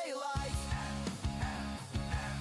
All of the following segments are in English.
Sunday lights.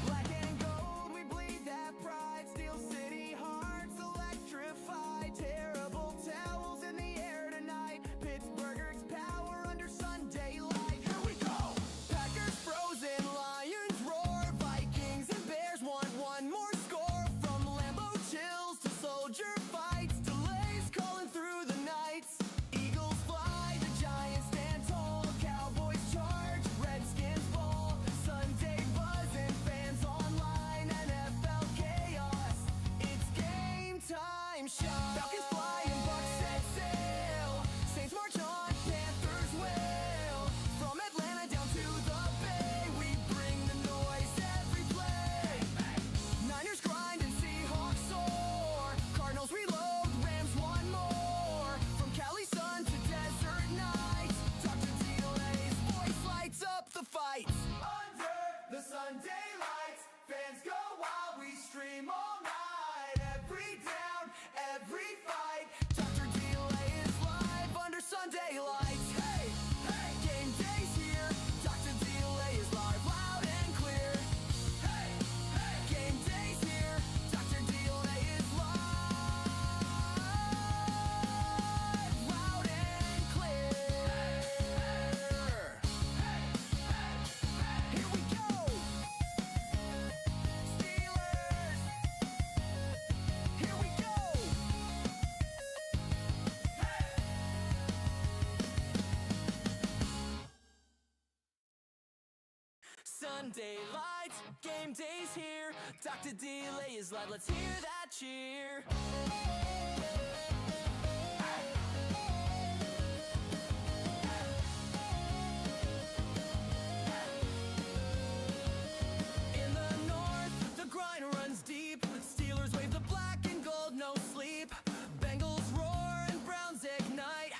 Black and gold, we bleed that pride. Steel City hearts electrified. Terrible towels in the air tonight. Pittsburgh's power under Sunday light. Here we go. Packers frozen, Lions roar. Vikings and Bears want one more score. From Lambeau chills to soldier fights. Delays calling through the nights. Eagles fly, the Giants stand tall. Cowboys charge, Redskins ball. Sunday buzzing, fans online. NFL chaos, it's game time. Shot. Falcons fly and Bucks set sail. Saints march on, Panthers wail. From Atlanta down to the Bay, we bring the noise every play. Niners grind and Seahawks soar. Cardinals reload, Rams one more. From Cali sun to desert nights, Dr. DeLay's voice lights up the fight. Under the Sunday lights, fans go wild, we stream all night. Every down, every fight, Dr. DeLay is live under Sunday lights. Hey, hey, game day's here, Dr. DeLay is live, loud and clear. Hey, hey, game day's here, Dr. DeLay is live, loud and clear. Here we go. Steelers. Here we go. Sunday lights, game day's here. Dr. DeLay is live, let's hear that cheer. In the north, the grind runs deep. Steelers wave the black and gold, no sleep. Bengals roar and Browns ignite.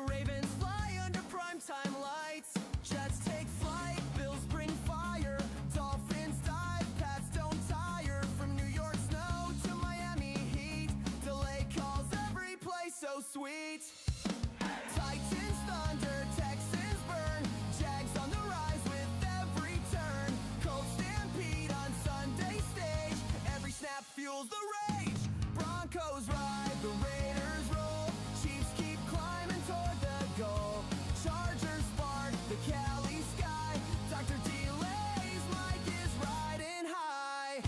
Ravens fly under primetime lights. Jets take flight, Bills bring fire. Dolphins dive, Pats don't tire. From New York snow to Miami heat, delay calls every play so sweet. Titans thunder, Texans burn. Jags on the rise with every turn. Colts stampede on Sunday stage. Every snap fuels the rage. Broncos ride, the Raiders roll. Chiefs keep climbing toward the goal. Chargers spark the Cali sky. Dr. DeLay's mic is riding high.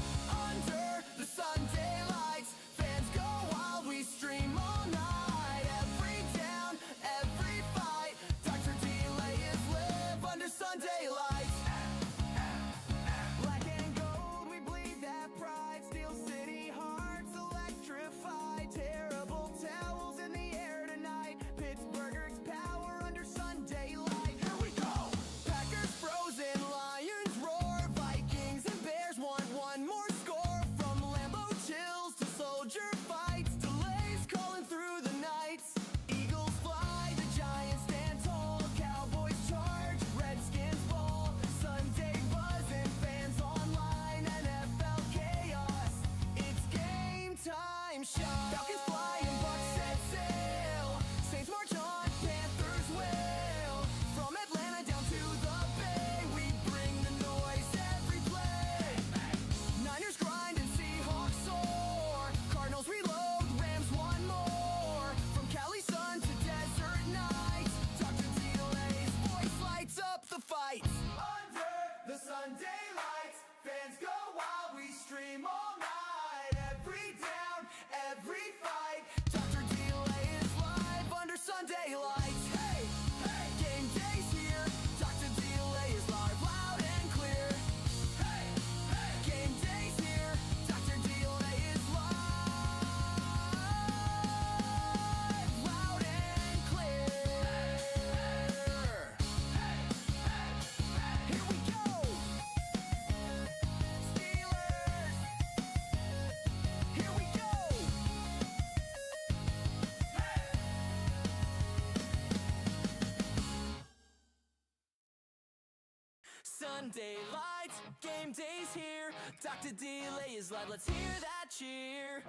Under the Sunday lights, fans go wild, we stream all night. Every down, every fight, Dr. DeLay is live under Sunday lights. Black and gold, we bleed that pride. Steel City hearts electrified. Terrible towels in the air tonight. Pittsburgh's power under Sunday light. Here we go. Packers frozen, Lions roar. Vikings and Bears want one more score. From Lambeau chills to soldier fights. Delays calling through the nights. Eagles fly, the Giants stand tall. Cowboys charge, Redskins ball. Sunday buzzing, fans online. NFL chaos, it's game time. Shot. Falcons fly and Bucks set sail. Saints march on, Panthers wail. From Atlanta down to the Bay, we bring the noise every play. Niners grind and Seahawks soar. Cardinals reload, Rams one more. From Cali sun to desert nights, Dr. DeLay's voice lights up the fight. Under the Sunday lights, fans go wild, we stream all night. Every down, every fight, Dr. DeLay is live under Sunday lights. Hey, hey, game day's here, Dr. DeLay is live, loud and clear. Hey, hey, game day's here, Dr. DeLay is live, loud and clear. Here we go. Steelers. Here we go. Sunday lights, game day's here. Dr. DeLay is live, let's hear that cheer.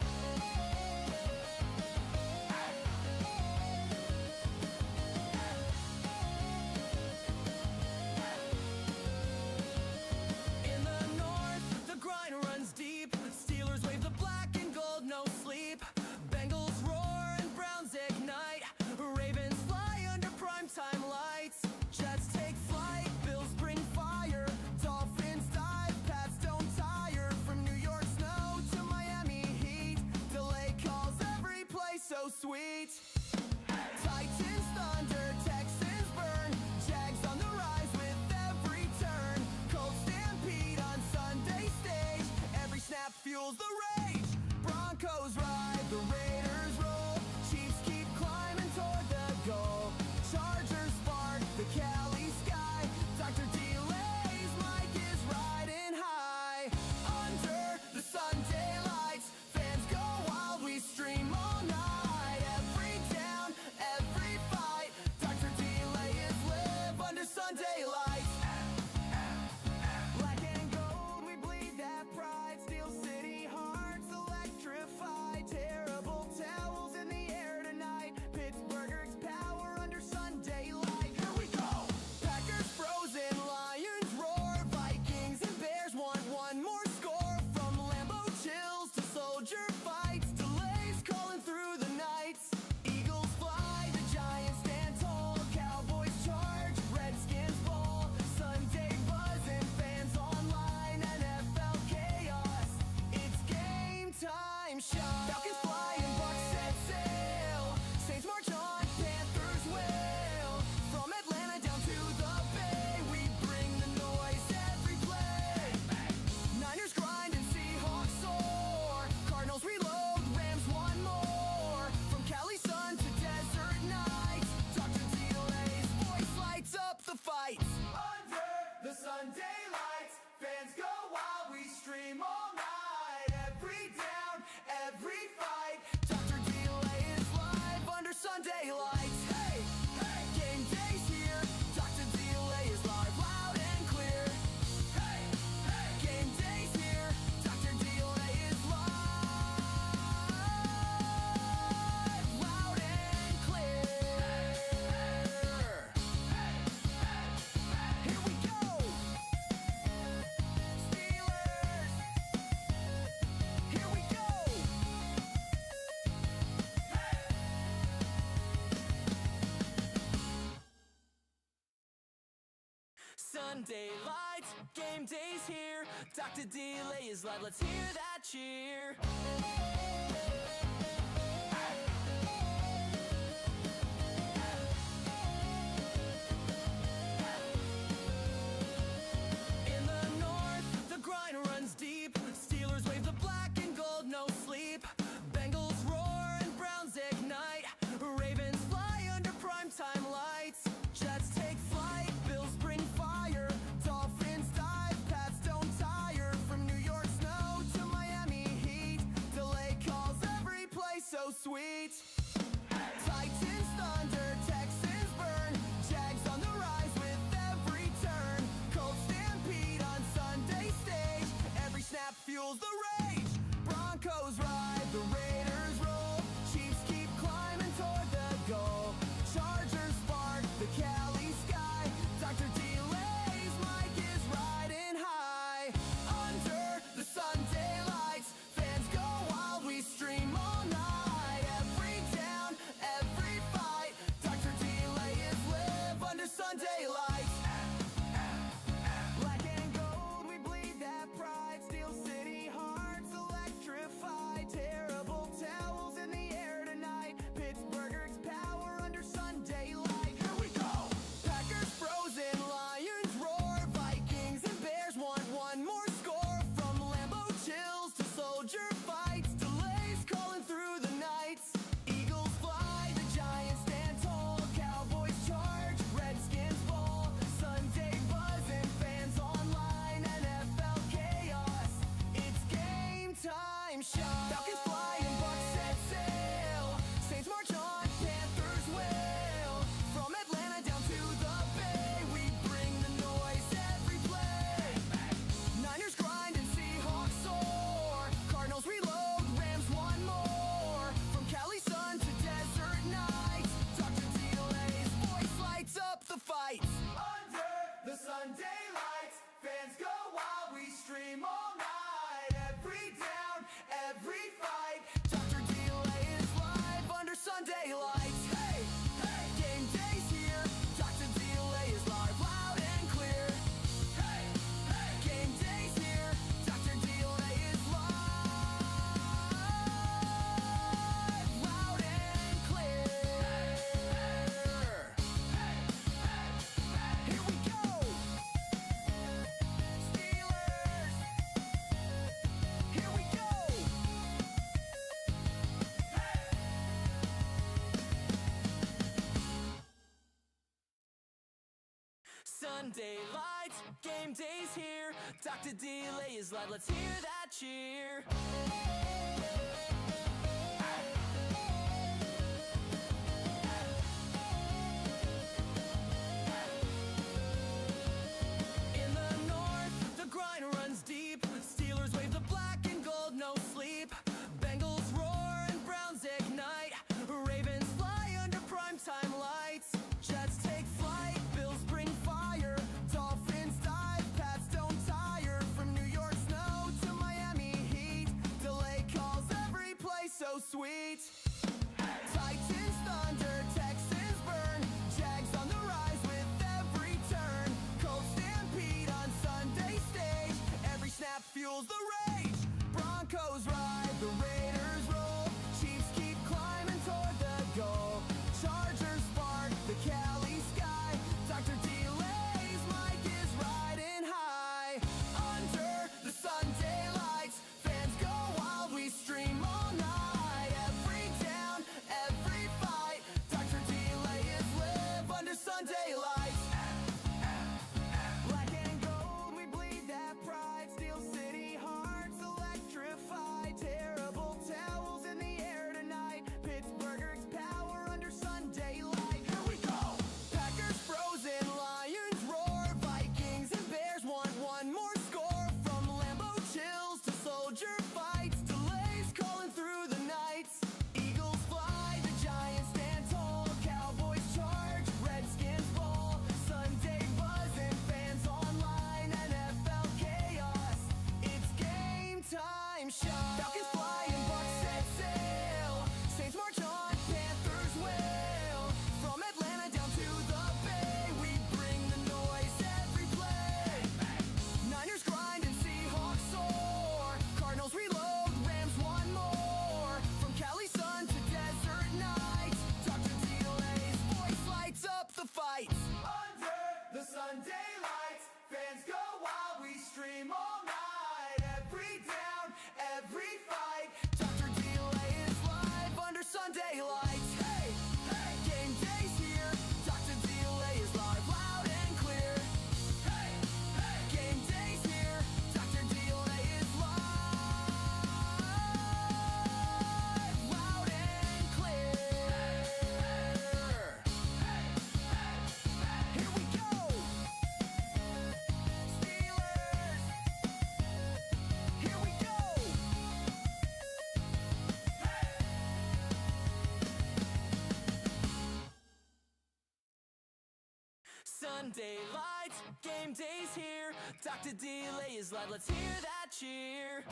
Sunday lights, game day's here. Dr. Delay is live, let's hear that cheer. In the north, the grind runs deep. Steelers wave the black and gold, no sleep. Bengals roar and Browns ignite. Ravens fly under primetime lights. Jets take flight, Bills bring fire. Dolphins dive, Pats don't tire. From New York snow to Miami heat, delay calls every play so sweet. Titans thunder, Texans burn. Jags on the rise with every turn. Colts stampede on Sunday stage. Every snap fuels the rage. Broncos ride, the Raiders roll. Chiefs keep climbing toward the goal. Chargers spark the Cali sky. Dr. Delay's mic is riding high. Under the Sunday lights, fans go wild, we stream all night. Every down, every fight, Dr. Delay is live under Sunday lights. Black and gold, we bleed that pride. Steel City hearts electrified. Terrible towels in the air tonight. Pittsburgh's power under Sunday light. Here we go! Packers frozen, Lions roar. Vikings and Bears want one more score. From Lambeau chills to soldier fights. Delays calling through the nights. Eagles fly, the Giants stand tall. Cowboys charge, Redskins ball. Sunday buzzing, fans online. NFL chaos, it's game time. Shot Falcons fly and Bucks set sail. Saints march on, Panthers wail. From Atlanta down to the Bay, we bring the noise every play. Niners grind and Seahawks soar. Cardinals reload, Rams one more. From Cali sun to desert nights, Dr. Delay's voice lights up the fights. Under the Sunday lights, fans go wild, we stream all night. Every down, every fight, Dr. Delay is live under Sunday lights. Hey, hey, game day's here. Dr. Delay is live, loud and clear. Hey, hey, game day's here. Dr. Delay is live, loud and clear. Here we go. Steelers. Here we go. Sunday lights, game day's here. Dr. Delay is live, let's hear that cheer. In the north, the grind runs deep. Steelers wave the black and gold, no sleep. Bengals roar and Browns ignite. Ravens fly under primetime lights. Jets take flight, Bills bring fire. Dolphins dive, Pats don't tire. From New York snow to Miami heat, delay calls every play so sweet. Titans thunder, Texans burn. Jags on the rise with every turn. Colts stampede on Sunday stage. Every snap fuels the rage. Broncos ride, the Raiders roll. Chiefs keep climbing toward the goal. Chargers spark the Cali sky. Dr. Delay's mic is riding high. Under the Sunday lights, fans go wild, we stream all night. Every down, every fight, Dr. Delay is live under Sunday lights. Black and gold, we bleed that pride. Steel City hearts electrified. every fight. Dr. Delay is live under Sunday lights. Hey, hey, game day's here. Dr. Delay is live, loud and clear. Hey, hey, game day's here. Dr. Delay is live, loud and clear. Here we go. Steelers. Here we go. Sunday lights, game day's here. Dr. Delay is live, let's hear that cheer.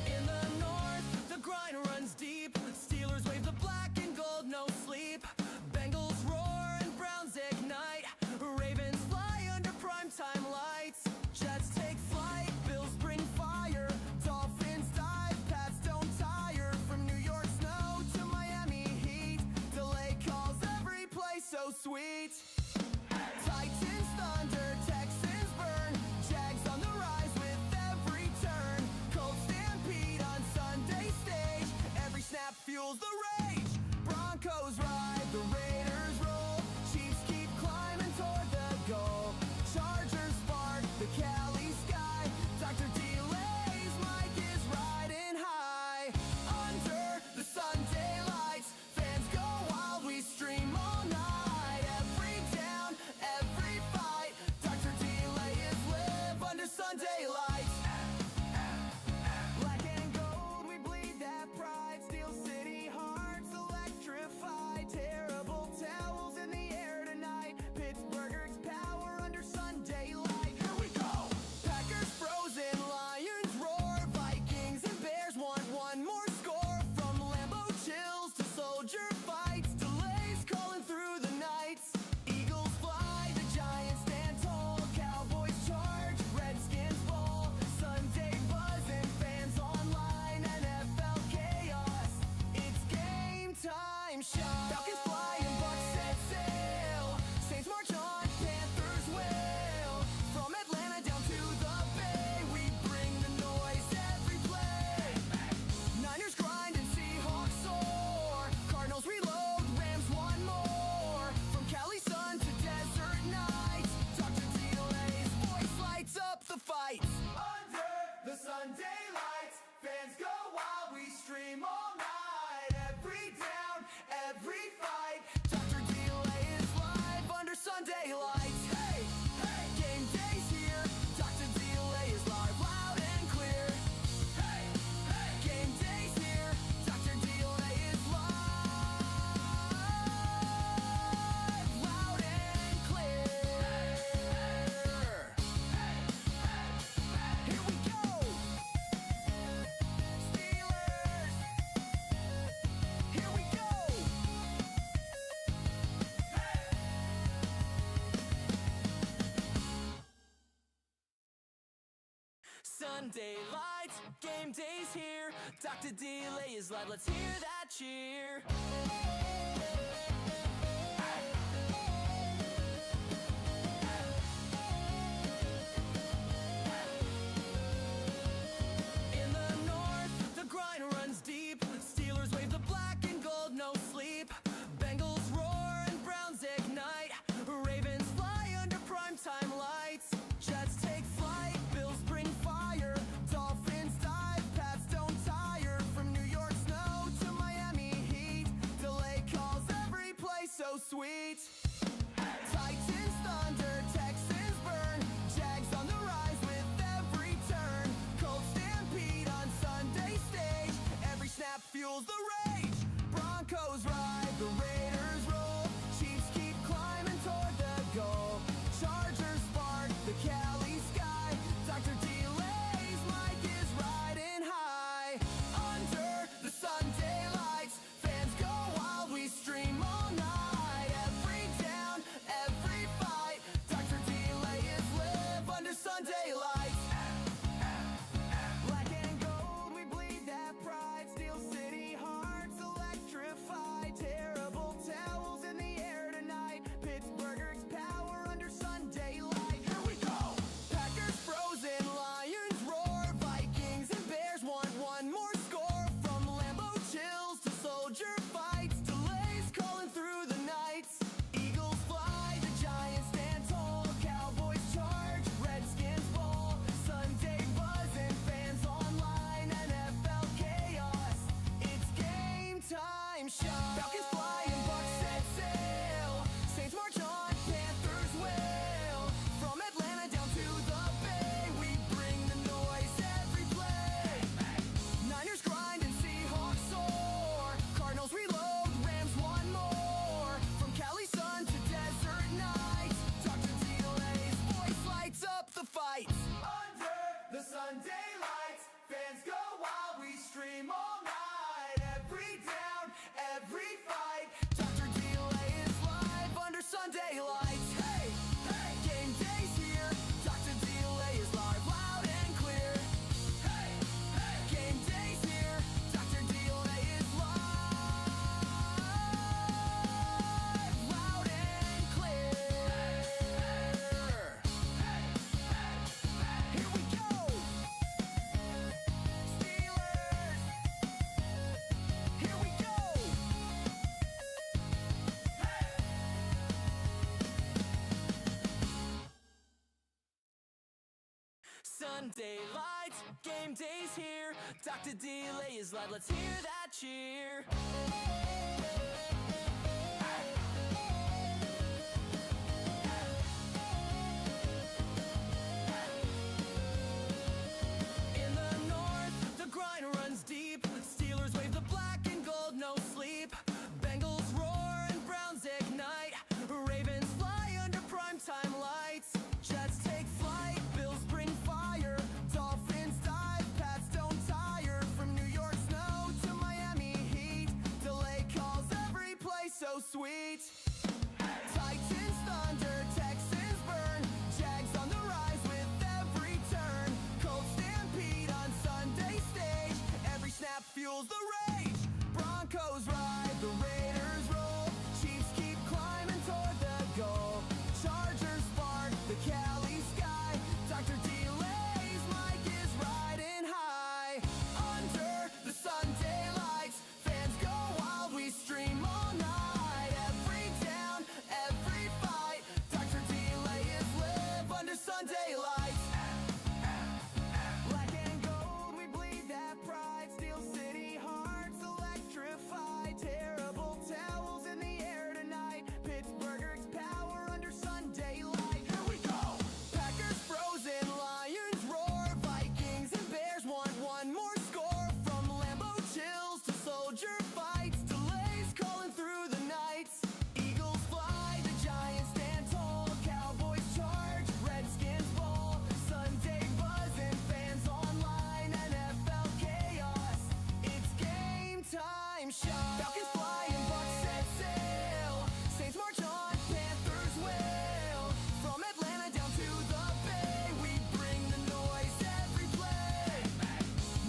In the north, the grind runs deep. Steelers wave the black and gold, no sleep. Bengals roar and Browns ignite. Ravens fly under primetime lights. Jets take flight, Bills bring fire. Dolphins dive, Pats don't tire. From New York snow to Miami heat. Delay calls every place so sweet. Titans thunder, Texans burn. Jags on the rise with every turn. Colts stampede on Sunday stage. Every snap fuels the rage. Broncos ride, the Raiders roll. Chiefs keep climbing toward the goal. Chargers spark the Cali sky. Dr. Delay's mic is riding high. Under the Sunday lights, fans go wild, we stream all night. Every down, every fight. Dr. Delay is live under Sunday lights. Black and gold, we bleed that pride. Steel City hearts electrified. Terrible towels in the air tonight. Pittsburgh's power under Sunday light. Here we go. Packers frozen, Lions roar. Vikings and Bears want one more score. From Lambeau chills to soldier fights. Delays calling through the nights. Eagles fly, the Giants stand tall. Cowboys charge, Redskins fall. Sunday buzzing, fans online. NFL chaos, it's game time. Shot. Falcons fly and Bucks set sail. Saints march on, Panthers wail. From Atlanta down to the Bay, we bring the noise every play. Niners grind and Seahawks soar. Cardinals reload, Rams one more. From Cali sun to desert nights, Dr. Delay's voice lights up the fights. Under the Sunday lights, fans go wild, we stream all night. Every down, every fight. Dr. Delay is live under Sunday lights. Hey, hey, game day's here. Dr. Delay is live, loud and clear. Hey, hey, game day's here. Dr. Delay is live, loud and clear. Here we go. Steelers. Here we go. Sunday lights, game day's here. Dr. Delay is live, let's hear that cheer. In the north, the grind runs deep. Steelers wave the black and gold, no sleep. Bengals roar and Browns ignite. Ravens fly under primetime lights. Jets take flight, Bills bring fire. Dolphins dive, Pats don't tire. From New York snow to Miami heat. Delay calls every place so sweet. Titans thunder, Texans burn. Jags on the rise with every turn. Colts stampede on Sunday stage. Every snap fuels the rage. Broncos ride, the Raiders roll. Chiefs keep climbing toward the goal. Chargers spark the Cali sky. Dr. Delay's mic is riding high. Under the Sunday lights, fans go wild, we stream all night. Every down, every fight. Dr. Delay is live under Sunday lights. Black and gold, we bleed that pride. Steel City hearts electrified. time shot. Falcons fly and Bucks set sail. Saints march on, Panthers wail. From Atlanta down to the Bay, we bring the noise every play. Niners grind and Seahawks soar. Cardinals reload, Rams one more. From Cali sun to desert nights, Dr. Delay's voice lights up the fights. Under the Sunday lights, fans go wild, we stream all night. Every down, every fight, Dr. Delay is live under Sunday lights. Hey, hey, game day's here, Dr. Delay is live, loud and clear. Hey, hey, game day's here, Dr. Delay is live, loud and clear. Here we go. Steelers. Here we go. Sunday lights, game day's here. Dr. Delay is live, let's hear that cheer. In the north, the grind runs deep. Steelers wave the black and gold, no sleep. Bengals roar and Browns ignite. Ravens fly under primetime lights. Jets take flight, Bills bring fire. Dolphins dive, Pats don't tire. From New York snow to Miami heat, delay calls every play so sweet. Titans thunder, Texans burn. Jags on the rise with every turn. Colts stampede on Sunday stage. Every snap fuels the rage. Broncos ride, the Raiders roll. Chiefs keep climbing toward the goal. Chargers spark the Cali sky. Dr. Delay's mic is riding high. Under the Sunday lights, fans go wild, we stream all night. Every down, every fight, Dr. Delay is live under Sunday lights. Black and gold, we bleed that pride. Steel City hearts electrified. Terrible towels in the air tonight. Pittsburgh's power under Sunday light. Here we go. Packers frozen, Lions roar. Vikings and Bears want one more score. From Lambeau chills to soldier fights. Delays calling through the nights. Eagles fly, the Giants stand tall. Cowboys charge, Redskins ball. Sunday buzzing, fans online. NFL chaos, it's game time shot. Falcons fly and Bucks set sail. Saints march on, Panthers wail. From Atlanta down to the Bay, we bring the noise every play.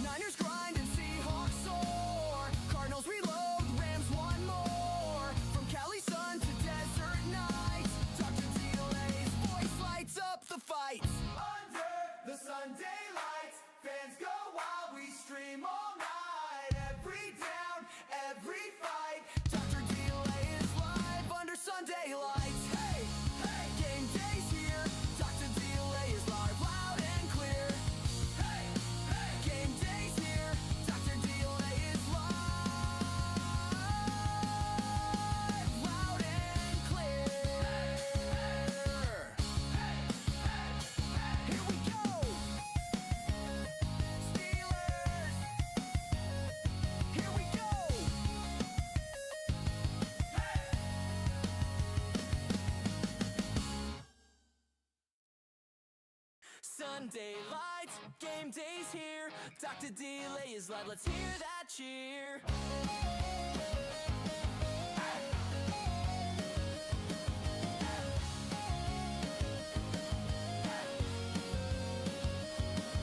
Niners grind and Seahawks soar. Cardinals reload, Rams one more. From Cali sun to desert nights, Dr. Delay's voice lights up the fights. Under the Sunday lights, fans go wild, we stream all night. Every down, every fight, Dr. Delay is live under Sunday lights. Hey, hey, game day's here, Dr. Delay is live, loud and clear. Hey, hey, game day's here, Dr. Delay is live, loud and clear. Here we go. Steelers. Here we go. Sunday lights, game day's here. Dr. Delay is live, let's hear that cheer.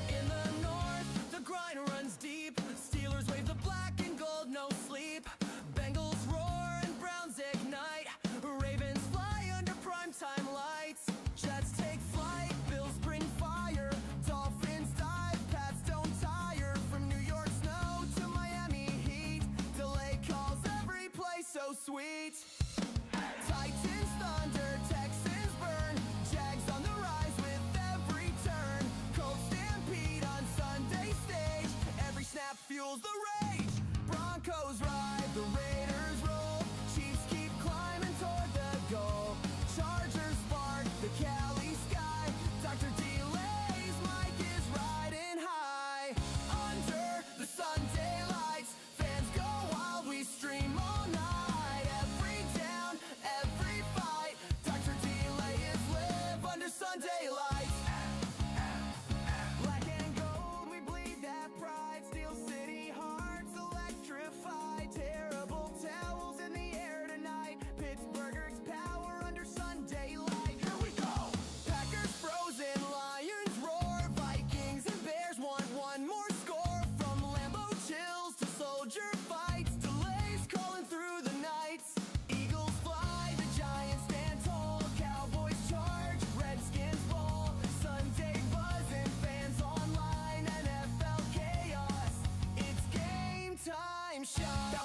In the north, the grind runs deep. Steelers wave the black and gold, no sleep. Bengals roar and Browns ignite. Ravens fly under primetime lights. Jets take flight, Bills bring fire. Dolphins dive, Pats don't tire. From New York snow to Miami heat, delay calls every play so sweet. Titans thunder, Texans burn. Jags on the rise with every turn. Colts stampede on Sunday stage. Every snap fuels the rage. Broncos ride, the Raiders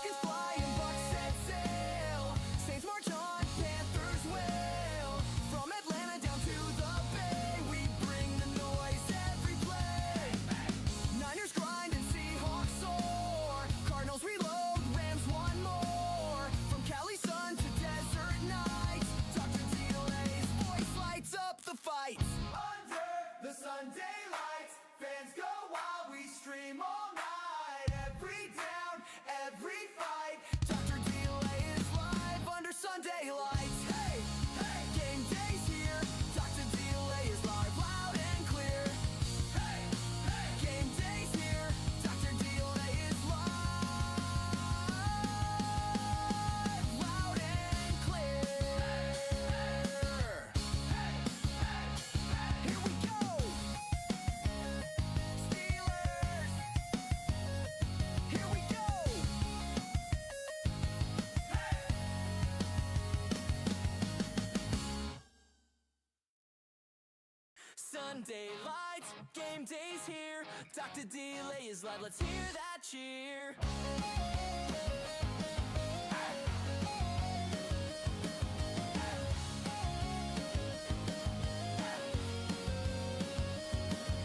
Falcons fly and Bucks set sail. Saints march on, Panthers wail. From Atlanta down to the Bay, we bring the noise every play. Niners grind and Seahawks soar. Cardinals reload, Rams one more. From Cali sun to desert nights, Dr. DeLay's voice lights up the fight. Under the Sunday lights, fans go wild, we stream all night. Every down, every fight, Dr. DeLay is live under Sunday lights. Hey, hey, game day's here, Dr. DeLay is live, loud and clear. Hey, hey, game day's here, Dr. DeLay is live, loud and clear. Here we go, Steelers. Here we go. Sunday lights, game day's here. Dr. DeLay is live, let's hear that cheer.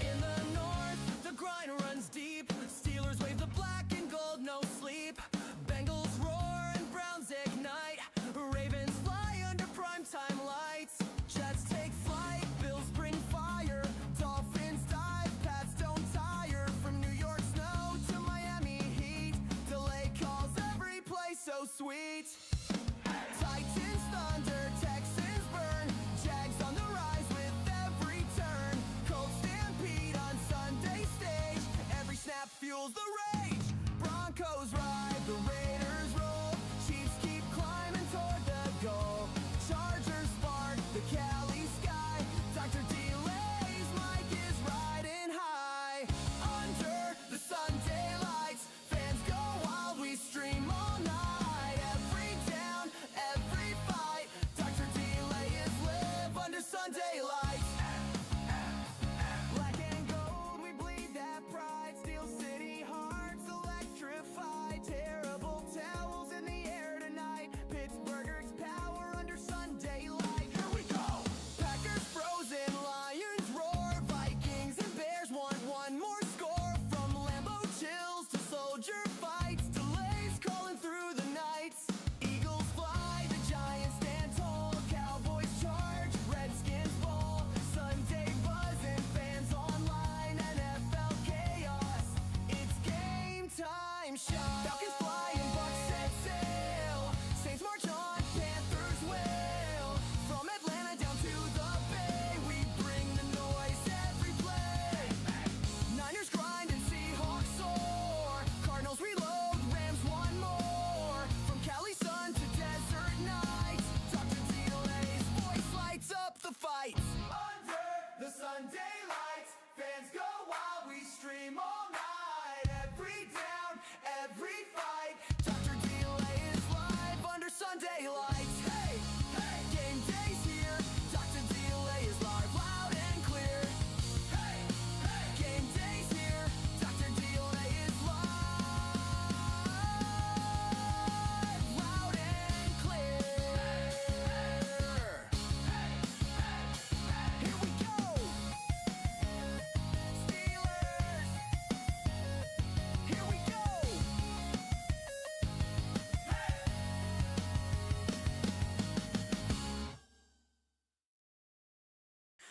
In the north, the grind runs deep. Steelers wave the black and gold, no sleep. Bengals roar and Browns ignite. Ravens fly under primetime lights. Jets take flight, Bills bring fire. Dolphins dive, Pats don't tire. From New York snow to Miami heat, delay calls every play so sweet. Titans thunder, Texans burn. Jags on the rise with every turn. Colts stampede on Sunday stage. Every snap fuels the rage. Broncos ride, the Raiders roll. Chiefs keep climbing toward the goal. Chargers spark the Cali sky. Dr. DeLay's mic is riding high. Under the Sunday lights, fans go wild, we stream all night. Every down, every fight, Dr. DeLay is live under Sunday lights. Black and gold, we bleed that pride. Steel City hearts electrified. Terrible towels in the air tonight. Pittsburgh's power under Sunday light. Here we go. Packers frozen, Lions roar. Vikings and Bears want one more score. From Lambeau chills to soldier fights. Delays calling through the nights. Eagles fly, the Giants stand tall. Cowboys charge, Redskins fall. Sunday buzzing, fans online. NFL chaos, it's game time shot. Falcons fly and Bucks set sail. Saints march on, Panthers wail. From Atlanta down to the Bay, we bring the noise every play. Niners grind and Seahawks soar. Cardinals reload, Rams one more. From Cali sun to desert nights, Dr. DeLay's voice lights up the fight. Under the Sunday lights, fans go wild, we stream all night. Every down, every fight, Dr. DeLay is live under Sunday lights. Hey, hey, game day's here, Dr. DeLay is live, loud and clear. Hey, hey, game day's here, Dr. DeLay is live, loud and clear. Here we go, Steelers. Here we go.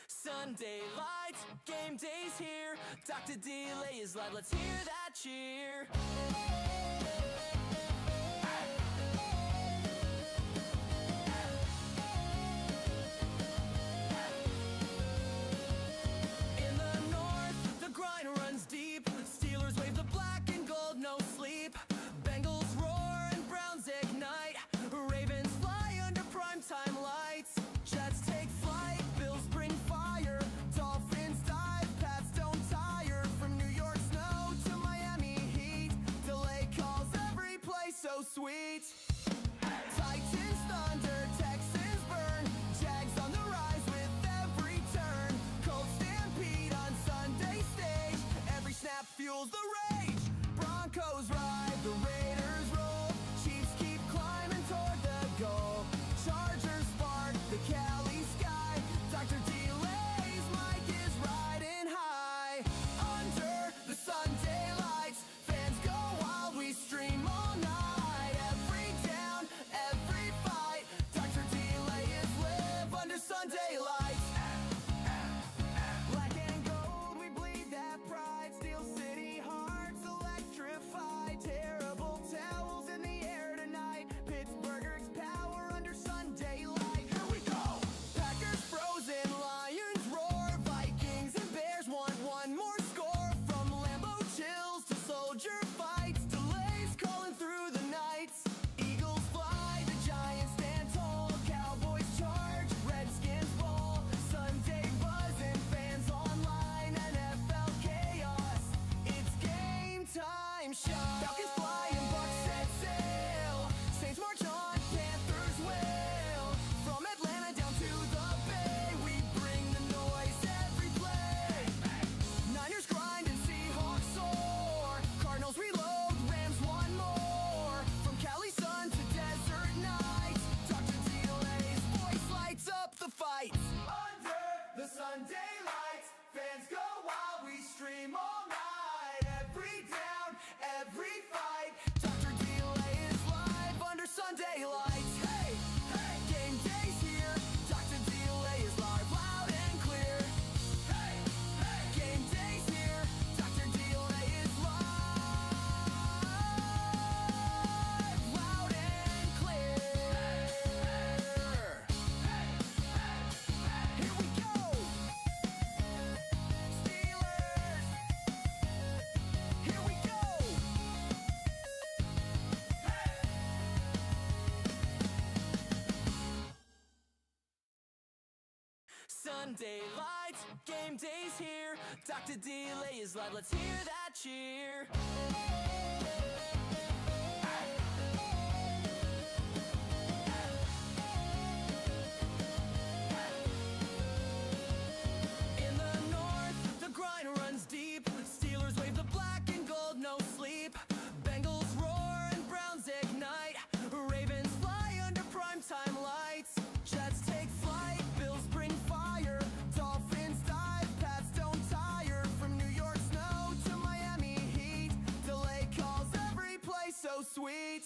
Sunday lights, game day's here. Dr. DeLay is live, let's hear that cheer. In the north, the grind runs deep. Steelers wave the black and gold, no sleep. Bengals roar and Browns ignite. Ravens fly under primetime lights. Jets take flight, Bills bring fire. Dolphins dive, Pats don't tire. From New York snow to Miami heat, delay calls every play so sweet. Titans thunder, Texans burn. Jags on the rise with every turn. Colts stampede on Sunday stage. Every snap fuels the rage. Broncos ride, the Raiders roll. Sunday lights, game day's here. Dr. Delay is live, let's hear that cheer. In the north, the grind runs deep. Steelers wave the black and gold, no sleep. Bengals roar and Browns ignite. Ravens fly under primetime lights. Jets take flight, Bills bring fire. Dolphins dive, Pats don't tire. From New York snow to Miami heat, delay calls every place so sweet.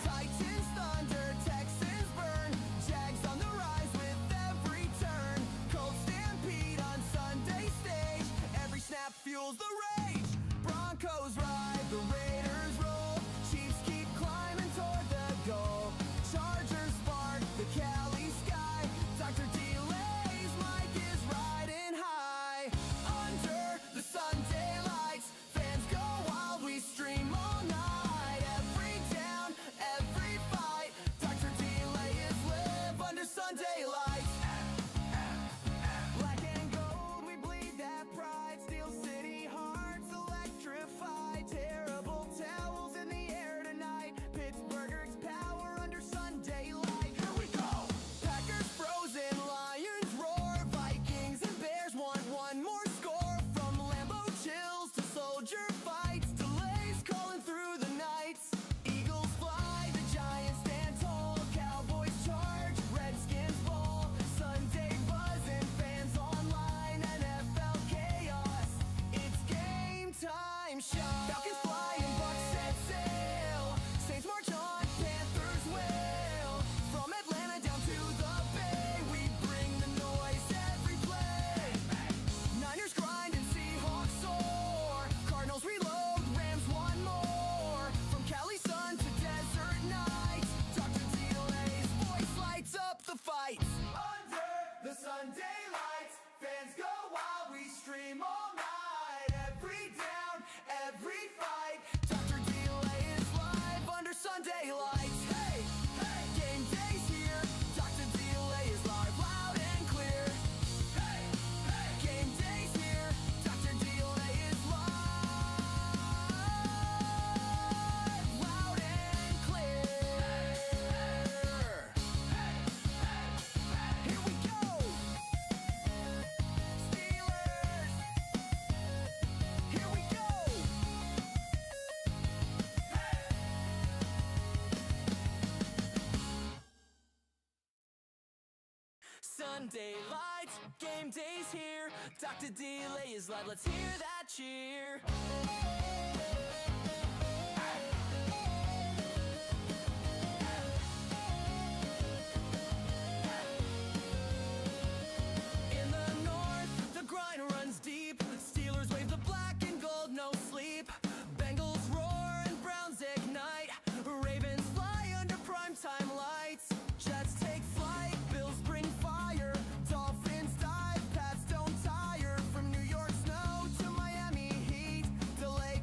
Titans thunder, Texans burn. Jags on the rise with every turn. Colts stampede on Sunday stage. Every snap fuels the rage. Broncos ride, the Raiders roll. Chiefs keep climbing toward the goal. Chargers spark the Cali sky. Dr. Delay's mic is riding high. Under the Sunday lights, fans go wild, we stream all night. Every down, every fight, Dr. Delay is live under Sunday lights. Black and gold, we bleed that pride. Steel City hearts electrified. Terrible towels in the air tonight. Pittsburgh's power under Sunday light. Here we go! Packers frozen, Lions roar. Vikings and Bears want one more score. From Lambeau chills to soldier fights. Delays calling through the nights. Eagles fly, the Giants stand tall. Cowboys charge, Redskins ball. Sunday buzzing, fans online. NFL chaos, it's game time show. Falcons fly and Bucks set sail. Saints march on, Panthers wail. From Atlanta down to the Bay, we bring the noise every play. Niners grind and Seahawks soar. Cardinals reload, Rams one more. From Cali sun to desert nights, Dr. Delay's voice lights up the fight. Under the Sunday lights, fans go wild, we stream all night. Every down, every fight, Dr. Delay is live under Sunday lights. Hey, hey, game day's here. Dr. Delay is live, loud and clear. Hey, hey, game day's here. Dr. Delay is live, loud and clear. Here we go. Steelers. Here we go. Sunday lights, game day's here. Dr. Delay is live, let's hear that cheer. In the north, the grind runs deep. Steelers wave the black and gold, no sleep. Bengals roar and Browns ignite. Ravens fly under primetime lights. Jets take flight, Bills bring fire. Dolphins dive, Pats don't tire. From New York snow to Miami heat, delay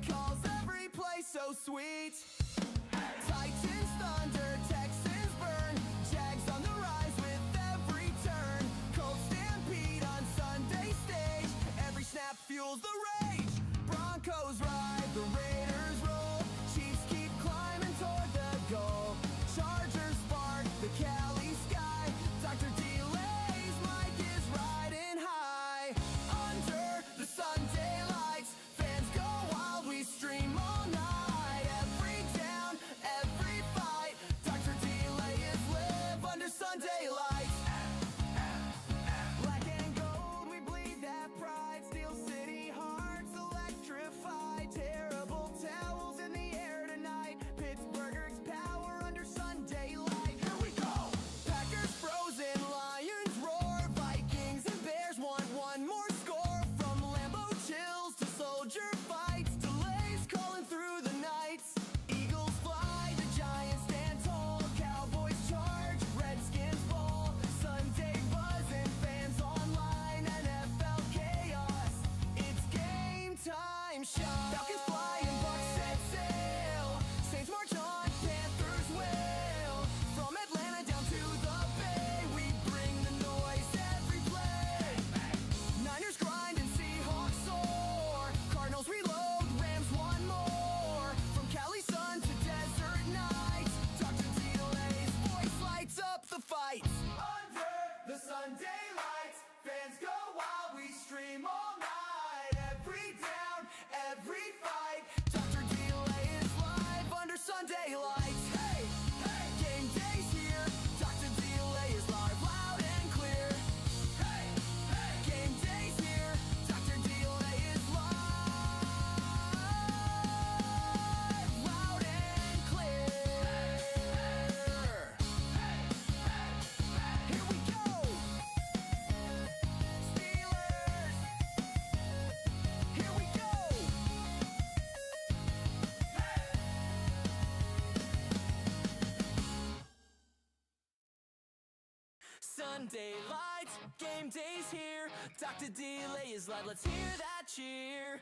Sunday lights, game day's here. Dr. Delay is live, let's hear that cheer.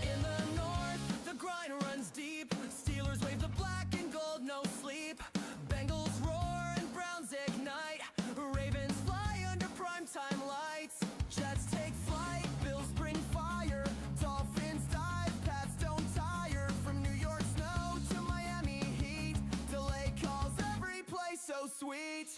In the north, the grind runs deep. Steelers wave the black and gold, no sleep. Bengals roar and Browns ignite. Ravens fly under primetime lights. Jets take flight, Bills bring fire. Dolphins dive, Pats don't tire. From New York snow to Miami heat, delay calls every play so sweet.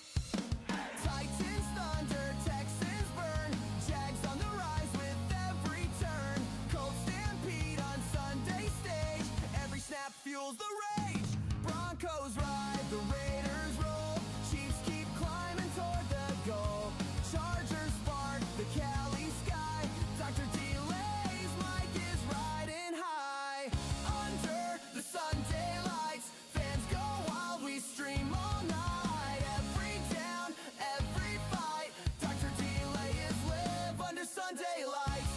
Titans thunder, Texans burn. Jags on the rise with every turn. Colts stampede on Sunday stage. Every snap fuels the rage. Broncos ride, the Raiders roll. Chiefs keep climbing toward the goal. Chargers spark the Cali sky. Dr. Delay's mic is riding high. Under the Sunday lights, fans go wild, we stream all night. Every down, every fight, Dr. Delay is live under Sunday lights.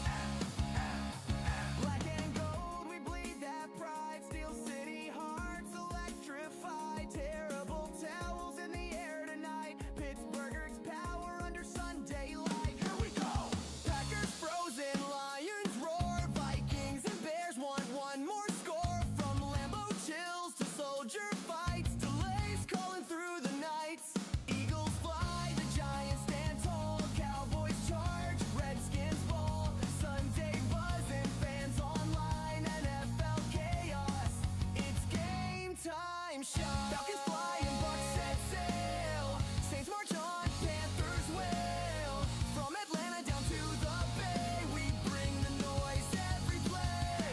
Black and gold, we bleed that pride. Steel City hearts electrified. Terrible towels in the air tonight. Pittsburgh's power under Sunday light. Here we go! Packers frozen, Lions roar. Vikings and Bears want one more score. From Lambeau chills to soldier fights. Delays calling through the nights. Eagles fly, the Giants stand tall. Cowboys charge, Redskins ball. Sunday buzzing, fans online. NFL chaos, it's game time shot. Falcons fly and Bucks set sail. Saints march on, Panthers wail. From Atlanta down to the Bay, we bring the noise every play.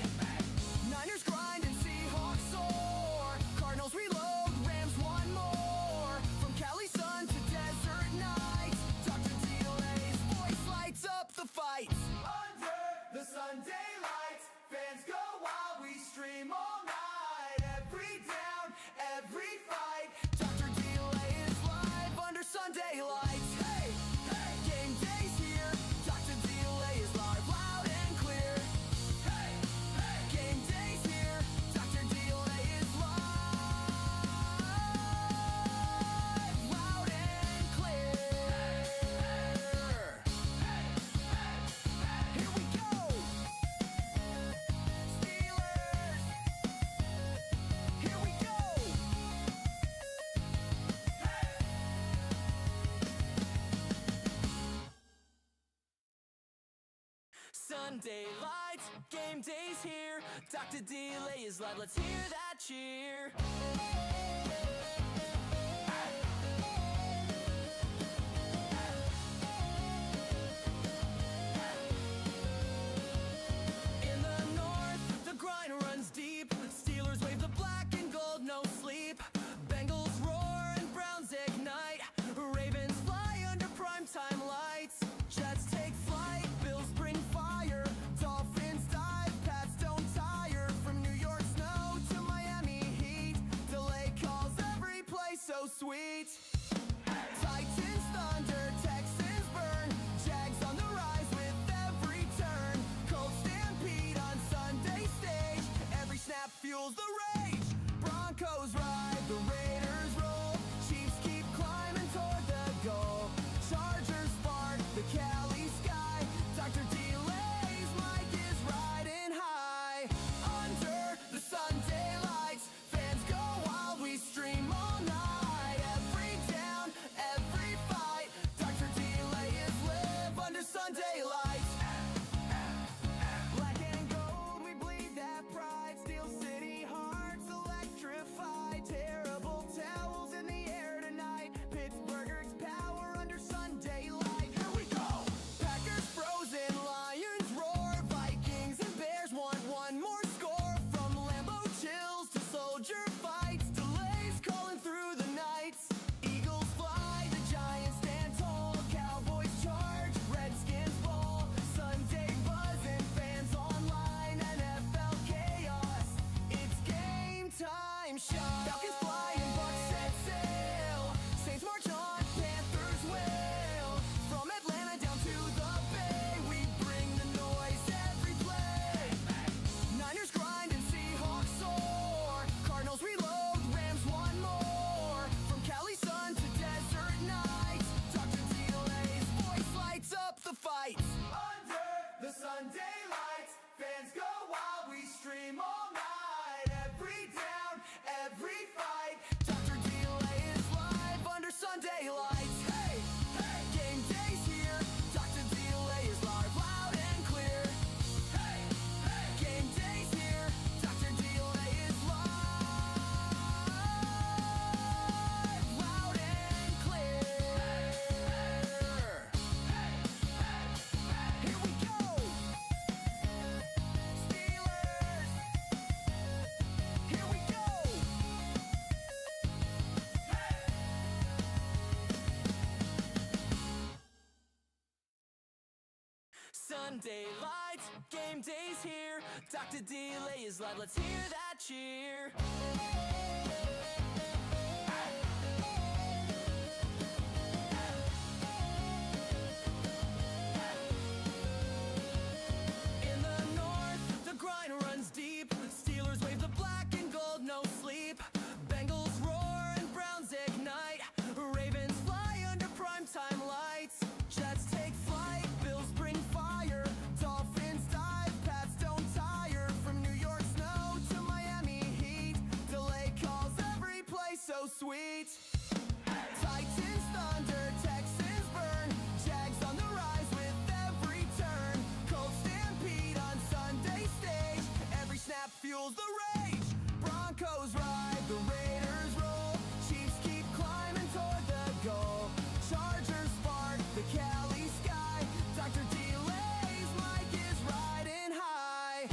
Niners grind and Seahawks soar. Cardinals reload, Rams one more. From Cali sun to desert nights, Dr. Delay's voice lights up the fights. Under the Sunday lights, fans go wild, we stream all night. Every down, every fight, Dr. Delay is live under Sunday lights. Hey, hey, game day's here. Dr. Delay is live, loud and clear. Hey, hey, game day's here. Dr. Delay is live, loud and clear. Here we go. Steelers. Here we go. Sunday lights, game day's here. Dr. Delay is live, let's hear that cheer. In the north, the grind runs deep. Steelers wave the black and gold, no sleep. Bengals roar and Browns ignite. Ravens fly under primetime lights. Jets take flight, Bills bring fire. Dolphins dive, Pats don't tire. From New York snow to Miami heat, delay calls every play so sweet. Titans thunder, Texans burn. Jags on the rise with every turn. Colts stampede on Sunday stage. Every snap fuels the rage. Broncos ride, the Raiders roll. Chiefs keep climbing toward the goal. Chargers spark the Cali sky. Dr. Delay's mic is riding high. Under the Sunday lights, fans go wild, we stream all night. Every Sunday lights, game day's here. Dr. Delay is live, let's hear that cheer. In the north, the grind runs deep. Steelers wave the black and gold, no sleep. Bengals roar and Browns ignite. Ravens fly under primetime lights. Jets take flight, Bills bring fire. Dolphins dive, Pats don't tire. From New York snow to Miami heat, delay calls every play so sweet. Titans thunder, Texans burn. Jags on the rise with every turn. Colts stampede on Sunday stage. Every snap fuels the rage. Broncos ride, the Raiders roll. Chiefs keep climbing toward the goal. Chargers spark the Cali sky. Dr. Delay's mic is riding high.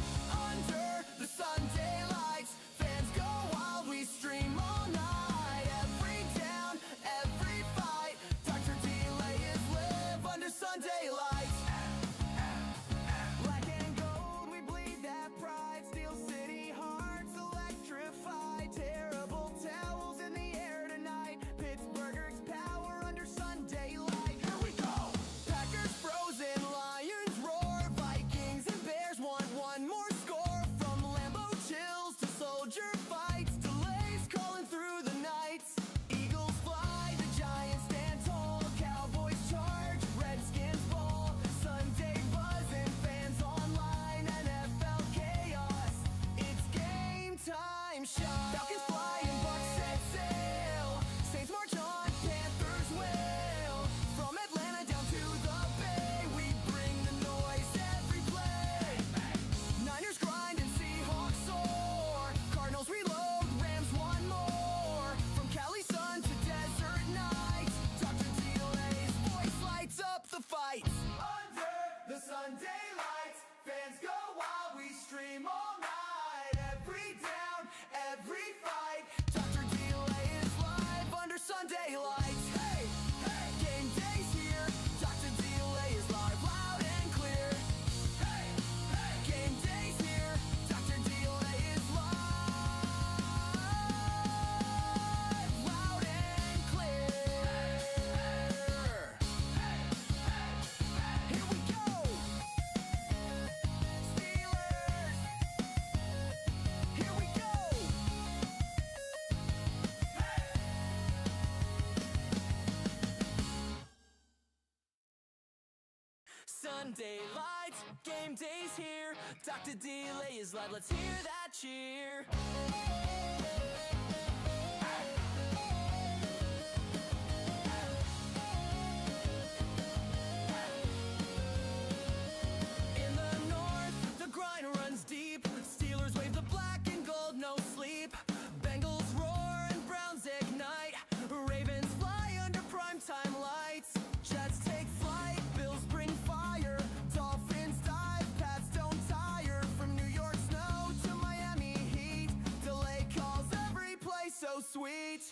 Under the Sunday lights, fans go wild, we stream all night. Every down, every fight, Dr. Delay is live under Sunday lights. Black and gold, we bleed that pride. Steel City hearts electrified. Terrible towels in the air tonight. Pittsburgh's power under Sunday light. Here we go! Packers frozen, Lions roar. Vikings and Bears want one more score. From Lambeau chills to soldier fights. Delays calling through the nights. Eagles fly, the Giants stand tall. Cowboys charge, Redskins ball. Sunday buzzing, fans online. NFL chaos, it's game time shot. Falcons fly and Bucks set sail. Saints march on, Panthers wail. From Atlanta down to the Bay, we bring the noise every play. Niners grind and Seahawks soar. Cardinals reload, Rams one more. From Cali sun to desert nights, Dr. Delay's voice lights up the fights. Under the Sunday lights, fans go wild, we stream all night. Every down, every fight, Dr. Delay is live under Sunday lights. Hey, hey, game day's here. Dr. Delay is live, loud and clear. Hey, hey, game day's here. Dr. Delay is live, loud and clear. Here we go. Steelers. Here we go. Sunday lights, game day's here. Dr. Delay is live, let's hear that cheer. In the north, the grind runs deep. Steelers wave the black and gold, no sleep. Bengals roar and Browns ignite. Ravens fly under primetime lights. Jets take flight, Bills bring fire. Dolphins dive, Pats don't tire. From New York snow to Miami heat, delay calls every play so sweet.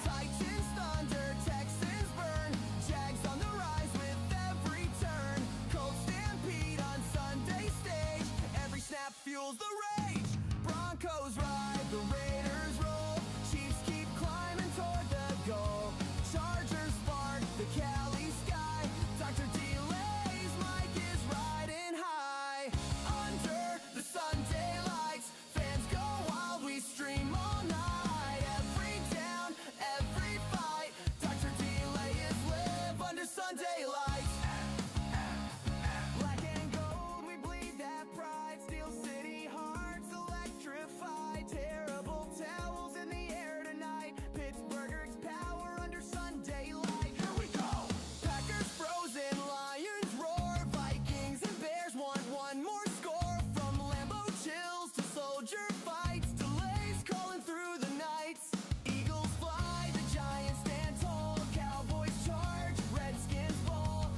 Titans thunder, Texans burn. Jags on the rise with every turn. Colts stampede on Sunday stage. Every snap fuels the rage. Broncos ride, the Raiders roll. Chiefs keep climbing toward the goal. Chargers spark the Cali sky. Dr. Delay's mic is riding high. Under the Sunday lights, fans go wild, we stream all night. Every down, every fight, Dr. Delay is live under Sunday lights. Black and gold, we bleed that pride. Steel City hearts electrified. Terrible towels in the air tonight. Pittsburgh's power under Sunday light. Here we go. Packers frozen, Lions roar. Vikings and Bears want one more score. From Lambeau chills to soldier fights. Delays calling through the nights. Eagles fly, the Giants stand tall. Cowboys charge, Redskins ball.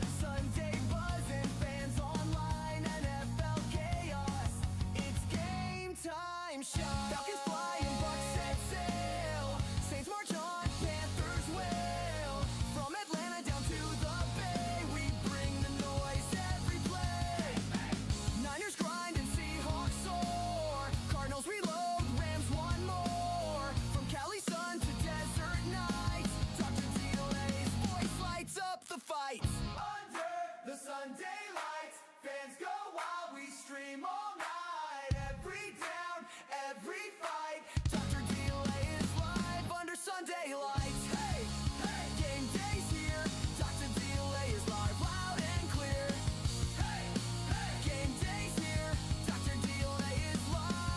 Sunday lights, fans go wild, we stream all night. Every down, every fight, Dr. Delay is live under Sunday lights. Hey, hey, game day's here, Dr. Delay is live, loud and clear. Hey, hey, game day's here, Dr. Delay is live,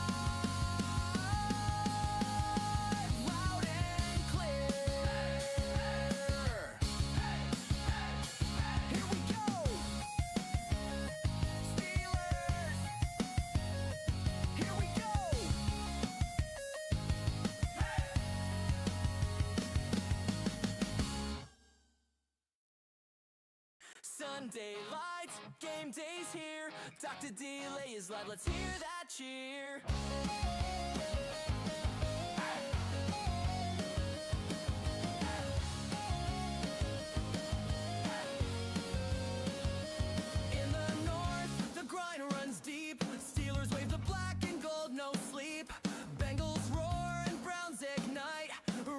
loud and clear. Here we go. Steelers. Here we go. Sunday lights, game day's here. Dr. Delay is live, let's hear that cheer. In the north, the grind runs deep. Steelers wave the black and gold, no sleep. Bengals roar and Browns ignite.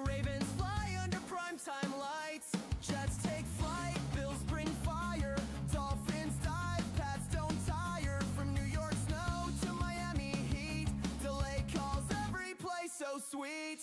Ravens fly under primetime lights. Jets take flight, Bills bring fire. Dolphins dive, Pats don't tire. From New York snow to Miami heat, delay calls every play so sweet.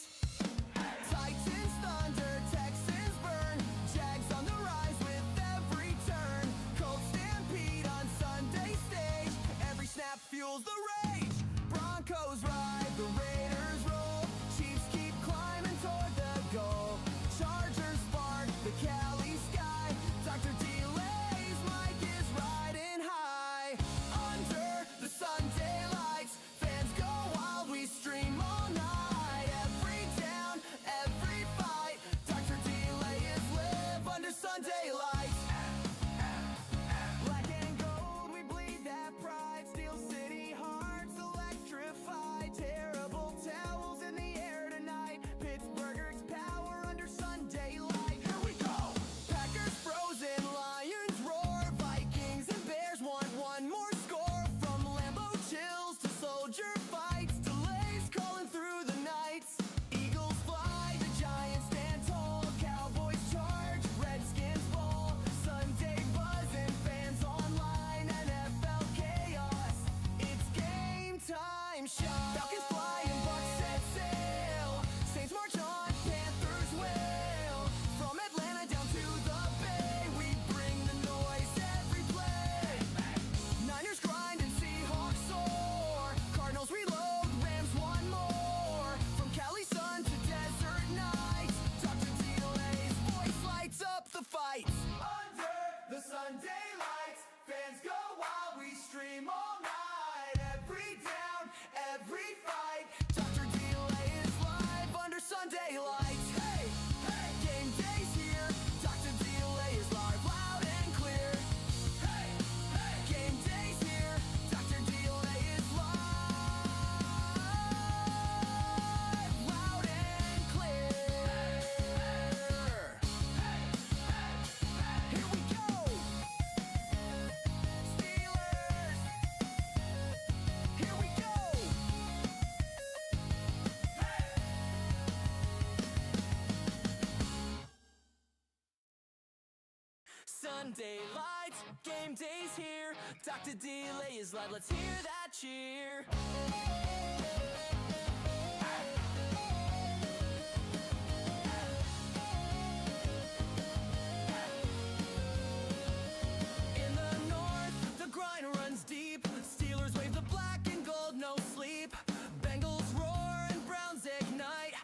Titans thunder, Texans burn. Jags on the rise with every turn. Colts stampede on Sunday stage. Every snap fuels the rage. Broncos ride, the Raiders roll. Chiefs keep climbing toward the goal. Chargers spark the Cali sky. Dr. Delay's mic is riding high. Under the Sunday lights, fans go wild, we stream all night. Every down, every fight, Dr. Delay is live under Sunday lights. Black and gold, we bleed that pride. Steel City hearts electrified. Terrible towels in the air tonight. Pittsburgh's power under Sunday light. Here we go. Packers frozen, Lions roar. Vikings and Bears want one more score. From Lambeau chills to soldier fights. Delays crawling through the nights. Eagles fly, the Giants stand tall. Cowboys charge, Redskins fall. Sunday buzzing, fans online. NFL chaos, it's game time. Shot. Falcons fly and Bucks set sail. Saints march on, Panthers wail. From Atlanta down to the Bay, we bring the noise every play. Niners grind and Seahawks soar. Cardinals reload, Rams one more. From Cali sun to desert nights, Dr. Delay's voice lights up the fights. Under the Sunday lights, fans go wild, we stream all night. Every down, every fight, Dr. Delay is live under Sunday lights. Hey, hey, game day's here, Dr. Delay is live, loud and clear. Hey, hey, game day's here, Dr. Delay is live, loud and clear. Here we go. Steelers. Here we go. Sunday lights, game day's here. Dr. Delay is live, let's hear that cheer. In the north, the grind runs deep. Steelers wave the black and gold, no sleep. Bengals roar and Browns ignite.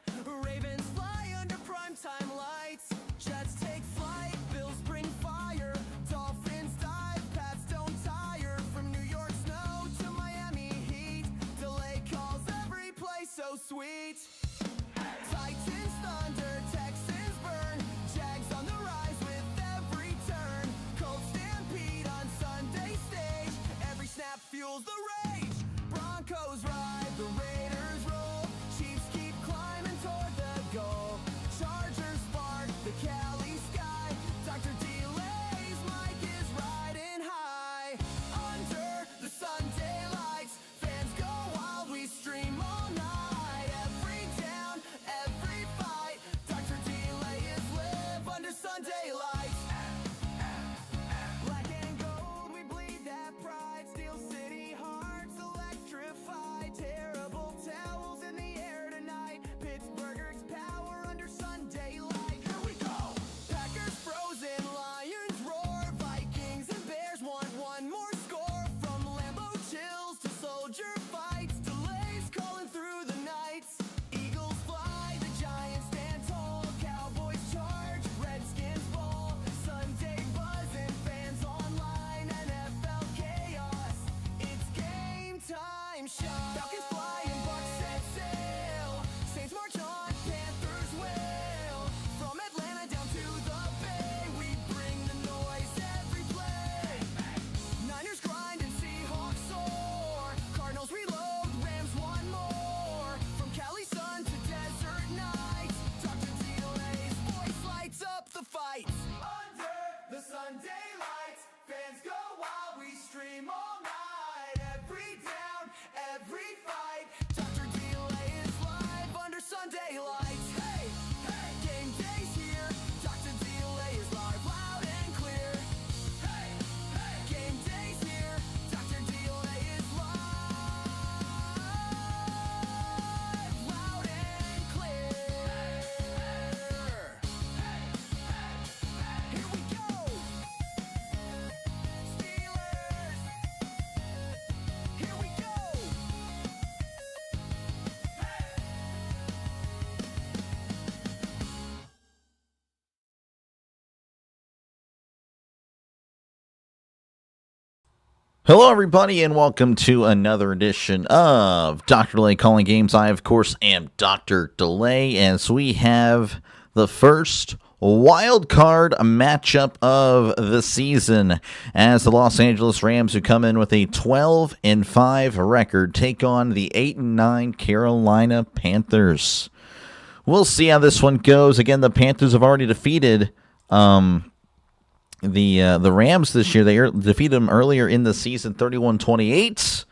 Ravens fly under primetime lights. Jets take flight, Bills bring fire. Dolphins dive, Pats don't tire. From New York snow to Miami heat, delay Hello, everybody, and welcome to another edition of Dr. Delay Calling Games. I, of course, am Dr. Delay, as we have the first wild card matchup of the season, as the Los Angeles Rams, who come in with a 12-5 record, take on the 8-9 Carolina Panthers. We'll see how this one goes. Again, the Panthers have already defeated the Rams this year. They defeated them earlier in the season, 31-28.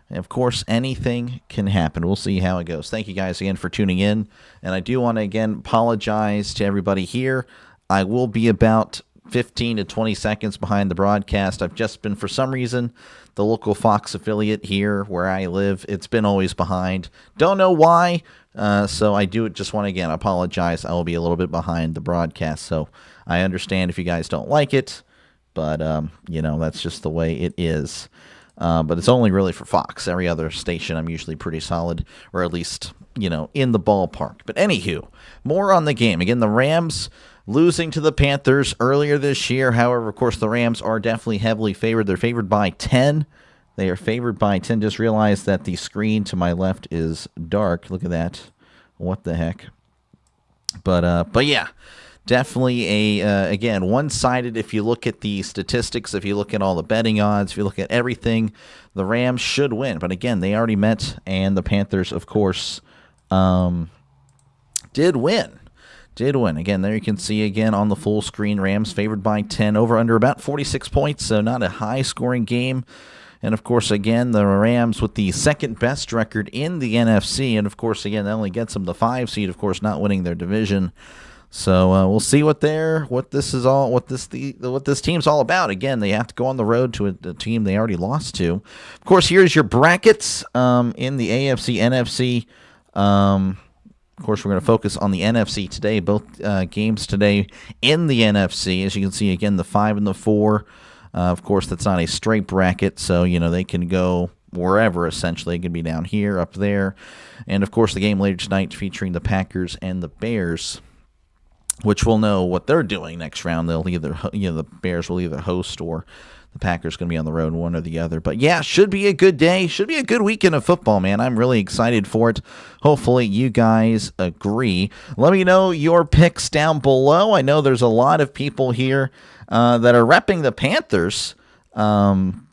And of course, anything can happen. We'll see how it goes. Thank you guys again for tuning in. And I do want to again apologize to everybody here. I will be about 15 to 20 seconds behind the broadcast. I've just been, for some reason, the local Fox affiliate here where I live, it's been always behind. Don't know why. So I do just want to again apologize. I will be a little bit behind the broadcast. So I understand if you guys don't like it, but, that's just the way it is. But it's only really for Fox. Every other station, I'm usually pretty solid, or at least, in the ballpark. But anywho, more on the game. Again, the Rams losing to the Panthers earlier this year. However, of course, the Rams are definitely heavily favored. They're favored by 10. They are favored by 10. Just realized that the screen to my left is dark. Look at that. What the heck? But yeah. Definitely again, one-sided if you look at the statistics, if you look at all the betting odds, if you look at everything, the Rams should win. But again, they already met, and the Panthers, of course, did win. Again, there you can see again on the full screen, Rams favored by 10, over under about 46 points, so not a high-scoring game. And, of course, again, the Rams with the second-best record in the NFC. And, of course, again, that only gets them the 5 seed, of course, not winning their division. So we'll see what this team's all about. Again, they have to go on the road to a team they already lost to. Of course, here's your brackets in the AFC, NFC. Of course, we're going to focus on the NFC today. Both games today in the NFC. As you can see, again, the 5 and the 4. Of course, that's not a straight bracket, so they can go wherever, essentially. It can be down here, up there. And, of course, the game later tonight featuring the Packers and the Bears, which we'll know what they're doing next round. They'll either, the Bears will either host, or the Packers going to be on the road, one or the other. But yeah, should be a good day. Should be a good weekend of football, man. I'm really excited for it. Hopefully you guys agree. Let me know your picks down below. I know there's a lot of people here that are repping the Panthers,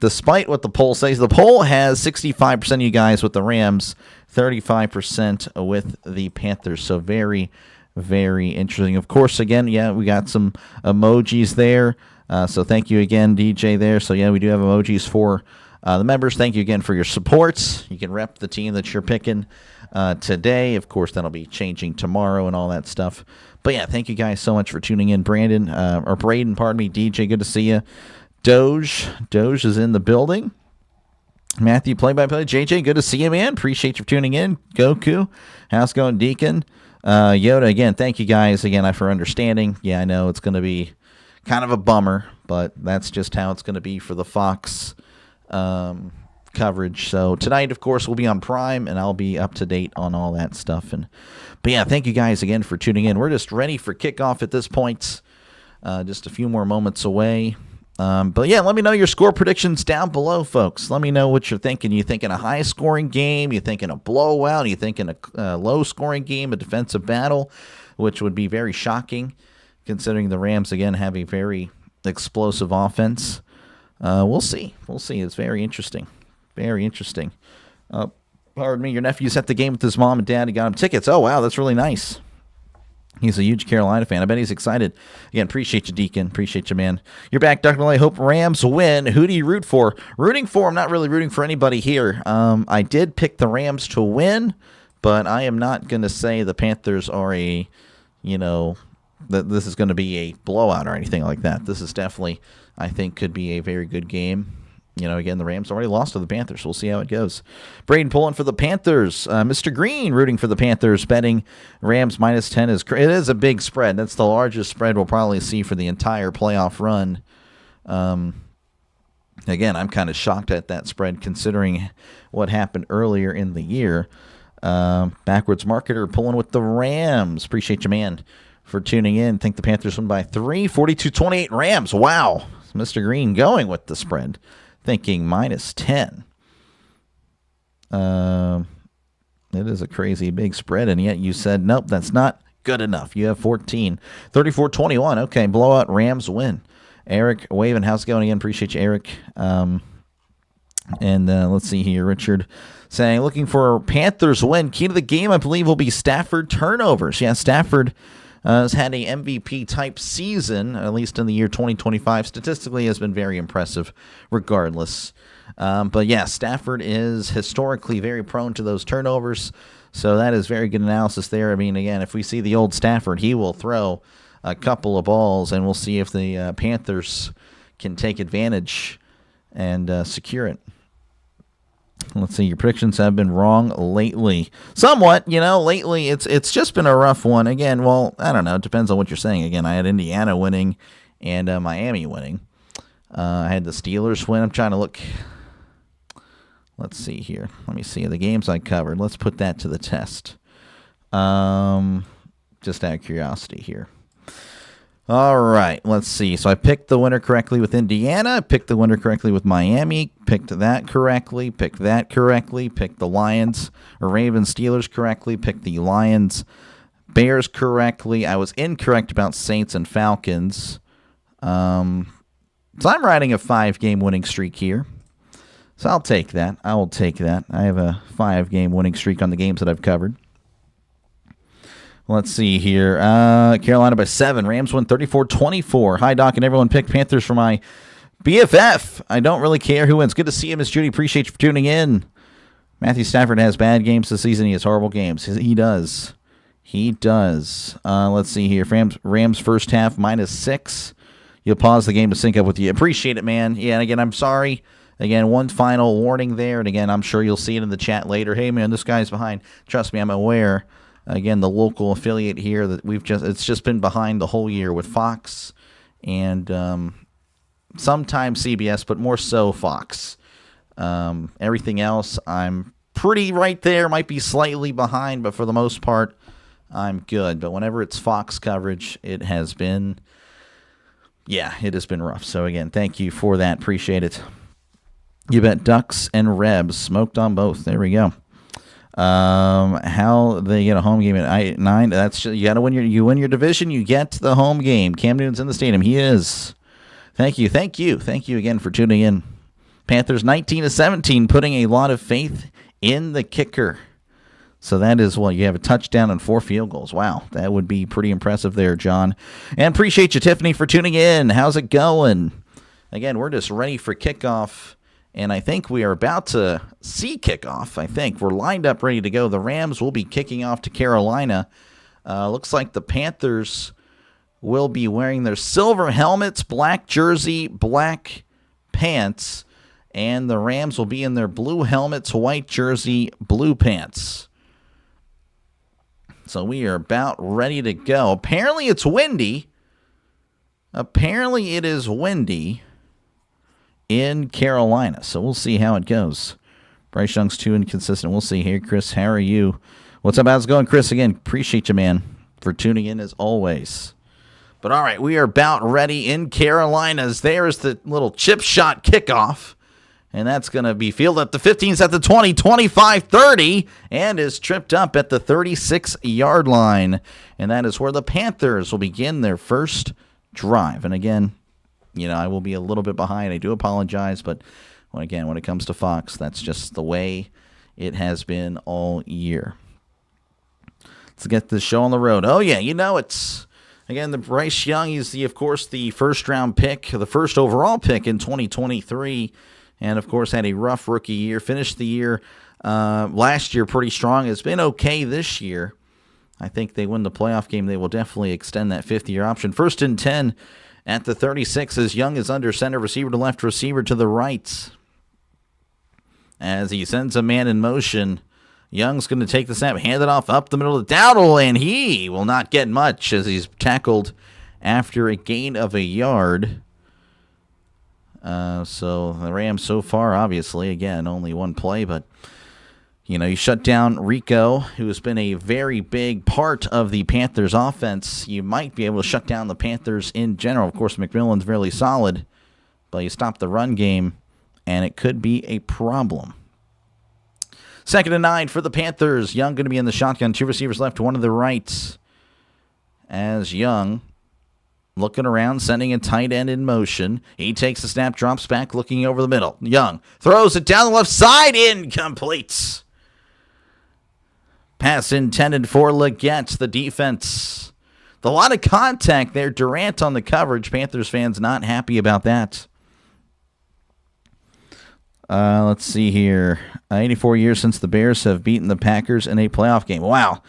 despite what the poll says. The poll has 65% of you guys with the Rams, 35% with the Panthers. So very, very interesting. Of course, again, yeah, we got some emojis there. So thank you again, DJ, there. So, yeah, we do have emojis for the members. Thank you again for your support. You can rep the team that you're picking today. Of course, that'll be changing tomorrow and all that stuff. But, yeah, thank you guys so much for tuning in. Braden, pardon me, DJ, good to see you. Doge is in the building. Matthew, play-by-play. JJ, good to see you, man. Appreciate you for tuning in. Goku, how's it going, Deacon? Yoda, again, thank you guys again for understanding. Yeah, I know it's going to be kind of a bummer, but that's just how it's going to be for the Fox coverage. So tonight, of course, we'll be on Prime, and I'll be up to date on all that stuff. But yeah, thank you guys again for tuning in. We're just ready for kickoff at this point. Just a few more moments away. But yeah, let me know your score predictions down below, folks. Let me know what you're thinking. You thinking a high-scoring game? You thinking a blowout? You thinking a low-scoring game, a defensive battle, which would be very shocking, considering the Rams, again, have a very explosive offense. We'll see. It's very interesting. Very interesting. Pardon me, your nephew's at the game with his mom and dad. He got him tickets. Oh, wow, that's really nice. He's a huge Carolina fan. I bet he's excited. Again, appreciate you, Deacon. Appreciate you, man. You're back, Dr. Malay. Hope Rams win. Who do you root for? I'm not really rooting for anybody here. I did pick the Rams to win, but I am not going to say the Panthers are that this is going to be a blowout or anything like that. This is definitely, I think, could be a very good game. Again, the Rams already lost to the Panthers. We'll see how it goes. Braden pulling for the Panthers. Mr. Green rooting for the Panthers, betting Rams minus 10. It is a big spread. That's the largest spread we'll probably see for the entire playoff run. Again, I'm kind of shocked at that spread considering what happened earlier in the year. Backwards marketer pulling with the Rams. Appreciate you, man, for tuning in. Think the Panthers win by 3, 42-28 Rams. Wow. Mr. Green going with the spread. thinking -10. It is a crazy big spread, and yet you said, nope, that's not good enough. You have 14. 34-21. Okay, blowout, Rams win. Eric Waven, how's it going again? Appreciate you, Eric. Let's see here. Richard saying, looking for a Panthers win. Key to the game, I believe, will be Stafford turnovers. Yeah, Stafford has had a MVP-type season, at least in the year 2025. Statistically, has been very impressive regardless. But yeah, Stafford is historically very prone to those turnovers, so that is very good analysis there. I mean, again, if we see the old Stafford, he will throw a couple of balls, and we'll see if the Panthers can take advantage and secure it. Let's see, your predictions have been wrong lately. Somewhat, lately it's just been a rough one. Again, well, I don't know. It depends on what you're saying. Again, I had Indiana winning and Miami winning. I had the Steelers win. I'm trying to look. Let's see here. Let me see the games I covered. Let's put that to the test. Just out of curiosity here. All right, let's see. So I picked the winner correctly with Indiana. I picked the winner correctly with Miami. Picked that correctly. Picked that correctly. Picked the Lions or Ravens Steelers correctly. Picked the Lions Bears correctly. I was incorrect about Saints and Falcons. So I'm riding a 5-game winning streak here. So I'll take that. I will take that. I have a 5-game winning streak on the games that I've covered. Let's see here. Carolina by 7. Rams win 34-24. Hi, Doc, and everyone picked Panthers for my BFF. I don't really care who wins. Good to see you, Miss Judy. Appreciate you for tuning in. Matthew Stafford has bad games this season. He has horrible games. He does. He does. Let's see here. Rams first half -6. You'll pause the game to sync up with you. Appreciate it, man. Yeah, and again, I'm sorry. Again, one final warning there. And again, I'm sure you'll see it in the chat later. Hey, man, this guy's behind. Trust me, I'm aware. Again, the local affiliate here that it's just been behind the whole year with Fox and sometimes CBS, but more so Fox. Everything else, I'm pretty right there. Might be slightly behind, but for the most part, I'm good. But whenever it's Fox coverage, it has been rough. So again, thank you for that. Appreciate it. You bet Ducks and Rebs. Smoked on both. There we go. How they get a home game at 9? That's just, you got to win your division. You get the home game. Cam Newton's in the stadium. He is. Thank you again for tuning in. Panthers 19-17, putting a lot of faith in the kicker. So that is you have a touchdown and 4 field goals. Wow, that would be pretty impressive there, John. And appreciate you, Tiffany, for tuning in. How's it going? Again, we're just ready for kickoff. And I think we are about to see kickoff. I think we're lined up ready to go. The Rams will be kicking off to Carolina. Looks like the Panthers will be wearing their silver helmets, black jersey, black pants. And the Rams will be in their blue helmets, white jersey, blue pants. So we are about ready to go. Apparently it's windy. Apparently it is windy in Carolina. So we'll see how it goes. Bryce Young's too inconsistent. We'll see. Hey, Chris, how are you? What's up? How's it going, Chris? Again, appreciate you, man, for tuning in as always. But all right, we are about ready in Carolinas. There's the little chip shot kickoff. And that's going to be fielded at the 15s at the 20, 25, 30, and is tripped up at the 36-yard line. And that is where the Panthers will begin their first drive. And again, I will be a little bit behind. I do apologize, but when it comes to Fox, that's just the way it has been all year. Let's get this show on the road. Oh, yeah, it's, again, the Bryce Young. He's, of course, the first-round pick, the first overall pick in 2023. And, of course, had a rough rookie year. Finished the year last year pretty strong. It's been okay this year. I think they win the playoff game. They will definitely extend that 5th-year option. 1st and 10 at the 36 as Young is under center. Receiver to left, receiver to the right. As he sends a man in motion, Young's going to take the snap, hand it off up the middle of the Dowdle, and he will not get much as he's tackled after a gain of a yard. So the Rams so far, obviously, again, only one play, but, you shut down Rico, who has been a very big part of the Panthers offense. You might be able to shut down the Panthers in general. Of course, McMillan's really solid, but you stop the run game, and it could be a problem. 2nd and 9 for the Panthers. Young going to be in the shotgun. 2 receivers left, 1 to the right. As Young looking around, sending a tight end in motion. He takes the snap, drops back, looking over the middle. Young throws it down the left side, incomplete. Pass intended for Leggett, the defense. A lot of contact there. Durant on the coverage. Panthers fans not happy about that. Let's see here. 84 years since the Bears have beaten the Packers in a playoff game. Wow.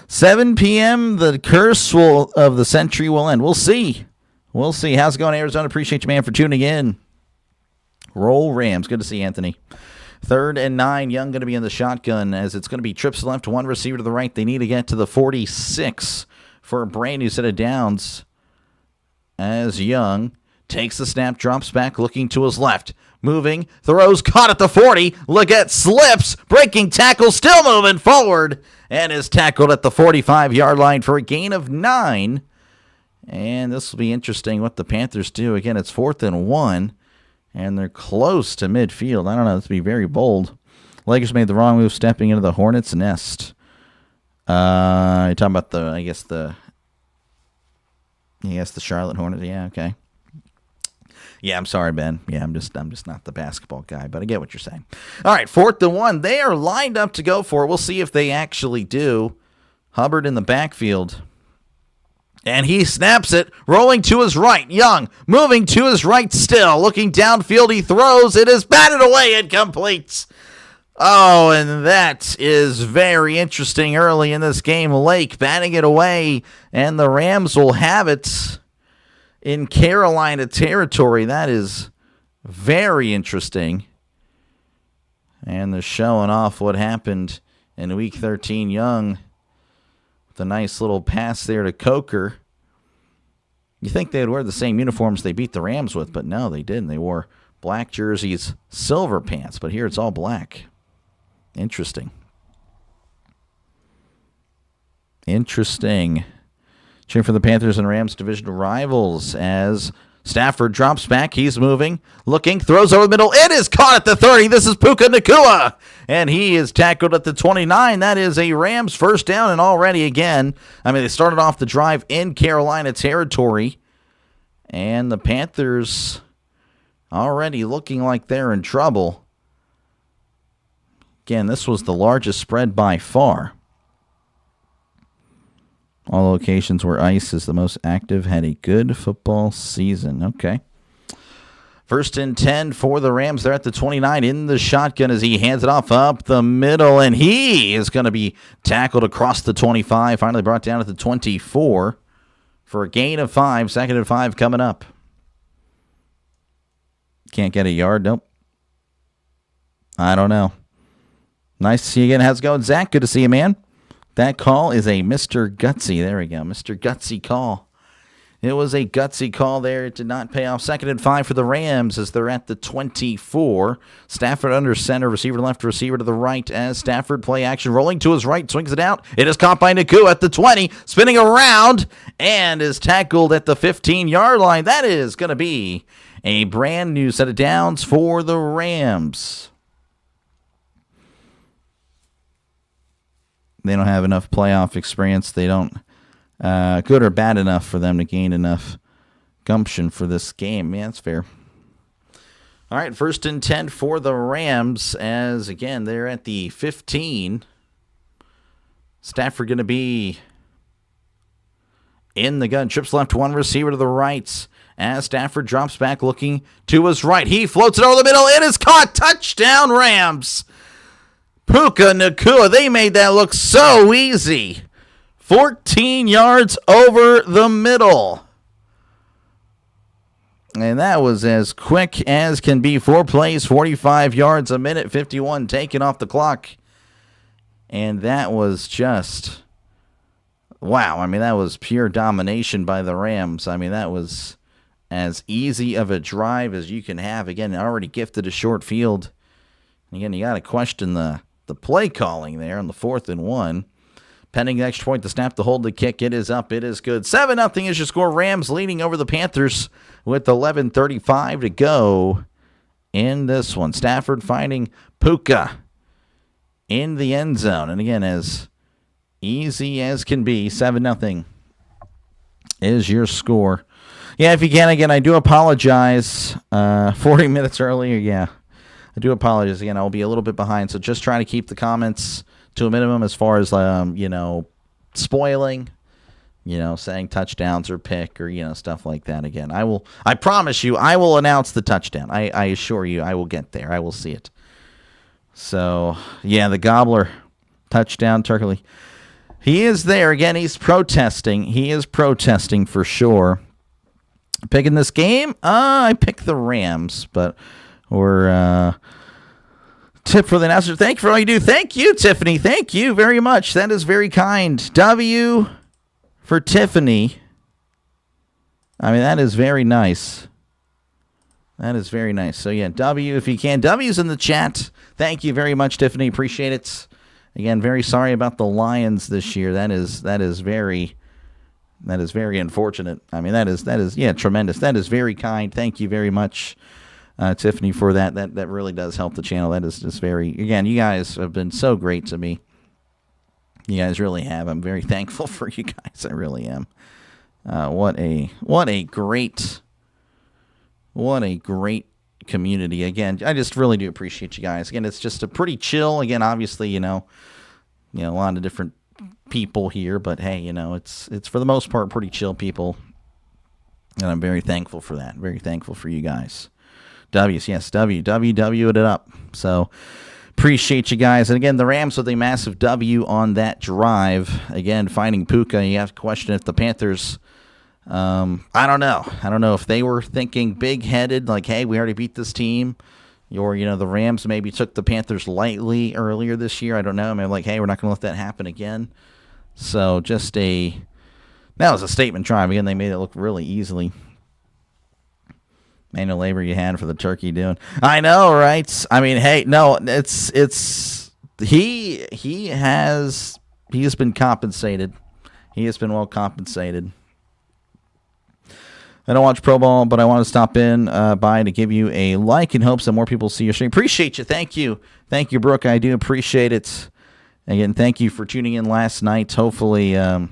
7 p.m., the curse of the century will end. We'll see. We'll see. How's it going, Arizona? Appreciate you, man, for tuning in. Roll Rams. Good to see you, Anthony. 3rd and 9. Young going to be in the shotgun as it's going to be trips left, 1 receiver to the right. They need to get to the 46 for a brand new set of downs as Young takes the snap, drops back, looking to his left. Moving, throws, caught at the 40. Leggett slips, breaking tackle, still moving forward, and is tackled at the 45-yard line for a gain of 9. And this will be interesting what the Panthers do. Again, it's 4th and 1, and they're close to midfield. I don't know, this will be very bold. Lakers made the wrong move stepping into the Hornets' nest. You're talking about the Charlotte Hornets. Yeah, okay. Yeah, I'm sorry, Ben. Yeah, I'm just not the basketball guy, but I get what you're saying. All right, 4th and 1. They are lined up to go for it. We'll see if they actually do. Hubbard in the backfield. And he snaps it, rolling to his right. Young, moving to his right still. Looking downfield, he throws. It is batted away, incomplete. Oh, and that is very interesting early in this game. Lake batting it away, and the Rams will have it in Carolina territory. That is very interesting. And they're showing off what happened in Week 13. Young with a nice little pass there to Coker. You think they would wear the same uniforms they beat the Rams with, but no, they didn't. They wore black jerseys, silver pants, but here it's all black. Interesting. Cheering for the Panthers and Rams division rivals as Stafford drops back. He's moving, looking, throws over the middle. It is caught at the 30. This is Puka Nacua, and he is tackled at the 29. That is a Rams first down, and already again, they started off the drive in Carolina territory, and the Panthers already looking like they're in trouble. Again, this was the largest spread by far. All locations where ice is the most active had a good football season. Okay. 1st and 10 for the Rams. They're at the 29 in the shotgun as he hands it off up the middle, and he is going to be tackled across the 25. Finally brought down at the 24 for a gain of 5. 2nd and 5 coming up. Can't get a yard. Nope. I don't know. Nice to see you again. How's it going, Zach? Good to see you, man. That call is a Mr. Gutsy. There we go. Mr. Gutsy call. It was a gutsy call there. It did not pay off. 2nd and 5 for the Rams as they're at the 24. Stafford under center. Receiver left, receiver to the right as Stafford play action. Rolling to his right. Swings it out. It is caught by Nacua at the 20. Spinning around and is tackled at the 15-yard line. That is going to be a brand new set of downs for the Rams. They don't have enough playoff experience. They don't good or bad enough for them to gain enough gumption for this game. Yeah, that's fair. All right, 1st and 10 for the Rams as, again, they're at the 15. Stafford going to be in the gun. Trips left, 1 receiver to the right as Stafford drops back looking to his right. He floats it over the middle. It is caught. Touchdown, Rams. Puka Nacua, they made that look so easy. 14 yards over the middle. And that was as quick as can be. 4 plays, 45 yards a minute, 51 taken off the clock. And that was just, wow. That was pure domination by the Rams. That was as easy of a drive as you can have. Again, already gifted a short field. Again, you got to question the play calling there on the 4th and 1. Pending the extra point, the snap, the hold, the kick. It is up. It is good. 7-0 is your score. Rams leading over the Panthers with 11:35 to go in this one. Stafford finding Puka in the end zone. And again, as easy as can be, 7-0 is your score. Yeah, if you can, again, I do apologize. 40 minutes earlier, yeah. I do apologize. Again, I'll be a little bit behind, so just try to keep the comments to a minimum as far as, spoiling, saying touchdowns or pick or, stuff like that. Again, I promise you, I will announce the touchdown. I assure you, I will get there. I will see it. So, yeah, the Gobbler touchdown, Turkey. He is there. Again, he's protesting. He is protesting for sure. Picking this game? I picked the Rams, but we're tip for the announcer. Thank you for all you do. Thank you, Tiffany. Thank you very much. That is very kind. W for Tiffany. I mean, that is very nice. That is very nice. So, yeah, W if you can. W's in the chat. Thank you very much, Tiffany. Appreciate it. Again, very sorry about the Lions this year. That is very unfortunate. I mean, that is tremendous. That is very kind. Thank you very much, Tiffany, for that. That really does help the channel. That is just again, you guys have been so great to me. You guys really have. I'm very thankful for you guys. I really am. What a great community. Again, I just really do appreciate you guys. Again, it's just a pretty chill. Again, obviously, a lot of different people here, but hey, it's for the most part pretty chill people, and I'm very thankful for that. Very thankful for you guys. W's, yes, W it up. So appreciate you guys. And again, the Rams with a massive W on that drive. Again, finding Puka. You have to question if the Panthers. I don't know if they were thinking big-headed, like, hey, we already beat this team, or, the Rams maybe took the Panthers lightly earlier this year. I don't know. I mean, like, hey, we're not going to let that happen again. So that was a statement drive. Again, they made it look really easily. Manual labor you had for the turkey doing. I know, right? I mean, hey, no, he has been compensated. He has been well compensated. I don't watch Pro Bowl, but I want to stop in by to give you a like in hopes that more people see your stream. Appreciate you. Thank you. Thank you, Brooke. I do appreciate it. Again, thank you for tuning in last night. Hopefully, I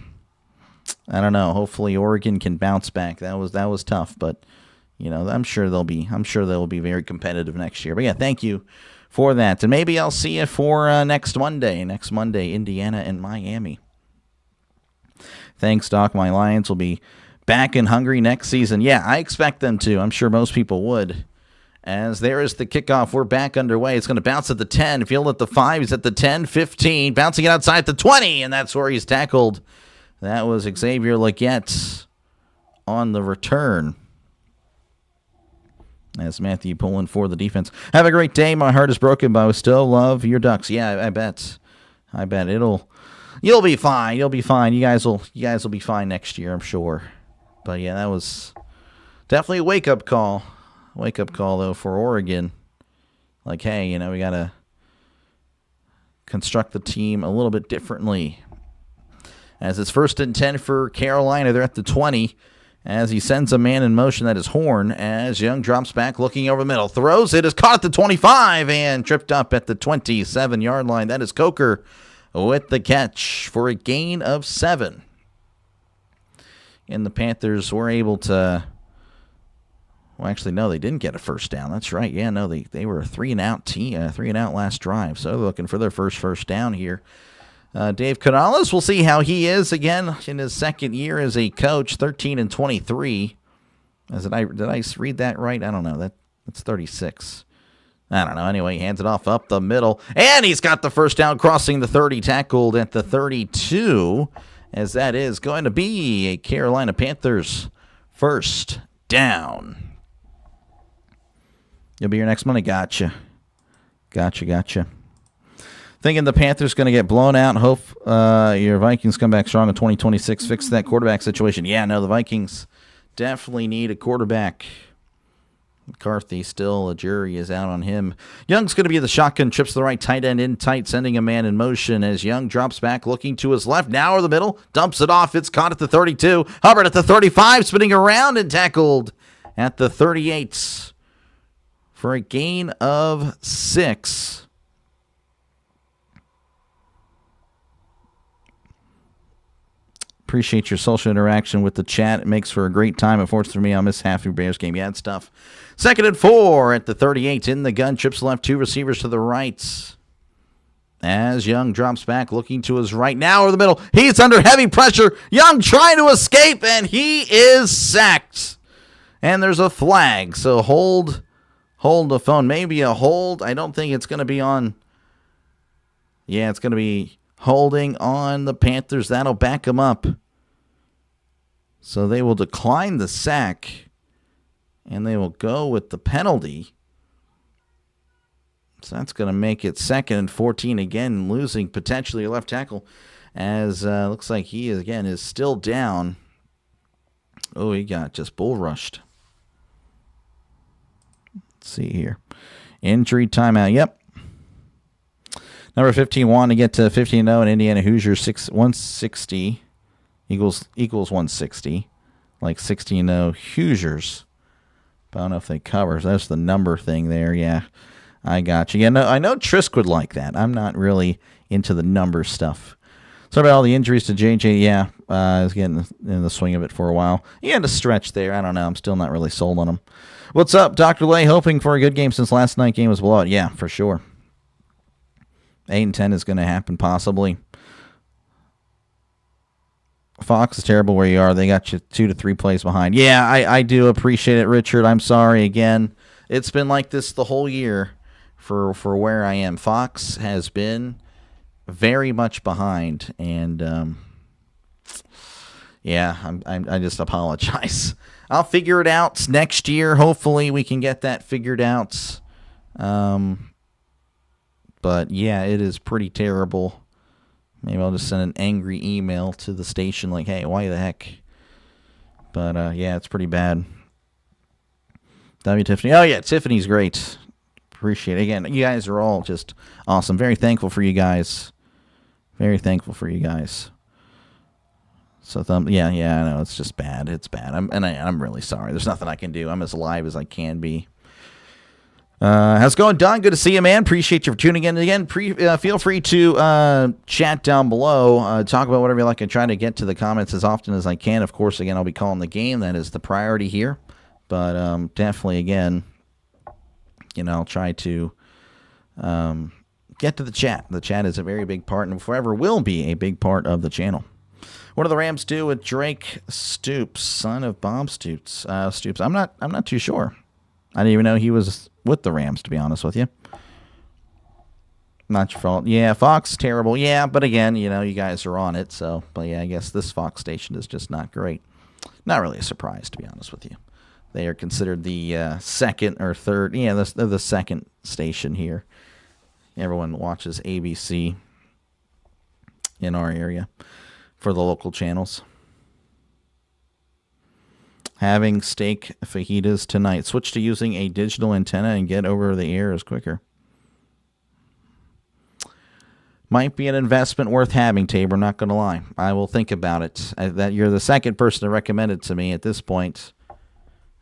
don't know. Hopefully, Oregon can bounce back. That was tough, but I'm sure they'll be very competitive next year. But yeah, thank you for that, and maybe I'll see you for next Monday. Next Monday, Indiana and Miami. Thanks, Doc. My Lions will be back and hungry next season. Yeah, I expect them to. I'm sure most people would. As there is the kickoff. We're back underway. It's going to bounce at the 10. Field at the 5. He's at the 10, 15. Bouncing it outside the 20, and that's where he's tackled. That was Xavier Legette on the return. As Matthew pulling for the defense. Have a great day. My heart is broken, but I still love your Ducks. Yeah, I bet. You'll be fine. You'll be fine. You guys will be fine next year, I'm sure. But yeah, that was definitely a wake-up call. Wake-up call, though, for Oregon. Like, hey, we got to construct the team a little bit differently. As it's 1st and 10 for Carolina. They're at the 20. As he sends a man in motion, that is Horn. As Young drops back, looking over the middle. Throws it. Is caught at the 25 and tripped up at the 27-yard line. That is Coker with the catch for a gain of 7. And the Panthers were able to, well, actually, no, they didn't get a first down. That's right. Yeah, no, they were a 3-and-out team, 3-and-out last drive. So they're looking for their first down here. Dave Canales, we'll see how he is again in his second year as a coach, 13-23. Did I read that right? I don't know. That's 36. I don't know. Anyway, he hands it off up the middle. And he's got the first down, crossing the 30, tackled at the 32. As that is going to be a Carolina Panthers first down. You'll be here next Monday. Gotcha. Thinking the Panthers going to get blown out. Hope your Vikings come back strong in 2026. Fix that quarterback situation. Yeah, no, the Vikings definitely need a quarterback. McCarthy still, a jury is out on him. Young's going to be the shotgun, trips to the right, tight end in tight, sending a man in motion as Young drops back, looking to his left, now or the middle, dumps it off. It's caught at the 32. Hubbard at the 35, spinning around and tackled at the 38 for a gain of 6. Appreciate your social interaction with the chat. It makes for a great time. Unfortunately for me, I'll miss half your Bears game. Yeah, it's tough. 2nd and 4 at the 38. In the gun. Trips left. 2 receivers to the right. As Young drops back, looking to his right. Now over the middle. He's under heavy pressure. Young trying to escape, and he is sacked. And there's a flag. So hold the phone. Maybe a hold. I don't think it's going to be on. Yeah, it's going to be holding on the Panthers. That'll back them up. So they will decline the sack, and they will go with the penalty. So that's going to make it 2nd and 14 again, losing potentially a left tackle, as looks like he again is still down. Oh, he got just bull rushed. Let's see here. Injury timeout. Yep. Number 15 wanting to get to 15-0, and Indiana Hoosiers 160 equals 160. Like 16-0 Hoosiers. But I don't know if they cover. So that's the number thing there. Yeah, I got you. Yeah, no, I know Trisk would like that. I'm not really into the number stuff. Sorry about all the injuries to JJ. Yeah, I was getting in the swing of it for a while. He had a stretch there. I don't know. I'm still not really sold on him. What's up, Dr. Lay? Hoping for a good game since last night's game was blowout. Yeah, for sure. 8 and 10 is going to happen possibly. Fox is terrible where you are. They got you 2 to 3 plays behind. Yeah, I do appreciate it, Richard. I'm sorry again. It's been like this the whole year for where I am. Fox has been very much behind, and yeah, I just apologize. I'll figure it out next year. Hopefully, we can get that figured out. But yeah, it is pretty terrible. Maybe I'll just send an angry email to the station like, hey, why the heck? But yeah, it's pretty bad. Tiffany. Oh yeah, Tiffany's great. Appreciate it. Again, you guys are all just awesome. Very thankful for you guys. Very thankful for you guys. So yeah, I know it's just bad. It's bad. I'm really sorry. There's nothing I can do. I'm as live as I can be. How's it going, Don? Good to see you, man. Appreciate you for tuning in. Again, feel free to chat down below. Talk about whatever you like. I try to get to the comments as often as I can. Of course, again, I'll be calling the game. That is the priority here. But definitely, again, I'll try to get to the chat. The chat is a very big part and forever will be a big part of the channel. What do the Rams do with Drake Stoops, son of Bob Stoops? I'm not too sure. I didn't even know he was with the Rams, to be honest with you. Not your fault. Yeah, Fox, terrible. Yeah, but again, you guys are on it. So, but yeah, I guess this Fox station is just not great. Not really a surprise, to be honest with you. They are considered the second or third. Yeah, they're the second station here. Everyone watches ABC in our area for the local channels. Having steak fajitas tonight. Switch to using a digital antenna and get over the air is quicker. Might be an investment worth having, Tabor. Not going to lie. I will think about it. That you're the second person to recommend it to me at this point.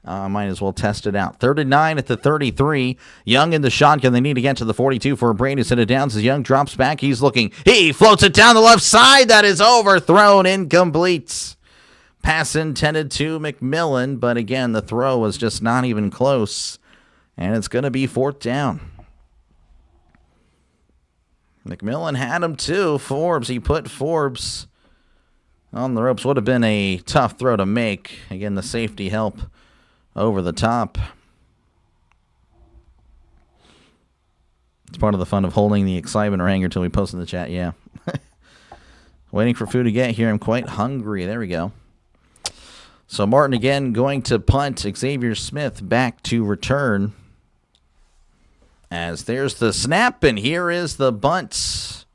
I might as well test it out. 39 at the 33. Young in the shotgun. They need to get to the 42 for a Brady to set it down. As Young drops back, he's looking. He floats it down the left side. That is overthrown. Incomplete. Pass intended to McMillan, but again, the throw was just not even close. And it's going to be 4th down. McMillan had him too. He put Forbes on the ropes. Would have been a tough throw to make. Again, the safety help over the top. It's part of the fun of holding the excitement hanger until we post in the chat. Yeah. Waiting for food to get here. I'm quite hungry. There we go. So Martin again going to punt. Xavier Smith back to return. As there's the snap, and here is the bunt.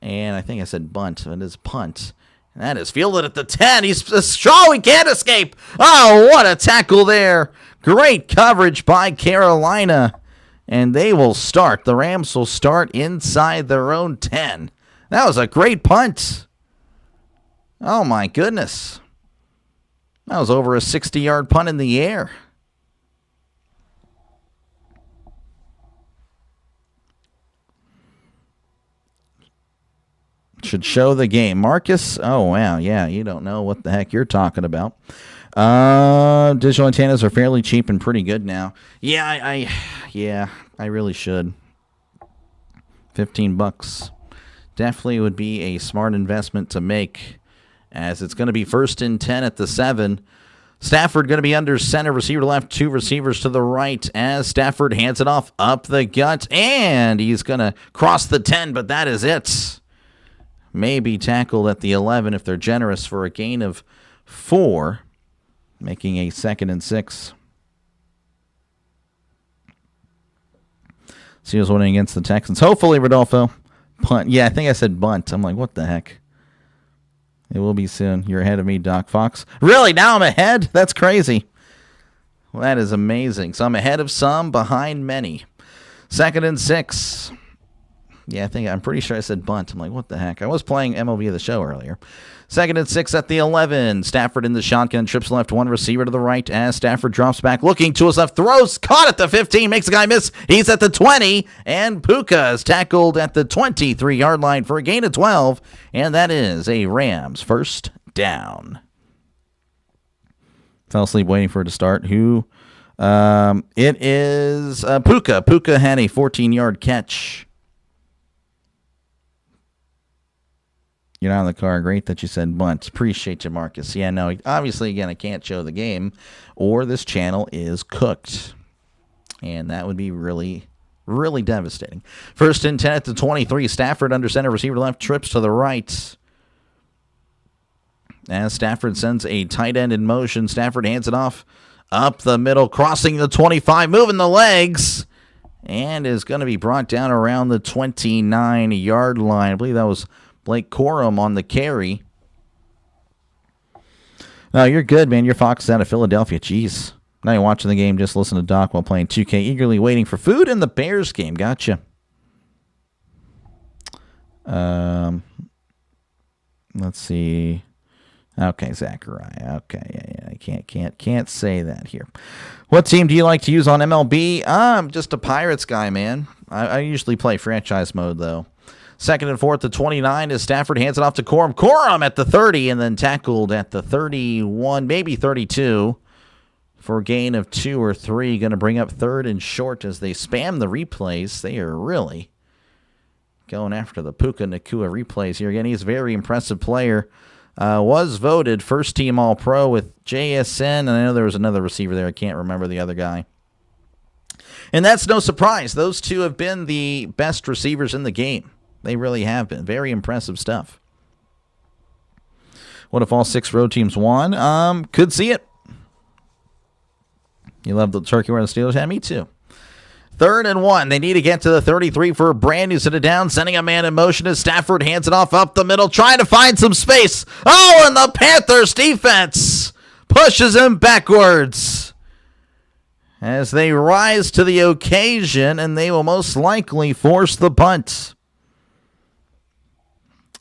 And I think I said bunt. It is punt. And that is fielded at the 10. He's strong. He can't escape. Oh, what a tackle there. Great coverage by Carolina. And they will start. The Rams will start inside their own 10. That was a great punt. Oh, my goodness. That was over a 60-yard punt in the air. Should show the game. Marcus, oh, wow, yeah, you don't know what the heck you're talking about. Digital antennas are fairly cheap and pretty good now. Yeah, I really should. $15. Definitely would be a smart investment to make, as it's going to be 1st and 10 at the 7. Stafford going to be under center, receiver left, 2 receivers to the right, as Stafford hands it off up the gut, and he's going to cross the 10, but that is it. Maybe tackled at the 11 if they're generous for a gain of 4, making a 2nd and 6. Seals winning against the Texans. Hopefully, Rodolfo. Punt. Yeah, I think I said bunt. I'm like, what the heck? It will be soon. You're ahead of me, Doc Fox. Really? Now I'm ahead? That's crazy. Well, that is amazing. So I'm ahead of some, behind many. 2nd and 6. Yeah, I'm pretty sure I said bunt. I'm like, what the heck? I was playing MLB The Show earlier. 2nd and 6 at the 11. Stafford in the shotgun, trips left, 1 receiver to the right as Stafford drops back, looking to his left, throws, caught at the 15, makes a guy miss. He's at the 20, and Puka is tackled at the 23-yard line for a gain of 12, and that is a Rams first down. Fell asleep waiting for it to start. Who? It is Puka. Puka had a 14-yard catch. You're not in the car. Great that you said bunt. Appreciate you, Marcus. Yeah, no, obviously, again, I can't show the game, or this channel is cooked. And that would be really, really devastating. 1st and 10 at the 23. Stafford under center, receiver left, trips to the right. As Stafford sends a tight end in motion, Stafford hands it off up the middle, crossing the 25, moving the legs, and is going to be brought down around the 29-yard line. I believe that was Blake Corum on the carry. No, you're good, man. Your Fox is out of Philadelphia. Jeez. Now you're watching the game, just listen to Doc while playing 2K, eagerly waiting for food in the Bears game. Gotcha. Let's see. Okay, Zachariah. Okay, yeah. I can't say that here. What team do you like to use on MLB? I'm just a Pirates guy, man. I usually play franchise mode, though. 2nd and 4 at the 29 as Stafford hands it off to Corum. Corum at the 30 and then tackled at the 31, maybe 32 for a gain of 2 or 3. Going to bring up 3rd and short as they spam the replays. They are really going after the Puka Nacua replays here. Again, he's a very impressive player. Was voted first team All-Pro with JSN, and I know there was another receiver there. I can't remember the other guy. And that's no surprise. Those two have been the best receivers in the game. They really have been. Very impressive stuff. What if all 6 road teams won? Could see it. You love the turkey where the Steelers had? Me too. 3rd and 1. They need to get to the 33 for a brand new set of down. Sending a man in motion as Stafford hands it off up the middle, trying to find some space. Oh, and the Panthers defense pushes him backwards as they rise to the occasion, and they will most likely force the punt.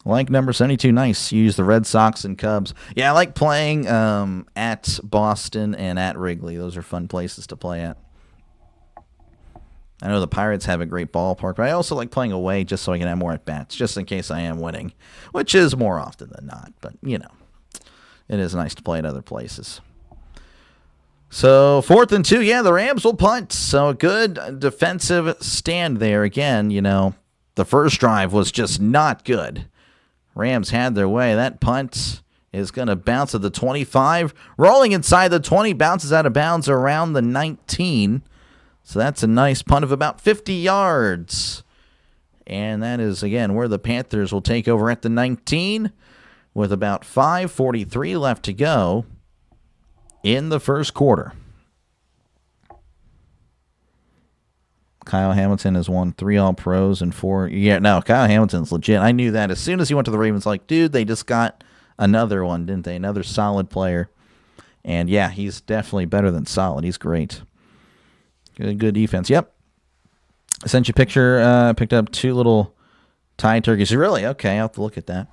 Like number 72, nice. You use the Red Sox and Cubs. Yeah, I like playing at Boston and at Wrigley. Those are fun places to play at. I know the Pirates have a great ballpark, but I also like playing away just so I can have more at-bats, just in case I am winning, which is more often than not. But, you know, it is nice to play at other places. So 4th and 2, yeah, the Rams will punt. So a good defensive stand there. Again, you know, the first drive was just not good. Rams had their way. That punt is going to bounce at the 25. Rolling inside the 20, bounces out of bounds around the 19. So that's a nice punt of about 50 yards. And that is, again, where the Panthers will take over at the 19 with about 5:43 left to go in the first quarter. Kyle Hamilton has won 3 All-Pros and 4. Yeah, no, Kyle Hamilton's legit. I knew that as soon as he went to the Ravens. Like, dude, they just got another one, didn't they? Another solid player. And, yeah, he's definitely better than solid. He's great. Good defense. Yep. I sent you a picture. Picked up 2 little Thai turkeys. Really? Okay, I'll have to look at that.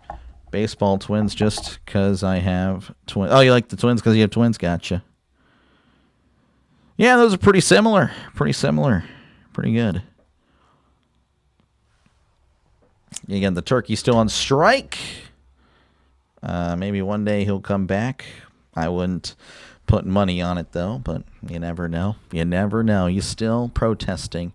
Baseball twins just because I have twins. Oh, you like the twins because you have twins? Gotcha. Yeah, those are pretty similar. Pretty good. Again, the turkey's still on strike. Maybe one day he'll come back. I wouldn't put money on it, though, but you never know. You never know. He's still protesting.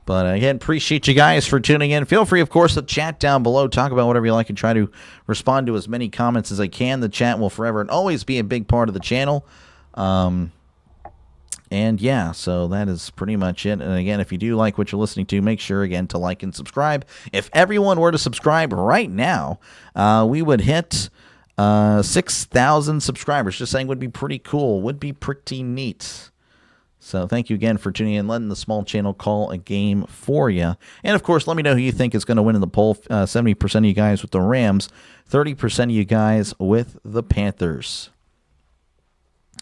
But again, appreciate you guys for tuning in. Feel free, of course, to chat down below. Talk about whatever you like and try to respond to as many comments as I can. The chat will forever and always be a big part of the channel. And yeah, so that is pretty much it. And again, if you do like what you're listening to, make sure, again, to like and subscribe. If everyone were to subscribe right now, we would hit 6,000 subscribers. Just saying, would be pretty cool. Would be pretty neat. So thank you again for tuning in, letting the small channel call a game for you. And, of course, let me know who you think is going to win in the poll. 70% of you guys with the Rams, 30% of you guys with the Panthers.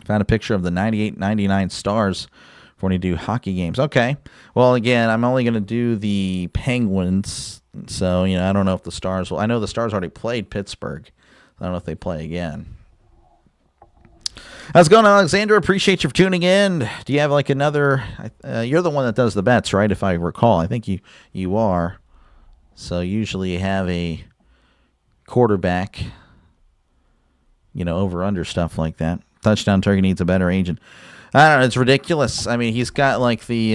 Found a picture of the 98-99 Stars for when you do hockey games. Okay. Well, again, I'm only going to do the Penguins. So, I don't know if the Stars will. I know the Stars already played Pittsburgh. I don't know if they play again. How's it going, Alexander? Appreciate you for tuning in. Do you have like another? You're the one that does the bets, right? If I recall, I think you are. So usually you have a quarterback, over under stuff like that. Touchdown turkey needs a better agent. I don't know. It's ridiculous. I mean, he's got like the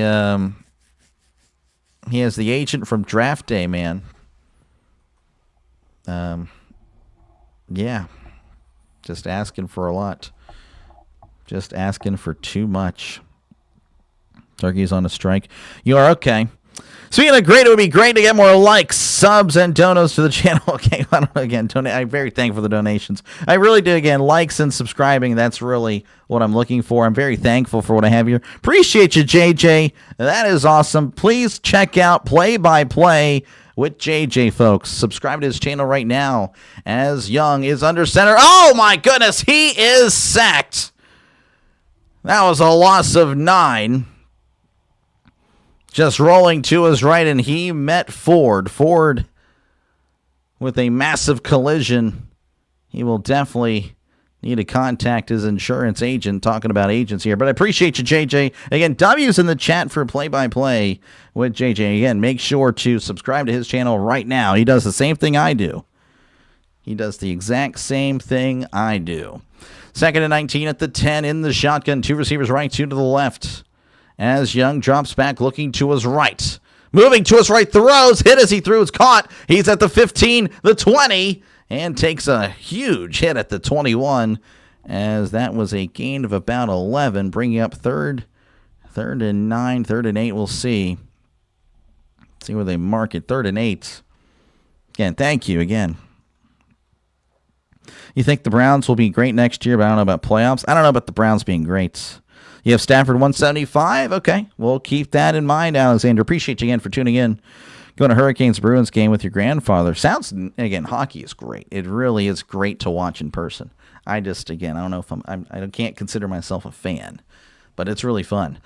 he has the agent from draft day, man. Yeah, just asking for a lot. Just asking for too much. Turkey's on a strike. You are okay. Speaking of great, it would be great to get more likes, subs, and donos to the channel. Okay, I don't know, again, I'm very thankful for the donations. I really do. Again, likes and subscribing, that's really what I'm looking for. I'm very thankful for what I have here. Appreciate you, JJ. That is awesome. Please check out Play by Play with JJ, folks. Subscribe to his channel right now. As Young is under center. Oh, my goodness. He is sacked. That was a loss of 9. Just rolling to his right, and he met Ford. Ford with a massive collision. He will definitely need to contact his insurance agent. Talking about agents here. But I appreciate you, JJ. Again, W's in the chat for play-by-play with JJ. Again, make sure to subscribe to his channel right now. He does the same thing I do. He does the exact same thing I do. 2nd and 19 at the 10 in the shotgun. 2 receivers right, 2 to the left. As Young drops back, looking to his right. Moving to his right, throws, hit as he threw, it's caught. He's at the 15, the 20, and takes a huge hit at the 21, as that was a gain of about 11, bringing up third and 9, 3rd and 8, we'll see. See where they mark it, 3rd and 8. Again, thank you again. You think the Browns will be great next year, but I don't know about playoffs. I don't know about the Browns being great. You have Stafford 175. Okay, we'll keep that in mind, Alexander. Appreciate you again for tuning in. Going to Hurricanes-Bruins game with your grandfather. Sounds, again, hockey is great. It really is great to watch in person. I just, again, I don't know if I can't consider myself a fan, but it's really fun.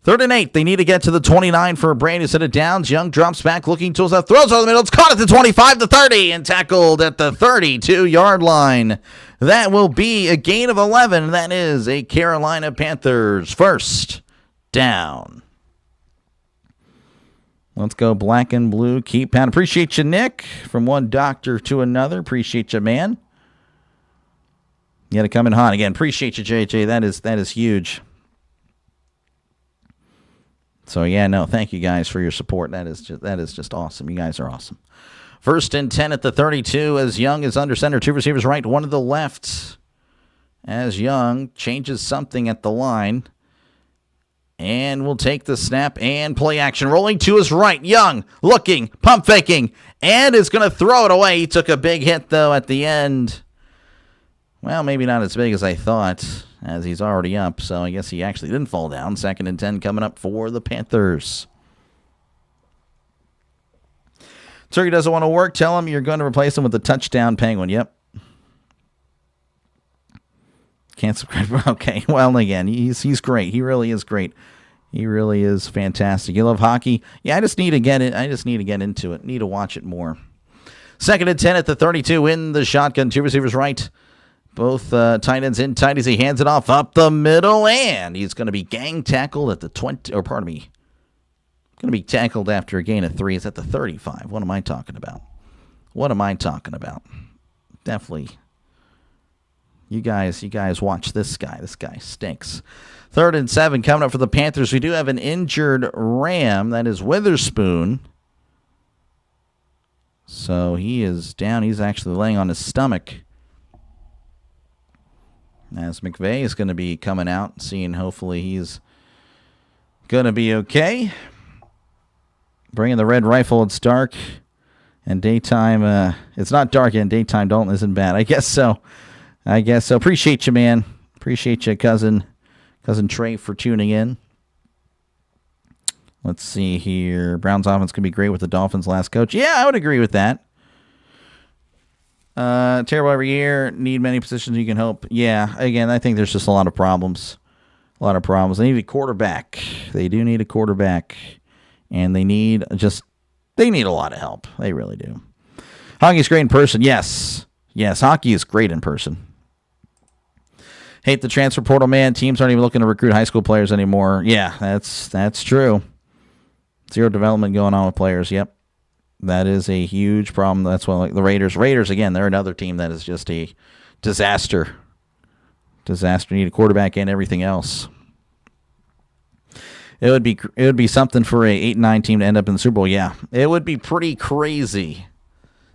3rd and 8. They need to get to the 29 for a brand new set of downs. Young drops back, looking to his left, throws over the middle. It's caught at the 25, the 30, and tackled at the 32-yard line. That will be a gain of 11. That is a Carolina Panthers first down. Let's go black and blue. Keep pounding. Appreciate you, Nick. From one doctor to another. Appreciate you, man. You got to come in hot again. Appreciate you, JJ. That is huge. So, yeah, no, thank you guys for your support. That is just awesome. You guys are awesome. 1st and 10 at the 32 as Young is under center. 2 receivers right, 1 to the left. As Young changes something at the line. And will take the snap and play action. Rolling to his right. Young looking, pump faking, and is going to throw it away. He took a big hit, though, at the end. Well, maybe not as big as I thought, as he's already up, so I guess he actually didn't fall down. 2nd and 10 coming up for the Panthers. Turkey doesn't want to work. Tell him you're going to replace him with the touchdown penguin. Yep. Can't subscribe. Okay, well, again, he's great. He really is great. He really is fantastic. You love hockey? Yeah, I just need to get into it. Need to watch it more. 2nd and 10 at the 32 in the shotgun. 2 receivers right. Both tight ends in tight as he hands it off up the middle, and he's going to be gang tackled at the 20, or pardon me, going to be tackled after a gain of 3. It's at the 35. What am I talking about? What am I talking about? Definitely. You guys watch this guy. This guy stinks. 3rd and 7 coming up for the Panthers. We do have an injured Ram. That is Witherspoon. So he is down. He's actually laying on his stomach. As McVay is going to be coming out, seeing hopefully he's going to be okay. Bringing the red rifle. It's dark. And daytime, it's not dark yet. Daytime Dalton isn't bad. I guess so. Appreciate you, man. Appreciate you, cousin Trey, for tuning in. Let's see here. Browns offense could be great with the Dolphins' last coach. Yeah, I would agree with that. Terrible every year. Need many positions you can help. Yeah, again, I think there's just a lot of problems. They need a quarterback. They do need a quarterback. And they need a lot of help. They really do. Hockey's great in person. Yes, hockey is great in person. Hate the transfer portal, man. Teams aren't even looking to recruit high school players anymore. Yeah, that's true. Zero development going on with players. Yep. That is a huge problem. That's why, like the Raiders. Again, they're another team that is just a disaster. Need a quarterback and everything else. It would be something for a 8-9 team to end up in the Super Bowl. Yeah, it would be pretty crazy.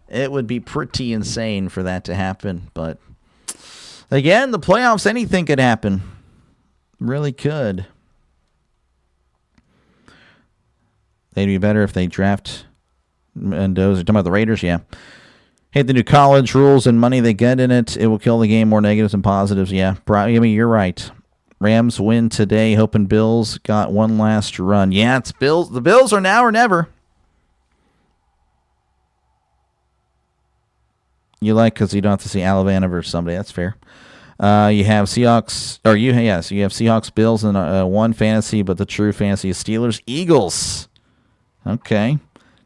It would be pretty insane for that to happen. But again, the playoffs, anything could happen. Really could. They'd be better if they draft Mendoza. Talking about the Raiders, yeah. Hate the new college rules and money they get in it. It will kill the game. More negatives than positives. Yeah, I mean, you're right. Rams win today, hoping Bills got one last run. Yeah, it's Bills. The Bills are now or never. You like because you don't have to see Alabama versus somebody. That's fair. You have Seahawks, you have Seahawks, Bills, and one fantasy, but the true fantasy is Steelers, Eagles. Okay.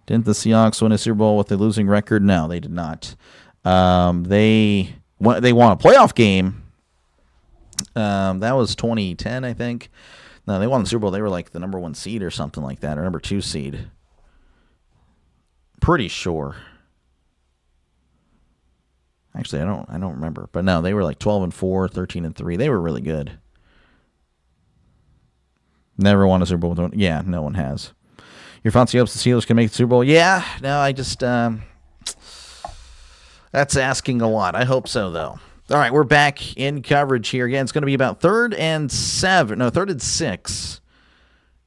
Didn't the Seahawks win a Super Bowl with a losing record? No, they did not. They won a playoff game. That was 2010, I think. No, they won the Super Bowl. They were like the number 1 seed or something like that, or number 2 seed. Pretty sure. Actually, I don't remember. But no, they were like 12-4, 13-3. They were really good. Never won a Super Bowl with one. Yeah, no one has. Your fancy hopes the Steelers can make the Super Bowl? Yeah, no, I just that's asking a lot. I hope so, though. All right, we're back in coverage here. Again, it's going to be about 3rd and 6.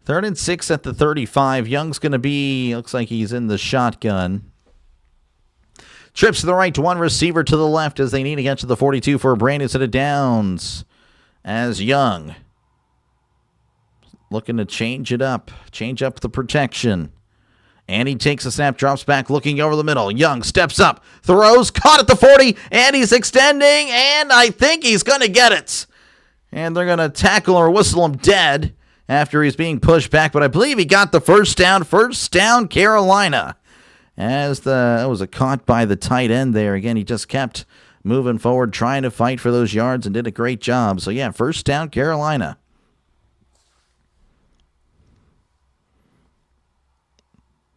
3rd and 6 at the 35. Young's going to be, looks like he's in the shotgun. Trips to the right to one receiver to the left as they need to get to the 42 for a brand new set of downs. As Young looking to change up the protection. And he takes a snap, drops back, looking over the middle. Young steps up, throws, caught at the 40, and he's extending, and I think he's going to get it. And they're going to tackle or whistle him dead after he's being pushed back, but I believe he got the first down. First down, Carolina. As that was a caught by the tight end there. Again, he just kept moving forward, trying to fight for those yards, and did a great job. So, yeah, first down, Carolina.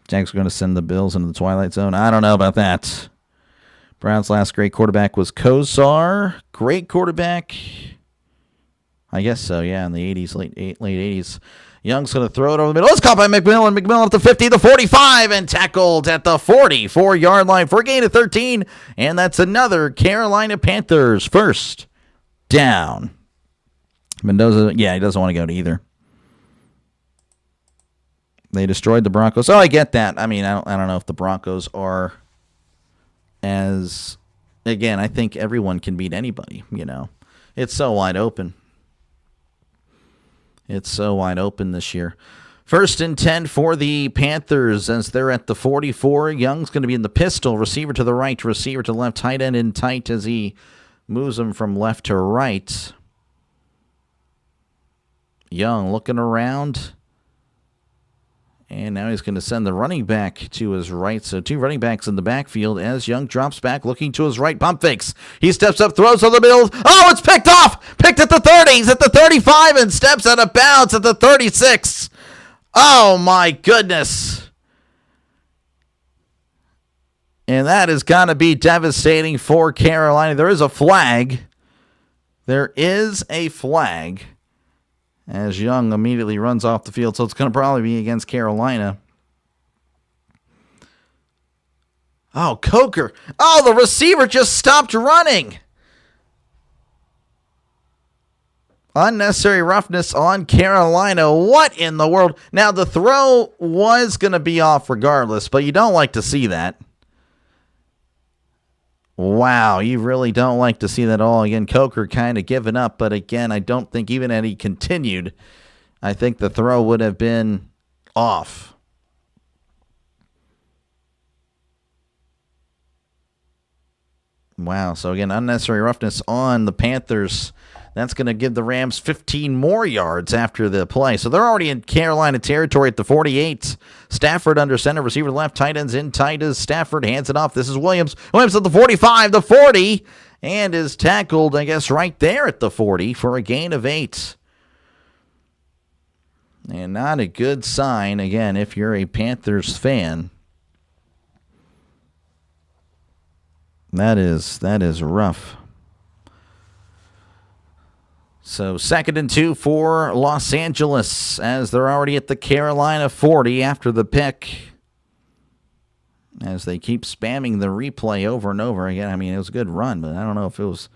Jags are going to send the Bills into the Twilight Zone. I don't know about that. Browns' last great quarterback was Kosar. Great quarterback. I guess so, yeah, in the 80s, late 80s. Young's going to throw it over the middle. It's caught by McMillan. McMillan up to 50, the 45, and tackled at the 44-yard line for a gain of 13. And that's another Carolina Panthers first down. Mendoza, yeah, he doesn't want to go to either. They destroyed the Broncos. Oh, I get that. I mean, I don't know if the Broncos are as... Again, I think everyone can beat anybody, you know. It's so wide open. It's so wide open this year. 1st and 10 for the Panthers as they're at the 44. Young's going to be in the pistol. Receiver to the right, receiver to the left. Tight end in tight as he moves them from left to right. Young looking around. And now he's going to send the running back to his right. So 2 running backs in the backfield as Young drops back, looking to his right. Pump fakes. He steps up, throws on the middle. Oh, it's picked off. Picked at the 30. He's at the 35 and steps out of bounds at the 36. Oh, my goodness. And that is going to be devastating for Carolina. There is a flag. There is a flag as Young immediately runs off the field. So it's going to probably be against Carolina. Oh, Coker. Oh, the receiver just stopped running. Unnecessary roughness on Carolina. What in the world? Now, the throw was going to be off regardless, but you don't like to see that. Wow, you really don't like to see that at all. Again, Coker kind of giving up, but again, I don't think even had he continued, I think the throw would have been off. Wow, so again, unnecessary roughness on the Panthers. That's going to give the Rams 15 more yards after the play. So they're already in Carolina territory at the 48. Stafford under center, receiver left, tight ends in tight as Stafford hands it off. This is Williams. Williams at the 45, the 40, and is tackled, I guess, right there at the 40 for a gain of 8. And not a good sign, again, if you're a Panthers fan. That is rough. So 2nd and 2 for Los Angeles as they're already at the Carolina 40 after the pick. As they keep spamming the replay over and over again. I mean, it was a good run, but I don't know if it was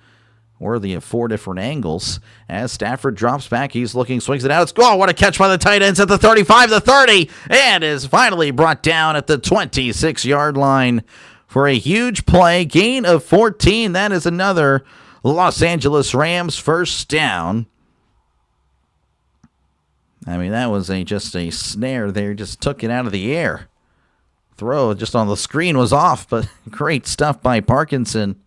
worthy of 4 different angles. As Stafford drops back, he's looking, swings it out. It's oh, what a catch by the tight ends at the 35, the 30, and is finally brought down at the 26-yard line for a huge play, gain of 14. That is another Los Angeles Rams first down. I mean, that was just a snare there. Just took it out of the air. Throw just on the screen was off, but great stuff by Parkinson.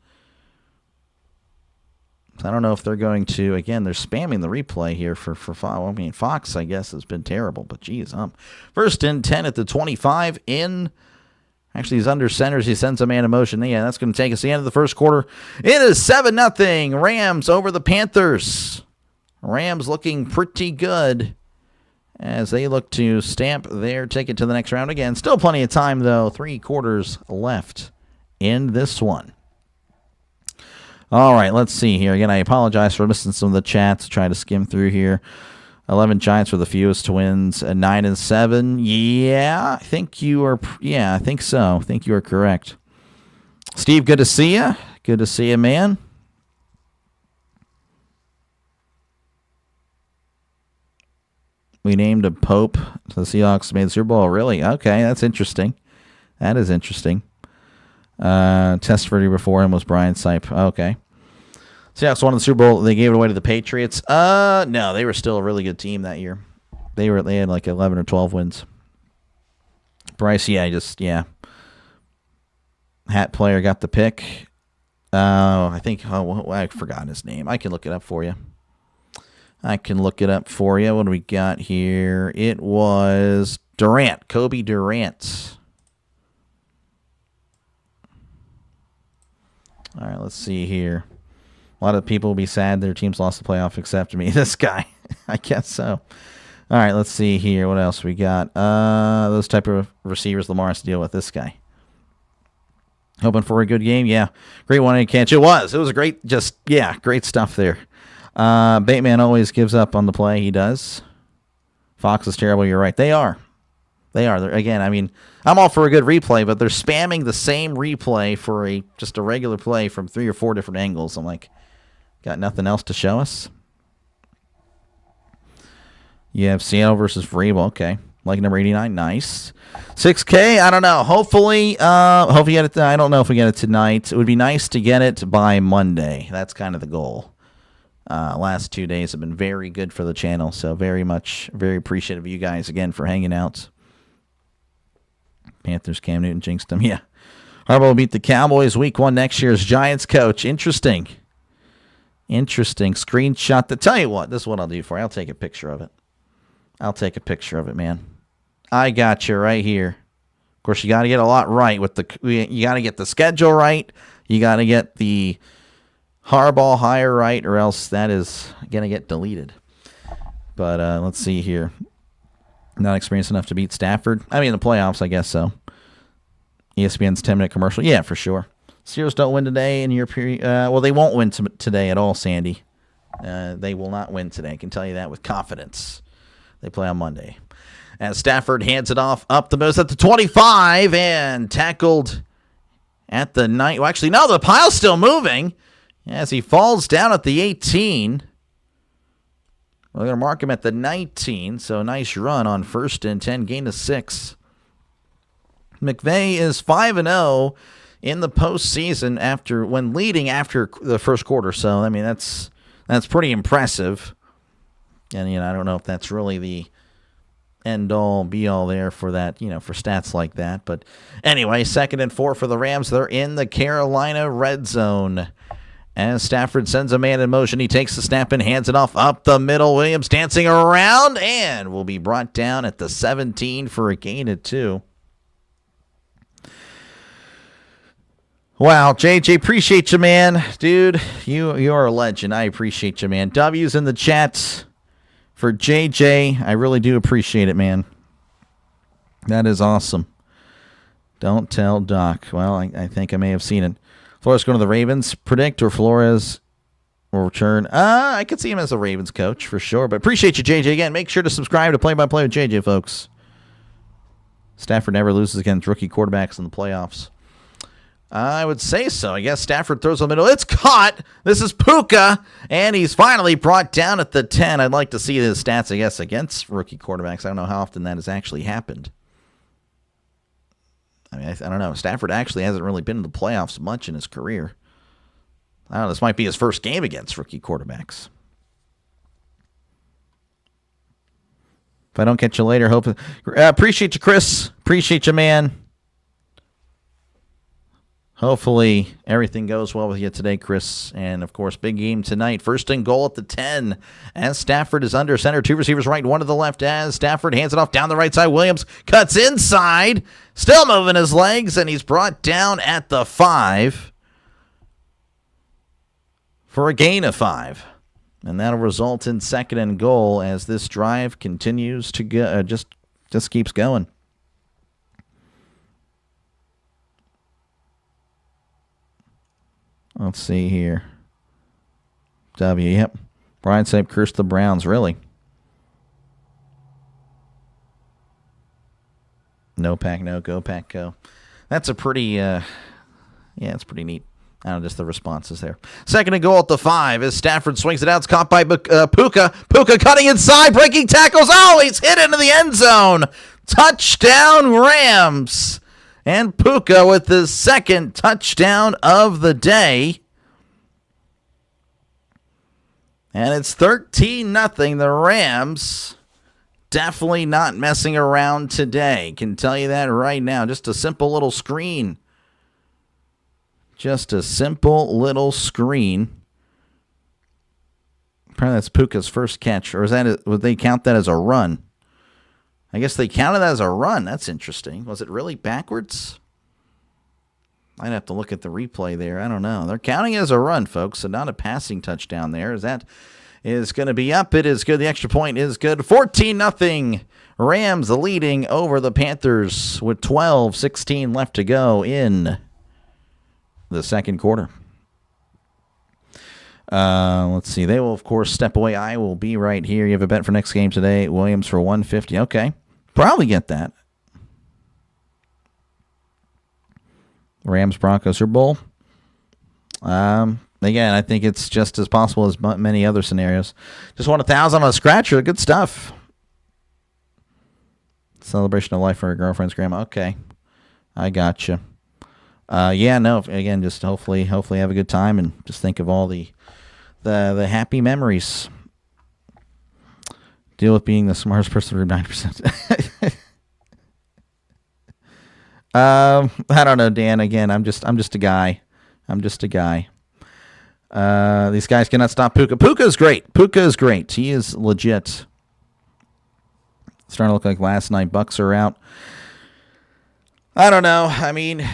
I don't know if they're going to, again, they're spamming the replay here for Fox. I mean, Fox, I guess, has been terrible, but geez, 1st and 10 at the 25 in. Actually, he's under centers. He sends a man in motion. Yeah, that's going to take us to the end of the first quarter. It is 7-0. Rams over the Panthers. Rams looking pretty good as they look to stamp their ticket to the next round again. Still plenty of time, though. 3 quarters left in this one. All right, let's see here. Again, I apologize for missing some of the chats. Try to skim through here. 11 Giants were the fewest wins, 9 and 7. Yeah, I think you are. Yeah, I think so. I think you are correct. Steve, good to see you. Good to see you, man. We named a Pope. The Seahawks made the Super Bowl. Really? Okay, that's interesting. That is interesting. Testford before him was Brian Sipe. Okay. Seahawks won the Super Bowl. They gave it away to the Patriots. No, they were still a really good team that year. They had like 11 or 12 wins. Bryce, Hat player got the pick. I forgot his name. I can look it up for you. What do we got here? It was Durant, Kobe Durant. All right, let's see here. A lot of people will be sad their teams lost the playoff except me. This guy. I guess so. All right, let's see here. What else we got? Those type of receivers Lamar has to deal with. This guy. Hoping for a good game. Yeah. Great one-handed catch. It was a great, great stuff there. Bateman always gives up on the play. He does. Fox is terrible. You're right. They are. Again, I mean, I'm all for a good replay, but they're spamming the same replay for just a regular play from 3 or 4 different angles. I'm like, got nothing else to show us? You have Seattle versus Vrabel. Okay. Like number 89. Nice. 6K. I don't know. Hopefully get it. I don't know if we get it tonight. It would be nice to get it by Monday. That's kind of the goal. Last 2 days have been very good for the channel. So very appreciative of you guys again for hanging out. Panthers, Cam Newton jinxed them. Yeah. Harbaugh will beat the Cowboys week 1 next year's Giants coach. Interesting. Screenshot. Tell you what, this is what I'll do for you. I'll take a picture of it, man. I got you right here. Of course, you got to get a lot right you got to get the schedule right. You got to get the Harbaugh hire right, or else that is going to get deleted. But let's see here. Not experienced enough to beat Stafford. I mean, in the playoffs, I guess so. ESPN's 10-minute commercial. Yeah, for sure. Steelers don't win today in your period. Well, they won't win today at all, Sandy. They will not win today. I can tell you that with confidence. They play on Monday. As Stafford hands it off up the middle at the 25 and tackled at the 9. Well, actually, no, the pile's still moving as he falls down at the 18. We're going to mark him at the 19, so nice run on 1st and 10, gain of 6. McVay is 5-0 in the postseason when leading after the first quarter. So, I mean, that's pretty impressive. And, I don't know if that's really the end-all, be-all there for that, for stats like that. But anyway, 2nd and 4 for the Rams. They're in the Carolina red zone. As Stafford sends a man in motion, he takes the snap and hands it off up the middle. Williams dancing around and will be brought down at the 17 for a gain of 2. Wow, JJ, appreciate you, man. Dude, you are a legend. I appreciate you, man. W's in the chat for JJ. I really do appreciate it, man. That is awesome. Don't tell Doc. Well, I think I may have seen it. Flores going to the Ravens. Predict or Flores will return. I could see him as a Ravens coach for sure. But appreciate you, JJ. Again, make sure to subscribe to Play-by-Play with JJ, folks. Stafford never loses against rookie quarterbacks in the playoffs. I would say so. I guess Stafford throws the middle. It's caught. This is Puka, and he's finally brought down at the 10. I'd like to see his stats, I guess, against rookie quarterbacks. I don't know how often that has actually happened. I mean, I don't know. Stafford actually hasn't really been in the playoffs much in his career. I don't know. This might be his first game against rookie quarterbacks. If I don't catch you later, hope. Appreciate you, Chris. Appreciate you, man. Hopefully everything goes well with you today, Chris. And, of course, big game tonight. 1st and goal at the 10 as Stafford is under center. 2 receivers right, 1 to the left as Stafford hands it off down the right side. Williams cuts inside, still moving his legs, and he's brought down at the 5 for a gain of 5. And that'll result in 2nd and goal as this drive continues to go, just keeps going. Let's see here. W, yep. Brian said curse the Browns, really. No pack, no, go pack, go. That's a pretty, it's pretty neat. I don't know, just the responses there. 2nd and goal at the 5 as Stafford swings it out. It's caught by Puka. Puka cutting inside, breaking tackles. Oh, he's hit into the end zone. Touchdown, Rams. And Puka with his 2nd touchdown of the day. And it's 13-0. The Rams definitely not messing around today. Can tell you that right now. Just a simple little screen. Just a simple little screen. Apparently that's Puka's first catch. Or would they count that as a run? I guess they counted that as a run. That's interesting. Was it really backwards? I'd have to look at the replay there. I don't know. They're counting it as a run, folks, so not a passing touchdown there. That is going to be up. It is good. The extra point is good. 14-0. Rams leading over the Panthers with 12:16 left to go in the 2nd quarter. Let's see. They will, of course, step away. I will be right here. You have a bet for next game today. Williams for 150. Okay. Probably get that. Rams Broncos Super Bowl. Again, I think it's just as possible as many other scenarios. Just won 1,000 on a scratcher. Good stuff. Celebration of life for a girlfriend's grandma. Okay. I got you. Again, just hopefully have a good time and just think of all the happy memories. Deal with being the smartest person for 9%. I don't know, Dan. Again, I'm just a guy. These guys cannot stop Puka. Puka is great. He is legit. It's starting to look like last night. Bucks are out. I don't know. I mean,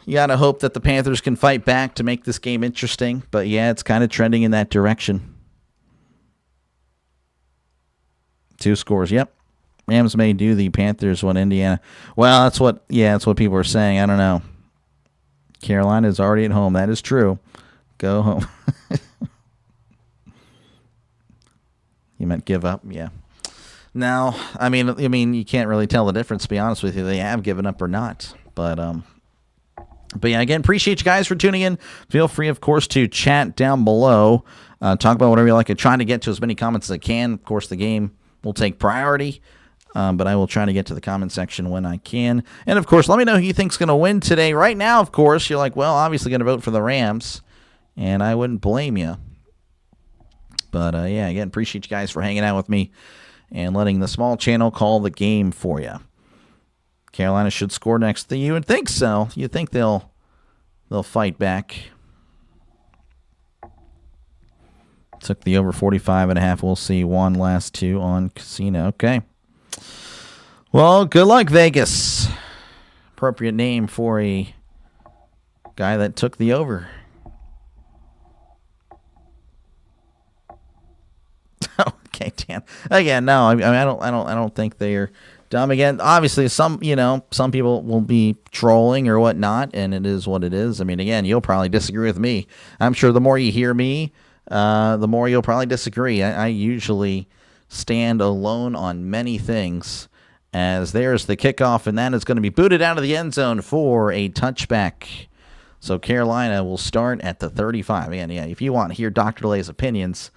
you got to hope that the Panthers can fight back to make this game interesting. But, yeah, it's kind of trending in that direction. 2 scores, yep. Rams may do the Panthers when Indiana. Well, that's what people are saying. I don't know. Carolina is already at home. That is true. Go home. You meant give up? Yeah. Now, I mean, you can't really tell the difference, to be honest with you. They have given up or not. But yeah, again, appreciate you guys for tuning in. Feel free, of course, to chat down below. Talk about whatever you like. I'm trying to get to as many comments as I can. Of course, the game will take priority. But I will try to get to the comment section when I can. And, of course, let me know who you think's going to win today. Right now, of course, you're like, well, obviously going to vote for the Rams. And I wouldn't blame you. But, yeah, again, appreciate you guys for hanging out with me and letting the small channel call the game for you. Carolina should score next. You would think so. You think they'll fight back. Took the over 45.5. We'll see. One last two on Casino. Okay. Well, good luck, Vegas. Appropriate name for a guy that took the over. Okay, Dan. Again, no. I don't think they're dumb. Again, obviously, some people will be trolling or whatnot, and it is what it is. I mean, again, you'll probably disagree with me. I'm sure the more you hear me, the more you'll probably disagree. I usually stand alone on many things. As there's the kickoff, and that is going to be booted out of the end zone for a touchback. So Carolina will start at the 35. And yeah, if you want to hear Dr. Delay's opinions,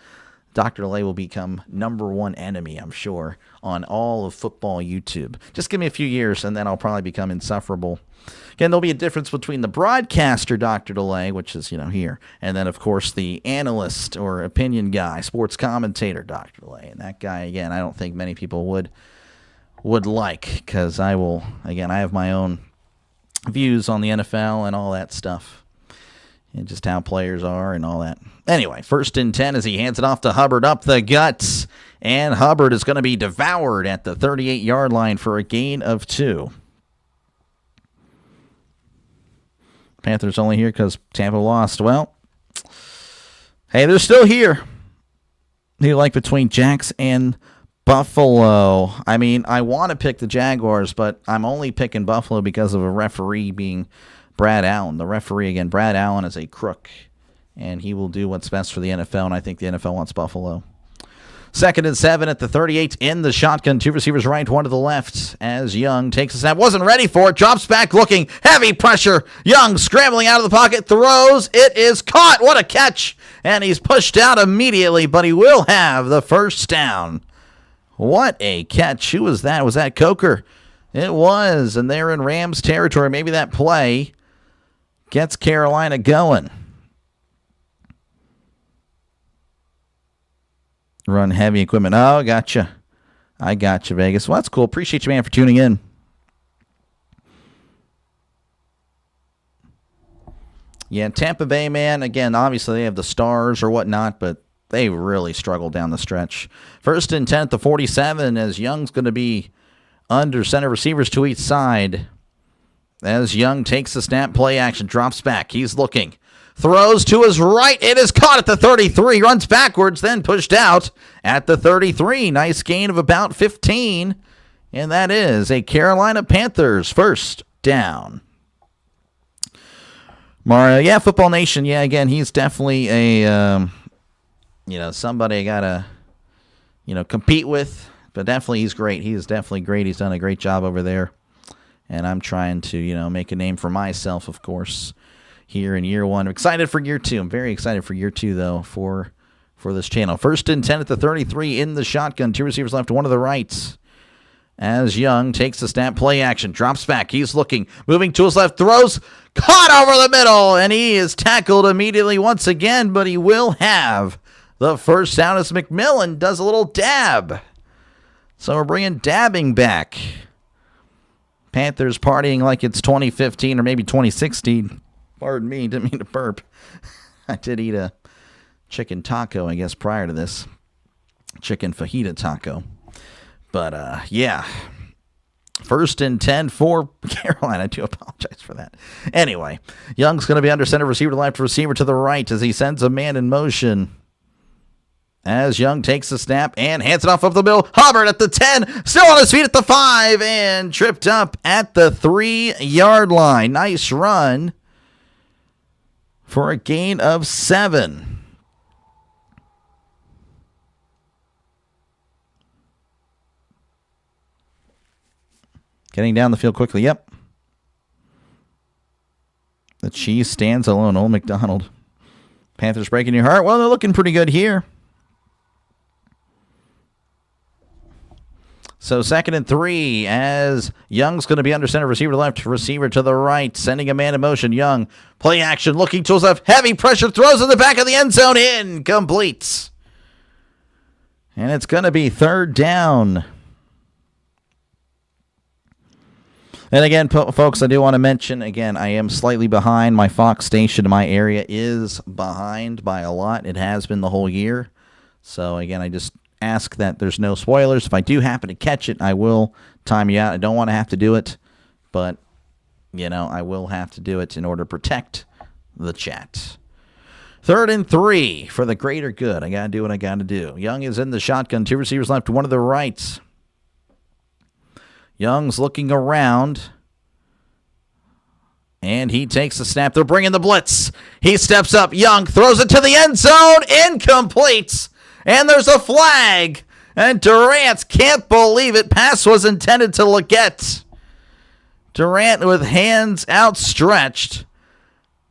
Dr. Delay will become #1 enemy, I'm sure, on all of football YouTube. Just give me a few years, and then I'll probably become insufferable. Again, there'll be a difference between the broadcaster, Dr. Delay, which is, here, and then, of course, the analyst or opinion guy, sports commentator, Dr. Delay. And that guy, again, I don't think many people would like, because I have my own views on the NFL and all that stuff, and just how players are and all that. Anyway, 1st and 10 as he hands it off to Hubbard up the guts, and Hubbard is going to be devoured at the 38-yard line for a gain of 2. Panthers only here because Tampa lost. Well, hey, they're still here. You like between Jax and Buffalo. I mean, I want to pick the Jaguars, but I'm only picking Buffalo because of a referee being Brad Allen. The referee, again, Brad Allen is a crook, and he will do what's best for the NFL, and I think the NFL wants Buffalo. 2nd and 7 at the 38 in the shotgun. 2 receivers right, 1 to the left as Young takes a snap. Wasn't ready for it. Drops back looking. Heavy pressure. Young scrambling out of the pocket. Throws. It is caught. What a catch. And he's pushed out immediately, but he will have the first down. What a catch. Who was that? Was that Coker? It was, and they're in Rams territory. Maybe that play gets Carolina going. Run heavy equipment. Oh, gotcha. I gotcha, Vegas. Well, that's cool. Appreciate you, man, for tuning in. Yeah, Tampa Bay, man, again, obviously they have the stars or whatnot, but they really struggled down the stretch. 1st and 10 at the 47 as Young's going to be under center, receivers to each side. As Young takes the snap, play action, drops back. He's looking. Throws to his right. It is caught at the 33. Runs backwards, then pushed out at the 33. Nice gain of about 15. And that is a Carolina Panthers first down. Mario, yeah, Football Nation. Yeah, again, he's definitely a... somebody I gotta, compete with. But definitely he's great. He is definitely great. He's done a great job over there. And I'm trying to, make a name for myself, of course, here in year 1. I'm excited for year 2. I'm very excited for year 2, though, for this channel. 1st and 10 at the 33 in the shotgun. 2 receivers left, 1 to the right. As Young takes the snap, play action, drops back. He's looking, moving to his left, throws, caught over the middle, and he is tackled immediately once again, but he will have the first down as McMillan does a little dab. So we're bringing dabbing back. Panthers partying like it's 2015 or maybe 2016. Pardon me, didn't mean to burp. I did eat a chicken taco, I guess, prior to this. Chicken fajita taco. But, yeah. 1st and 10 for Carolina. I do apologize for that. Anyway, Young's going to be under center, receiver to left, receiver to the right as he sends a man in motion. as Young takes the snap and hands it off the middle. Hubbard at the 10, still on his feet at the 5, and tripped up at the 3-yard line. Nice run for a gain of 7. Getting down the field quickly, yep. The cheese stands alone. Old McDonald. Panthers breaking your heart. Well, they're looking pretty good here. So 2nd and 3 as Young's going to be under center. Receiver to left, receiver to the right. Sending a man in motion. Young, play action, looking to his left. Heavy pressure, throws in the back of the end zone. Incomplete. And it's going to be 3rd down. And again, folks, I do want to mention, again, I am slightly behind. My Fox station in my area is behind by a lot. It has been the whole year. So, again, I just ask that there's no spoilers. If I do happen to catch it, I will time you out. I don't want to have to do it, but, I will have to do it in order to protect the chat. 3rd and 3 for the greater good. I got to do what I got to do. Young is in the shotgun. 2 receivers left, 1 to the right. Young's looking around, and he takes the snap. They're bringing the blitz. He steps up. Young throws it to the end zone. Incomplete. And there's a flag. And Durant can't believe it. Pass was intended to Leggett. Durant with hands outstretched.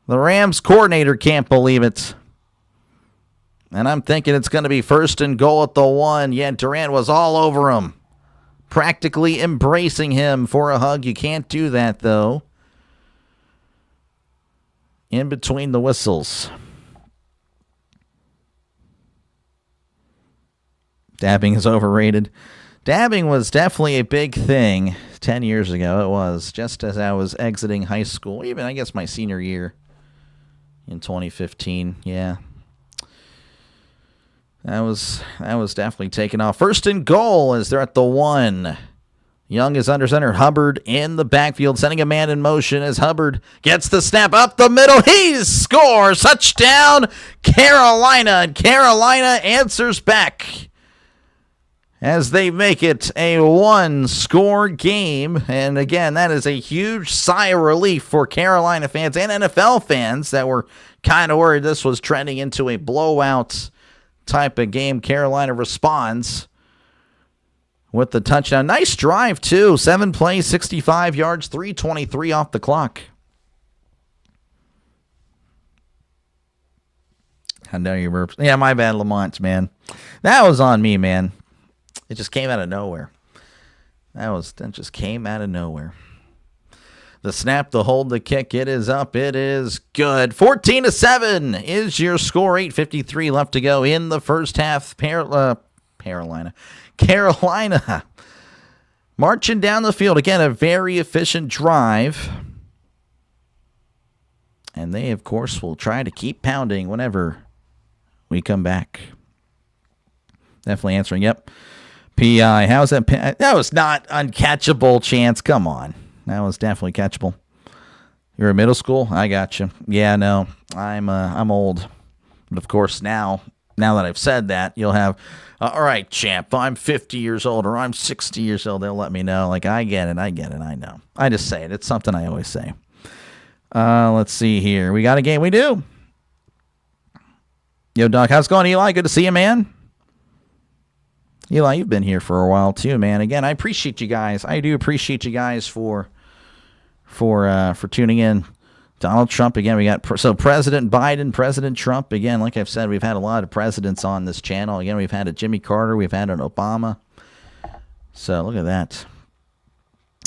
The Rams coordinator can't believe it. And I'm thinking it's going to be 1st and goal at the 1. Yeah, Durant was all over him. Practically embracing him for a hug. You can't do that, though. In between the whistles. Dabbing is overrated. Dabbing was definitely a big thing 10 years ago. It was, just as I was exiting high school. Even, I guess, my senior year in 2015. Yeah. That was definitely taken off. 1st and goal as they're at the 1. Young is under center. Hubbard in the backfield, sending a man in motion as Hubbard gets the snap up the middle. He scores. Touchdown, Carolina. And Carolina answers back as they make it a 1-score game. And again, that is a huge sigh of relief for Carolina fans and NFL fans that were kind of worried this was trending into a blowout type of game. Carolina responds with the touchdown. Nice drive, too. 7 plays, 65 yards, 3:23 off the clock. How dare you, burps? Yeah, my bad, Lamont, man. That was on me, man. It just came out of nowhere. That just came out of nowhere. The snap, the hold, the kick, it is up. It is good. 14-7 is your score. 8:53 left to go in the first half. Carolina marching down the field. Again, a very efficient drive. And they, of course, will try to keep pounding whenever we come back. Definitely answering, yep. PI, how's that? That was not uncatchable, Chance. Come on. That was definitely catchable. You're in middle school? I got you. Yeah, no, I'm old. But of course, now that I've said that, you'll have, all right, champ, I'm 50 years old or I'm 60 years old. They'll let me know. Like, I get it, I know. I just say it. It's something I always say. Let's see here. We got a game. We do. Yo, Doc, how's it going, Eli? Good to see you, man. Eli, you've been here for a while too, man. Again, I appreciate you guys. I do appreciate you guys for tuning in. Donald Trump, again, we got President Biden, President Trump. Again, like I've said, we've had a lot of presidents on this channel. Again, we've had a Jimmy Carter, we've had an Obama. So look at that.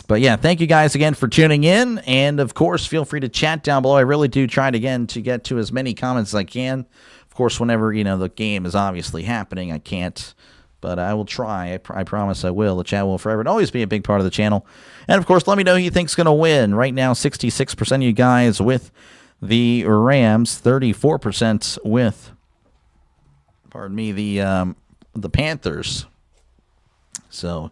But yeah, thank you guys again for tuning in. And of course, feel free to chat down below. I really do try to get to as many comments as I can. Of course, whenever, the game is obviously happening, I can't. But I will try. I promise I will. The chat will forever and always be a big part of the channel. And, of course, let me know who you think's going to win. Right now, 66% of you guys with the Rams, 34% with, the Panthers. So,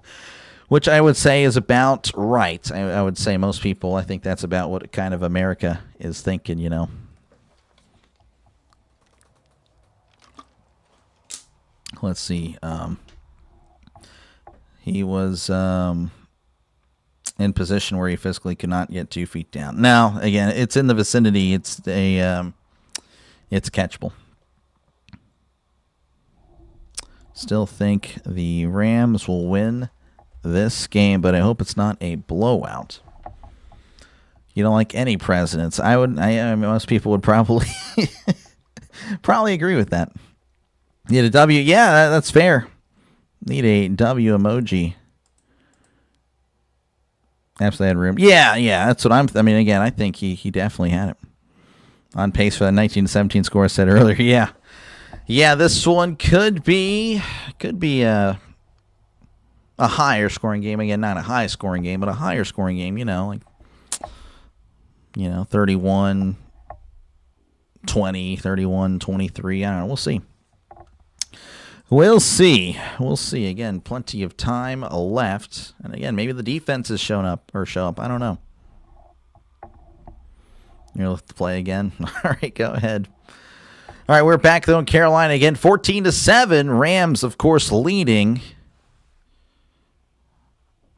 which I would say is about right. I would say most people, I think that's about what kind of America is thinking, let's see. He was in position where he physically could not get 2 feet down. Now, again, it's in the vicinity. It's catchable. Still think the Rams will win this game, but I hope it's not a blowout. You don't like any presidents. I mean, most people would probably probably agree with that. Need a W? Yeah, that's fair. Need a W emoji. Absolutely had room. Yeah, that's what I mean, again, I think he definitely had it. On pace for the 19-17 score I said earlier. Yeah, this one could be a higher scoring game. Again, not a high scoring game, but a higher scoring game, 31-20, 31-23. I don't know. We'll see. Again, plenty of time left. And again, maybe the defense has show up. I don't know. You'll have to play again. All right, go ahead. All right, we're back though in Carolina again, 14-7. Rams, of course, leading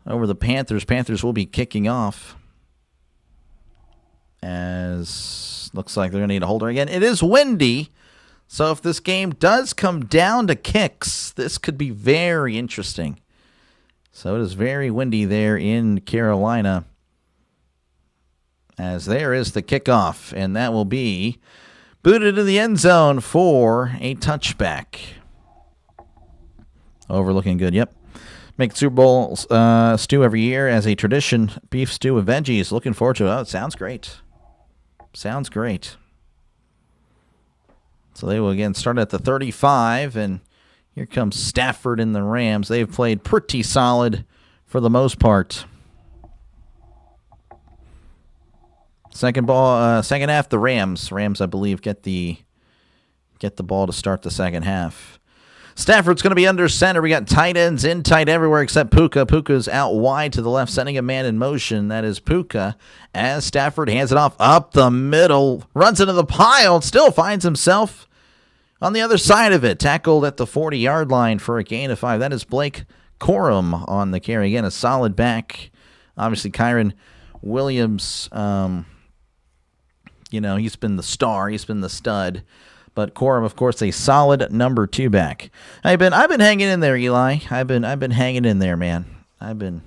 over the Panthers. Panthers will be kicking off, as looks like they're going to need a holder again. It is windy, so if this game does come down to kicks, this could be very interesting. So it is very windy there in Carolina, as there is the kickoff, and that will be booted into the end zone for a touchback. Overlooking good, yep. Make Super Bowl stew every year as a tradition. Beef stew with veggies. Looking forward to it. Oh, it sounds great. Sounds great. So they will again start at the 35, and here comes Stafford and the Rams. They've played pretty solid for the most part. Second half, the Rams. Rams, I believe, get the ball to start the second half. Stafford's going to be under center. We got tight ends in tight everywhere except Puka. Puka's out wide to the left, sending a man in motion. That is Puka. As Stafford hands it off up the middle, runs into the pile, still finds himself on the other side of it. Tackled at the 40-yard line for a gain of 5. That is Blake Corum on the carry. Again, a solid back. Obviously, Kyron Williams, he's been the star. He's been the stud. But Corum, of course, a solid number 2 back. I've been hanging in there, Eli. I've been hanging in there, man. I've been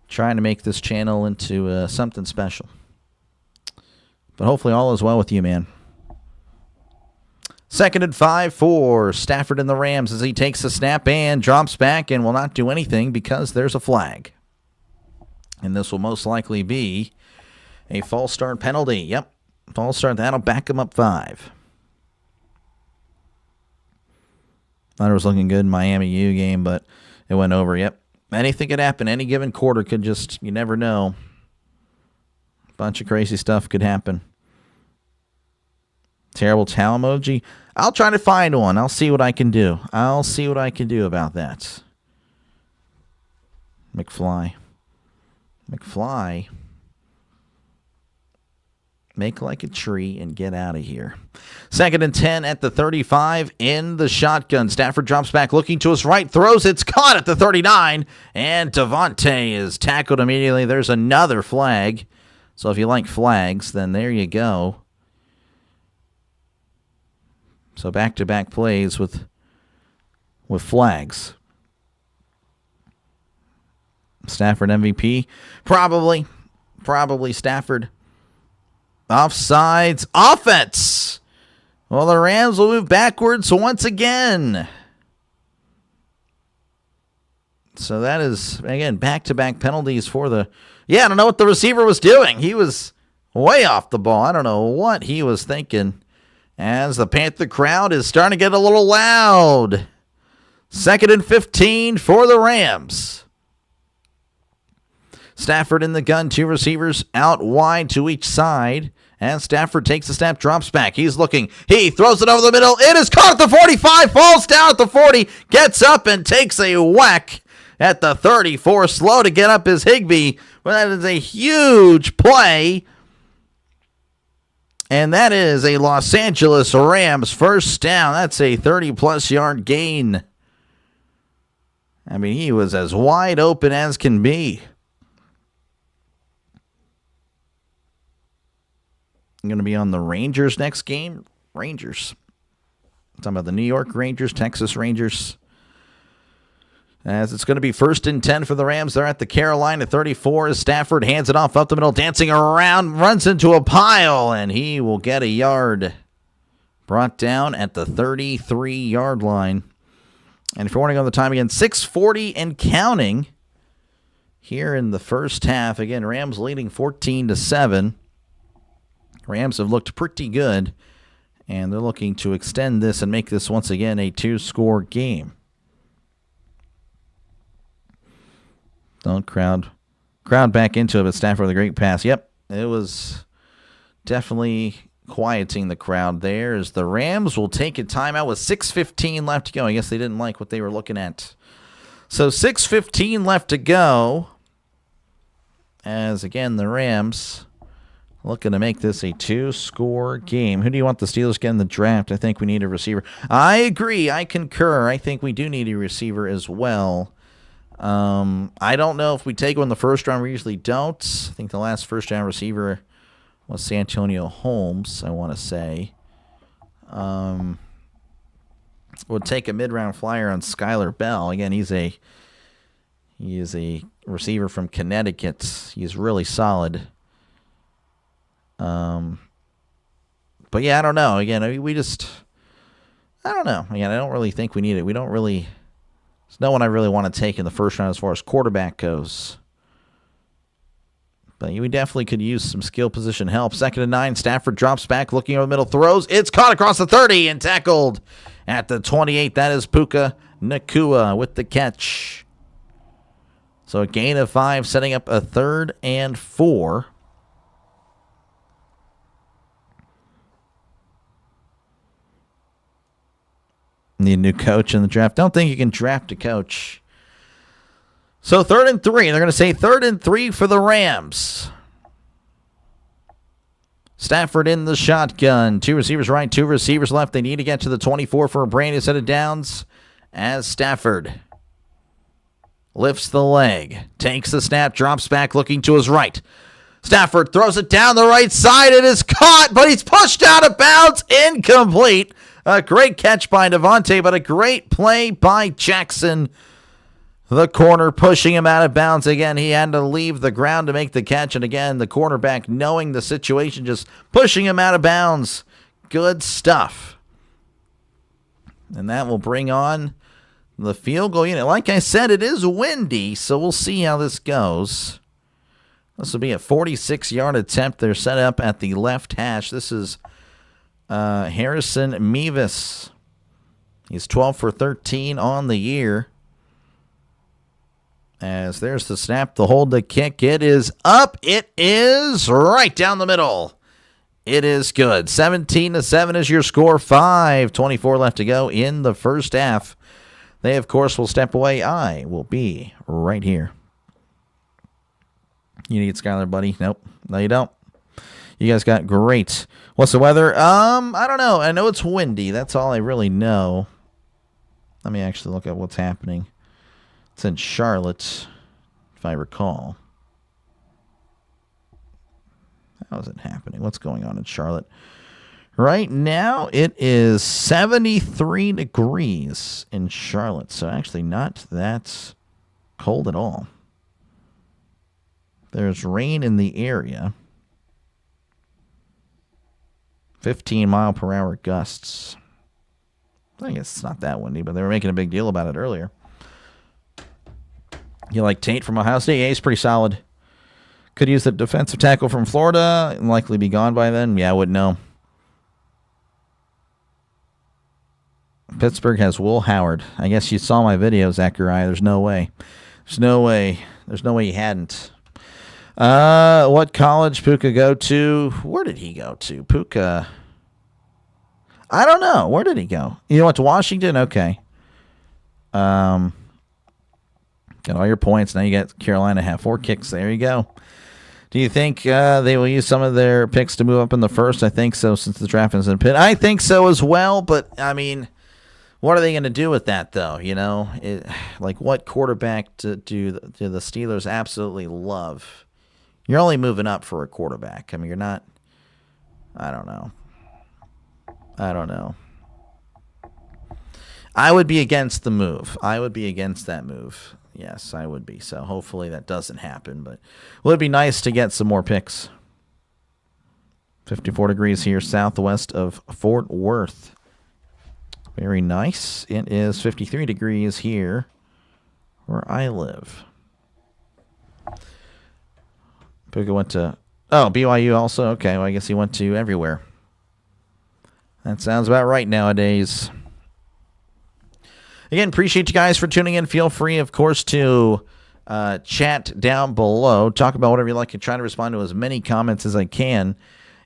trying to make this channel into something special. But hopefully all is well with you, man. 2nd and 5 for Stafford and the Rams as he takes the snap and drops back and will not do anything because there's a flag. And this will most likely be a false start penalty. Yep, false start. That'll back him up 5. Thought it was looking good in Miami U game, but it went over. Yep. Anything could happen. Any given quarter could just, you never know. Bunch of crazy stuff could happen. Terrible towel emoji. I'll try to find one. I'll see what I can do. About that. McFly. Make like a tree and get out of here. 2nd and 10 at the 35 in the shotgun. Stafford drops back looking to his right, throws. It's caught at the 39, and Devontae is tackled immediately. There's another flag. So if you like flags, then there you go. So back-to-back plays with flags. Stafford MVP? Probably Stafford. Offsides. Offense! Well, the Rams will move backwards once again. So that is, again, back-to-back penalties for the... Yeah, I don't know what the receiver was doing. He was way off the ball. I don't know what he was thinking. As the Panther crowd is starting to get a little loud. 2nd and 15 for the Rams. Stafford in the gun, 2 receivers out wide to each side. And Stafford takes the snap, drops back. He's looking. He throws it over the middle. It is caught at the 45, falls down at the 40, gets up and takes a whack at the 34. Slow to get up is Higbee. Well, that is a huge play. And that is a Los Angeles Rams first down. That's a 30-plus yard gain. I mean, he was as wide open as can be. I'm going to be on the Rangers next game. Rangers. Talking about the New York Rangers, Texas Rangers. As it's going to be 1st and 10 for the Rams. They're at the Carolina 34 as Stafford hands it off up the middle, dancing around, runs into a pile, and he will get a yard. Brought down at the 33-yard line. And if you're wondering on the time again, 6:40 and counting here in the first half. Again, Rams leading 14-7. Rams have looked pretty good, and they're looking to extend this and make this once again a 2-score game. Don't crowd back into it, but Stafford with a great pass. Yep, it was definitely quieting the crowd there as the Rams will take a timeout with 6:15 left to go. I guess they didn't like what they were looking at. So 6:15 left to go as, again, the Rams looking to make this a 2-score game. Who do you want the Steelers to get in the draft? I think we need a receiver. I agree. I concur. I think we do need a receiver as well. I don't know if we take one in the first round. We usually don't. I think the last first-round receiver was Santonio Holmes, I want to say. Would take a mid-round flyer on Skylar Bell. Again, he is a receiver from Connecticut. He's really solid. But yeah, I don't know. Again, I don't know. Again, I don't really think we need it. There's no one I really want to take in the first round as far as quarterback goes. But we definitely could use some skill position help. 2nd and 9, Stafford drops back, looking over the middle, throws. It's caught across the 30 and tackled at the 28. That is Puka Nacua with the catch. So a gain of 5, setting up a 3rd and 4. Need a new coach in the draft. Don't think you can draft a coach. So 3rd and 3. They're going to say 3rd and 3 for the Rams. Stafford in the shotgun. 2 receivers right, 2 receivers left. They need to get to the 24 for a brand new set of downs as Stafford lifts the leg, takes the snap, drops back, looking to his right. Stafford throws it down the right side. It is caught, but he's pushed out of bounds. Incomplete. A great catch by Devontae, but a great play by Jackson. The corner pushing him out of bounds. Again, he had to leave the ground to make the catch. And again, the cornerback, knowing the situation, just pushing him out of bounds. Good stuff. And that will bring on the field goal unit. Like I said, it is windy, so we'll see how this goes. This will be a 46-yard attempt. They're set up at the left hash. This is Harrison Mevis. He's 12 for 13 on the year. As there's the snap, the hold, the kick. It is up. It is right down the middle. It is good. 17-7 is your score. 5:24 left to go in the first half. They, of course, will step away. I will be right here. You need Skylar, buddy? Nope. No, you don't. You guys got great. What's the weather? I don't know. I know it's windy. That's all I really know. Let me actually look at what's happening. It's in Charlotte, if I recall. How is it happening? What's going on in Charlotte? Right now, it is 73 degrees in Charlotte. So actually not that cold at all. There's rain in the area. 15-mile-per-hour gusts. I guess it's not that windy, but they were making a big deal about it earlier. You like Tate from Ohio State? Yeah, he's pretty solid. Could use the defensive tackle from Florida. Likely be gone by then. Yeah, I wouldn't know. Pittsburgh has Will Howard. I guess you saw my video, Zachariah. There's no way. There's no way you hadn't. What college Puka go to? Where did he go to? Puka. I don't know. Where did he go? You went to Washington? Okay. Got all your points. Now you got Carolina have 4 kicks. There you go. Do you think they will use some of their picks to move up in the first? I think so, since the draft is in pit. I think so as well, but, I mean, what are they going to do with that, though? You know, like, what quarterback do the Steelers absolutely love? You're only moving up for a quarterback. I mean, you're not. I don't know. I would be against the move. I would be against that move. Yes, I would be. So hopefully that doesn't happen. But well, it'd be nice to get some more picks. 54 degrees here southwest of Fort Worth. Very nice. It is 53 degrees here where I live. Puka went to... Oh, BYU also? Okay, well, I guess he went to everywhere. That sounds about right nowadays. Again, appreciate you guys for tuning in. Feel free, of course, to chat down below. Talk about whatever you like. I try to respond to as many comments as I can.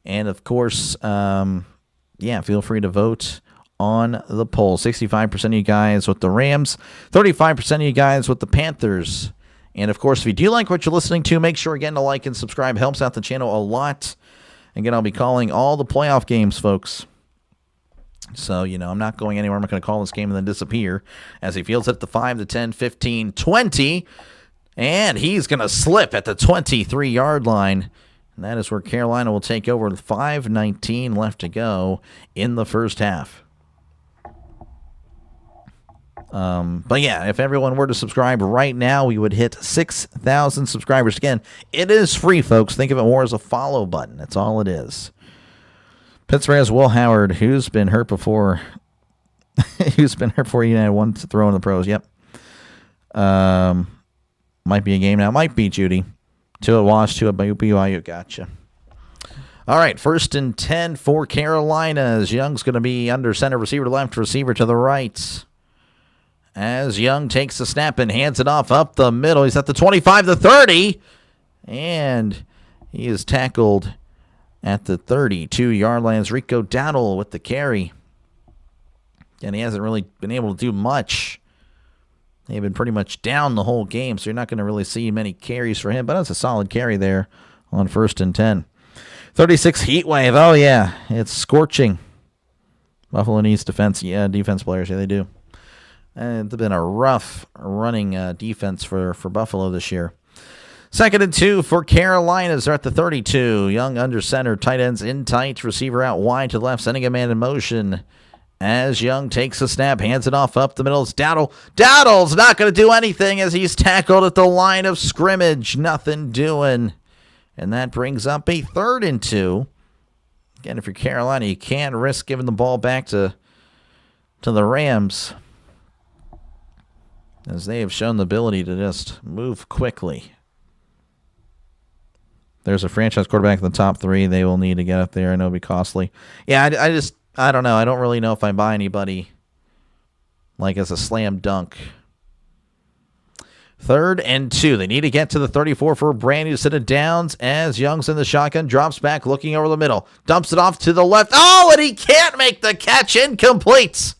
And, of course, feel free to vote on the poll. 65% of you guys with the Rams, 35% of you guys with the Panthers. And, of course, if you do like what you're listening to, make sure, again, to like and subscribe. Helps out the channel a lot. Again, I'll be calling all the playoff games, folks. So, I'm not going anywhere. I'm not going to call this game and then disappear as he fields at the 5, the 10, 15, 20. And he's going to slip at the 23-yard line. And that is where Carolina will take over. 5:19 left to go in the first half. But yeah, if everyone were to subscribe right now, we would hit 6,000 subscribers. Again, it is free, folks. Think of it more as a follow button. That's all it is. Pittsburgh has Will Howard, who's been hurt before. Who's been hurt before United won to throw in the pros. Yep. Might be a game now. Might be, Judy. 2 at Wash, 2 at BYU. Gotcha. All right, 1st and 10 for Carolina. As Young's going to be under center, receiver to left, receiver to the right. As Young takes the snap and hands it off up the middle. He's at the 25, the 30. And he is tackled at the 32-yard line. Rico Dowdle with the carry. And he hasn't really been able to do much. They've been pretty much down the whole game, so you're not going to really see many carries for him. But that's a solid carry there on 1st and 10. 36 heat wave. Oh, yeah. It's scorching. Buffalo needs defense players. Yeah, they do. And it's been a rough running defense for Buffalo this year. 2nd and 2 for Carolina. They're at the 32. Young under center. Tight ends in tight. Receiver out wide to the left. Sending a man in motion. As Young takes a snap. Hands it off up the middle. It's Dowdle. Dowdle's not going to do anything as he's tackled at the line of scrimmage. Nothing doing. And that brings up a 3rd and 2. Again, if you're Carolina, you can't risk giving the ball back to the Rams, as they have shown the ability to just move quickly. There's a franchise quarterback in the top 3. They will need to get up there. I know it'll be costly. Yeah, I don't know. I don't really know if I buy anybody like as a slam dunk. 3rd and 2. They need to get to the 34 for a brand new set of downs as Young's in the shotgun. Drops back, looking over the middle. Dumps it off to the left. Oh, and he can't make the catch. Incomplete.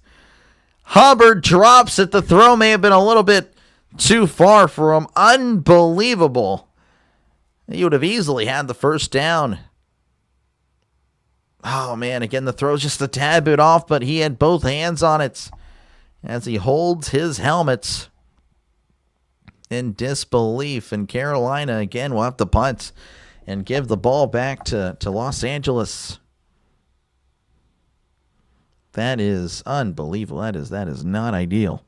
Hubbard drops it. The throw may have been a little bit too far for him. Unbelievable. He would have easily had the first down. Oh, man. Again, the throw's just a tad bit off, but he had both hands on it as he holds his helmet in disbelief. And Carolina, again, will have to punt and give the ball back to Los Angeles. That is unbelievable. That is not ideal.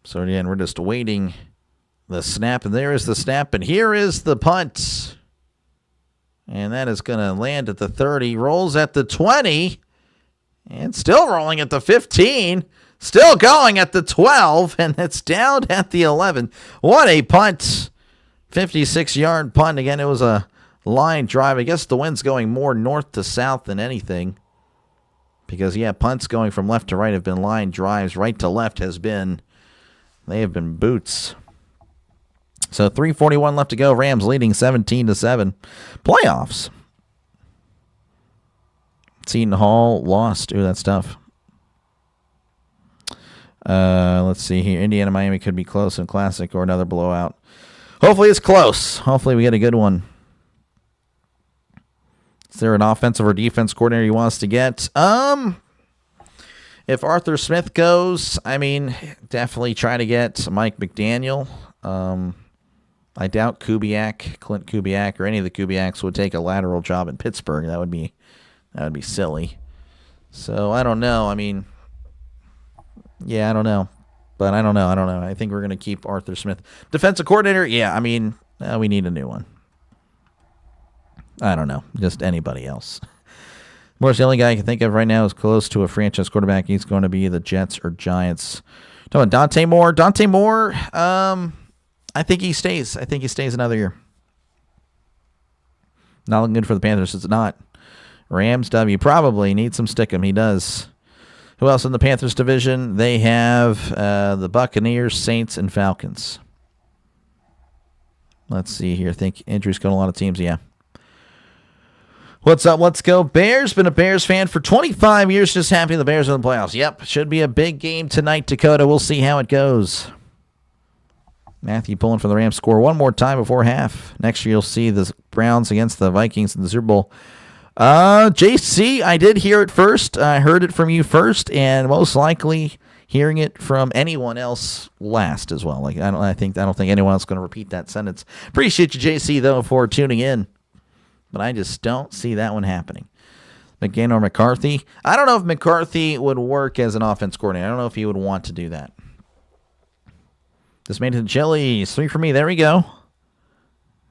So, again, we're just waiting the snap. And there is the snap. And here is the punt. And that is going to land at the 30. Rolls at the 20. And still rolling at the 15. Still going at the 12. And it's down at the 11. What a punt. 56-yard punt. Again, it was a line drive. I guess the wind's going more north to south than anything. Because, yeah, punts going from left to right have been line drives. Right to left they have been boots. So 3:41 left to go. Rams leading 17-7. Playoffs. Seton Hall lost. Ooh, that's tough. Let's see here. Indiana, Miami could be close in Classic or another blowout. Hopefully it's close. Hopefully we get a good one. Is there an offensive or defense coordinator you want us to get? If Arthur Smith goes, I mean, definitely try to get Mike McDaniel. I doubt Clint Kubiak, or any of the Kubiaks would take a lateral job in Pittsburgh. That would be silly. So I don't know. I mean, yeah, I don't know. But I don't know. I think we're going to keep Arthur Smith. Defensive coordinator, yeah, I mean, we need a new one. I don't know. Just anybody else. Of course, the only guy I can think of right now is close to a franchise quarterback. He's going to be the Jets or Giants. Talking about Dante Moore. Dante Moore, I think he stays. I think he stays another year. Not looking good for the Panthers. It's not. Rams W probably needs some stickum. He does. Who else in the Panthers division? They have the Buccaneers, Saints, and Falcons. Let's see here. I think injuries go to a lot of teams. Yeah. What's up? Let's go Bears. Been a Bears fan for 25 years. Just happy the Bears are in the playoffs. Yep. Should be a big game tonight, Dakota. We'll see how it goes. Matthew pulling for the Rams. Score one more time before half. Next year you'll see the Browns against the Vikings in the Super Bowl. JC, I did hear it first. I heard it from you first, and most likely hearing it from anyone else last as well. Like I don't think anyone else is going to repeat that sentence. Appreciate you, JC, though, for tuning in. But I just don't see that one happening. McGinn or McCarthy? I don't know if McCarthy would work as an offense coordinator. I don't know if he would want to do that. Just made it to Chili's. 3 for me. There we go.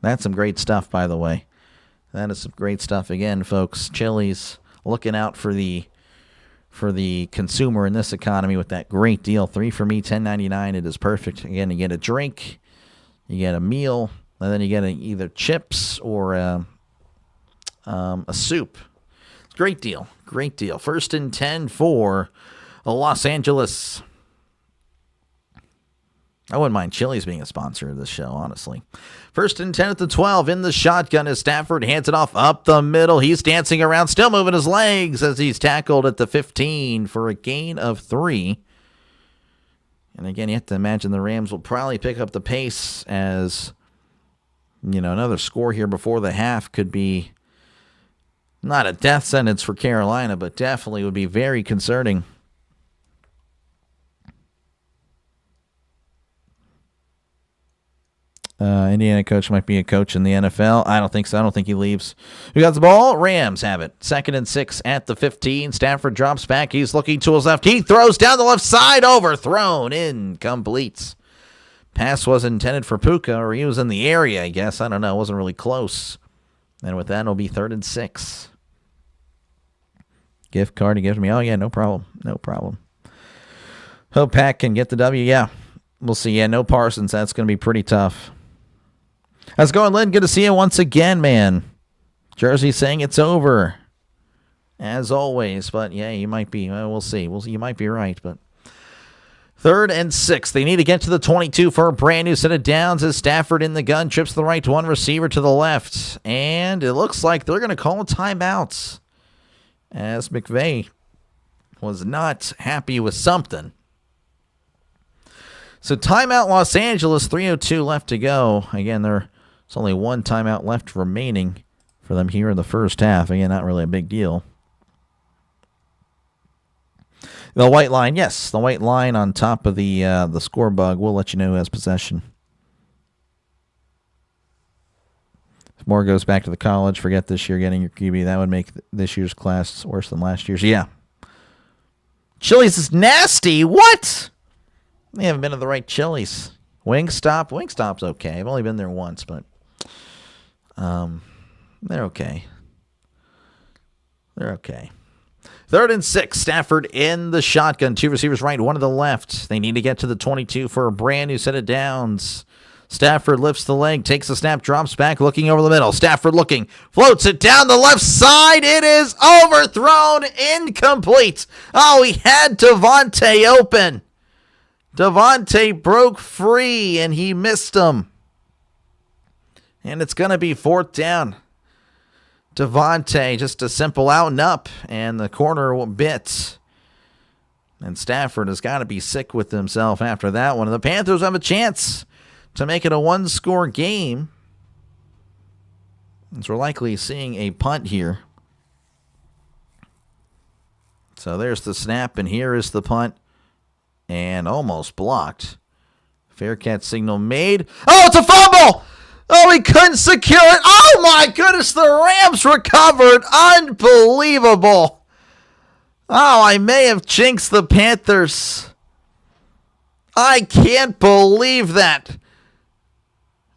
That's some great stuff, by the way. That is some great stuff. Again, folks, Chili's looking out for the consumer in this economy with that great deal. 3 for me, $10.99. It is perfect. Again, you get a drink, you get a meal, and then you get either chips or a soup. Great deal. Great deal. 1st and 10 for Los Angeles. I wouldn't mind Chili's being a sponsor of this show, honestly. 1st and 10 at the 12 in the shotgun as Stafford hands it off up the middle. He's dancing around, still moving his legs as he's tackled at the 15 for a gain of 3. And again, you have to imagine the Rams will probably pick up the pace as, another score here before the half could be not a death sentence for Carolina, but definitely would be very concerning. Indiana coach might be a coach in the NFL. I don't think so. I don't think he leaves. Who got the ball? Rams have it. 2nd and 6 at the 15. Stafford drops back. He's looking to his left. He throws down the left side. Overthrown. Incomplete. Pass was intended for Puka, or he was in the area, I guess. I don't know. It wasn't really close. And with that, it'll be 3rd and 6. Gift card he gives me. Oh, yeah, no problem. No problem. Hope Pack can get the W. Yeah, we'll see. Yeah, no Parsons. That's going to be pretty tough. How's it going, Lynn? Good to see you once again, man. Jersey saying it's over, as always. But, yeah, you might be. We'll see. You might be right, but 3rd and 6. They need to get to the 22 for a brand new set of downs as Stafford in the gun. Trips to the right to one receiver to the left. And it looks like they're going to call a timeout as McVay was not happy with something. So timeout Los Angeles, 3:02 left to go. Again, there's only one timeout left remaining for them here in the first half. Again, not really a big deal. The white line, yes, the white line on top of the score bug. We'll let you know who has possession. If Moore goes back to the college, forget this year getting your QB. That would make this year's class worse than last year's. Yeah. Chili's is nasty. What? They haven't been to the right Chili's. Wingstop. Wingstop's okay. I've only been there once, but they're okay. They're okay. 3rd and 6. Stafford in the shotgun. 2 receivers right, 1 to the left. They need to get to the 22 for a brand new set of downs. Stafford lifts the leg, takes the snap, drops back, looking over the middle. Stafford looking, floats it down the left side. It is overthrown, incomplete. Oh, he had Devontae open. Devontae broke free, and he missed him. And it's going to be 4th down. Devontae, just a simple out and up, and the corner bit. And Stafford has got to be sick with himself after that one. And the Panthers have a chance to make it a one-score game. As we're likely seeing a punt here. So there's the snap, and here is the punt. And almost blocked. Fair catch signal made. Oh, it's a fumble! Oh, he couldn't secure it. Oh, my goodness, the Rams recovered. Unbelievable. Oh, I may have jinxed the Panthers. I can't believe that.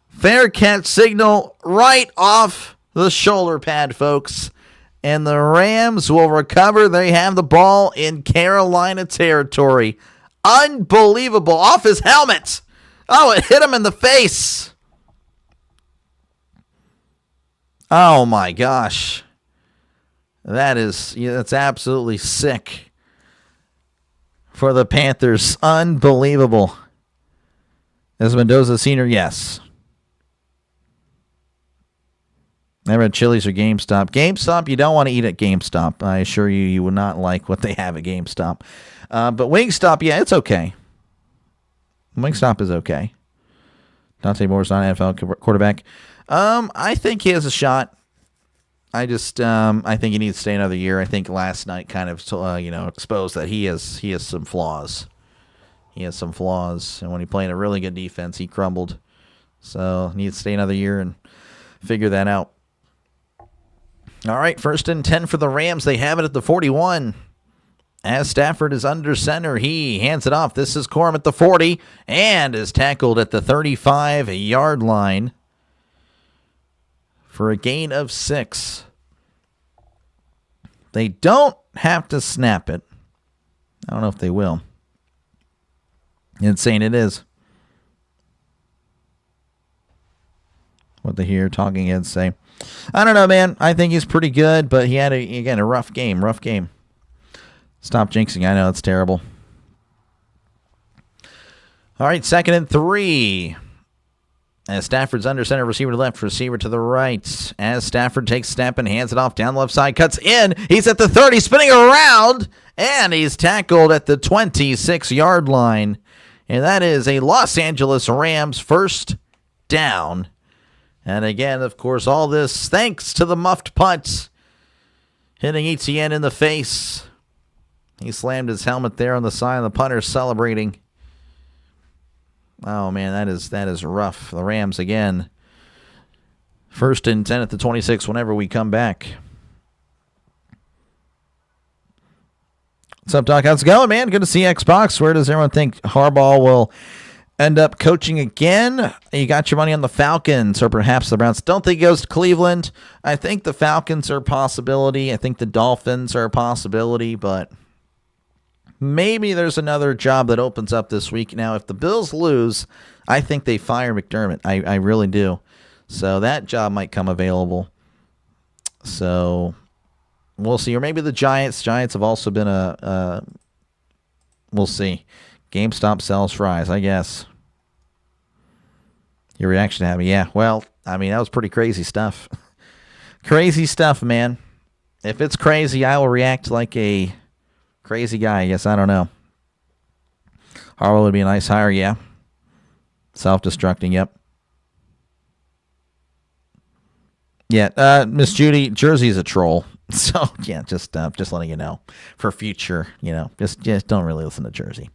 Fair catch signal right off the shoulder pad, folks. And the Rams will recover. They have the ball in Carolina territory. Unbelievable. Off his helmet. Oh, it hit him in the face. Oh, my gosh. That's absolutely sick for the Panthers. Unbelievable. Is Mendoza Sr.? Yes. Never had Chili's or GameStop. GameStop, you don't want to eat at GameStop. I assure you, you would not like what they have at GameStop. But Wingstop, yeah, it's okay. Wingstop is okay. Dante Moore's not an NFL quarterback. I think he has a shot. I think he needs to stay another year. I think last night kind of, exposed that he has some flaws. He has some flaws, and when he played a really good defense, he crumbled. So needs to stay another year and figure that out. All right, 1st and 10 for the Rams. They have it at the 41. As Stafford is under center, he hands it off. This is Corum at the 40 and is tackled at the 35-yard line for a gain of 6. They don't have to snap it. I don't know if they will. It's saying it is. What they hear talking heads say. I don't know, man. I think he's pretty good, but he had, a rough game. Stop jinxing. I know it's terrible. All right, 2nd and 3. As Stafford's under center, receiver to left, receiver to the right. As Stafford takes snap and hands it off down the left side, cuts in. He's at the 30, spinning around, and he's tackled at the 26-yard line. And that is a Los Angeles Rams first down. And again, of course, all this thanks to the muffed punt, hitting Etienne in the face. He slammed his helmet there on the side, and the punter celebrating. Oh, man, that is rough. The Rams, again, 1st and 10 at the 26 whenever we come back. What's up, Doc? How's it going, man? Good to see Xbox. Where does everyone think Harbaugh will end up coaching again? You got your money on the Falcons or perhaps the Browns. Don't think he goes to Cleveland. I think the Falcons are a possibility. I think the Dolphins are a possibility, but maybe there's another job that opens up this week. Now, if the Bills lose, I think they fire McDermott. I really do. So that job might come available. So we'll see. Or maybe the Giants. Giants have also been we'll see. GameStop sells fries, I guess. Your reaction to me? Yeah, well, I mean, that was pretty crazy stuff. Crazy stuff, man. If it's crazy, I will react like a crazy guy. I guess, I don't know. Harlow would be a nice hire, yeah. Self-destructing, yep. Yeah, Miss Judy, Jersey's a troll. So, yeah, just letting you know. For future, just don't really listen to Jersey.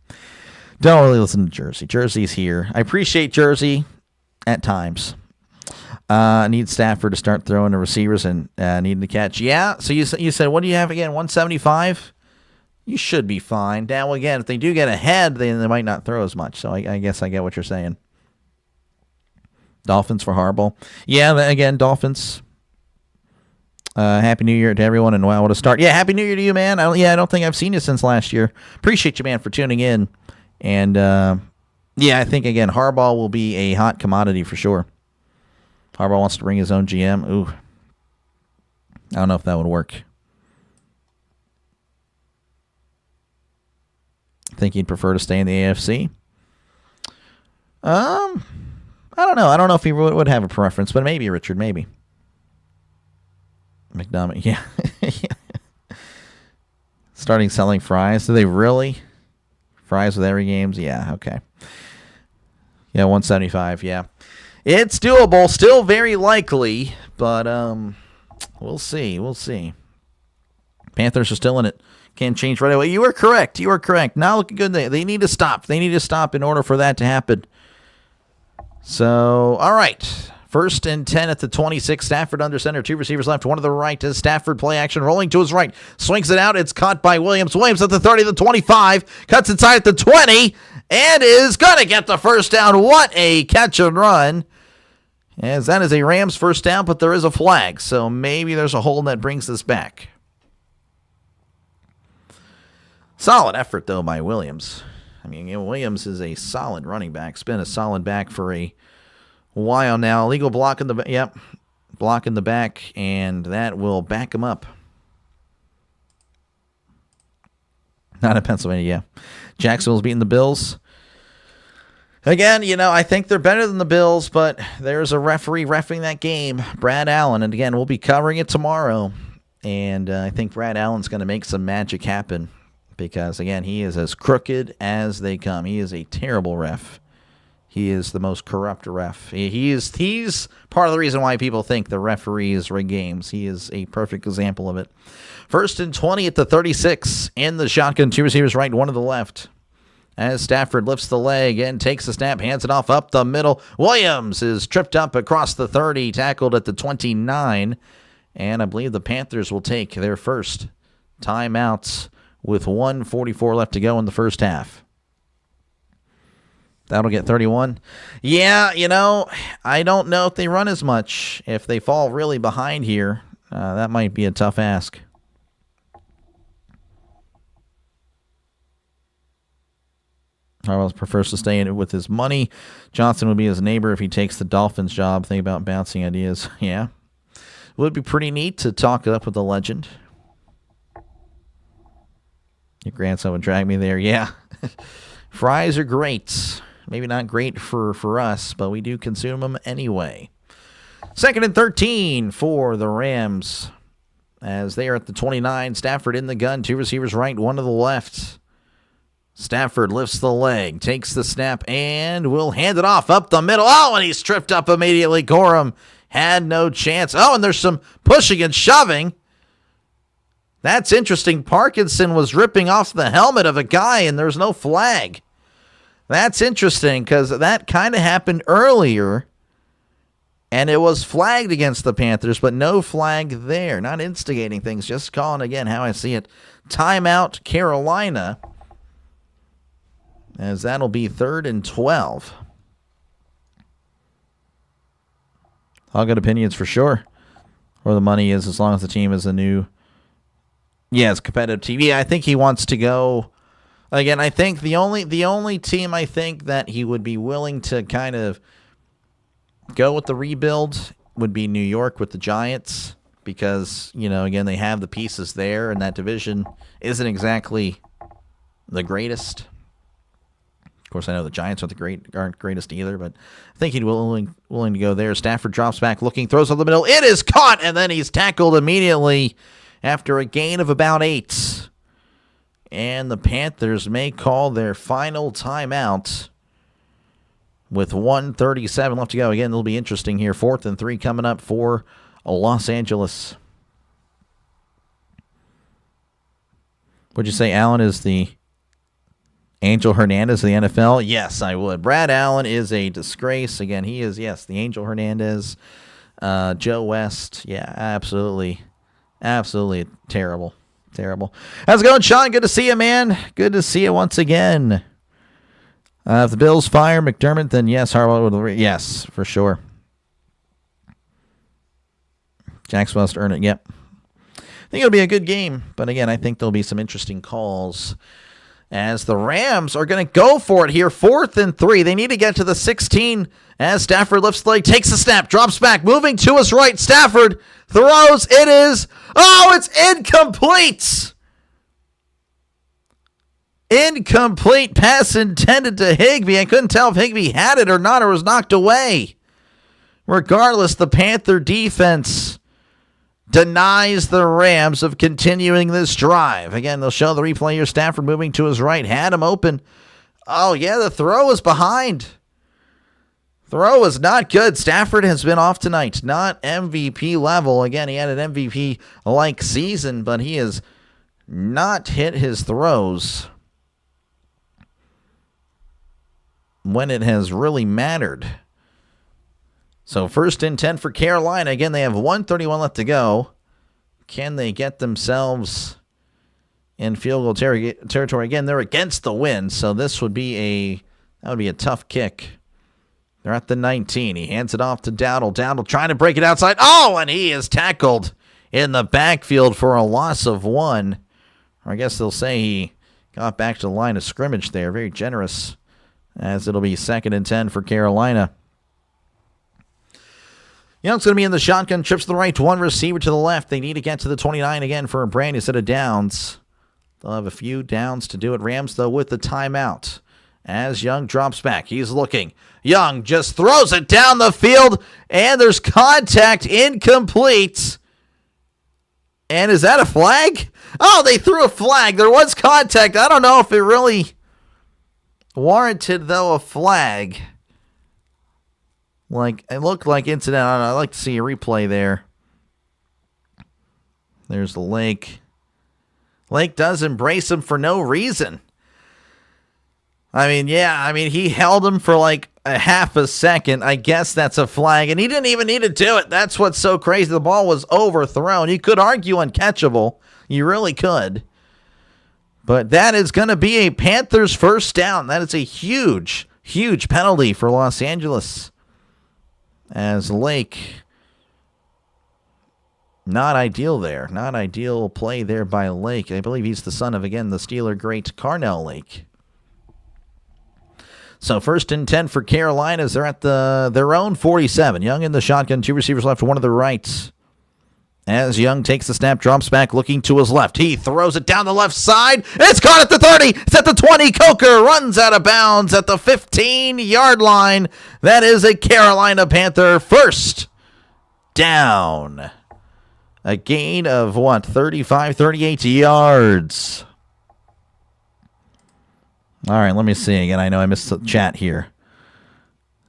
Don't really listen to Jersey. Jersey's here. I appreciate Jersey at times. Need Stafford to start throwing the receivers and needing to catch. Yeah, so you said, what do you have again, 175? You should be fine. Now, again, if they do get ahead, then they might not throw as much. So I guess I get what you're saying. Dolphins for Harbaugh. Yeah, again, Dolphins. Happy New Year to everyone, and wow, what a start. Yeah, Happy New Year to you, man. I don't think I've seen you since last year. Appreciate you, man, for tuning in. And, I think, again, Harbaugh will be a hot commodity for sure. Harbaugh wants to bring his own GM. Ooh. I don't know if that would work. I think he'd prefer to stay in the AFC. I don't know. I don't know if he would have a preference, but maybe, Richard, maybe. McDermott, yeah. Starting selling fries. Do they really? Fries with every games? Yeah, okay. Yeah, 175, yeah. It's doable, still very likely, but we'll see. Panthers are still in it. Can't change right away. You were correct. Not looking good. They need to stop. They need to stop in order for that to happen. So, all right. 1st and 10 at the 26. Stafford under center. 2 receivers left. 1 to the right as Stafford play action. Rolling to his right. Swings it out. It's caught by Williams. Williams at the 30, the 25. Cuts inside at the 20. And is going to get the first down. What a catch and run. As that is a Rams first down, but there is a flag. So maybe there's a hold that brings this back. Solid effort, though, by Williams. I mean, Williams is a solid running back. It's been a solid back for a while now. Illegal block in the block in the back, and that will back him up. Not in Pennsylvania, yeah. Jacksonville's beating the Bills. Again, I think they're better than the Bills, but there's a referee reffing that game, Brad Allen. And again, we'll be covering it tomorrow. And I think Brad Allen's going to make some magic happen because, again, he is as crooked as they come. He is a terrible ref. He is the most corrupt ref. He's part of the reason why people think the referees rig games. He is a perfect example of it. 1st and 20 at the 36 in the shotgun. 2 receivers right, 1 to the left. As Stafford lifts the leg and takes the snap, hands it off up the middle. Williams is tripped up across the 30, tackled at the 29. And I believe the Panthers will take their first timeouts with 1:44 left to go in the first half. That'll get 31. Yeah, I don't know if they run as much. If they fall really behind here, that might be a tough ask. Harwell prefers to stay in it with his money. Johnson would be his neighbor if he takes the Dolphins job. Think about bouncing ideas. Yeah. Would be pretty neat to talk it up with the legend. Your grandson would drag me there. Yeah. Fries are great. Maybe not great for us, but we do consume them anyway. 2nd and 13 for the Rams. As they are at the 29. Stafford in the gun. 2 receivers right, 1 to the left. Stafford lifts the leg, takes the snap, and will hand it off up the middle. Oh, and he's tripped up immediately. Gorham had no chance. Oh, and there's some pushing and shoving. That's interesting. Parkinson was ripping off the helmet of a guy, and there's no flag. That's interesting because that kind of happened earlier, and it was flagged against the Panthers, but no flag there. Not instigating things, just calling, again, how I see it. Timeout, Carolina. As that'll be 3rd and 12. All good opinions for sure. Where the money is, as long as the team is a new... Yeah, it's competitive team. Yeah, I think he wants to go... Again, I think the only team I think that he would be willing to kind of go with the rebuild would be New York with the Giants. Because, again, they have the pieces there, and that division isn't exactly the greatest. Of course, I know the Giants aren't greatest either, but I think he'd willing to go there. Stafford drops back, looking, throws on the middle. It is caught, and then he's tackled immediately after a gain of about 8. And the Panthers may call their final timeout with 1:37 left to go. Again, it'll be interesting here. 4th and 3 coming up for Los Angeles. Would you say Allen is the Angel Hernandez of the NFL? Yes, I would. Brad Allen is a disgrace. Again, he is, yes, the Angel Hernandez. Joe West, yeah, absolutely. Absolutely terrible. Terrible. How's it going, Sean? Good to see you, man. Good to see you once again. If the Bills fire McDermott, then yes, Harwell will. Yes, for sure. Jacksonville has to earn it. Yep. I think it'll be a good game, but again, I think there'll be some interesting calls as the Rams are going to go for it here. 4th and 3. They need to get to the 16 as Stafford lifts the leg, takes the snap, drops back, moving to his right. Stafford throws. It is, it's incomplete. Incomplete pass intended to Higbee. I couldn't tell if Higbee had it or not, or was knocked away. Regardless, the Panther defense denies the Rams of continuing this drive. Again, they'll show the replay here. Stafford moving to his right, had him open. Oh, yeah, the throw was behind. Throw was not good. Stafford has been off tonight. Not MVP level. Again, he had an MVP-like season, but he has not hit his throws when it has really mattered. So 1st and 10 for Carolina. Again, they have 1:31 left to go. Can they get themselves in field goal territory? Again, they're against the wind, so this would be a tough kick. They're at the 19. He hands it off to Dowdle. Dowdle trying to break it outside. Oh, and he is tackled in the backfield for a loss of 1. Or I guess they'll say he got back to the line of scrimmage there. Very generous, as it'll be 2nd and 10 for Carolina. Young's going to be in the shotgun. Trips to the right, 1 receiver to the left. They need to get to the 29 again for a brand new set of downs. They'll have a few downs to do it. Rams, though, with the timeout. As Young drops back, he's looking. Young just throws it down the field, and there's contact, incomplete. And is that a flag? Oh, they threw a flag. There was contact. I don't know if it really warranted, though, a flag. Like, it looked like incident. I don't know. I'd like to see a replay there. There's the Lake. Lake does embrace him for no reason. He held him for like a half a second. I guess that's a flag, and he didn't even need to do it. That's what's so crazy. The ball was overthrown. You could argue uncatchable. You really could. But that is going to be a Panthers first down. That is a huge, huge penalty for Los Angeles. As Lake, not ideal there. Not ideal play there by Lake. I believe he's the son of, again, the Steeler great Carnell Lake. So 1st and 10 for Carolina as they're at their own 47. Young in the shotgun, 2 receivers left, 1 to the right. As Young takes the snap, drops back, looking to his left. He throws it down the left side. It's caught at the 30. It's at the 20. Coker runs out of bounds at the 15-yard line. That is a Carolina Panther first down. A gain of 35, 38 yards. All right, let me see again. I know I missed the chat here.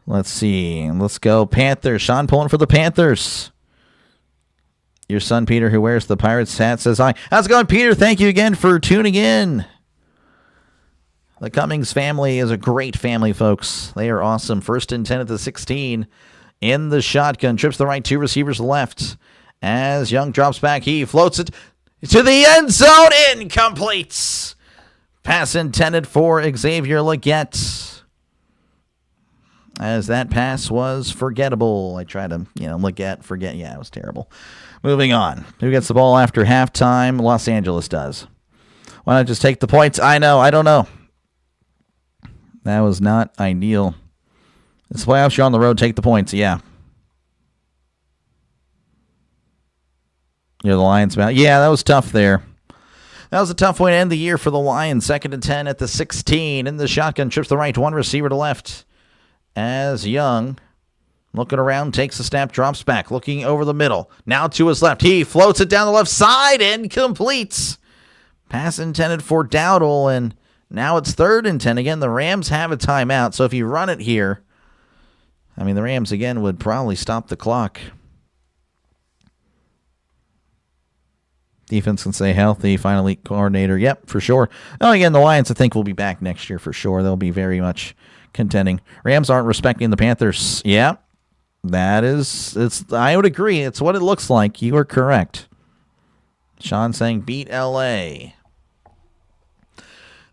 Let's see. Let's go Panthers. Sean pulling for the Panthers. Your son, Peter, who wears the Pirates hat, says hi. How's it going, Peter? Thank you again for tuning in. The Cummings family is a great family, folks. They are awesome. 1st and 10 at the 16. In the shotgun. Trips to the right, 2 receivers left. As Young drops back, he floats it to the end zone. Incomplete. Pass intended for Xavier Legette. As that pass was forgettable. I tried to, Legette, forget. Yeah, it was terrible. Moving on. Who gets the ball after halftime? Los Angeles does. Why not just take the points? I know. I don't know. That was not ideal. It's playoffs. You're on the road. Take the points. Yeah. You're the Lions. Yeah, that was tough there. That was a tough way to end the year for the Lions. 2nd and 10 at the 16. In the shotgun, trips to the right, 1 receiver to left. As Young, looking around, takes the snap, drops back, looking over the middle. Now to his left. He floats it down the left side and completes. Pass intended for Dowdle, and now it's 3rd and 10. Again, the Rams have a timeout, so if you run it here, the Rams, again, would probably stop the clock. Defense can stay healthy. Final elite coordinator. Yep, for sure. Oh, again, the Lions, I think, will be back next year for sure. They'll be very much contending. Rams aren't respecting the Panthers. Yeah, I would agree. It's what it looks like. You are correct. Sean saying beat LA.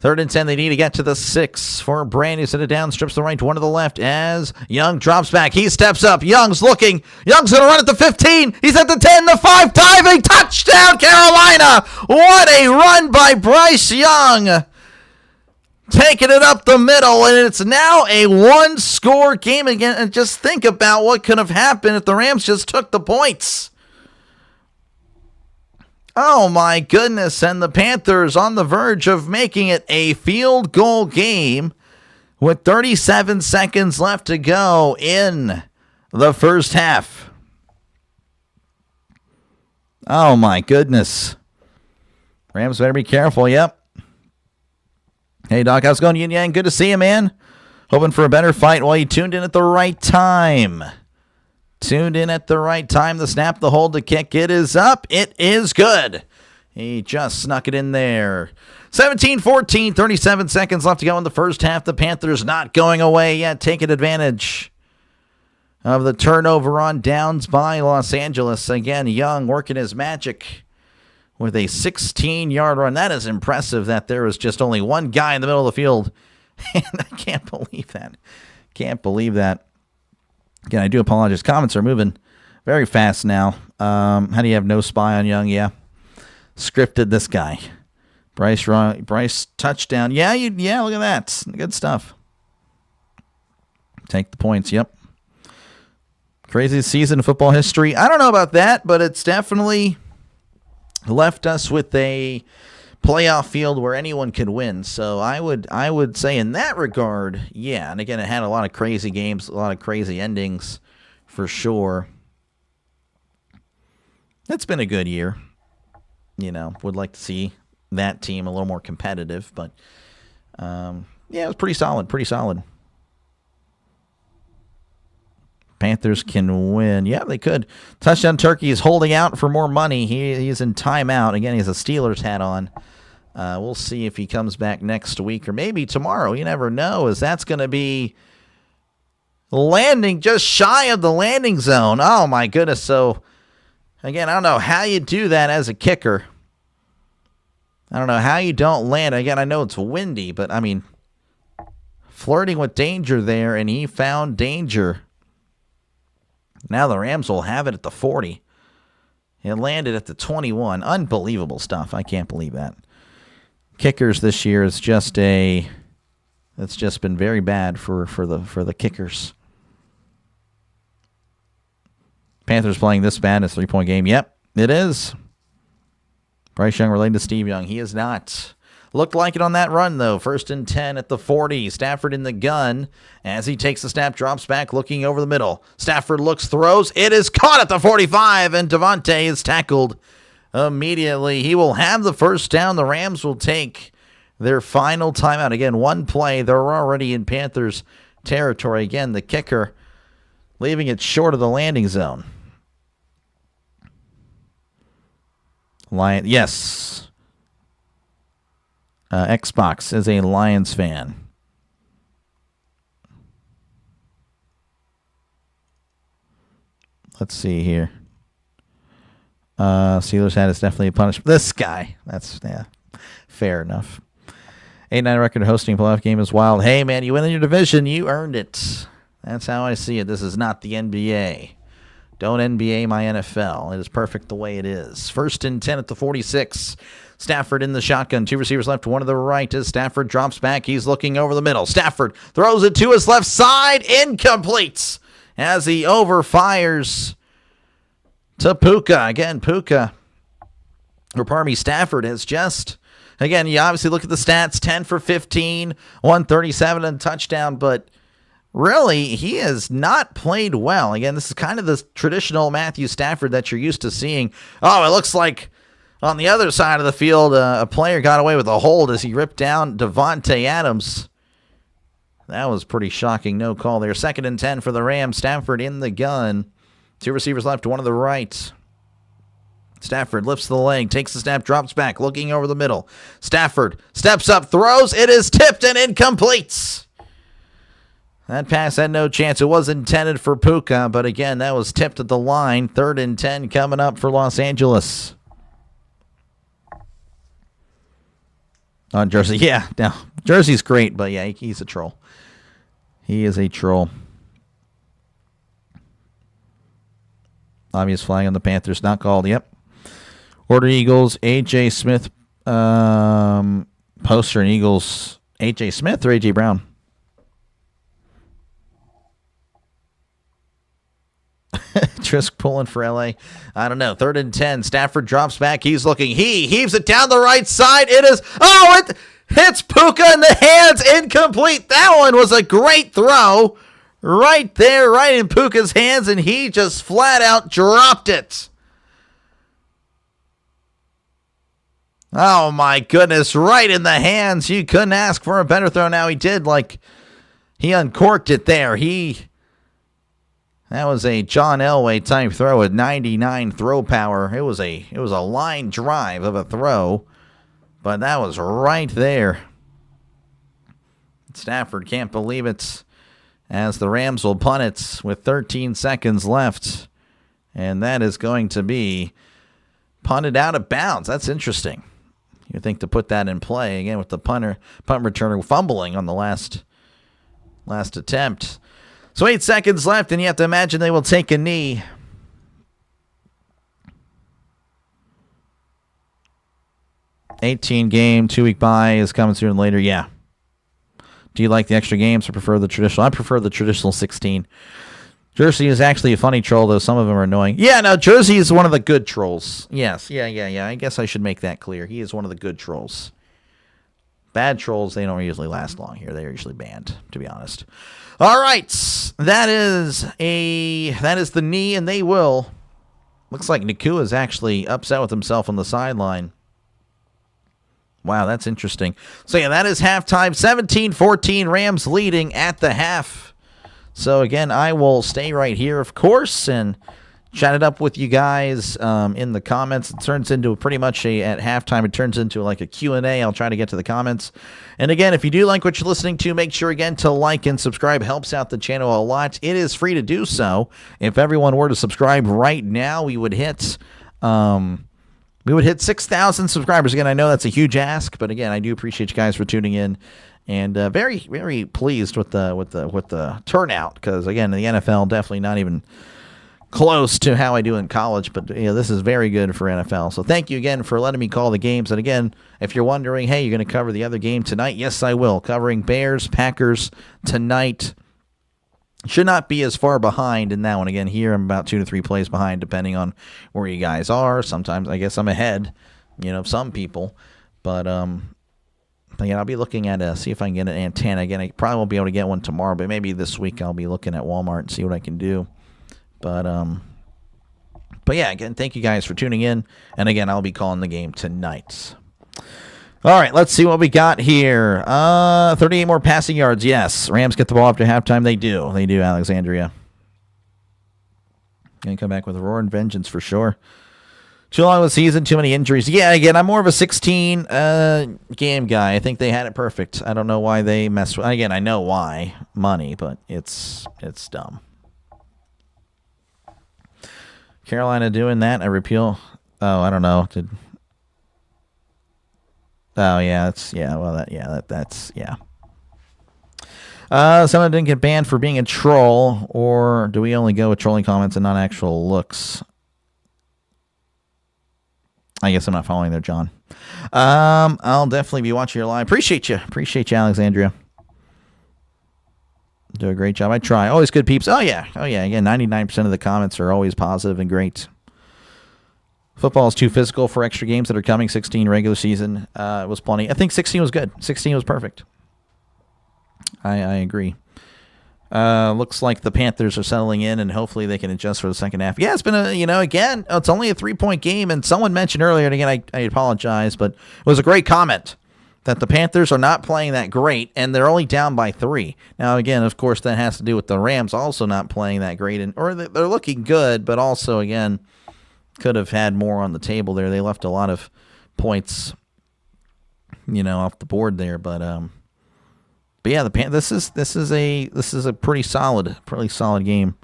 3rd and 10. They need to get to the 6 for a brand new set of down. Strips the right, 1 to the left as Young drops back. He steps up. Young's looking. Young's going to run at the 15. He's at the 10, the 5, diving. Touchdown, Carolina. What a run by Bryce Young. Taking it up the middle, and it's now a 1-score game again. And just think about what could have happened if the Rams just took the points. Oh, my goodness. And the Panthers on the verge of making it a field goal game with 37 seconds left to go in the first half. Oh, my goodness. Rams better be careful. Yep. Hey, Doc, how's it going, Yin Yang? Good to see you, man. Hoping for a better fight. Well, you tuned in at the right time. Tuned in at the right time. The snap, the hold, the kick. It is up. It is good. He just snuck it in there. 17-14, 37 seconds left to go in the first half. The Panthers not going away yet, taking advantage of the turnover on downs by Los Angeles. Again, Young working his magic with a 16-yard run. That is impressive that there was just only one guy in the middle of the field. And I can't believe that. Can't believe that. Again, I do apologize. Comments are moving very fast now. How do you have no spy on Young? Yeah. Scripted this guy. Bryce touchdown. Yeah, look at that. Good stuff. Take the points. Yep. Craziest season in football history. I don't know about that, but it's definitely left us with a playoff field where anyone could win. So I would say in that regard, yeah. And again, it had a lot of crazy games, a lot of crazy endings for sure. It's been a good year. Would like to see that team a little more competitive, but yeah, it was pretty solid. Panthers can win. Yeah, they could. Touchdown Turkey is holding out for more money. He's in timeout. Again, he has a Steelers hat on. We'll see if he comes back next week or maybe tomorrow. You never know, as that's going to be landing just shy of the landing zone. Oh, my goodness. So, again, I don't know how you do that as a kicker. I don't know how you don't land. Again, I know it's windy, but, I mean, flirting with danger there, and he found danger. Now the Rams will have it at the 40. It landed at the 21. Unbelievable stuff. I can't believe that. Kickers this year is just it's just been very bad for the kickers. Panthers playing this bad in a 3-point game. Yep, it is. Bryce Young related to Steve Young. He is not. Looked like it on that run, though. 1st and 10 at the 40. Stafford in the gun. As he takes the snap, drops back, looking over the middle. Stafford looks, throws. It is caught at the 45, and Devontae is tackled immediately. He will have the first down. The Rams will take their final timeout. Again, one play. They're already in Panthers territory. Again, the kicker leaving it short of the landing zone. Yes. Xbox is a Lions fan. Let's see here. Steelers hat is definitely a punishment. This guy. That's, yeah, fair enough. 8-9 record hosting playoff game is wild. Hey, man, you win in your division. You earned it. That's how I see it. This is not the NBA. Don't NBA my NFL. It is perfect the way it is. 1st and 10 at the 46. Stafford in the shotgun. 2 receivers left, 1 to the right as Stafford drops back. He's looking over the middle. Stafford throws it to his left side. Incomplete as he overfires to Puka. Again, Stafford has just, again, you obviously look at the stats, 10 for 15, 137 and touchdown, but really, he has not played well. Again, this is kind of the traditional Matthew Stafford that you're used to seeing. Oh, it looks like on the other side of the field, a player got away with a hold as he ripped down Devontae Adams. That was pretty shocking. No call there. 2nd and 10 for the Rams. Stafford in the gun. 2 receivers left, 1 to the right. Stafford lifts the leg, takes the snap, drops back, looking over the middle. Stafford steps up, throws. It is tipped and incomplete. That pass had no chance. It was intended for Puka, but again, that was tipped at the line. 3rd and 10 coming up for Los Angeles. On Jersey. Yeah, no. Jersey's great, but yeah, he's a troll. He is a troll. Obvious flag on the Panthers. Not called. Yep. Order Eagles. A.J. Smith. Poster and Eagles. A.J. Smith or A.J. Brown? Trisk pulling for LA. I don't know. 3rd and 10. Stafford drops back. He's looking. He heaves it down the right side. It is. Oh, it hits Puka in the hands. Incomplete. That one was a great throw. Right there, right in Puka's hands, and he just flat out dropped it. Oh, my goodness. Right in the hands. You couldn't ask for a better throw. Now he did. Like, he uncorked it there. That was a John Elway type throw with 99 throw power. It was a line drive of a throw, but that was right there. Stafford can't believe it, as the Rams will punt it with 13 seconds left, and that is going to be punted out of bounds. That's interesting. You think to put that in play again with the punt returner fumbling on the last attempt. So 8 seconds left, and you have to imagine they will take a knee. '18 game, 2-week bye is coming sooner than later. Yeah. Do you like the extra games or prefer the traditional? I prefer the traditional 16. Jersey is actually a funny troll, though some of them are annoying. Yeah, no, Jersey is one of the good trolls. Yes, yeah. I guess I should make that clear. He is one of the good trolls. Bad trolls, they don't usually last long here. They're usually banned, to be honest. All right, that is the knee, and they will. Looks like Nakua is actually upset with himself on the sideline. Wow, that's interesting. So, yeah, that is halftime. 17-14, Rams leading at the half. So, again, I will stay right here, of course, and chat it up with you guys in the comments. It turns into pretty much at halftime, it turns into like a Q&A. I'll try to get to the comments. And, again, if you do like what you're listening to, make sure, again, to like and subscribe. Helps out the channel a lot. It is free to do so. If everyone were to subscribe right now, we would hit... We would hit 6,000 subscribers. Again, I know that's a huge ask, but again, I do appreciate you guys for tuning in, and very, very pleased with the turnout. Because again, the NFL definitely not even close to how I do in college, but this is very good for NFL. So thank you again for letting me call the games. And again, if you're wondering, hey, you're going to cover the other game tonight? Yes, I will. Covering Bears, Packers tonight. Should not be as far behind in that one. Again, here I'm about 2 to 3 plays behind, depending on where you guys are. Sometimes I guess I'm ahead, some people. But again, I'll be looking at see if I can get an antenna. Again, I probably won't be able to get one tomorrow, but maybe this week I'll be looking at Walmart and see what I can do. But yeah, again, thank you guys for tuning in. And again, I'll be calling the game tonight. All right, let's see what we got here. 38 more passing yards, yes. Rams get the ball after halftime. They do, Alexandria. Going to come back with a roar and vengeance for sure. Too long of a season, too many injuries. Yeah, again, I'm more of a 16 game guy. I think they had it perfect. I don't know why they messed with. Again, I know why. Money, but it's dumb. Carolina doing that, a repeal. Oh, I don't know. Oh, yeah, that's. Someone didn't get banned for being a troll, or do we only go with trolling comments and not actual looks? I guess I'm not following there, John. I'll definitely be watching your live. Appreciate you, Alexandria. Do a great job. I try. Always good peeps. Oh, yeah. Again, 99% of the comments are always positive and great. Football is too physical for extra games that are coming. 16 regular season was plenty. I think 16 was good. 16 was perfect. I agree. Looks like the Panthers are settling in, and hopefully they can adjust for the second half. Yeah, it's been again, it's only a 3-point game, and someone mentioned earlier, and again, I apologize, but it was a great comment that the Panthers are not playing that great, and they're only down by 3. Now, again, of course, that has to do with the Rams also not playing that great, or they're looking good, but also, again, could have had more on the table there. They left a lot of points, off the board there. But yeah, this is a pretty solid game.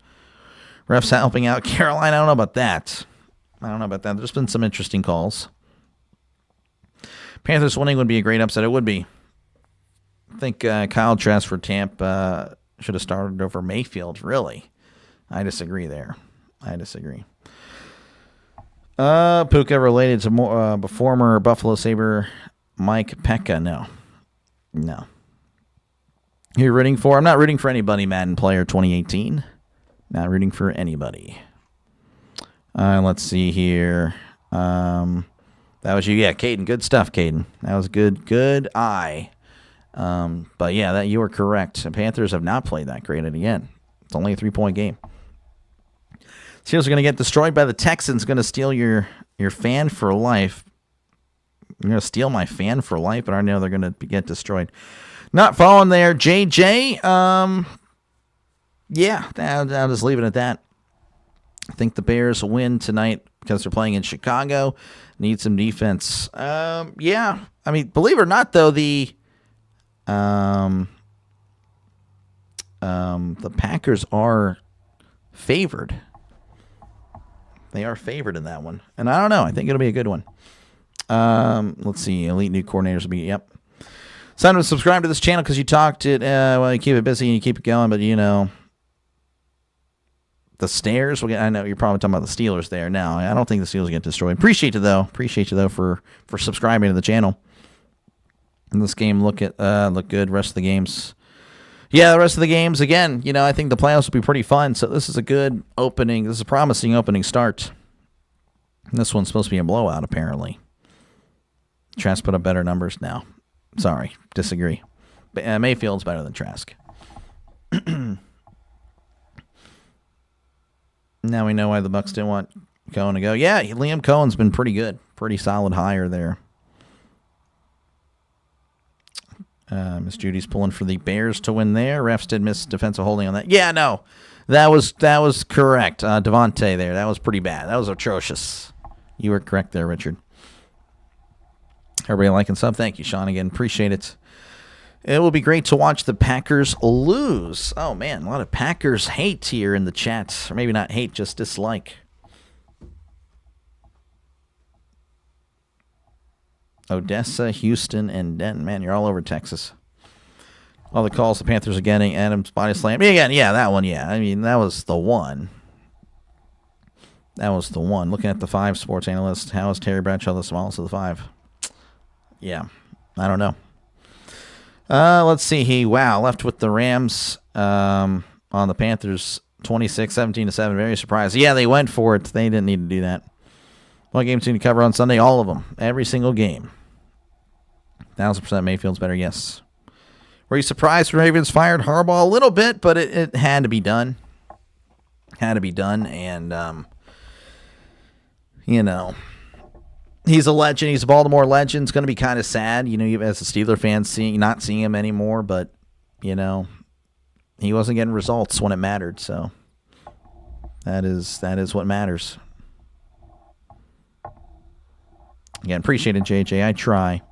Refs helping out Carolina. I don't know about that. There's been some interesting calls. Panthers winning would be a great upset. It would be. I think Kyle Trask for Tampa should have started over Mayfield. Really, I disagree there. Puka related to former Buffalo Sabre Mike Pekka. No. You're rooting for? I'm not rooting for anybody, Madden Player 2018. Not rooting for anybody. Let's see here. That was you. Yeah, Caden. Good stuff, Caden. That was good. Good eye. But yeah, that you were correct. The Panthers have not played that great again. It's only a 3-point game. Steelers are going to get destroyed by the Texans. Going to steal your fan for life. You're going to steal my fan for life, but I know they're going to get destroyed. Not falling there. JJ, yeah, I'll just leave it at that. I think the Bears win tonight because they're playing in Chicago. Need some defense. Yeah. I mean, believe it or not, though, the Packers are favored. They are favored in that one. And I don't know. I think it'll be a good one. Let's see. Elite new coordinators will be, yep. Sign up and subscribe to this channel because you talked it. Well, you keep it busy and you keep it going, but, you know, the stairs. I know you're probably talking about the Steelers there. Now, I don't think the Steelers get destroyed. Appreciate you though for subscribing to the channel. And this game look good. Rest of the games, yeah, the rest of the games again. You know, I think the playoffs will be pretty fun. So this is a good opening. This is a promising opening start. And this one's supposed to be a blowout apparently. Trask put up better numbers now. Sorry, disagree. But, Mayfield's better than Trask. Now we know why the Bucs didn't want Cohen to go. Yeah, Liam Cohen's been pretty good. Pretty solid hire there. Miss Judy's pulling for the Bears to win there. Refs did miss defensive holding on that. Yeah, no. That was correct. Devontae there. That was pretty bad. That was atrocious. You were correct there, Richard. Everybody liking sub? Thank you, Sean, again. Appreciate it. It will be great to watch the Packers lose. Oh, man, a lot of Packers hate here in the chat. Or maybe not hate, just dislike. Odessa, Houston, and Denton. Man, you're all over Texas. All the calls the Panthers are getting. Adams body slam. Again, yeah, that one, yeah. I mean, that was the one. That was the one. Looking at the 5 sports analysts, how is Terry Bradshaw the smallest of the 5? Yeah, I don't know. Let's see. He left with the Rams on the Panthers 26-17-7. Very surprised. Yeah, they went for it. They didn't need to do that. What games do you need to cover on Sunday? All of them. Every single game. 1,000% Mayfield's better, yes. Were you surprised when Ravens fired Harbaugh? A little bit, but it had to be done. Had to be done, and, you know, he's a legend. He's a Baltimore legend. It's going to be kind of sad, you know, as a Steeler fan, not seeing him anymore. But, you know, he wasn't getting results when it mattered. So that is what matters. Again, appreciate it, JJ. I try.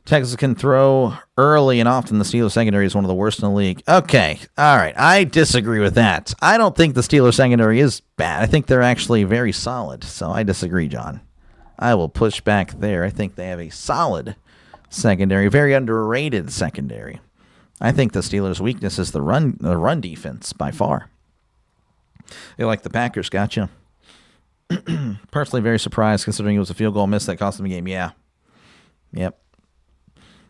Texas can throw early and often. The Steelers secondary is one of the worst in the league. Okay, all right. I disagree with that. I don't think the Steelers secondary is bad. I think they're actually very solid. So I disagree, John. I will push back there. I think they have a solid secondary, very underrated secondary. I think the Steelers' weakness is the run defense by far. They like the Packers, gotcha. Personally, very surprised considering it was a field goal miss that cost them the game. Yeah. Yep.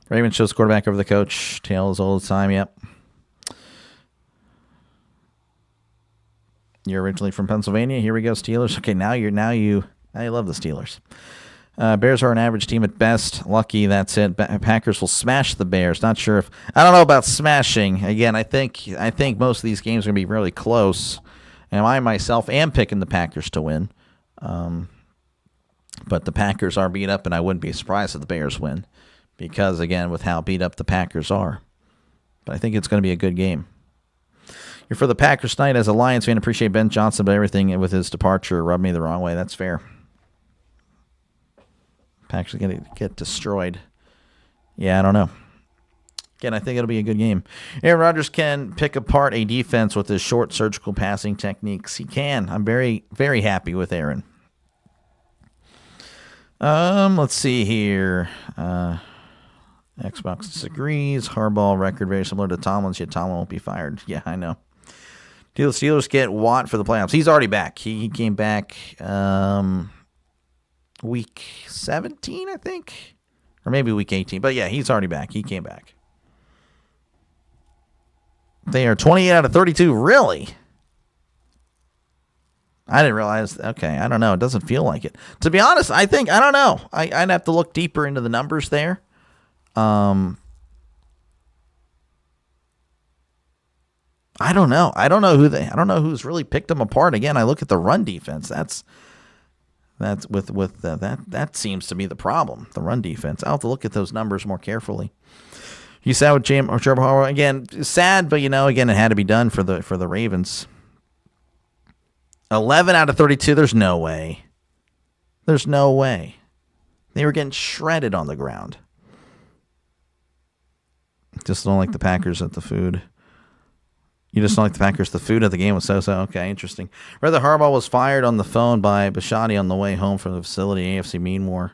Ravens chose quarterback over the coach. Tail is all the time. Yep. You're originally from Pennsylvania. Here we go, Steelers. Okay, now you love the Steelers. Bears are an average team at best. Lucky, that's it. Packers will smash the Bears. Not sure if I don't know about smashing. Again, I think most of these games are going to be really close. And I myself am picking the Packers to win. But the Packers are beat up, and I wouldn't be surprised if the Bears win. Because, again, with how beat up the Packers are. But I think it's going to be a good game. You're for the Packers tonight. As a Lions fan, appreciate Ben Johnson, but everything with his departure rubbed me the wrong way. That's fair. Packers are going to get destroyed. Yeah, I don't know. Again, I think it'll be a good game. Aaron Rodgers can pick apart a defense with his short surgical passing techniques. He can. I'm very, very happy with Aaron. Let's see here. Xbox disagrees. Harbaugh record very similar to Tomlin's, yet Tomlin won't be fired. Yeah, I know. Do the Steelers get Watt for the playoffs? He's already back. He came back week 17, I think. Or maybe week 18. But yeah, he's already back. He came back. They are 28 out of 32. Really? I didn't realize. Okay, I don't know. It doesn't feel like it. To be honest, I don't know. I'd have to look deeper into the numbers there. I don't know. I don't know who's really picked them apart. Again, I look at the run defense. That's that seems to be the problem. The run defense. I'll have to look at those numbers more carefully. You saw with Jim or Trevor Harbaugh again. Sad, but again, it had to be done for the Ravens. 11 out of 32. There's no way. There's no way. They were getting shredded on the ground. Just don't like the Packers at the food. You just don't like the Packers. The food at the game was so-so. Okay, interesting. Rather, Harbaugh was fired on the phone by Bisciotti on the way home from the facility. AFC Meanmore.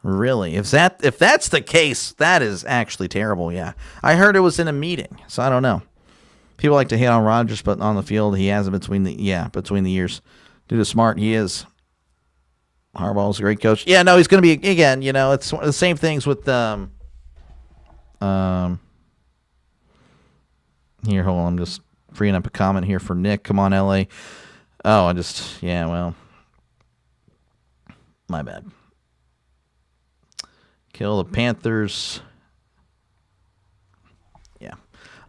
Really? If that's the case, that is actually terrible. Yeah, I heard it was in a meeting, so I don't know. People like to hate on Rodgers, but on the field, he has it between the years. Dude is smart. He is. Harbaugh's a great coach. Yeah, no, he's going to be again. It's the same things with Here, hold on. I'm just freeing up a comment here for Nick. Come on, LA. Oh, well, my bad. Kill the Panthers. Yeah.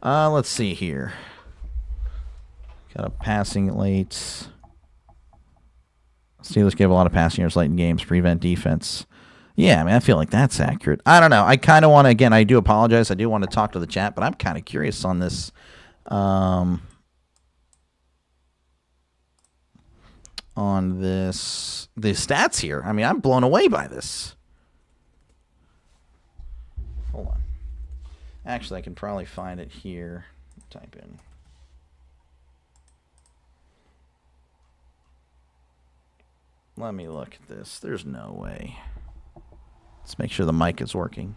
Let's see here. Got a passing late. Steelers give a lot of passing yards late in games, prevent defense. Yeah, I feel like that's accurate. I don't know. I kind of want to, again, I do apologize. I do want to talk to the chat, but I'm kind of curious on this. On the stats here. I'm blown away by this. Hold on. Actually, I can probably find it here. Type in. Let me look at this. There's no way. Let's make sure the mic is working.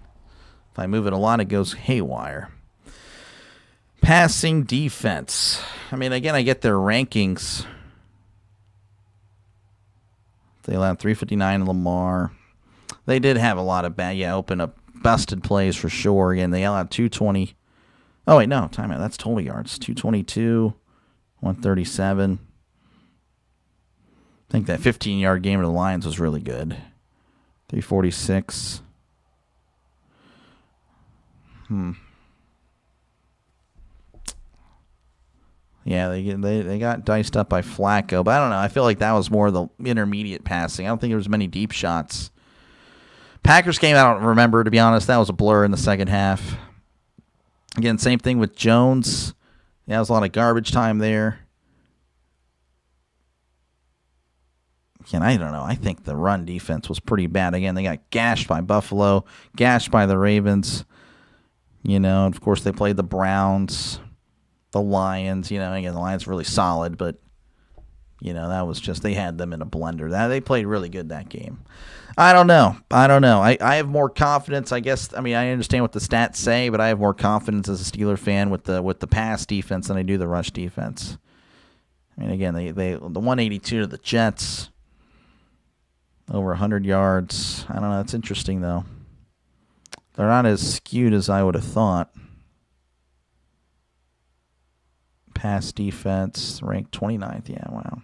If I move it a lot, it goes haywire. Passing defense. Again, I get their rankings. They allowed 359 in Lamar. They did have a lot of open up, busted plays for sure. Again, they allowed 220. Oh, wait, no. Timeout. That's total yards. 222, 137. I think that 15-yard game of the Lions was really good. 346. Yeah, they got diced up by Flacco, but I don't know. I feel like that was more the intermediate passing. I don't think there was many deep shots. Packers game, I don't remember, to be honest. That was a blur in the second half. Again, same thing with Jones. Yeah, there was a lot of garbage time there. Again, I don't know. I think the run defense was pretty bad. Again, they got gashed by Buffalo, gashed by the Ravens. And of course, they played the Browns, the Lions. Again, the Lions were really solid, but, that was just, they had them in a blender. They played really good that game. I don't know. I have more confidence, I guess. I understand what the stats say, but I have more confidence as a Steeler fan with the pass defense than I do the rush defense. Again, they the 182 to the Jets. Over 100 yards. I don't know. It's interesting, though. They're not as skewed as I would have thought. Pass defense, ranked 29th. Yeah, wow.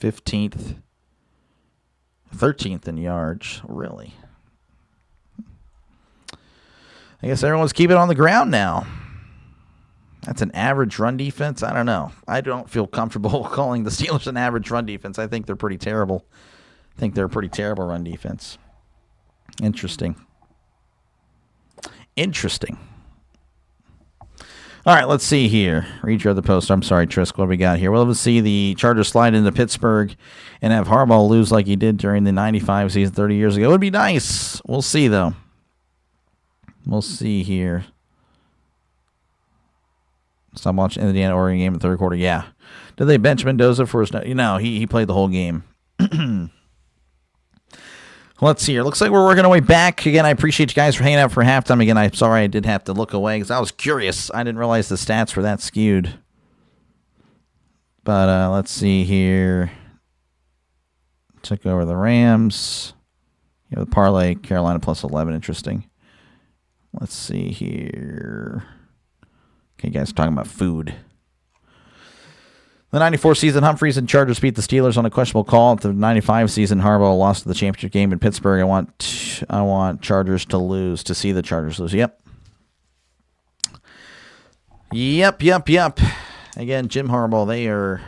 15th. 13th in yards. Really? I guess everyone's keeping it on the ground now. That's an average run defense? I don't know. I don't feel comfortable calling the Steelers an average run defense. I think they're pretty terrible. I think they're a pretty terrible run defense. Interesting. All right, let's see here. Read your other post. I'm sorry, Trisk. What do we got here? Well, let's see the Chargers slide into Pittsburgh and have Harbaugh lose like he did during the 95 season 30 years ago. It would be nice. We'll see, though. We'll see here. Stop watching Indiana Oregon game in the third quarter. Yeah. Did they bench Mendoza for his... he played the whole game. Let's see here. Looks like we're working our way back. Again, I appreciate you guys for hanging out for halftime. Again, I'm sorry I did have to look away because I was curious. I didn't realize the stats were that skewed. But let's see here. Took over the Rams. The parlay, Carolina plus 11. Interesting. Let's see here. Okay, guys, talking about food. The 94 season, Humphreys and Chargers beat the Steelers on a questionable call. The 95 season, Harbaugh lost the championship game in Pittsburgh. I want Chargers to lose, to see the Chargers lose. Yep. Again, Jim Harbaugh,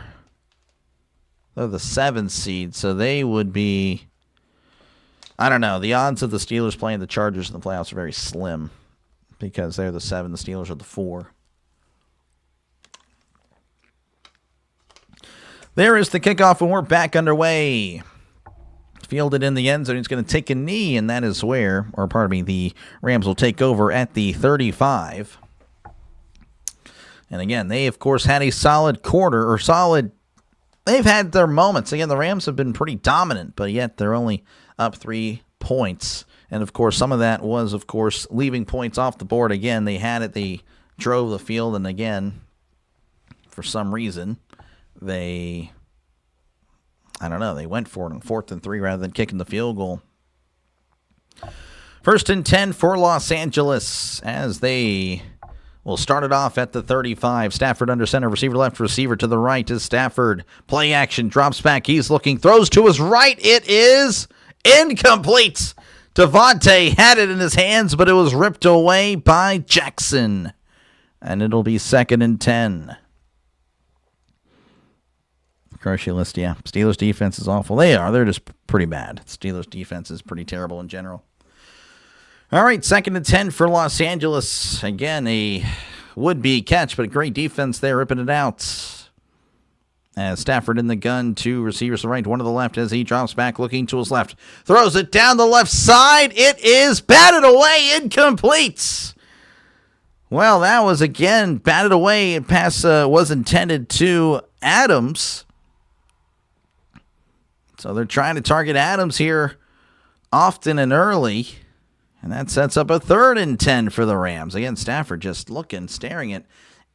They're the 7th seed, so they would be... I don't know. The odds of the Steelers playing the Chargers in the playoffs are very slim because they're the 7, the Steelers are the 4. There is the kickoff, and we're back underway. Fielded in the end zone. He's going to take a knee, and that is where, or pardon me, the Rams will take over at the 35. And again, they, of course, had a solid quarter, or solid... They've had their moments. Again, the Rams have been pretty dominant, but yet they're only up 3 points. And, of course, some of that was, of course, leaving points off the board. Again, they had it. They drove the field. And, again, for some reason, they, I don't know, they went for it on 4th and 3 rather than kicking the field goal. 1st and 10 for Los Angeles as they... We'll start it off at the 35. Stafford under center, receiver left, receiver to the right is Stafford. Play action, drops back, he's looking, throws to his right. It is incomplete. Devontae had it in his hands, but it was ripped away by Jackson. And it'll be 2nd and 10. Crucialist, yeah. Steelers defense is awful. They are. They're just pretty bad. Steelers defense is pretty terrible in general. All right, 2nd and 10 for Los Angeles. Again, a would-be catch, but a great defense there, ripping it out. As Stafford in the gun, 2 receivers to the right, 1 to the left as he drops back, looking to his left. Throws it down the left side. It is batted away, incomplete. Well, that was, again, batted away. Pass was intended to Adams. So they're trying to target Adams here often and early. And that sets up a 3rd and 10 for the Rams. Again, Stafford just looking, staring at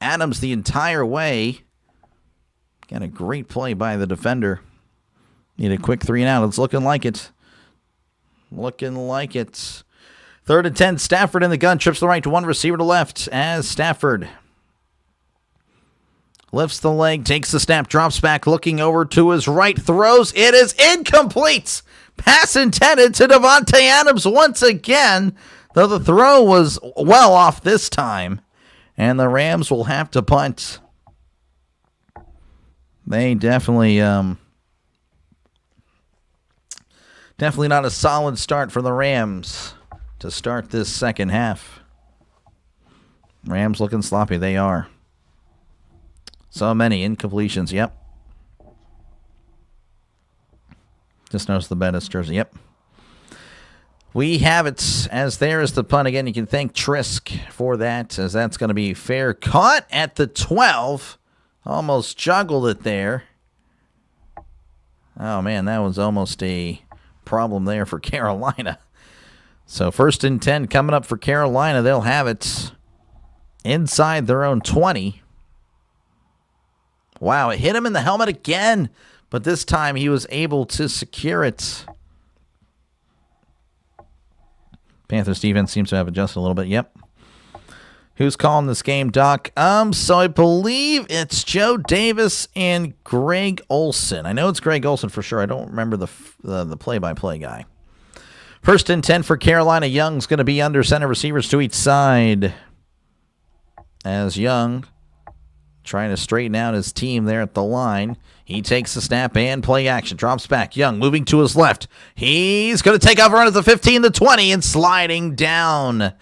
Adams the entire way. Got a great play by the defender. Need a quick 3 and out. It's looking like it. Looking like it. 3rd and 10, Stafford in the gun. Trips to the right to 1 receiver to left as Stafford lifts the leg, takes the snap, drops back, looking over to his right, throws. It is incomplete. Pass intended to Devontae Adams once again, though the throw was well off this time. And the Rams will have to punt. They definitely not a solid start for the Rams to start this second half. Rams looking sloppy. They are. So many incompletions. Yep. Just notice the Bettis jersey. Yep. We have it as there is the punt. Again, you can thank Trisk for that, as that's going to be fair. Caught at the 12. Almost juggled it there. Oh, man, that was almost a problem there for Carolina. So 1st and 10 coming up for Carolina. They'll have it inside their own 20. Wow, it hit him in the helmet again. But this time he was able to secure it. Panthers defense seems to have adjusted a little bit. Yep. Who's calling this game, Doc? So I believe it's Joe Davis and Greg Olson. I know it's Greg Olson for sure. I don't remember the play-by-play guy. 1st and 10 for Carolina. Young's going to be under center, receivers to each side. As Young trying to straighten out his team there at the line. He takes the snap and play action. Drops back. Young moving to his left. He's going to take off, run at the 15, the 20, and sliding down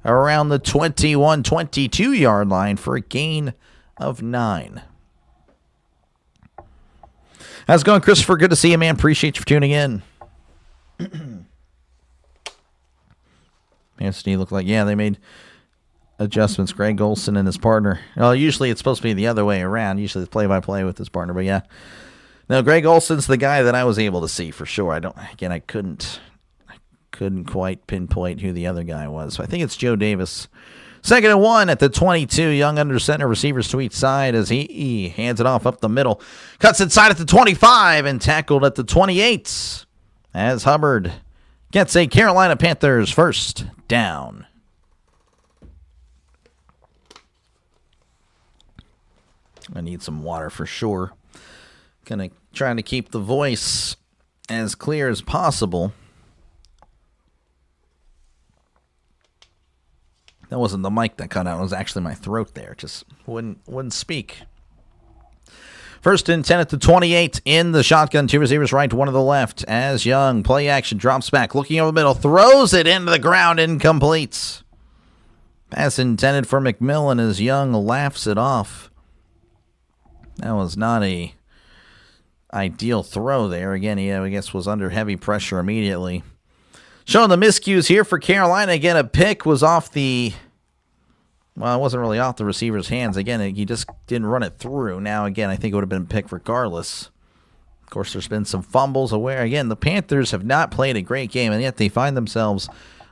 around the 21, 22-yard line for a gain of 9. How's it going, Christopher? Good to see you, man. Appreciate you for tuning in. Anthony looked like, yeah, they made adjustments. Greg Olson and his partner. Well, usually it's supposed to be the other way around. Usually it's play-by-play with his partner, but yeah. No, Greg Olson's the guy that I was able to see for sure. I couldn't quite pinpoint who the other guy was. So I think it's Joe Davis. 2nd and 1 at the 22. Young under center, receivers to each side as he hands it off up the middle. Cuts inside at the 25 and tackled at the 28 as Hubbard gets a Carolina Panthers 1st down. I need some water for sure. Gonna try to keep the voice as clear as possible. That wasn't the mic that cut out. It was actually my throat there. Just wouldn't speak. First and 10 at the 28 in the shotgun. Two receivers right, one to the left. As Young, play action, drops back, looking over the middle, throws it into the ground, incomplete. Pass intended for McMillan as Young laughs it off. That was not a ideal throw there. Again, he, I guess, was under heavy pressure immediately. Showing the miscues here for Carolina. Again, a pick was off the... Well, it wasn't really off the receiver's hands. Again, he just didn't run it through. Now, again, I think it would have been a pick regardless. Of course, there's been some fumbles aware. Again, the Panthers have not played a great game, and yet they find themselves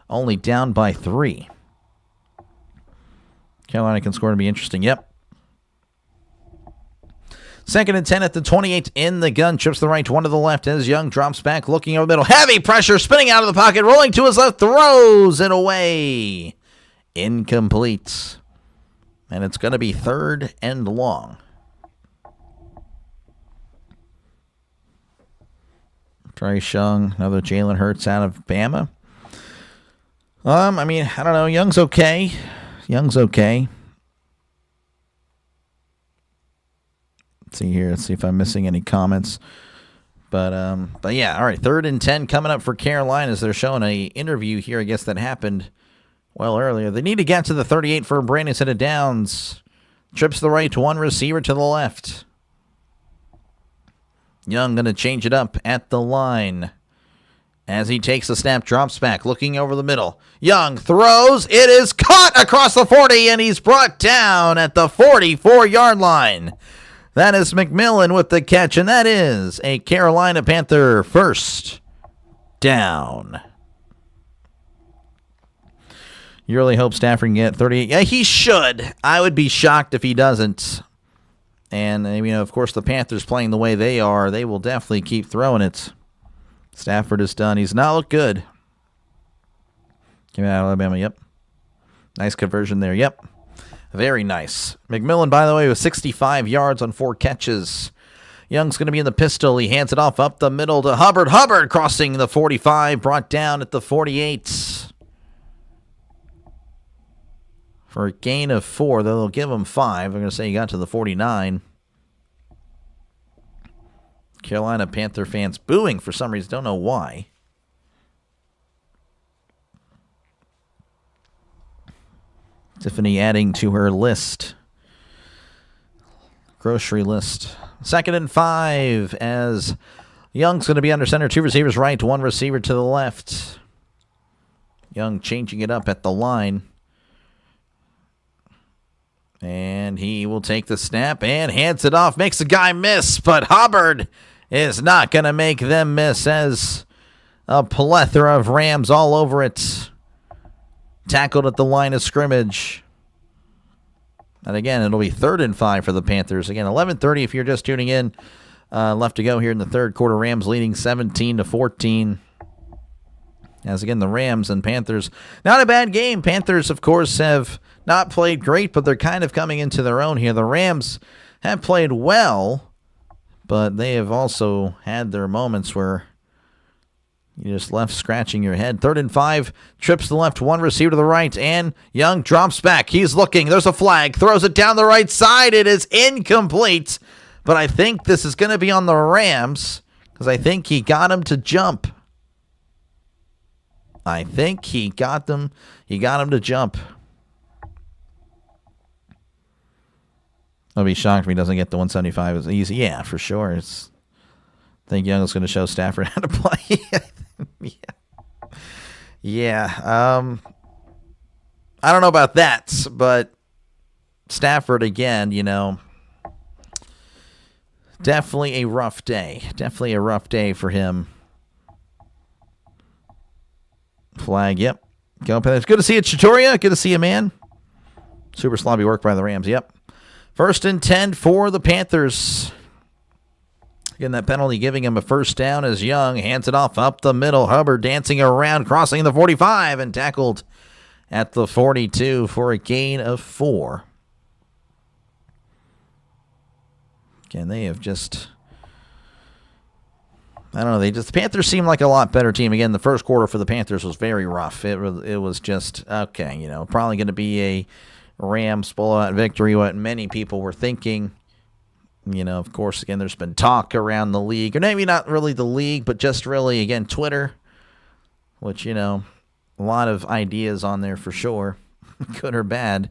only down by 3. Carolina can score to be interesting. Yep. Second and 10 at the 28 in the gun. Trips to the right, one to the left as Young drops back, looking over the middle. Heavy pressure, spinning out of the pocket, rolling to his left, throws it away. Incomplete. And it's going to be 3rd and long. Bryce Young, another Jalen Hurts out of Bama. I mean, I don't know. Young's okay. Let's see here. Let's see if I'm missing any comments. But yeah, all right. 3rd and 10 coming up for Carolina as they're showing a interview here, I guess, that happened earlier. They need to get to the 38 for a brand new set of downs. Trips to the right, one receiver to the left. Young going to change it up at the line. As he takes the snap, drops back, looking over the middle. Young throws. It is caught across the 40, and he's brought down at the 44-yard line. That is McMillan with the catch, and that is a Carolina Panther first down. You really hope Stafford can get 38. Yeah, he should. I would be shocked if he doesn't. And, of course, the Panthers playing the way they are, they will definitely keep throwing it. Stafford is done. He's not looked good. Came out of Alabama, yep. Nice conversion there, yep. Very nice. McMillan, by the way, with 65 yards on 4 catches. Young's going to be in the pistol. He hands it off up the middle to Hubbard. Hubbard crossing the 45, brought down at the 48. For a gain of 4, though they'll give him 5. I'm going to say he got to the 49. Carolina Panther fans booing for some reason. Don't know why. Tiffany adding to her list. Grocery list. 2nd and 5 as Young's going to be under center. 2 receivers right, 1 receiver to the left. Young changing it up at the line. And he will take the snap and hands it off. Makes the guy miss, but Hubbard is not going to make them miss as a plethora of Rams all over it. Tackled at the line of scrimmage. And again, it'll be 3rd and 5 for the Panthers. Again, 11:30 if you're just tuning in. Left to go here in the 3rd quarter. Rams leading 17-14. As again, the Rams and Panthers, not a bad game. Panthers, of course, have not played great, but they're kind of coming into their own here. The Rams have played well, but they have also had their moments where you just left scratching your head. 3rd and 5, trips to the left, 1 receiver to the right, and Young drops back. He's looking. There's a flag. Throws it down the right side. It is incomplete, but I think this is going to be on the Rams because I think he got him to jump. I think he got him to jump. I'll be shocked if he doesn't get the 175. It's easy. Yeah, for sure. I think Young is going to show Stafford how to play. Yeah. I don't know about that, but Stafford again, definitely a rough day. Definitely a rough day for him. Flag, yep. Go Panthers. Good to see you, Chitoria. Good to see you, man. Super sloppy work by the Rams, yep. 1st and 10 for the Panthers. Again, that penalty giving him a first down as Young hands it off up the middle. Hubbard dancing around, crossing the 45, and tackled at the 42 for a gain of 4. Again, they have just... I don't know. The Panthers seem like a lot better team. Again, the first quarter for the Panthers was very rough. It was just, okay, probably going to be a Rams blowout victory, what many people were thinking. Of course, again, there's been talk around the league, or maybe not really the league, but just really, again, Twitter, which, a lot of ideas on there for sure, good or bad.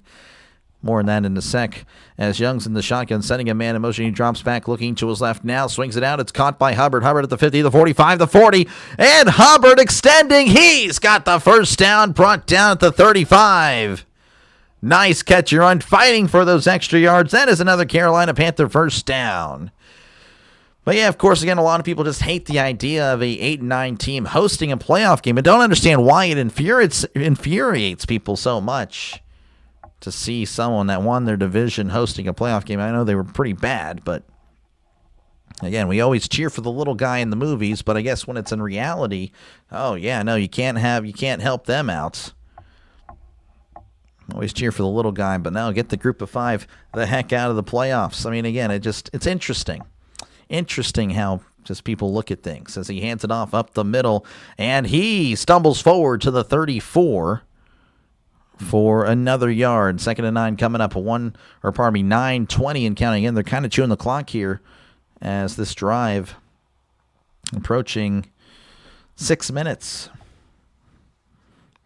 More on that in a sec. As Young's in the shotgun, sending a man in motion. He drops back, looking to his left now. Swings it out. It's caught by Hubbard. Hubbard at the 50, the 45, the 40. And Hubbard extending. He's got the first down, brought down at the 35. Nice catch and run, fighting for those extra yards. That is another Carolina Panther first down. But yeah, of course, again, a lot of people just hate the idea of a 8-9 team hosting a playoff game and don't understand why it infuriates people so much to see someone that won their division hosting a playoff game. I know they were pretty bad, but again, we always cheer for the little guy in the movies, but I guess when it's in reality, oh yeah, no, you can't help them out. Always cheer for the little guy, but now get the group of 5 the heck out of the playoffs. I mean, again, it's interesting. Interesting how just people look at things as he hands it off up the middle, and he stumbles forward to the 34 for another yard. 2nd and 9 coming up. 9:20 and counting in. They're kind of chewing the clock here as this drive approaching 6 minutes.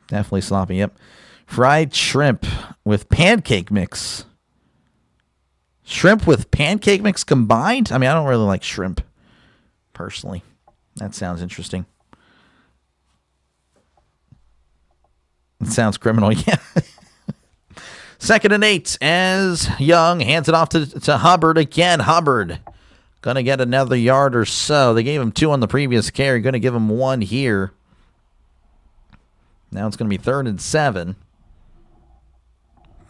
Definitely sloppy, yep. Fried shrimp with pancake mix. Shrimp with pancake mix combined? I mean, I don't really like shrimp, personally. That sounds interesting. It sounds criminal, yeah. 2nd and 8 as Young hands it off to Hubbard again. Hubbard going to get another yard or so. They gave him 2 on the previous carry. Going to give him 1 here. Now it's going to be 3rd and 7.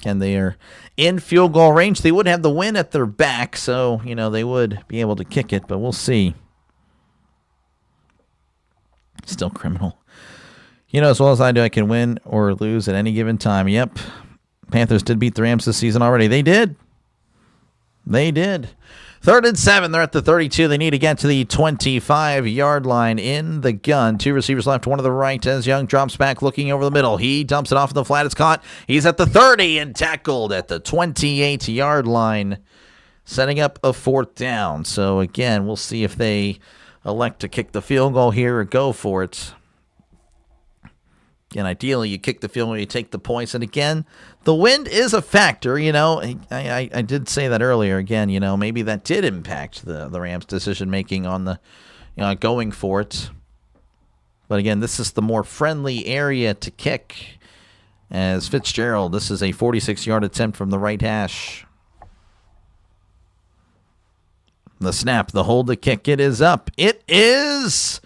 And they are in field goal range. They would have the win at their back, so, they would be able to kick it, but we'll see. Still criminal. As well as I do, I can win or lose at any given time. Yep. Panthers did beat the Rams this season already. They did. 3rd and 7. They're at the 32. They need to get to the 25-yard line in the gun. 2 receivers left, 1 to the right as Young drops back, looking over the middle. He dumps it off in the flat. It's caught. He's at the 30 and tackled at the 28-yard line, setting up a 4th down. So, again, we'll see if they elect to kick the field goal here or go for it. And ideally, you kick the field goal, you take the points. And again, the wind is a factor. I did say that earlier. Again, maybe that did impact the Rams' decision-making on the going for it. But again, this is the more friendly area to kick. As Fitzgerald, this is a 46-yard attempt from the right hash. The snap, the hold, the kick, it is up. It is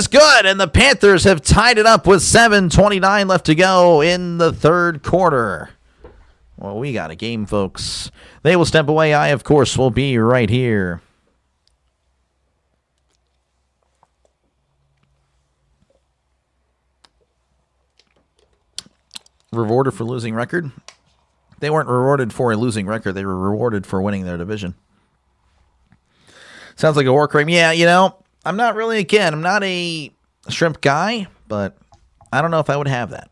good, and the Panthers have tied it up with 7:29 left to go in the 3rd quarter. Well, we got a game, folks. They will step away. I, of course, will be right here. Rewarded for losing record? They weren't rewarded for a losing record. They were rewarded for winning their division. Sounds like a war crime. Yeah, I'm not a shrimp guy, but I don't know if I would have that.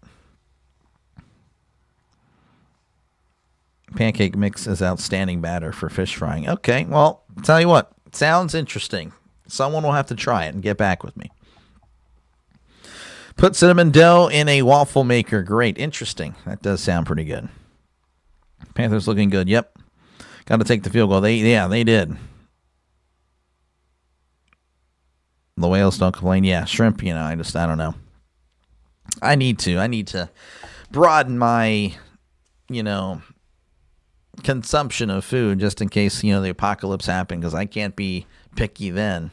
Pancake mix is outstanding batter for fish frying. Okay, well, tell you what, sounds interesting. Someone will have to try it and get back with me. Put cinnamon dough in a waffle maker. Great, interesting. That does sound pretty good. Panthers looking good. Yep. Got to take the field goal. They did. The whales don't complain. Yeah, shrimp, I don't know. I need to broaden my, consumption of food just in case, the apocalypse happened, because I can't be picky then.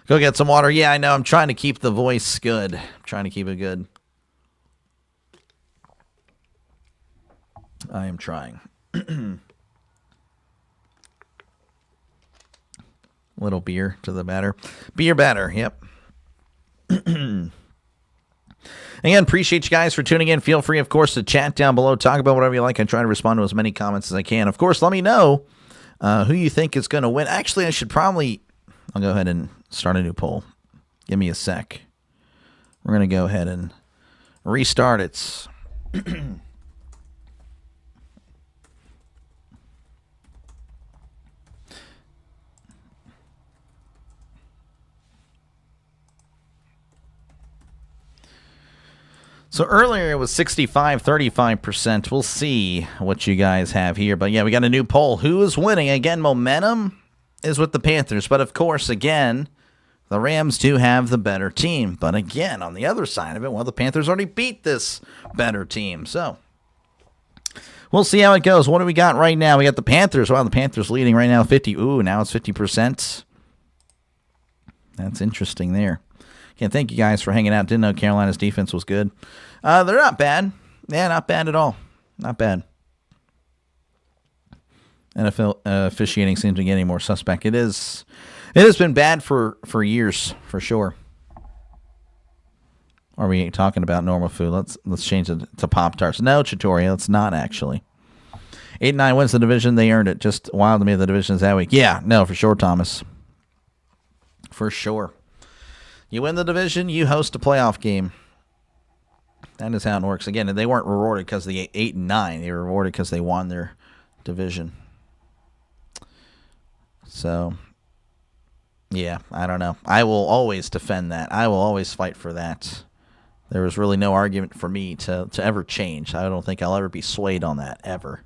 Go get some water. Yeah, I know. I'm trying to keep the voice good. I'm trying to keep it good. I am trying. Little beer to the batter. Beer batter, yep. Again, appreciate you guys for tuning in. Feel free, of course, to chat down below. Talk about whatever you like. I try to respond to as many comments as I can. Of course, let me know who you think is going to win. Actually, I'll go ahead and start a new poll. Give me a sec. We're going to go ahead and restart it. So earlier it was 65-35%. We'll see what you guys have here. But yeah, we got a new poll. Who is winning? Again, momentum is with the Panthers. But of course, again, the Rams do have the better team. But again, on the other side of it, well, the Panthers already beat this better team. So we'll see how it goes. What do we got right now? We got the Panthers. Wow, the Panthers leading right now 50. Ooh, now it's 50%. That's interesting there. Again, thank you guys for hanging out. Didn't know Carolina's defense was good. They're not bad. Yeah, not bad at all. Not bad. NFL officiating seems to be getting more suspect. It has been bad for years, for sure. Are we talking about normal food? Let's change it to Pop-Tarts. No, Chitoria, it's not actually. 8-9 wins the division. They earned it. Just wild to me the division is that week. Yeah, no, for sure, Thomas. For sure. You win the division, you host a playoff game. That is how it works. Again, they weren't rewarded because of the 8-9. They were rewarded because they won their division. So, yeah, I don't know. I will always defend that. I will always fight for that. There was really no argument for me to ever change. I don't think I'll ever be swayed on that, ever.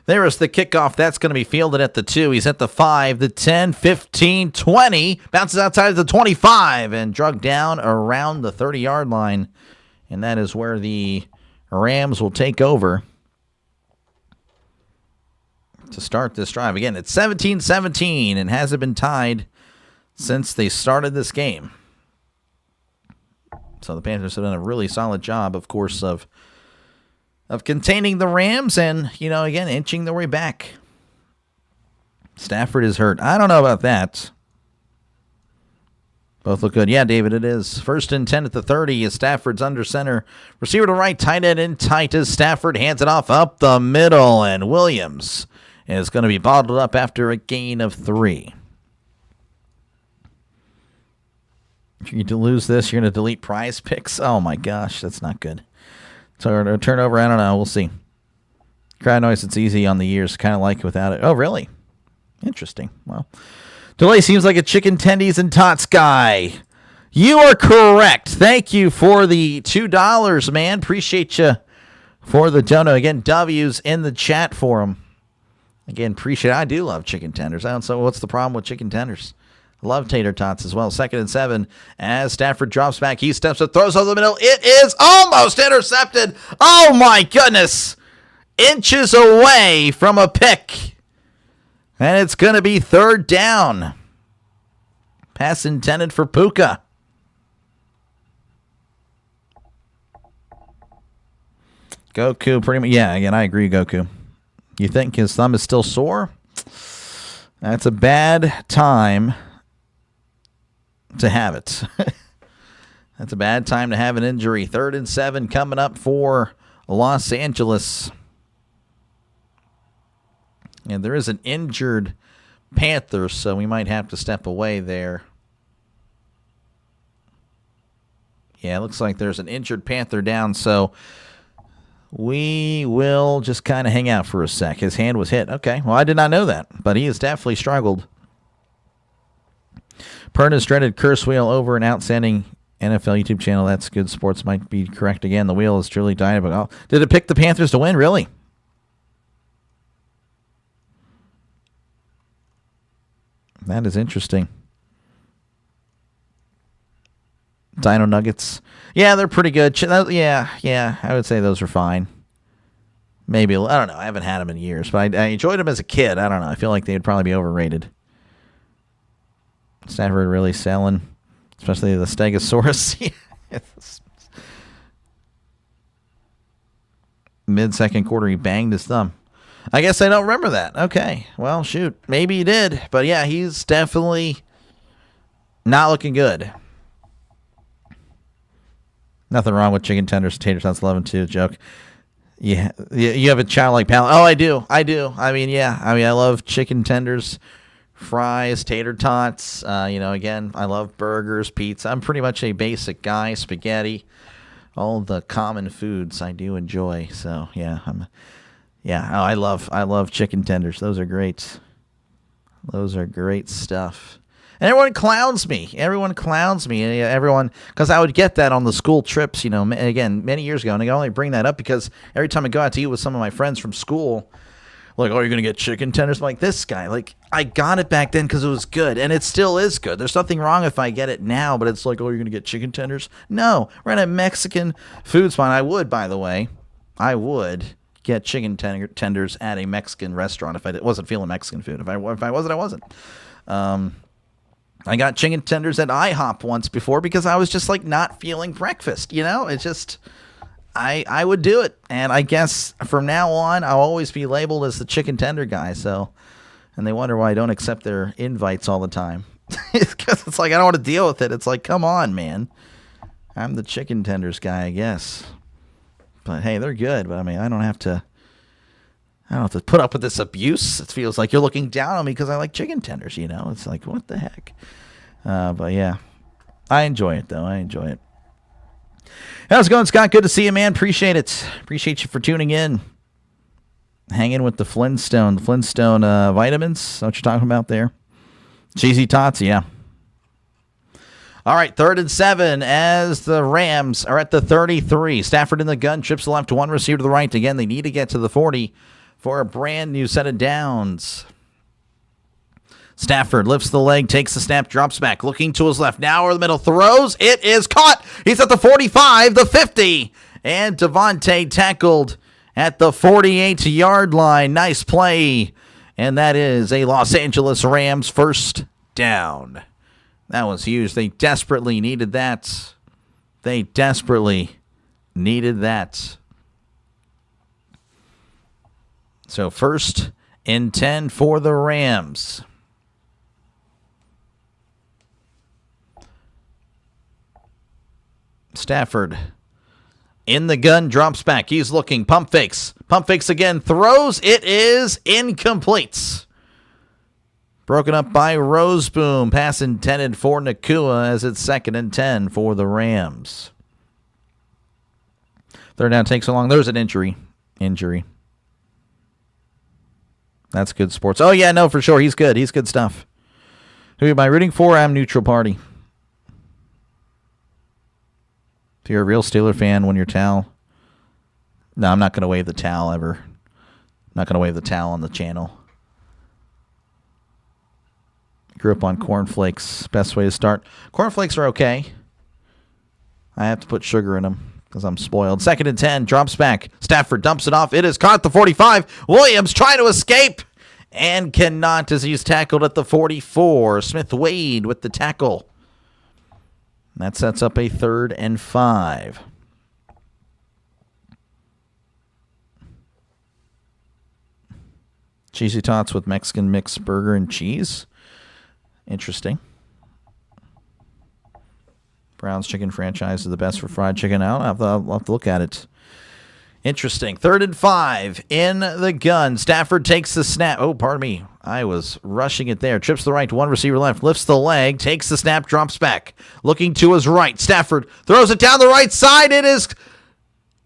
There is the kickoff. That's going to be fielded at the 2. He's at the 5, the 10, 15, 20. Bounces outside of the 25 and drugged down around the 30-yard line. And that is where the Rams will take over to start this drive. Again, it's 17-17 and hasn't been tied since they started this game. So the Panthers have done a really solid job, of course, of containing the Rams and, again, inching their way back. Stafford is hurt. I don't know about that. Both look good. Yeah, David, it is. 1st and 10 at the 30 as Stafford's under center. Receiver to right, tight end in tight as Stafford hands it off up the middle, and Williams is going to be bottled up after a gain of 3. If you lose this, you're going to delete prize picks. Oh, my gosh, that's not good. So turnover, I don't know. We'll see. Crowd noise, it's easy on the ears. Kind of like without it. Oh, really? Interesting. Well, delay seems like a chicken tendies and tots guy. You are correct. Thank you for the $2, man. Appreciate you for the dono. Again, W's in the chat for him. Again, appreciate it. I do love chicken tenders. I don't know what's the problem with chicken tenders. Love tater tots as well. 2nd and 7 as Stafford drops back. He steps up, throws over the middle. It is almost intercepted. Oh, my goodness. Inches away from a pick. And it's going to be 3rd down. Pass intended for Puka. Goku, pretty much. Yeah, again, I agree, Goku. You think his thumb is still sore? That's a bad time to have it. That's a bad time to have an injury. 3rd and 7 coming up for Los Angeles. And there is an injured Panther, so we might have to step away there. Yeah, it looks like there's an injured Panther down, so we will just kind of hang out for a sec. His hand was hit. Okay, well, I did not know that, but he has definitely struggled. Perna's dreaded curse wheel over an outstanding NFL YouTube channel. That's good. Sports might be correct again. The wheel is truly diabolical. Oh, did it pick the Panthers to win? Really? That is interesting. Dino Nuggets. Yeah, they're pretty good. Yeah, I would say those are fine. Maybe, I don't know. I haven't had them in years, but I enjoyed them as a kid. I don't know. I feel like they'd probably be overrated. Stafford really selling, especially the Stegosaurus. Mid-second quarter, he banged his thumb. I guess I don't remember that. Okay, well, shoot. Maybe he did. But, yeah, he's definitely not looking good. Nothing wrong with chicken tenders, tater tots, 11-2 joke. Yeah, you have a childlike palate. Oh, I do. I mean, yeah. I love chicken tenders, fries, tater tots. Again, I love burgers, pizza. I'm pretty much a basic guy. Spaghetti, all the common foods I do enjoy. So yeah, I love chicken tenders. Those are great. Those are great stuff. And everyone clowns me. Everyone, because I would get that on the school trips, again, many years ago. And I only bring that up because every time I go out to eat with some of my friends from school, like, oh, you're going to get chicken tenders? I'm like, this guy, like, I got it back then because it was good, and it still is good. There's nothing wrong if I get it now, but it's like, oh, you're going to get chicken tenders? No, we're at a Mexican food spot. I would, by the way, get chicken tenders at a Mexican restaurant if I wasn't feeling Mexican food. If I wasn't, I wasn't. I got chicken tenders at IHOP once before because I was just, like, not feeling breakfast, It's just... I would do it, and I guess from now on I'll always be labeled as the chicken tender guy. So, and they wonder why I don't accept their invites all the time. Because it's like I don't want to deal with it. It's like, come on, man, I'm the chicken tenders guy, I guess. But hey, they're good. But I mean, I don't have to put up with this abuse. It feels like you're looking down on me because I like chicken tenders. It's like, what the heck? But yeah, I enjoy it though. I enjoy it. How's it going, Scott? Good to see you, man. Appreciate it. Appreciate you for tuning in. Hanging with the Flintstone vitamins. Is that what you're talking about there? Cheesy Tots, yeah. All right, 3rd and 7 as the Rams are at the 33. Stafford in the gun, trips the left, one receiver to the right. Again, they need to get to the 40 for a brand new set of downs. Stafford lifts the leg, takes the snap, drops back, looking to his left. Now over the middle, throws. It is caught. He's at the 45, the 50. And Devontae tackled at the 48-yard line. Nice play. And that is a Los Angeles Rams first down. That was huge. They desperately needed that. So 1st and 10 for the Rams. Stafford in the gun, drops back. He's looking, pump fakes again, throws. It is incomplete. Broken up by Roseboom. Pass intended for Nakua as it's 2nd and 10 for the Rams. 3rd down takes so long. There's an injury. That's good sports. Oh, yeah, no, for sure. He's good. He's good stuff. Who am I rooting for? I'm neutral party. If you're a real Steeler fan, when your towel... No, I'm not going to wave the towel ever. I'm not going to wave the towel on the channel. Grew up on cornflakes. Best way to start. Cornflakes are okay. I have to put sugar in them because I'm spoiled. 2nd and 10. Drops back. Stafford dumps it off. It is caught at the 45. Williams trying to escape and cannot as he's tackled at the 44. Smith-Wade with the tackle. That sets up a 3rd and 5. Cheesy Tots with Mexican mixed burger and cheese. Interesting. Brown's chicken franchise is the best for fried chicken. I'll have to look at it. Interesting. 3rd and 5 in the gun. Stafford takes the snap. Oh, pardon me. I was rushing it there. Trips to the right, one receiver left. Lifts the leg, takes the snap, drops back. Looking to his right. Stafford throws it down the right side. It is...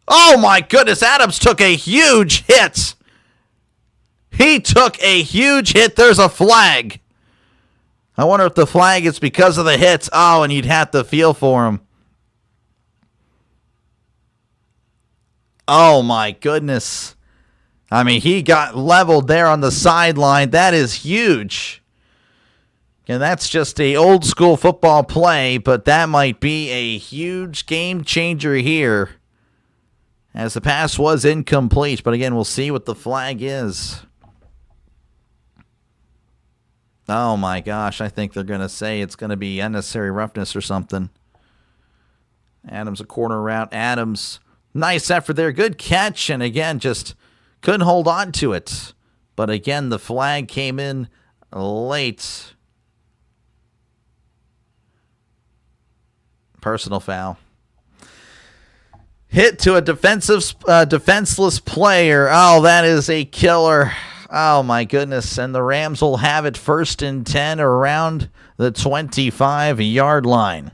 Oh, my goodness. Adams took a huge hit. He took a huge hit. There's a flag. I wonder if the flag is because of the hits. Oh, and you'd have to feel for him. Oh, my goodness. I mean, he got leveled there on the sideline. That is huge. And that's just a old school football play, but that might be a huge game changer here. As the pass was incomplete. But again, we'll see what the flag is. Oh, my gosh. I think they're going to say it's going to be unnecessary roughness or something. Adams a corner route. Adams... Nice effort there. Good catch. And again, just couldn't hold on to it. But again, the flag came in late. Personal foul. Hit to a defenseless player. Oh, that is a killer. Oh, my goodness. And the Rams will have it 1st and 10 around the 25-yard line.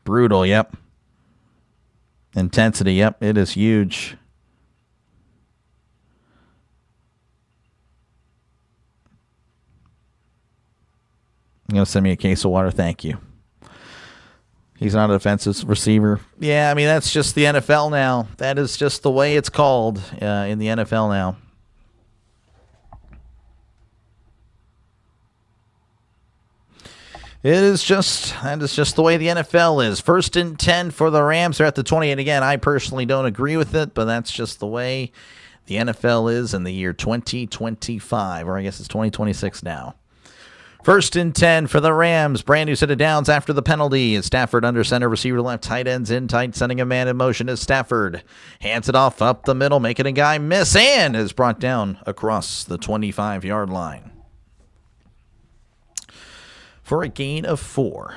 Brutal, yep. Intensity, yep, it is huge. You're going to send me a case of water? Thank you. He's not a defensive receiver. Yeah, I mean, that's just the NFL now. That is just the way it's called in the NFL now. That is just the way the NFL is. 1st and 10 for the Rams. They're at the 20. And again, I personally don't agree with it, but that's just the way the NFL is in the year 2025, or I guess it's 2026 now. 1st and 10 for the Rams. Brand new set of downs after the penalty. Stafford under center, receiver to left, tight ends in tight, sending a man in motion as Stafford hands it off up the middle, making a guy miss, and is brought down across the 25-yard line for a gain of 4.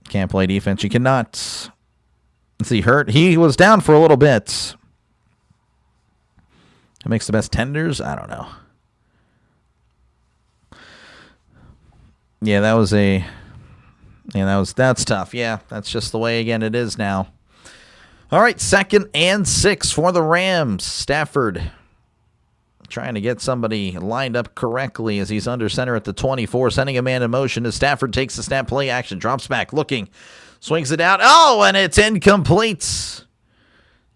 Can't play defense. You cannot. Let's see, hurt. He was down for a little bit. Who makes the best tenders? I don't know. Yeah, that's tough. Yeah, that's just the way, again, it is now. All right, 2nd and 6 for the Rams. Stafford trying to get somebody lined up correctly as he's under center at the 24, sending a man in motion as Stafford takes the snap, play action, drops back, looking, swings it out. Oh, and it's incomplete.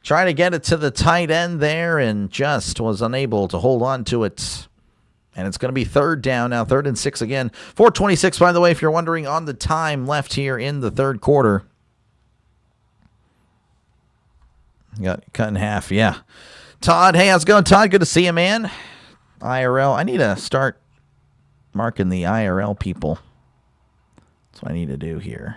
Trying to get it to the tight end there and just was unable to hold on to it. And it's going to be 3rd down now, 3rd and 6 again. 4:26, by the way, if you're wondering on the time left here in the 3rd quarter. Got cut in half, yeah. Todd, hey, how's it going, Todd? Good to see you, man. IRL. I need to start marking the IRL people. That's what I need to do here.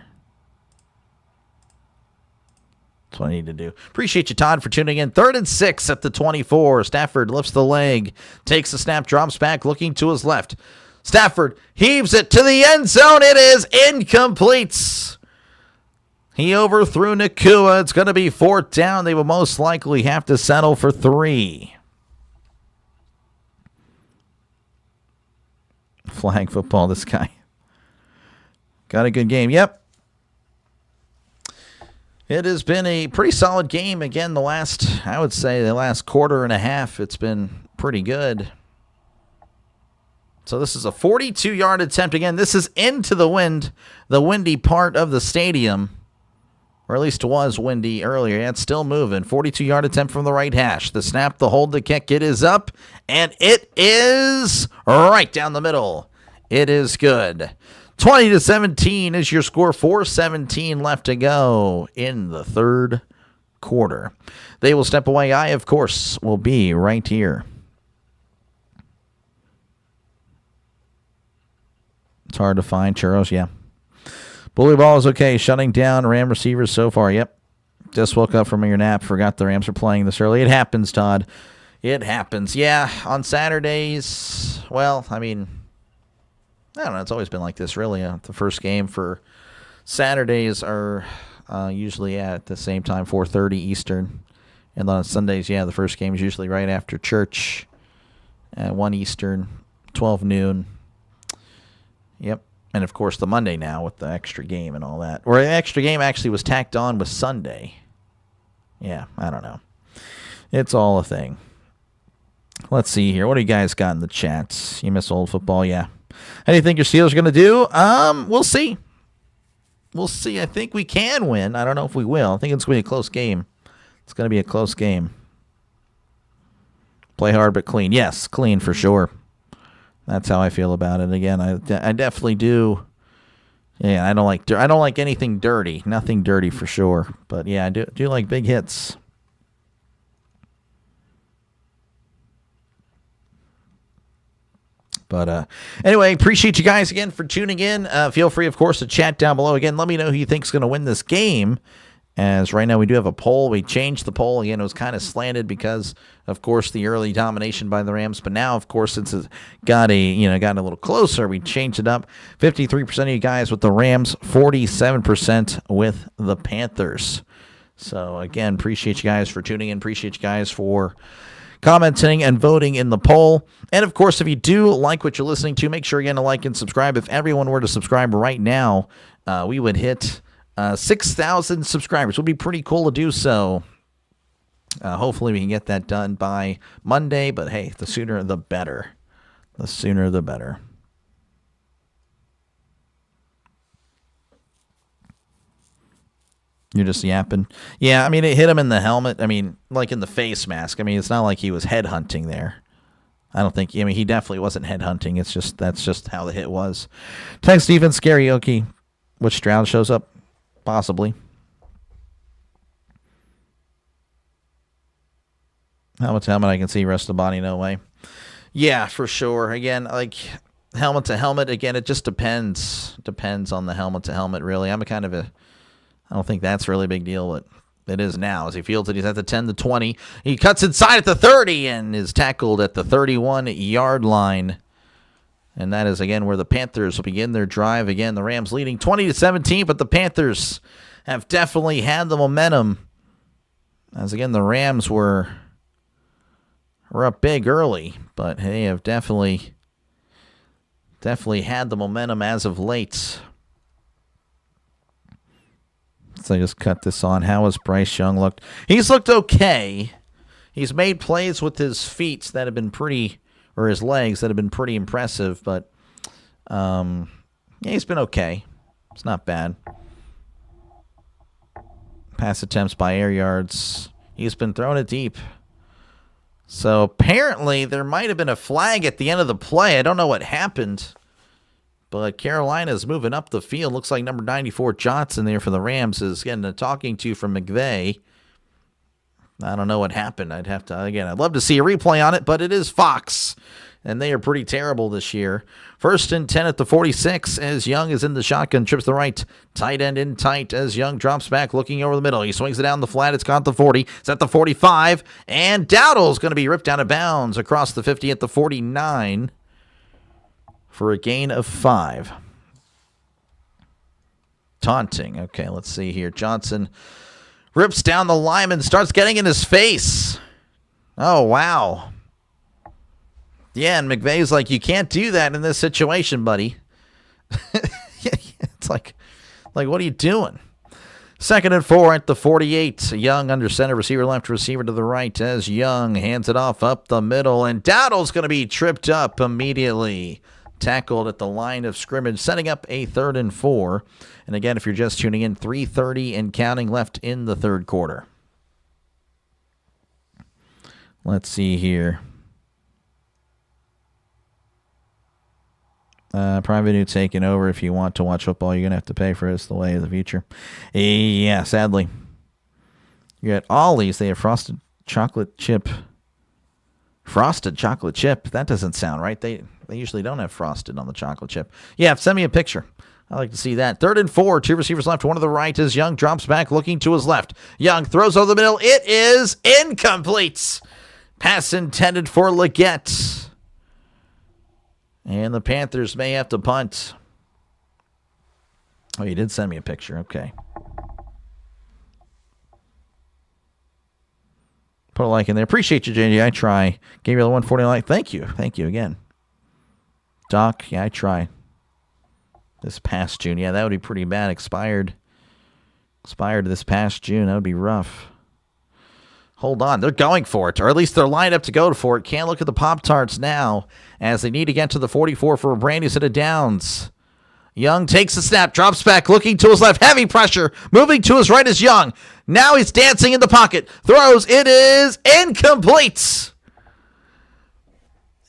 That's what I need to do. Appreciate you, Todd, for tuning in. 3rd and 6 at the 24. Stafford lifts the leg, takes the snap, drops back, looking to his left. Stafford heaves it to the end zone. It is incomplete. He overthrew Nakua. It's going to be 4th down. They will most likely have to settle for 3. Flag football, this guy. Got a good game. Yep. It has been a pretty solid game. Again, the last quarter and a half, it's been pretty good. So this is a 42-yard attempt. Again, this is into the wind, the windy part of the stadium, or at least it was windy earlier. Yeah, it's still moving. 42-yard attempt from the right hash. The snap, the hold, the kick, it is up, and it is right down the middle. It is good. 20-17 is your score. 4:17 left to go in the 3rd quarter. They will step away. I, of course, will be right here. It's hard to find. Churros, yeah. Bully ball is okay. Shutting down Ram receivers so far. Yep. Just woke up from your nap. Forgot the Rams were playing this early. It happens, Todd. It happens. Yeah, on Saturdays, well, I mean, I don't know. It's always been like this, really. The first game for Saturdays are usually at the same time, 4:30 Eastern. And then on Sundays, yeah, the first game is usually right after church at 1 Eastern, 12 noon. Yep. And, of course, the Monday now with the extra game and all that. Or the extra game actually was tacked on with Sunday. Yeah, I don't know. It's all a thing. Let's see here. What do you guys got in the chats? You miss old football? Yeah. How do you think your Steelers are going to do? We'll see. We'll see. I think we can win. I don't know if we will. I think it's going to be a close game. It's going to be a close game. Play hard but clean. Yes, clean for sure. That's how I feel about it. Again, I definitely do. Yeah, I don't like anything dirty. Nothing dirty for sure. But yeah, I do like big hits. But anyway, appreciate you guys again for tuning in. Feel free, of course, to chat down below. Again, let me know who you think is going to win this game. As right now we do have a poll. We changed the poll. Again, it was kind of slanted because, of course, the early domination by the Rams. But now, of course, since it's got a little closer, we changed it up. 53% of you guys with the Rams, 47% with the Panthers. So, again, appreciate you guys for tuning in. Appreciate you guys for commenting and voting in the poll. And, of course, if you do like what you're listening to, make sure, again, to like and subscribe. If everyone were to subscribe right now, we would hit 6,000 subscribers. It would be pretty cool to do so. Hopefully we can get that done by Monday, but hey, the sooner the better. The sooner the better. You're just yapping. Yeah, I mean, it hit him in the helmet. I mean, like in the face mask. I mean, it's not like he was headhunting there. I don't think. I mean, he definitely wasn't headhunting. That's just how the hit was. Text defense karaoke. Which Stroud shows up? Possibly. Helmet to helmet, I can see. Rest of the body, no way. Yeah, for sure. Again, like helmet to helmet. Again, it just depends. Depends on the helmet to helmet. Really, I'm a kind of a. I don't think that's really a big deal, but it is now. As he fields it, he's at the 10 to 20. He cuts inside at the 30 and is tackled at the 31-yard line. And that is, again, where the Panthers will begin their drive. Again, the Rams leading 20-17, but the Panthers have definitely had the momentum. As, again, the Rams were up big early, but they have definitely had the momentum as of late. So I just cut this on. How has Bryce Young looked? He's looked okay. He's made plays with his feet that have been pretty, or his legs that have been pretty impressive, but yeah, he's been okay. It's not bad. Pass attempts by air yards. He's been throwing it deep. So apparently there might have been a flag at the end of the play. I don't know what happened. But Carolina's moving up the field. Looks like number 94, Johnson, there for the Rams, is getting a talking to from McVay. I don't know what happened. I'd love to see a replay on it, but it is Fox, and they are pretty terrible this year. 1st and 10 at the 46 as Young is in the shotgun, trips the right, tight end in tight as Young drops back, looking over the middle. He swings it down the flat. It's got the 40. It's at the 45, and Dowdle's going to be ripped out of bounds across the 50 at the 49. For a gain of 5. Taunting. Okay, let's see here. Johnson rips down the lineman, starts getting in his face. Oh, wow. Yeah, and McVay's like, you can't do that in this situation, buddy. It's like, what are you doing? 2nd and 4 at the 48. Young under center, receiver left, receiver to the right as Young hands it off up the middle, and Dowdle's going to be tripped up immediately. Tackled at the line of scrimmage, setting up a 3rd and 4. And again, if you're just tuning in, 3:30 and counting left in the third quarter. Let's see here. Prime Video taking over. If you want to watch football, you're going to have to pay for it. It's the way of the future. Yeah, sadly. You got Ollie's. They have frosted chocolate chip. Frosted chocolate chip. That doesn't sound right. They usually don't have frosted on the chocolate chip. Yeah, send me a picture. I'd like to see that. 3rd and 4. 2 receivers left. 1 to the right as Young drops back, looking to his left. Young throws over the middle. It is incomplete. Pass intended for Leggett. And the Panthers may have to punt. Oh, you did send me a picture. Okay. Put a like in there. Appreciate you, JJ. I try. Gave you the 140 like. Thank you. Thank you again. Doc, yeah, I try. This past June. Yeah, that would be pretty bad. Expired this past June. That would be rough. Hold on. They're going for it, or at least they're lined up to go for it. Can't look at the Pop-Tarts now as they need to get to the 44 for a brand new set of downs. Young takes the snap, drops back, looking to his left. Heavy pressure. Moving to his right is Young. Now he's dancing in the pocket. Throws. It is incomplete.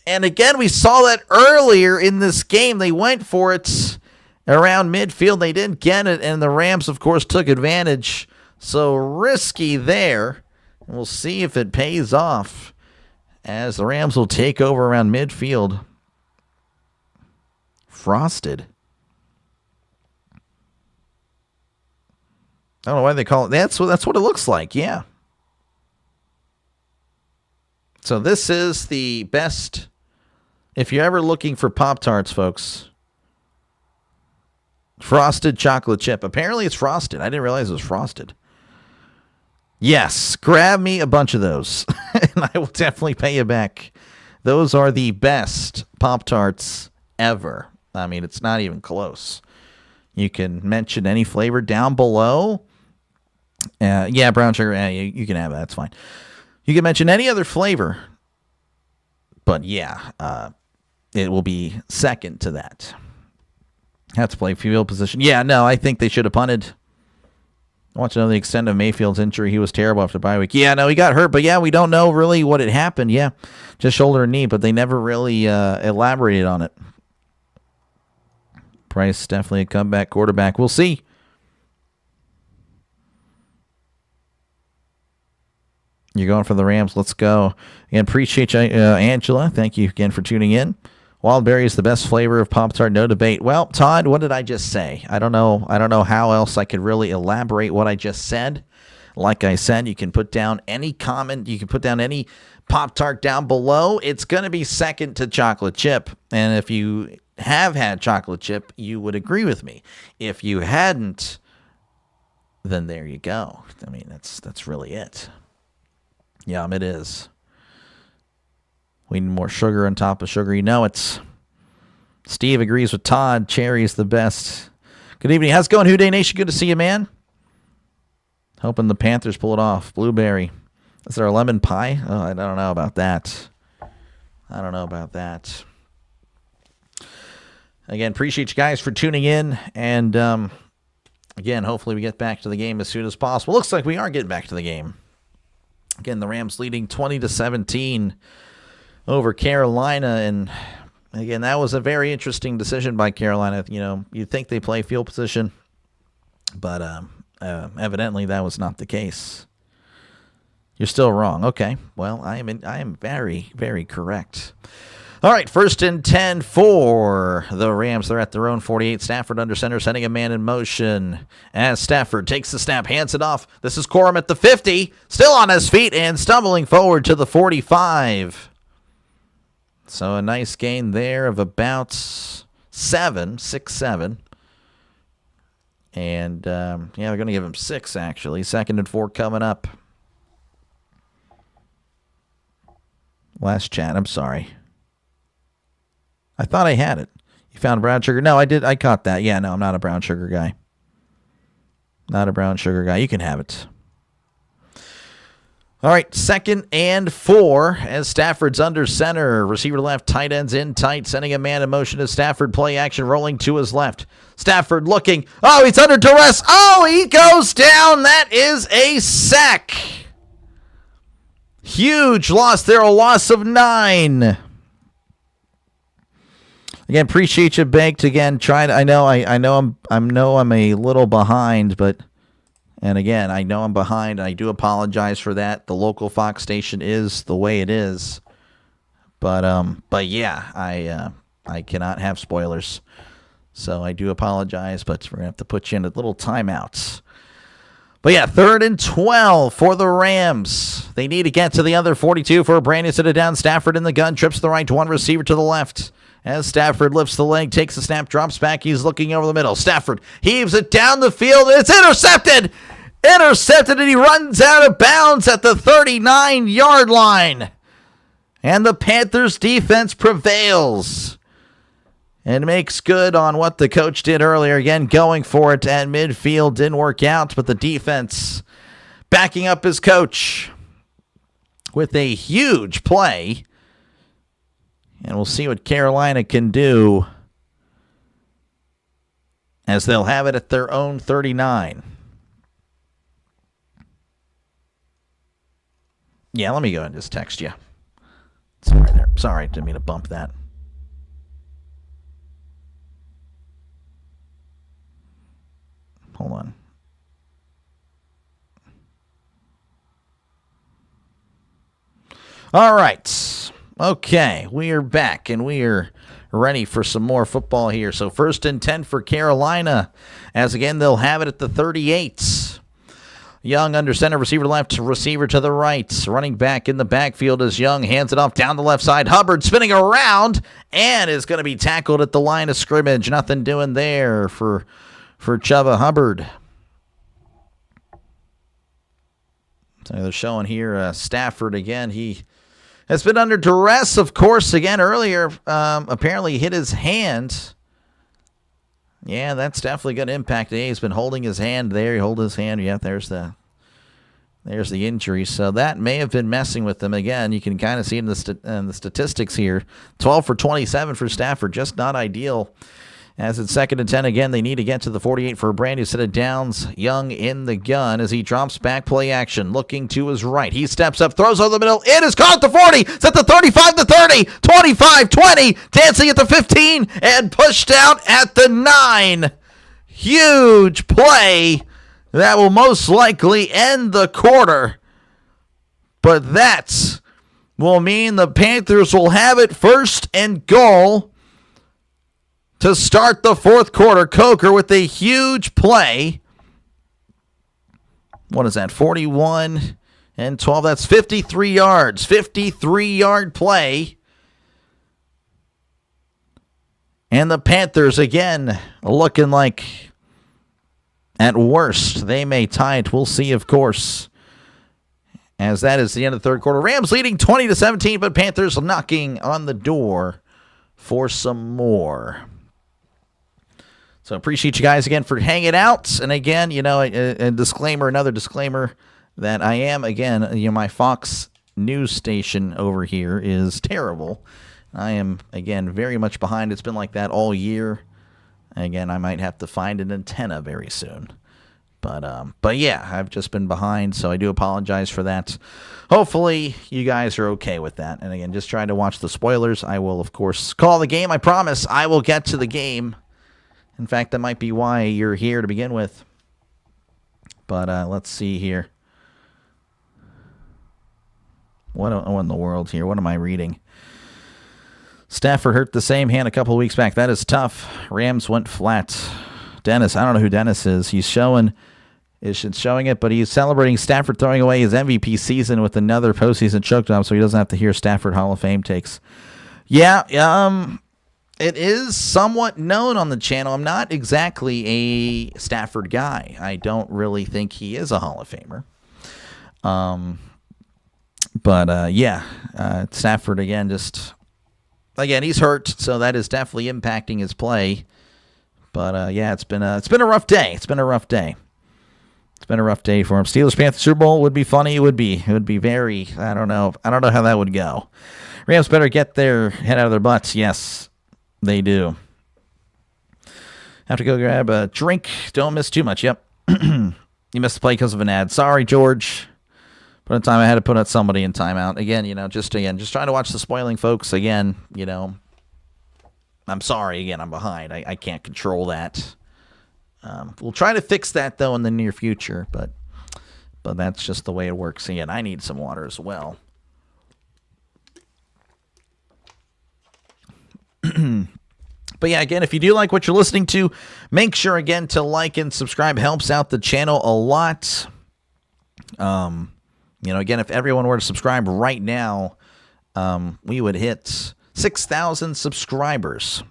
And again, we saw that earlier in this game. They went for it around midfield. They didn't get it, and the Rams, of course, took advantage. So risky there. And we'll see if it pays off as the Rams will take over around midfield. Frosted. I don't know why they call it. That's what it looks like, yeah. So this is the best. If you're ever looking for Pop-Tarts, folks, frosted chocolate chip. Apparently it's frosted. I didn't realize it was frosted. Yes, grab me a bunch of those, and I will definitely pay you back. Those are the best Pop-Tarts ever. I mean, it's not even close. You can mention any flavor down below. Yeah, brown sugar, you can have that. That's fine. You can mention any other flavor, but yeah, it will be second to that. Have to play field position. Yeah, no, I think they should have punted. I want to know the extent of Mayfield's injury. He was terrible after bye week. Yeah, no, he got hurt, but yeah, we don't know really what had happened. Yeah, just shoulder and knee, but they never really elaborated on it. Price, definitely a comeback quarterback. We'll see. You're going for the Rams. Let's go. Again, appreciate you, Angela. Thank you again for tuning in. Wildberry is the best flavor of Pop-Tart, no debate. Well, Todd, what did I just say? I don't know how else I could really elaborate what I just said. Like I said, you can put down any comment. You can put down any Pop-Tart down below. It's going to be second to chocolate chip. And if you have had chocolate chip, you would agree with me. If you hadn't, then there you go. I mean, that's really it. Yeah, it is. We need more sugar on top of sugar. You know it's. Steve agrees with Todd. Cherry's the best. Good evening. How's it going, Houday Nation? Good to see you, man. Hoping the Panthers pull it off. Blueberry. Is there a lemon pie? Oh, I don't know about that. Again, appreciate you guys for tuning in. And, again, hopefully we get back to the game as soon as possible. Looks like we are getting back to the game. Again, the Rams leading 20-17 over Carolina. And, again, that was a very interesting decision by Carolina. You know, you'd think they play field position, but evidently that was not the case. You're still wrong. Okay. Well, I am very, very correct. All right, 1st and 10 for the Rams. They're at their own 48. Stafford under center, sending a man in motion as Stafford takes the snap, hands it off. This is Corum at the 50, still on his feet and stumbling forward to the 45. So a nice gain there of about 6, 7. And, yeah, they're going to give him 6, actually. 2nd and 4 coming up. Last chat, I'm sorry. I thought I had it. You found brown sugar? No, I did. I caught that. Yeah, no, I'm not a brown sugar guy. Not a brown sugar guy. You can have it. All right, 2nd and 4 as Stafford's under center. Receiver left, tight ends in tight, sending a man in motion as Stafford. Play action rolling to his left. Stafford looking. Oh, he's under duress. Oh, he goes down. That is a sack. Huge loss there, a loss of 9. Again, appreciate you, Baked. Again, I know I'm a little behind, and again, I know I'm behind. I do apologize for that. The local Fox station is the way it is, but yeah, I cannot have spoilers, so I do apologize. But we're gonna have to put you in a little timeouts. But yeah, 3rd and 12 for the Rams. They need to get to the other 42 for a brand new set it down. Stafford in the gun, trips to the right, one receiver to the left. As Stafford lifts the leg, takes the snap, drops back. He's looking over the middle. Stafford heaves it down the field. It's intercepted. And he runs out of bounds at the 39-yard line. And the Panthers defense prevails and makes good on what the coach did earlier. Again, going for it at midfield. Didn't work out, but the defense backing up his coach with a huge play. And we'll see what Carolina can do as they'll have it at their own 39. Yeah, let me go ahead and just text you. Sorry there. Sorry, didn't mean to bump that. Hold on. All right. Okay, we are back, and we are ready for some more football here. So 1st and 10 for Carolina, as again, they'll have it at the 38. Young under center, receiver left, receiver to the right. Running back in the backfield as Young hands it off down the left side. Hubbard spinning around and is going to be tackled at the line of scrimmage. Nothing doing there for Chuba Hubbard. So they're showing here Stafford again. He has been under duress, of course, again earlier. Apparently hit his hand. Yeah, that's definitely going to impact it. He's been holding his hand there. He hold his hand. Yeah, there's the injury. So that may have been messing with him. Again, you can kind of see in the statistics here. 12 for 27 for Stafford. Just not ideal. As it's 2nd and 10 again, they need to get to the 48 for a brand new set of downs. Young in the gun as he drops back, play action, looking to his right. He steps up, throws over the middle. It is caught at the 40. It's at the 35, the 30, 25, 20, dancing at the 15, and pushed out at the 9. Huge play that will most likely end the quarter. But that will mean the Panthers will have it 1st and goal to start the 4th quarter. Coker with a huge play. What is that? 41 and 12. That's 53 yards. 53-yard play. And the Panthers, again, looking like, at worst, they may tie it. We'll see, of course, as that is the end of the 3rd quarter. Rams leading 20-17, but Panthers knocking on the door for some more. So appreciate you guys again for hanging out. And again, a disclaimer, another disclaimer, that I am, again, my Fox news station over here is terrible. I am, again, very much behind. It's been like that all year. Again, I might have to find an antenna very soon. But yeah, I've just been behind, so I do apologize for that. Hopefully, you guys are okay with that. And again, just trying to watch the spoilers. I will, of course, call the game. I promise I will get to the game. In fact, that might be why you're here to begin with. But let's see here. What in the world here? What am I reading? Stafford hurt the same hand a couple of weeks back. That is tough. Rams went flat. Dennis, I don't know who Dennis is. He's showing it, but he's celebrating Stafford throwing away his MVP season with another postseason choke job, so he doesn't have to hear Stafford Hall of Fame takes. Yeah, it is somewhat known on the channel. I'm not exactly a Stafford guy. I don't really think he is a Hall of Famer. Stafford again, he's hurt, so that is definitely impacting his play. But it's been a rough day. It's been a rough day for him. Steelers Panthers Super Bowl would be funny. It would be very. I don't know how that would go. Rams better get their head out of their butts. Yes. They do. Have to go grab a drink. Don't miss too much. Yep. You missed the play because of an ad. Sorry, George. Put in time. I had to put out somebody in timeout. Again, just trying to watch the spoiling, folks. Again, I'm sorry. Again, I'm behind. I can't control that. We'll try to fix that, though, in the near future. But that's just the way it works. Again, I need some water as well. But yeah, again, if you do like what you're listening to, make sure, again, to like and subscribe. Helps out the channel a lot. Again, if everyone were to subscribe right now, we would hit 6,000 subscribers.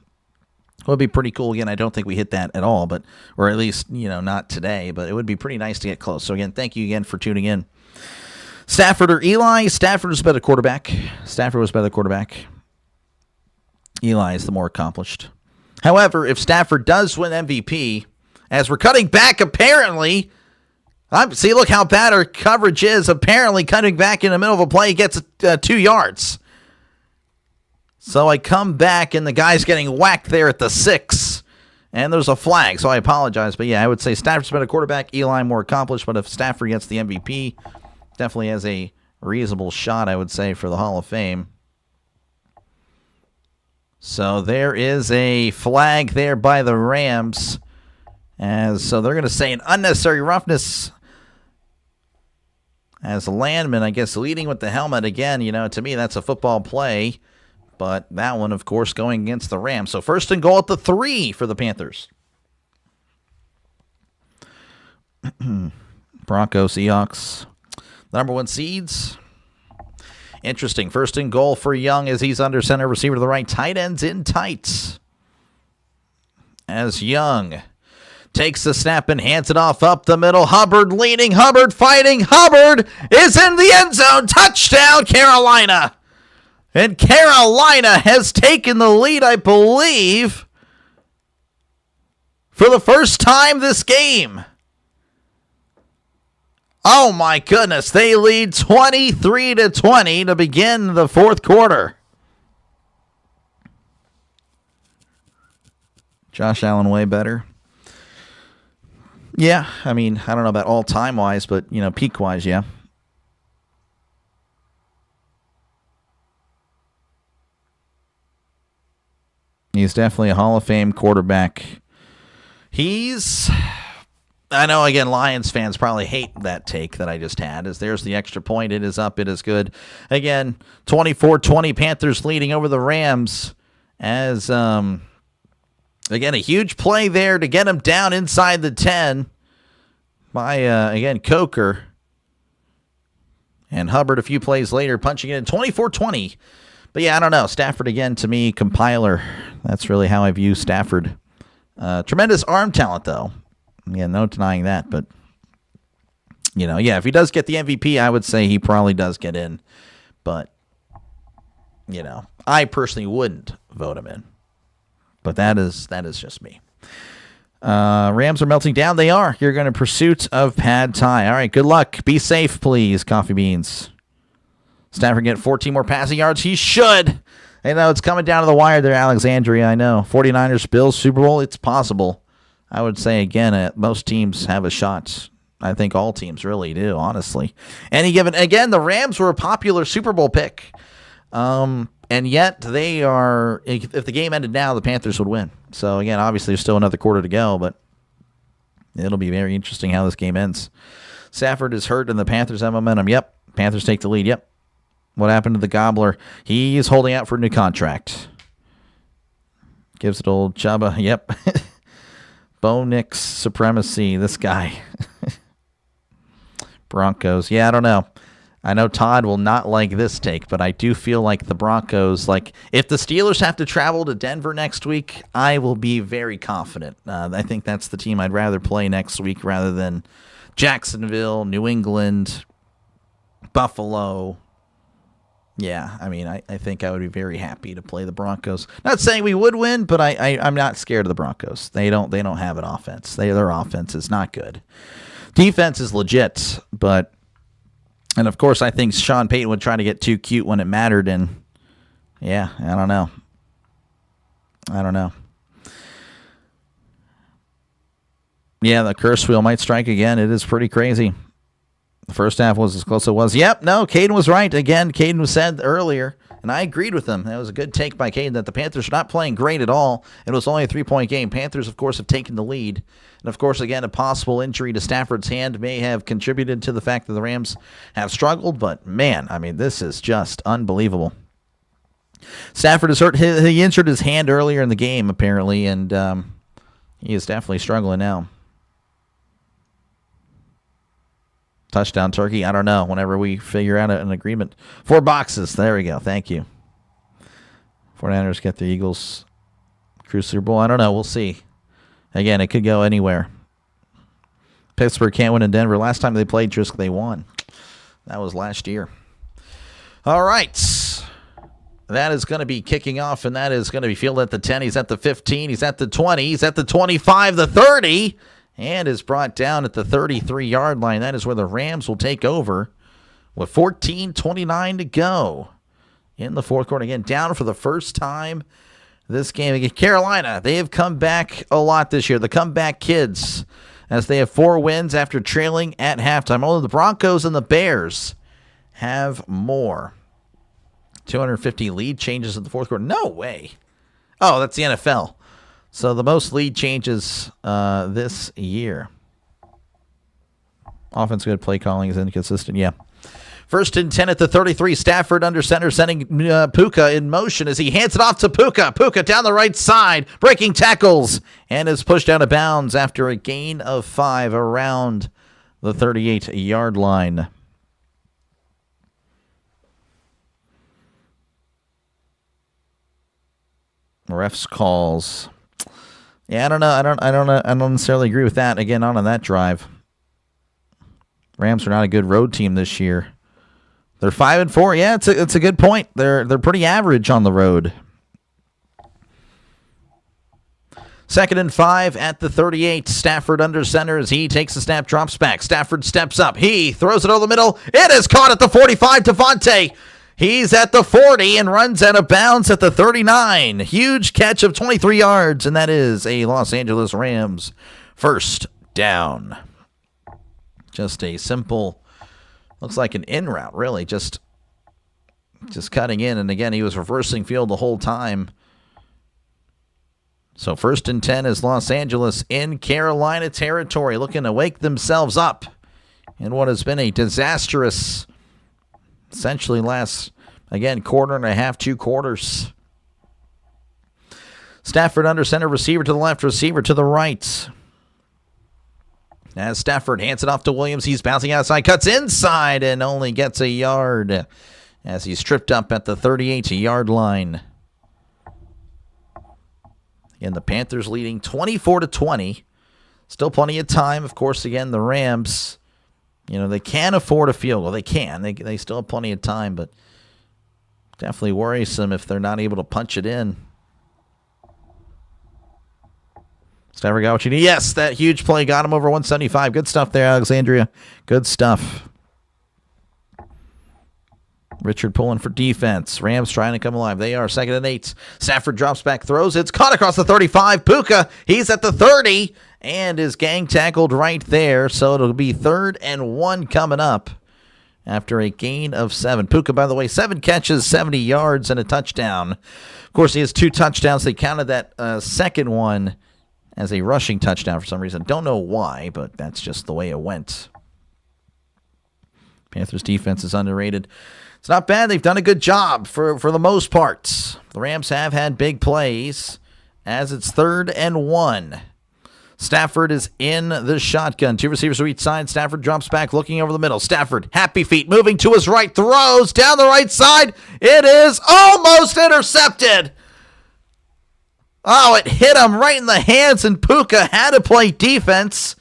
It would be pretty cool. Again, I don't think we hit that at all, or at least, not today, but it would be pretty nice to get close. So again, thank you again for tuning in. Stafford or Eli? Stafford was a better quarterback. Eli is the more accomplished. However, if Stafford does win MVP, as we're cutting back, apparently, see, look how bad our coverage is. Apparently, cutting back in the middle of a play gets 2 yards. So I come back, and the guy's getting whacked there at the 6, and there's a flag, so I apologize. But yeah, I would say Stafford's better quarterback, Eli more accomplished, but if Stafford gets the MVP, definitely has a reasonable shot, I would say, for the Hall of Fame. So there is a flag there by the Rams. So they're going to say an unnecessary roughness as Landman, I guess, leading with the helmet. Again, to me, that's a football play. But that one, of course, going against the Rams. So 1st and goal at the 3 for the Panthers. Broncos, Seahawks. The number 1 seeds. Interesting. 1st and goal for Young as he's under center. Receiver to the right. Tight ends in tight. As Young takes the snap and hands it off up the middle. Hubbard leading. Hubbard fighting. Hubbard is in the end zone. Touchdown, Carolina. And Carolina has taken the lead, I believe, for the first time this game. Oh my goodness, they lead 23-20 to begin the 4th quarter. Josh Allen way better. Yeah, I mean, I don't know about all-time wise, but, peak-wise, yeah. He's definitely a Hall of Fame quarterback. I know, again, Lions fans probably hate that take that I just had. There's the extra point. It is up. It is good. Again, 24-20 Panthers leading over the Rams as, again, a huge play there to get him down inside the 10 by, again, Coker. And Hubbard a few plays later punching it in 24-20. But, yeah, I don't know. Stafford, again, to me, compiler. That's really how I view Stafford. Tremendous arm talent, though. Yeah, no denying that. But, if he does get the MVP, I would say he probably does get in. But, I personally wouldn't vote him in. But that is just me. Rams are melting down. They are. You're going in pursuit of pad thai. All right, good luck. Be safe, please, Coffee Beans. Stafford get 14 more passing yards. He should. I know it's coming down to the wire there, Alexandria. I know. 49ers, Bills, Super Bowl. It's possible. I would say, again, most teams have a shot. I think all teams really do, honestly. Again, the Rams were a popular Super Bowl pick. And yet they are, if the game ended now, the Panthers would win. So, again, obviously there's still another quarter to go, but it'll be very interesting how this game ends. Stafford is hurt and the Panthers have momentum. Yep. Panthers take the lead. Yep. What happened to the Gobbler? He's holding out for a new contract. Gives it old Chubba. Yep. Bo Nix supremacy. This guy. Broncos. Yeah, I don't know. I know Todd will not like this take, but I do feel like the Broncos, if the Steelers have to travel to Denver next week, I will be very confident. I think that's the team I'd rather play next week rather than Jacksonville, New England, Buffalo. Yeah, I mean, I think I would be very happy to play the Broncos. Not saying we would win, but I'm not scared of the Broncos. They don't have an offense. Their offense is not good. Defense is legit, and of course I think Sean Payton would try to get too cute when it mattered, and yeah, I don't know. Yeah, the curse wheel might strike again. It is pretty crazy. The first half was as close as it was. Yep, no, Caden was right. Again, Caden was said earlier, and I agreed with him. That was a good take by Caden that the Panthers are not playing great at all. It was only a 3-point game. Panthers, of course, have taken the lead. And, of course, again, a possible injury to Stafford's hand may have contributed to the fact that the Rams have struggled. But, man, I mean, this is just unbelievable. Stafford is hurt. He injured his hand earlier in the game, apparently, and he is definitely struggling now. Touchdown turkey. I don't know. Whenever we figure out an agreement. 4 boxes. There we go. Thank you. 49ers get the Eagles. Cruise Super Bowl. I don't know. We'll see. Again, it could go anywhere. Pittsburgh can't win in Denver. Last time they played Trisk, they won. That was last year. All right. That is going to be kicking off, and that is going to be fielded at the 10. He's at the 15. He's at the 20. He's at the 25, the 30. And is brought down at the 33-yard line. That is where the Rams will take over with 14:29 to go in the fourth quarter. Again, down for the first time this game. Again, Carolina, they have come back a lot this year. The comeback kids, as they have 4 wins after trailing at halftime. Only the Broncos and the Bears have more. 250 lead changes in the fourth quarter. No way. Oh, that's the NFL. So the most lead changes this year. Offense good, play calling is inconsistent. Yeah. 1st and 10 at the 33. Stafford under center, sending Puka in motion as he hands it off to Puka. Puka down the right side, breaking tackles, and is pushed out of bounds after a gain of 5 around the 38-yard line. Refs calls. Yeah, I don't know. I don't necessarily agree with that. Again, not on that drive. Rams are not a good road team this year. They're 5-4. Yeah, it's a good point. They're pretty average on the road. 2nd and 5 at the 38. Stafford under center as he takes the snap, drops back. Stafford steps up. He throws it over the middle. It is caught at the 45. Devontae. He's at the 40 and runs out of bounds at the 39. Huge catch of 23 yards, and that is a Los Angeles Rams first down. Just a simple, looks like an in route, really. Just cutting in, and again, he was reversing field the whole time. So 1st and 10 is Los Angeles in Carolina territory, looking to wake themselves up in what has been a disastrous, essentially last, again, quarter and a half, 2 quarters. Stafford under center, receiver to the left, receiver to the right. As Stafford hands it off to Williams, he's bouncing outside, cuts inside, and only gets a yard as he's tripped up at the 38-yard line. And the Panthers leading 24-20. Still plenty of time. Of course, again, the Rams, they can afford a field goal. They can. They still have plenty of time, but definitely worrisome if they're not able to punch it in. Stafford got what you need. Yes, that huge play got him over 175. Good stuff there, Alexandria. Good stuff. Richard pulling for defense. Rams trying to come alive. They are 2nd and 8. Stafford drops back, throws. It's caught across the 35. Puka, he's at the 30 and is gang tackled right there. So it'll be 3rd and 1 coming up after a gain of 7. Puka, by the way, 7 catches, 70 yards, and a touchdown. Of course, he has 2 touchdowns. They counted that second one as a rushing touchdown for some reason. Don't know why, but that's just the way it went. Panthers defense is underrated. It's not bad. They've done a good job for the most part. The Rams have had big plays as it's 3rd and 1. Stafford is in the shotgun. 2 receivers to each side. Stafford drops back, looking over the middle. Stafford, happy feet, moving to his right, throws down the right side. It is almost intercepted. Oh, it hit him right in the hands, and Puka had to play defense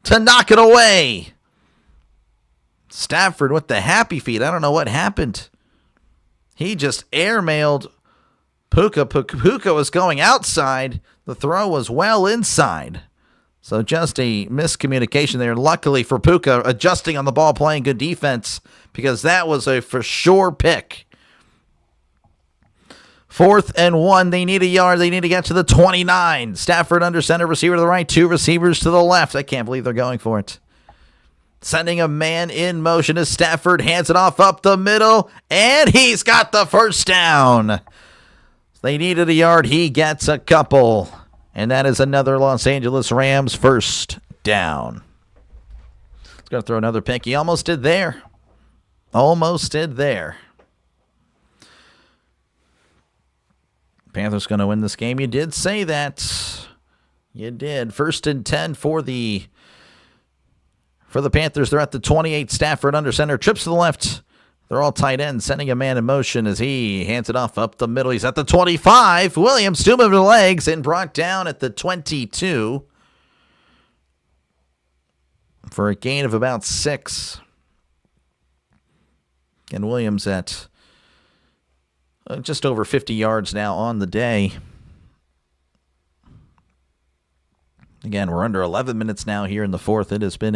to knock it away. Stafford with the happy feet. I don't know what happened. He just airmailed Puka. Puka was going outside. The throw was well inside. So just a miscommunication there. Luckily for Puka, adjusting on the ball, playing good defense, because that was a for sure pick. 4th and 1. They need a yard. They need to get to the 29. Stafford under center, receiver to the right, 2 receivers to the left. I can't believe they're going for it. Sending a man in motion as Stafford hands it off up the middle, and he's got the first down. They needed a yard. He gets a couple, and that is another Los Angeles Rams first down. He's going to throw another pick. He almost did there. Almost did there. Panthers going to win this game. You did say that. You did. 1st and 10 for the Panthers. They're at the 28. Stafford under center. Trips to the left. They're all tight ends. Sending a man in motion as he hands it off up the middle. He's at the 25. Williams, 2 moving the legs and brought down at the 22 for a gain of about 6. And Williams at just over 50 yards now on the day. Again, we're under 11 minutes now here in the 4th. It's been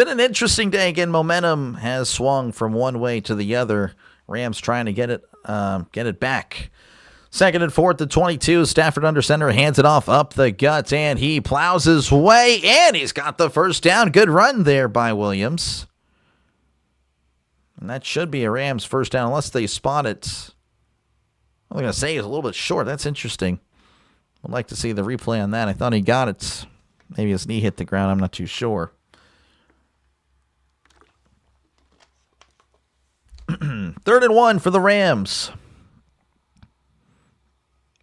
an interesting day. Again, momentum has swung from one way to the other. Rams trying to get it back. 2nd and 4 at 22. Stafford under center, hands it off up the gut, and he plows his way, and he's got the first down. Good run there by Williams. And that should be a Rams first down unless they spot it. I'm going to say it's a little bit short. That's interesting. I'd like to see the replay on that. I thought he got it. Maybe his knee hit the ground. I'm not too sure. 3rd and 1 for the Rams.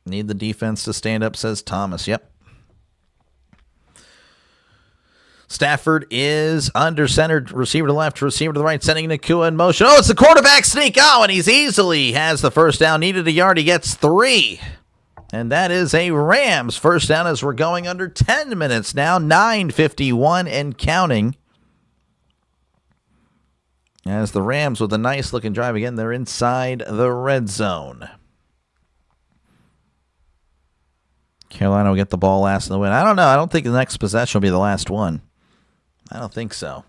Need the defense to stand up, says Thomas. Yep. Stafford is under centered, receiver to the left, receiver to the right, sending Nakua in motion. Oh, it's the quarterback sneak. Oh, and he's easily has the first down. Needed a yard. He gets 3. And that is a Rams first down as we're going under 10 minutes now. 9:51 and counting. As the Rams with a nice looking drive again, they're inside the red zone. Carolina will get the ball last in the win. I don't know. I don't think the next possession will be the last one. I don't think so.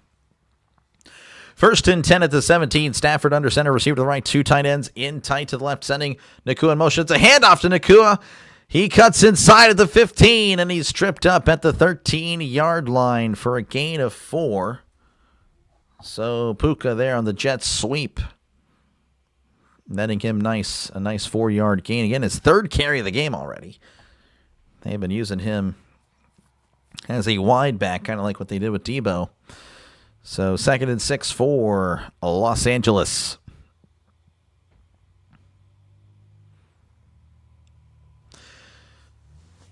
First and 10 at the 17. Stafford under center, receiver to the right, 2 tight ends in tight to the left, sending Nakua in motion. It's a handoff to Nakua. He cuts inside of the 15, and he's tripped up at the 13-yard line for a gain of 4. So Puka there on the Jets sweep, netting him a nice 4-yard gain. Again, his 3rd carry of the game already. They've been using him as a wide back, kind of like what they did with Debo. So 2nd and 6 for Los Angeles.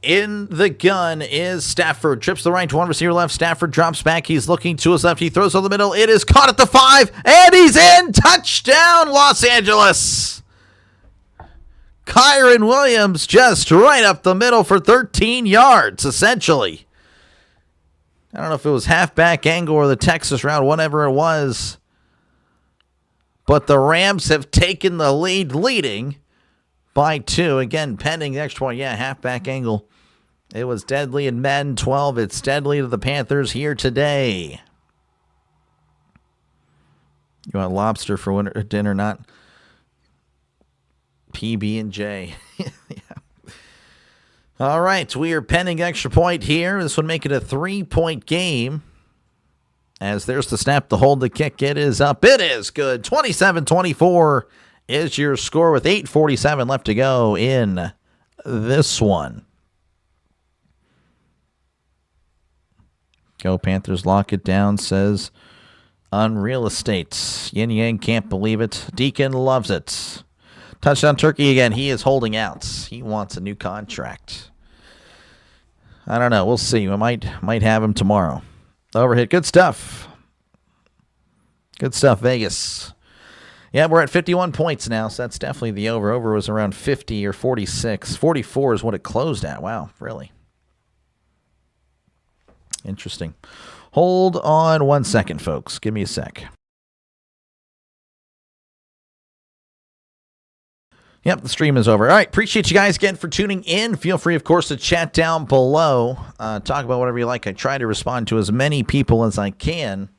In the gun is Stafford. Trips the right to one receiver left. Stafford drops back. He's looking to his left. He throws on the middle. It is caught at the 5, and he's in. Touchdown, Los Angeles. Kyron Williams just right up the middle for 13 yards, essentially. I don't know if it was halfback angle or the Texas route, whatever it was. But the Rams have taken the lead, leading by 2. Again, pending the extra point. Yeah, halfback angle. It was deadly in Madden 12. It's deadly to the Panthers here today. You want lobster for dinner, not PB&J. Yeah. All right, we are pending extra point here. This would make it a 3-point game. As there's the snap, the hold, the kick. It is up. It is good. 27-24 is your score with 8:47 left to go in this one. Go Panthers, lock it down, says Unreal Estate. Yin Yang can't believe it. Deacon loves it. Touchdown Turkey again. He is holding out. He wants a new contract. I don't know. We'll see. We might have him tomorrow. Overhit. Good stuff. Good stuff, Vegas. Yeah, we're at 51 points now, so that's definitely the over. Over was around 50 or 46. 44 is what it closed at. Wow, really? Interesting. Hold on 1 second, folks. Give me a sec. Yep, the stream is over. All right, appreciate you guys again for tuning in. Feel free, of course, to chat down below. Talk about whatever you like. I try to respond to as many people as I can.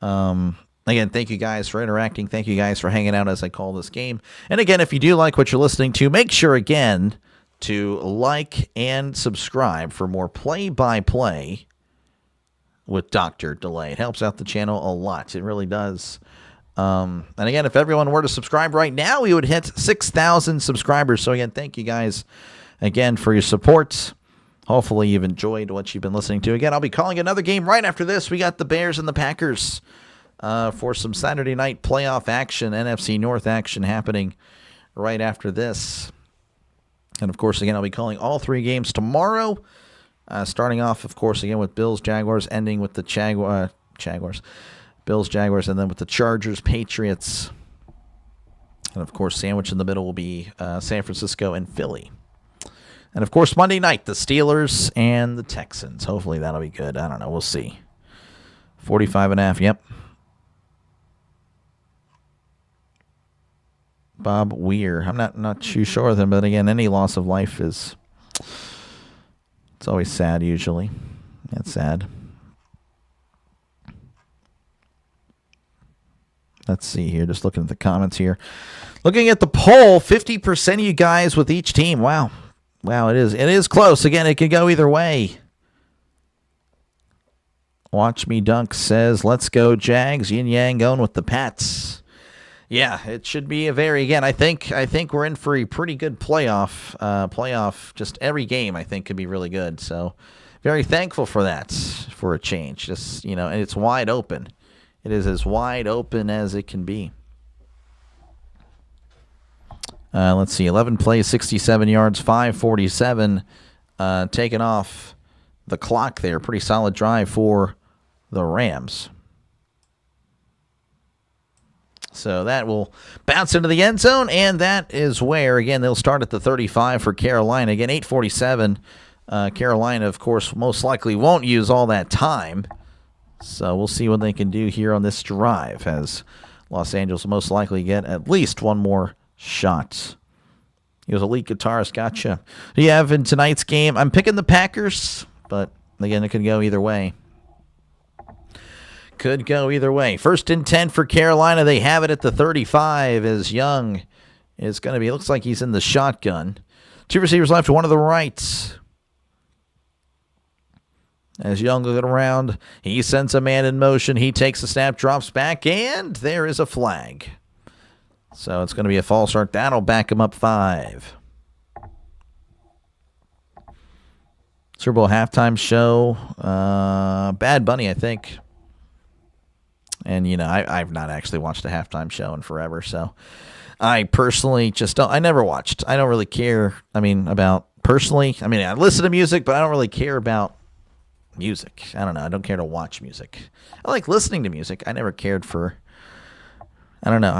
Again, thank you guys for interacting. Thank you guys for hanging out as I call this game. And again, if you do like what you're listening to, make sure, again, to like and subscribe for more play-by-play with Dr. Delay. It helps out the channel a lot. It really does. And again, if everyone were to subscribe right now, we would hit 6,000 subscribers. So again, thank you guys again for your support. Hopefully you've enjoyed what you've been listening to. Again, I'll be calling another game right after this. We got the Bears and the Packers for some Saturday night playoff action, NFC North action happening right after this. And of course, again, I'll be calling all 3 games tomorrow. Starting off, of course, again with Bills, Jaguars, ending with the Jaguars. Bills, Jaguars, and then with the Chargers, Patriots. And, of course, sandwich in the middle will be San Francisco and Philly. And, of course, Monday night, the Steelers and the Texans. Hopefully that'll be good. I don't know. We'll see. 45.5, yep. Bob Weir. I'm not too sure of him, but, again, any loss of life is... It's always sad, usually. That's sad. Let's see here. Just looking at the comments here. Looking at the poll, 50% of you guys with each team. Wow. Wow, it is close. Again, it could go either way. Watch Me Dunk says, let's go Jags. Yin Yang going with the Pats. Yeah, it should be a very, again, I think we're in for a pretty good playoff. Just every game, I think, could be really good. So, very thankful for that, for a change. Just, and it's wide open. It is as wide open as it can be. Let's see, 11 plays, 67 yards, 5:47 taken off the clock there. Pretty solid drive for the Rams. So that will bounce into the end zone, and that is where, again, they'll start at the 35 for Carolina. Again, 8:47. Carolina, of course, most likely won't use all that time. So we'll see what they can do here on this drive, as Los Angeles will most likely get at least one more shot. He was elite guitarist. Gotcha. Who do you have in tonight's game? I'm picking the Packers, but, again, it could go either way. Could go either way. 1st and 10 for Carolina. They have it at the 35 as Young is going to be, looks like he's in the shotgun. 2 receivers left, one to the right. As Young looking around, he sends a man in motion. He takes the snap, drops back, and there is a flag. So it's going to be a false start. That'll back him up 5. Super Bowl halftime show. Bad Bunny, I think. And, you know, I've not actually watched a halftime show in forever, so I personally just don't. I never watched. I don't really care, about personally. I listen to music, but I don't really care about music. I don't know. I don't care to watch music. I like listening to music. I never cared for, I don't know.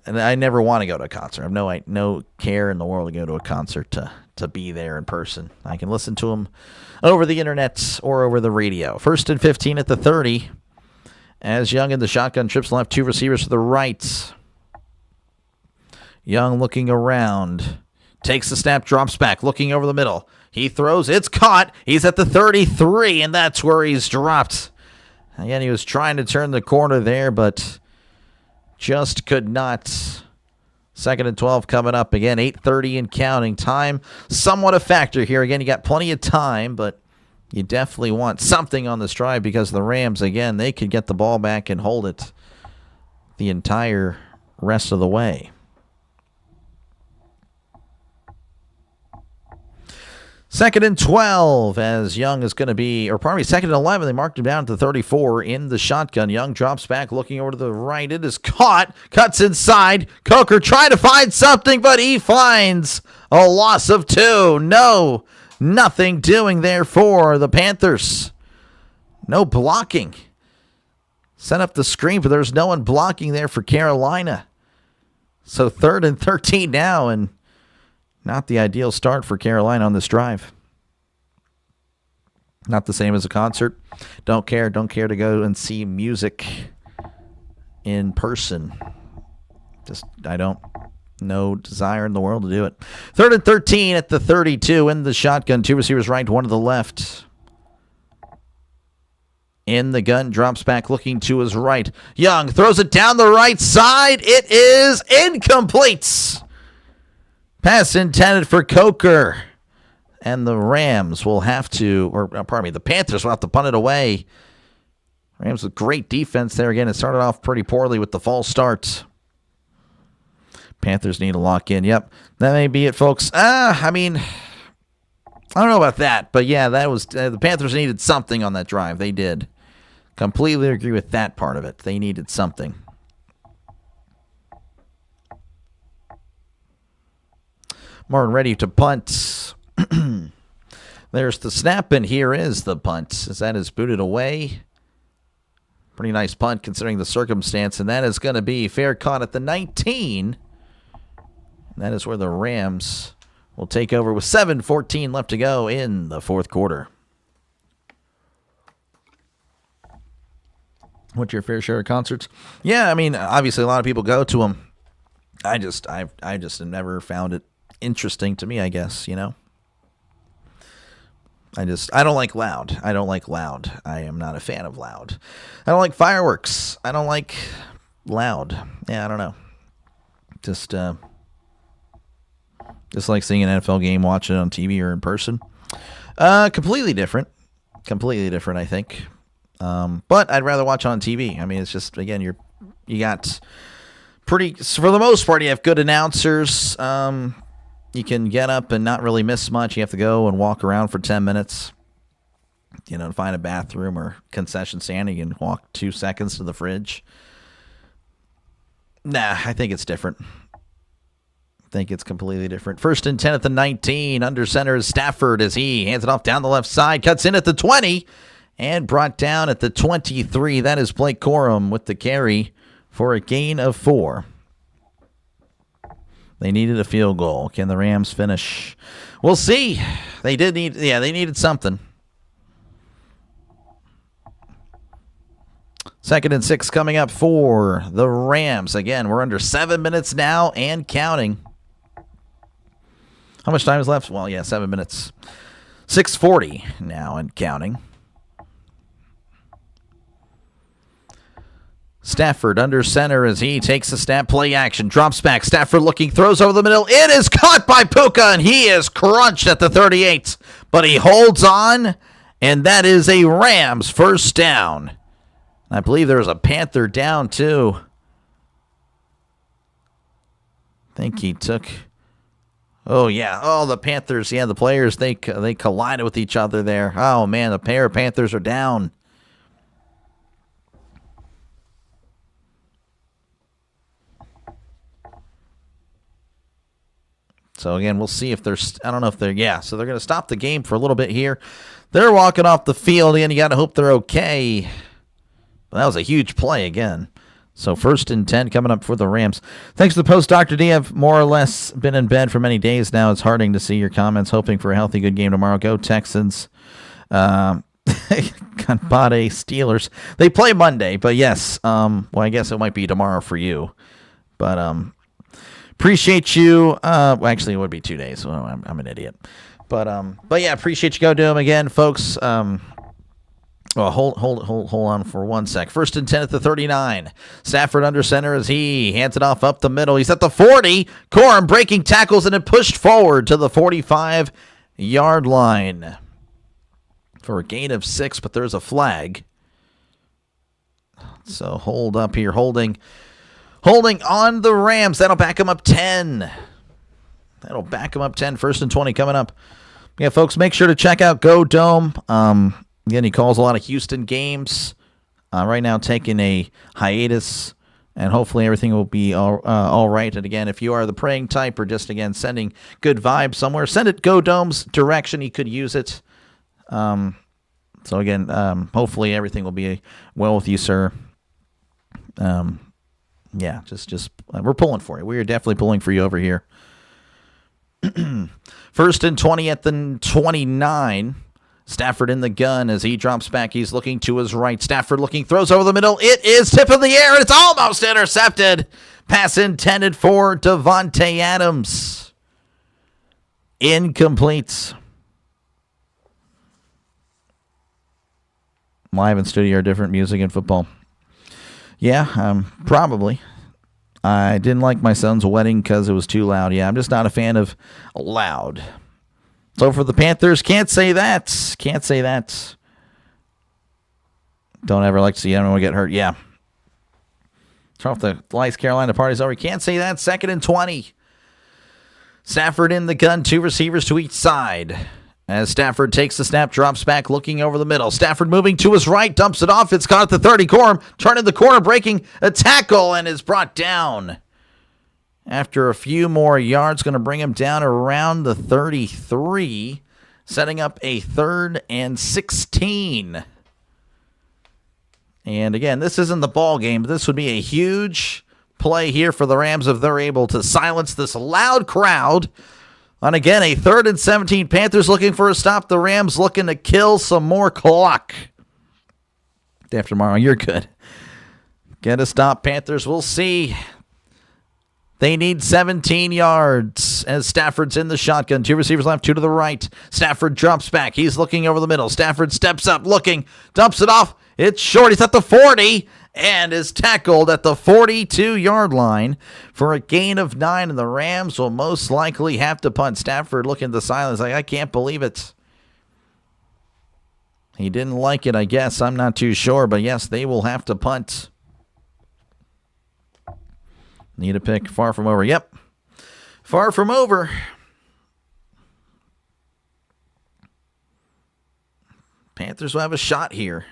I never want to go to a concert. I have no care in the world to go to a concert to be there in person. I can listen to them over the internet or over the radio. 1st and 15 at the 30. As Young in the shotgun, trips left, 2 receivers to the right. Young looking around. Takes the snap, drops back, looking over the middle. He throws, it's caught. He's at the 33, and that's where he's dropped. Again, he was trying to turn the corner there, but just could not. 2nd and 12 coming up. Again, 8:30 and counting. Time somewhat a factor here. Again, you got plenty of time, but you definitely want something on this drive because the Rams, again, they could get the ball back and hold it the entire rest of the way. 2nd and 12 as Young is going to be, or probably 2nd and 11. They marked him down to 34 in the shotgun. Young drops back, looking over to the right. It is caught, cuts inside. Coker trying to find something, but he finds a loss of 2. No, nothing doing there for the Panthers. No blocking. Set up the screen, but there's no one blocking there for Carolina. So 3rd and 13 now, and not the ideal start for Carolina on this drive. Not the same as a concert. Don't care to go and see music in person. No desire in the world to do it. 3rd and 13 at the 32 in the shotgun. 2 receivers right, 1 to the left. In the gun, drops back, looking to his right. Young throws it down the right side. It is incomplete. Pass intended for Coker. And the Rams will have to, the Panthers will have to punt it away. Rams with great defense there. Again, it started off pretty poorly with the false start. Panthers need to lock in. Yep, that may be it, folks. I don't know about that, but yeah, that was the Panthers needed something on that drive. They did. Completely agree with that part of it. They needed something. Martin ready to punt. There's the snap, and here is the punt. As that is booted away. Pretty nice punt considering the circumstance, and that is going to be fair caught at the 19. And that is where the Rams will take over with 7:14 left to go in the 4th quarter. What's your fair share of concerts? Yeah, obviously a lot of people go to them. I just have never found it interesting to me, I guess, I don't like loud. I am not a fan of loud. I don't like fireworks. I don't like loud. Yeah, I don't know. Just like seeing an NFL game, watching it on TV or in person. Completely different, I think. But I'd rather watch it on TV. It's just, again, you got pretty, for the most part, you have good announcers. You can get up and not really miss much. You have to go and walk around for 10 minutes, to find a bathroom or concession stand. You can walk 2 seconds to the fridge. Nah, I think it's different. I think it's completely different. 1st and 10 at the 19. Under center is Stafford as he hands it off down the left side. Cuts in at the 20 and brought down at the 23. That is Blake Corum with the carry for a gain of 4. They needed a field goal. Can the Rams finish? We'll see. They needed something. 2nd and 6 coming up for the Rams. Again, we're under 7 minutes now and counting. How much time is left? Well, 7 minutes. 6:40 now and counting. Stafford under center as he takes a snap, play action, drops back. Stafford looking, throws over the middle. It is caught by Puka, and he is crunched at the 38. But he holds on, and that is a Rams first down. I believe there was a Panther down, too. I think he took... Oh, yeah. Oh, the Panthers. Yeah, the players, they collided with each other there. Oh, man, the pair of Panthers are down. So, again, we'll see if there's... I don't know if they're... Yeah, so they're going to stop the game for a little bit here. They're walking off the field, and you got to hope they're okay. But that was a huge play again. So 1st and 10 coming up for the Rams. Thanks to the post, Dr. D. I've more or less been in bed for many days now. It's heartening to see your comments. Hoping for a healthy, good game tomorrow. Go Texans. Kanpade Steelers. They play Monday, but yes. Well, I guess it might be tomorrow for you. But appreciate you. Well, actually, it would be 2 days. So I'm an idiot. But yeah, appreciate you. Go do them again, folks. Oh, hold on for 1 sec. 1st and 10 at the 39. Stafford under center as he hands it off up the middle. He's at the 40. Corum breaking tackles and it pushed forward to the 45-yard line for a gain of 6, but there's a flag. So hold up here. Holding on the Rams. That'll back him up 10. That'll back him up 10. 1st and 20 coming up. Yeah, folks, make sure to check out Go Dome. Again, he calls a lot of Houston games. Right now taking a hiatus, and hopefully everything will be all right. And again, if you are the praying type or just, again, sending good vibes somewhere, send it Go Dome's direction. He could use it. So again, hopefully everything will be well with you, sir. Yeah, just we're pulling for you. We are definitely pulling for you over here. 1st and 20 at the 29. Stafford in the gun as he drops back. He's looking to his right. Stafford looking, throws over the middle. It is tip of the air, and it's almost intercepted. Pass intended for Devontae Adams. Incomplete. Live in studio, different music in football. Yeah, probably. I didn't like my son's wedding because it was too loud. Yeah, I'm just not a fan of loud. So for the Panthers, can't say that. Can't say that. Don't ever like to see anyone get hurt. Yeah. Turn off the lights. Carolina party's over. Can't say that. 2nd and 20. Stafford in the gun. 2 receivers to each side. As Stafford takes the snap, drops back, looking over the middle. Stafford moving to his right, dumps it off. It's caught at the 30. Corum turning the corner, breaking a tackle, and is brought down. After a few more yards, going to bring him down around the 33, setting up a 3rd and 16. And again, this isn't the ball game, but this would be a huge play here for the Rams if they're able to silence this loud crowd. On again, a 3rd and 17. Panthers looking for a stop. The Rams looking to kill some more clock. Day after tomorrow, you're good. Get a stop, Panthers. We'll see. They need 17 yards as Stafford's in the shotgun. 2 receivers left, 2 to the right. Stafford drops back. He's looking over the middle. Stafford steps up, looking, dumps it off. It's short. He's at the 40 and is tackled at the 42-yard line for a gain of 9. And the Rams will most likely have to punt. Stafford looking at the silence like, I can't believe it. He didn't like it, I guess. I'm not too sure. But, yes, they will have to punt. Need a pick. Far from over. Yep. Far from over. Panthers will have a shot here.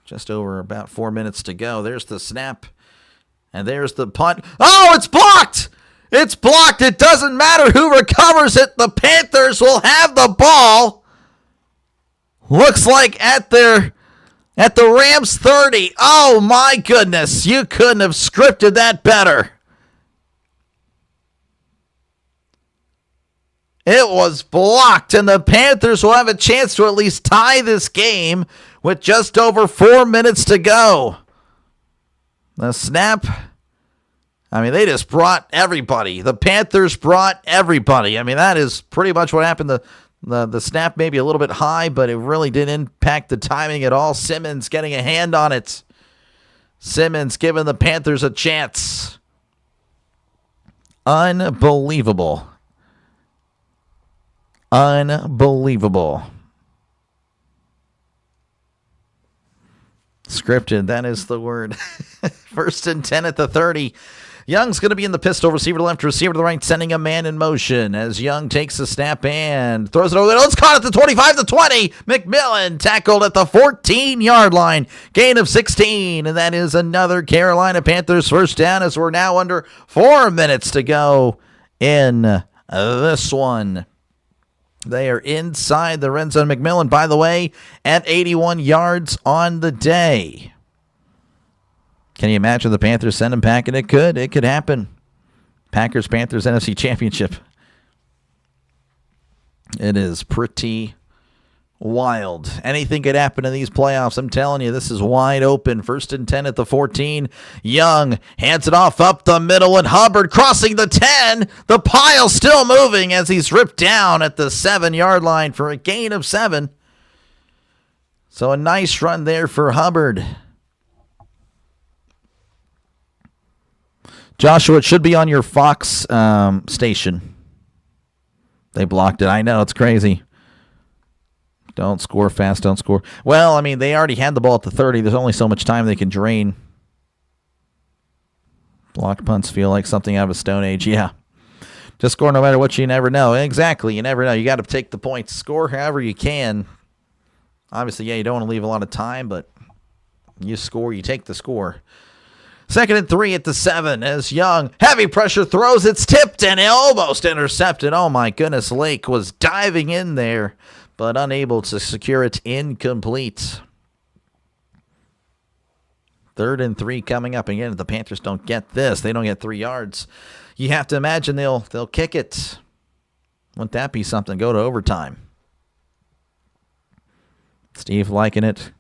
Just over about 4 minutes to go. There's the snap. And there's the punt. Oh, it's blocked! It's blocked. It doesn't matter who recovers it. The Panthers will have the ball. Looks like at the Rams 30. Oh, my goodness. You couldn't have scripted that better. It was blocked, and the Panthers will have a chance to at least tie this game with just over 4 minutes to go. The snap. I mean, they just brought everybody. The Panthers brought everybody. I mean, that is pretty much what happened. The snap maybe a little bit high, but it really didn't impact the timing at all. Simmons getting a hand on it. Simmons giving the Panthers a chance. Unbelievable. Unbelievable. Scripted, that is the word. 1st and 10 at the 30. Young's going to be in the pistol, receiver to left, receiver to the right, sending a man in motion as Young takes a snap and throws it over there. It's caught at the 25, the 20. McMillan tackled at the 14-yard line. Gain of 16, and that is another Carolina Panthers first down as we're now under 4 minutes to go in this one. They are inside the red zone. McMillan, by the way, at 81 yards on the day. Can you imagine the Panthers send him packing? It could. It could happen. Packers-Panthers NFC Championship. It is pretty wild. Anything could happen in these playoffs. I'm telling you, this is wide open. 1st and 10 at the 14. Young hands it off up the middle, and Hubbard crossing the 10. The pile still moving as he's ripped down at the 7-yard line for a gain of 7. So a nice run there for Hubbard. Joshua, it should be on your Fox station. They blocked it. I know, it's crazy. Don't score fast, don't score. Well, I mean, they already had the ball at the 30. There's only so much time they can drain. Block punts feel like something out of a Stone Age. Yeah. Just score no matter what, you never know. Exactly, you never know. You got to take the points. Score however you can. Obviously, yeah, you don't want to leave a lot of time, but you score, you take the score. 2nd and 3 at the 7 as Young, heavy pressure throws, it's tipped and almost intercepted. Oh my goodness, Lake was diving in there, but unable to secure it. Incomplete. 3rd and 3 coming up. Again, if the Panthers don't get this, they don't get 3 yards. You have to imagine they'll kick it. Wouldn't that be something? Go to overtime. Steve liking it.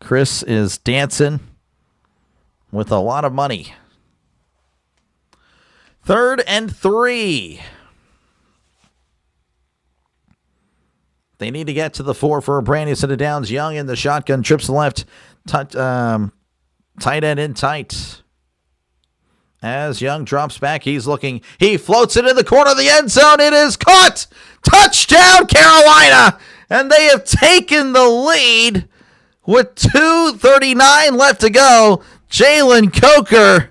Chris is dancing with a lot of money. 3rd and 3. They need to get to the 4 for a brand new set of downs. Young in the shotgun, trips left. Tight end in tight. As Young drops back, he's looking. He floats it in the corner of the end zone. It is caught. Touchdown, Carolina. And they have taken the lead with 2:39 left to go. Jalen Coker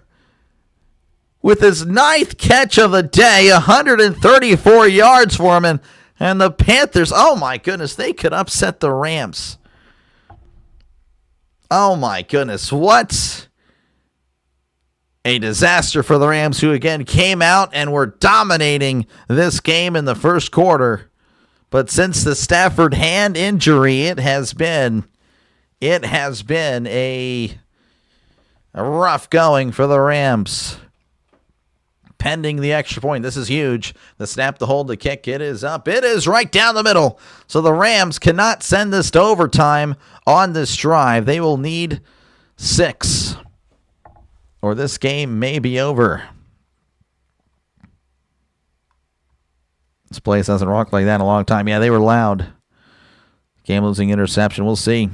with his 9th catch of the day, 134 yards for him. And the Panthers, oh my goodness, they could upset the Rams. Oh my goodness, what a disaster for the Rams, who again came out and were dominating this game in the first quarter. But since the Stafford hand injury, it has been a rough going for the Rams. Pending the extra point. This is huge. The snap, the hold, the kick. It is up. It is right down the middle. So the Rams cannot send this to overtime on this drive. They will need 6, or this game may be over. This place hasn't rocked like that in a long time. Yeah, they were loud. Game-losing interception. We'll see.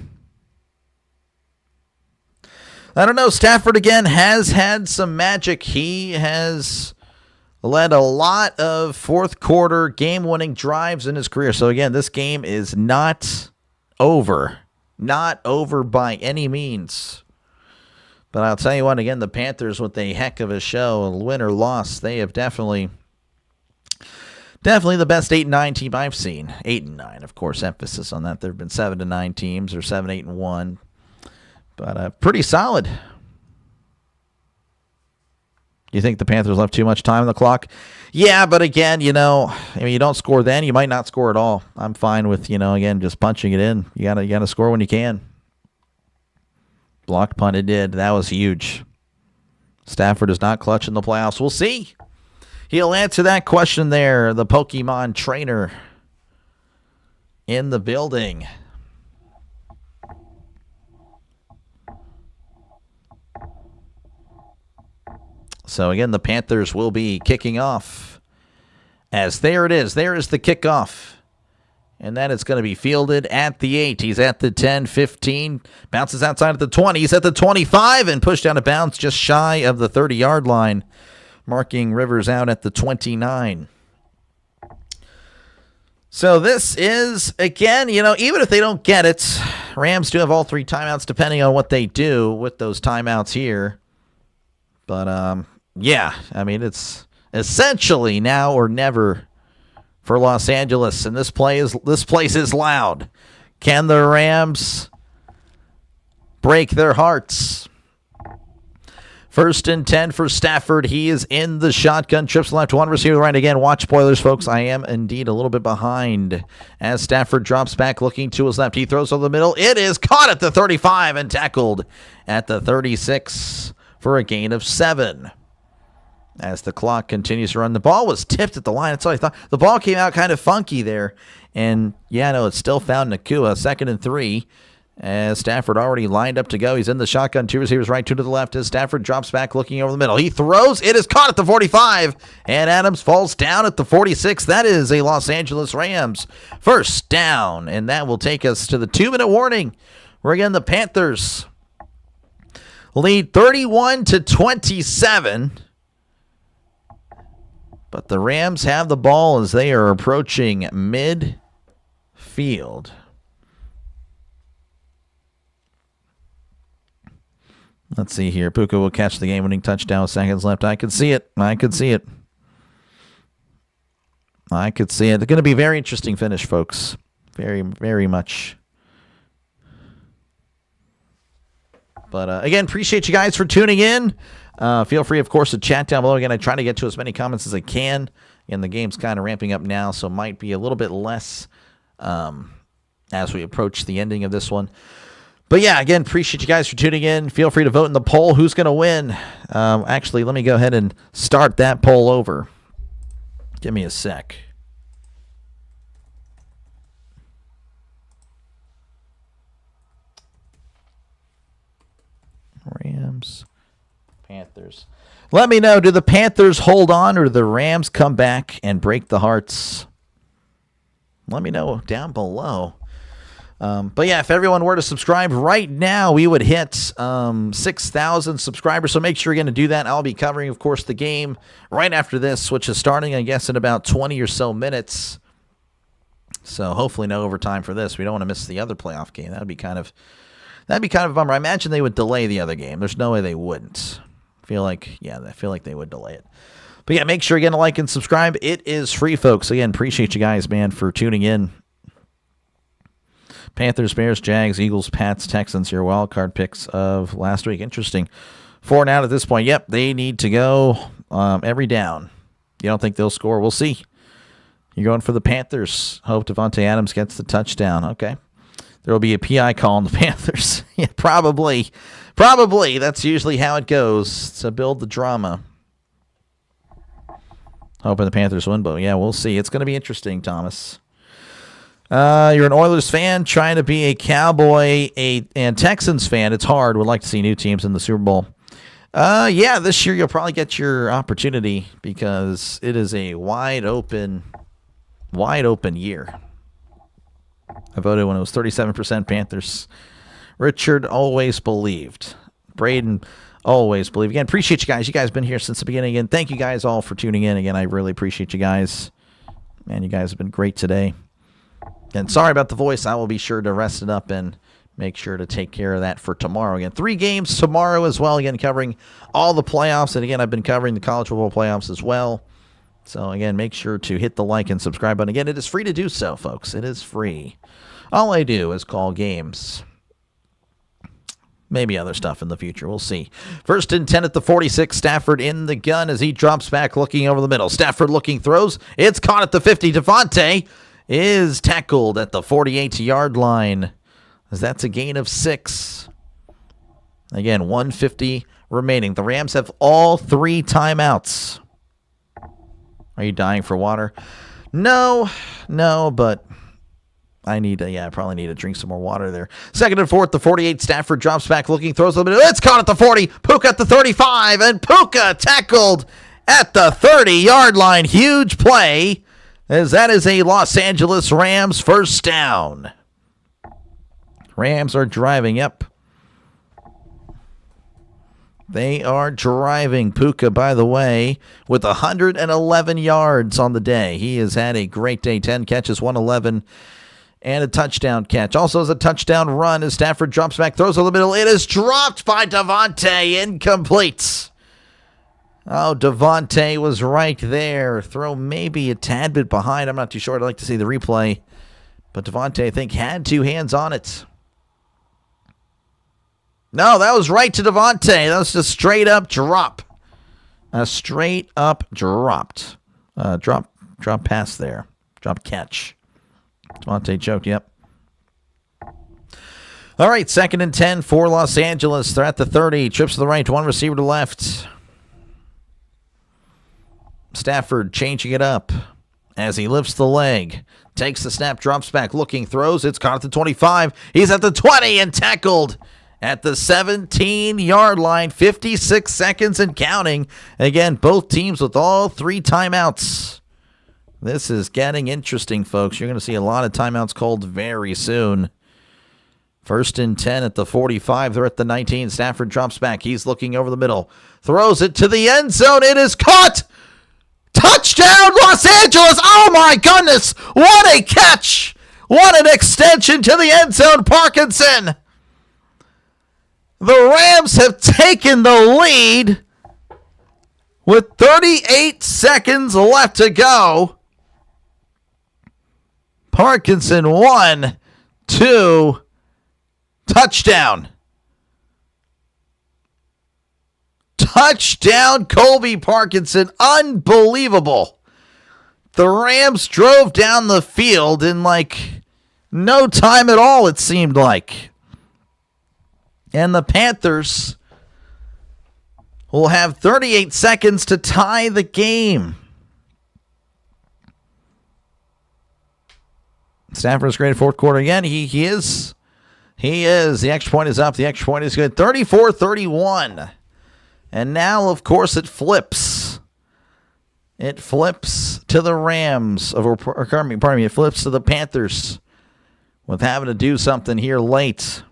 I don't know. Stafford, again, has had some magic. He has led a lot of fourth-quarter game-winning drives in his career. So, again, this game is not over. Not over by any means. But I'll tell you what, again, the Panthers with a heck of a show, win or loss, they have definitely the best 8-9 team I've seen. 8-9, of course, emphasis on that. There have been 7-9 teams, or 7-8-1. But pretty solid. Do you think the Panthers left too much time on the clock? Yeah, but again, you don't score then, you might not score at all. I'm fine with, again, just punching it in. You gotta score when you can. Blocked punt it did. That was huge. Stafford is not clutch in the playoffs. We'll see. He'll answer that question there. The Pokemon trainer in the building. So, again, the Panthers will be kicking off. As there it is. There is the kickoff. And that is going to be fielded at the 8. He's at the 10, 15. Bounces outside at the 20. He's at the 25 and pushed out of bounds just shy of the 30-yard line, marking Rivers out at the 29. So this is, again, even if they don't get it, Rams do have all 3 timeouts depending on what they do with those timeouts here. But, yeah, I mean, it's essentially now or never for Los Angeles, and this place is loud. Can the Rams break their hearts? 1st and 10 for Stafford. He is in the shotgun. Trips left, 1 receiver right. Again, watch spoilers, folks. I am indeed a little bit behind as Stafford drops back looking to his left. He throws over the middle. It is caught at the 35 and tackled at the 36 for a gain of 7. As the clock continues to run, the ball was tipped at the line. That's all I thought. The ball came out kind of funky there. And, yeah, no, it's still found Nakua. 2nd and 3. As Stafford already lined up to go. He's in the shotgun. 2 receivers right, 2 to the left. As Stafford drops back looking over the middle. He throws. It is caught at the 45. And Adams falls down at the 46. That is a Los Angeles Rams 1st down. And that will take us to the 2-minute warning. Where again the Panthers lead 31-27. But the Rams have the ball as they are approaching midfield. Let's see here. Puka will catch the game-winning touchdown with seconds left. I could see it. It's going to be a very interesting finish, folks. Very, very much. But, again, appreciate you guys for tuning in. Feel free, of course, to chat down below. Again, I try to get to as many comments as I can. And the game's kind of ramping up now, so it might be a little bit less as we approach the ending of this one. But, yeah, again, appreciate you guys for tuning in. Feel free to vote in the poll. Who's going to win? Actually, let me go ahead and start that poll over. Give me a sec. Rams, Panthers. Let me know, do the Panthers hold on or do the Rams come back and break the hearts? Let me know down below. But yeah, if everyone were to subscribe right now, we would hit 6,000 subscribers. So make sure you're going to do that. I'll be covering, of course, the game right after this, which is starting, I guess, in about 20 or so minutes. So hopefully no overtime for this. We don't want to miss the other playoff game. That'd be kind of a bummer. I imagine they would delay the other game. There's no way they wouldn't. I feel like they would delay it. But yeah, make sure you're going to like and subscribe. It is free, folks. Again, appreciate you guys, man, for tuning in. Panthers, Bears, Jags, Eagles, Pats, Texans, your wild card picks of last week. Interesting. 4 and out at this point. Yep, they need to go every down. You don't think they'll score? We'll see. You're going for the Panthers. Hope Devontae Adams gets the touchdown. Okay. There will be a PI call on the Panthers. Yeah, probably. That's usually how it goes to build the drama. Hoping the Panthers win, but yeah, we'll see. It's going to be interesting, Thomas. You're an Oilers fan trying to be a Cowboy and Texans fan. It's hard. Would like to see new teams in the Super Bowl. Yeah, this year you'll probably get your opportunity because it is a wide open year. I voted when it was 37% Panthers. Richard always believed. Braden always believed. Again, appreciate you guys. You guys have been here since the beginning. Again, thank you guys all for tuning in. Again, I really appreciate you guys. Man, you guys have been great today. And sorry about the voice. I will be sure to rest it up and make sure to take care of that for tomorrow. Again, 3 games tomorrow as well. Again, covering all the playoffs. And again, I've been covering the college football playoffs as well. So again, make sure to hit the like and subscribe button. Again, it is free to do so, folks. It is free. All I do is call games. Maybe other stuff in the future. We'll see. 1st and 10 at the 46. Stafford in the gun as he drops back looking over the middle. Stafford looking, throws. It's caught at the 50. Devontae is tackled at the 48-yard line as that's a gain of 6. Again, 1:50 remaining. The Rams have all 3 timeouts. Are you dying for water? No, but I probably need to drink some more water there. 2nd and 4 at the 48. Stafford drops back looking, throws a little bit. It's caught at the 40. Puka at the 35. And Puka tackled at the 30-yard line. Huge play as that is a Los Angeles Rams first down. Rams are driving. Yep. They are driving. Puka, by the way, with 111 yards on the day. He has had a great day. 10 catches, 111, and a touchdown catch. Also has a touchdown run as Stafford drops back, throws over the middle. It is dropped by Devontae. Incomplete. Oh, Devontae was right there. Throw maybe a tad bit behind. I'm not too sure. I'd like to see the replay. But Devontae, I think, had two hands on it. No, that was right to Devontae. That was just straight up drop. A straight up dropped. Drop pass there. Drop catch. Devontae choked, yep. All right, 2nd and 10 for Los Angeles. They're at the 30. Trips to the right, one receiver to left. Stafford changing it up as he lifts the leg. Takes the snap, drops back, looking, throws. It's caught at the 25. He's at the 20 and tackled at the 17-yard line. 56 seconds and counting. Again, both teams with all 3 timeouts. This is getting interesting, folks. You're going to see a lot of timeouts called very soon. 1st and 10 at the 45. They're at the 19. Stafford drops back. He's looking over the middle. Throws it to the end zone. It is caught. Touchdown, Los Angeles. Oh, my goodness. What a catch. What an extension to the end zone, Parkinson. The Rams have taken the lead with 38 seconds left to go. Parkinson, 1, 2, touchdown. Touchdown, Colby Parkinson. Unbelievable. The Rams drove down the field in like no time at all, it seemed like. And the Panthers will have 38 seconds to tie the game. Stafford's great 4th quarter again. He is. The extra point is up. The extra point is good. 34-31. And now, of course, it flips. It flips to the Rams. Pardon me. It flips to the Panthers with having to do something here late.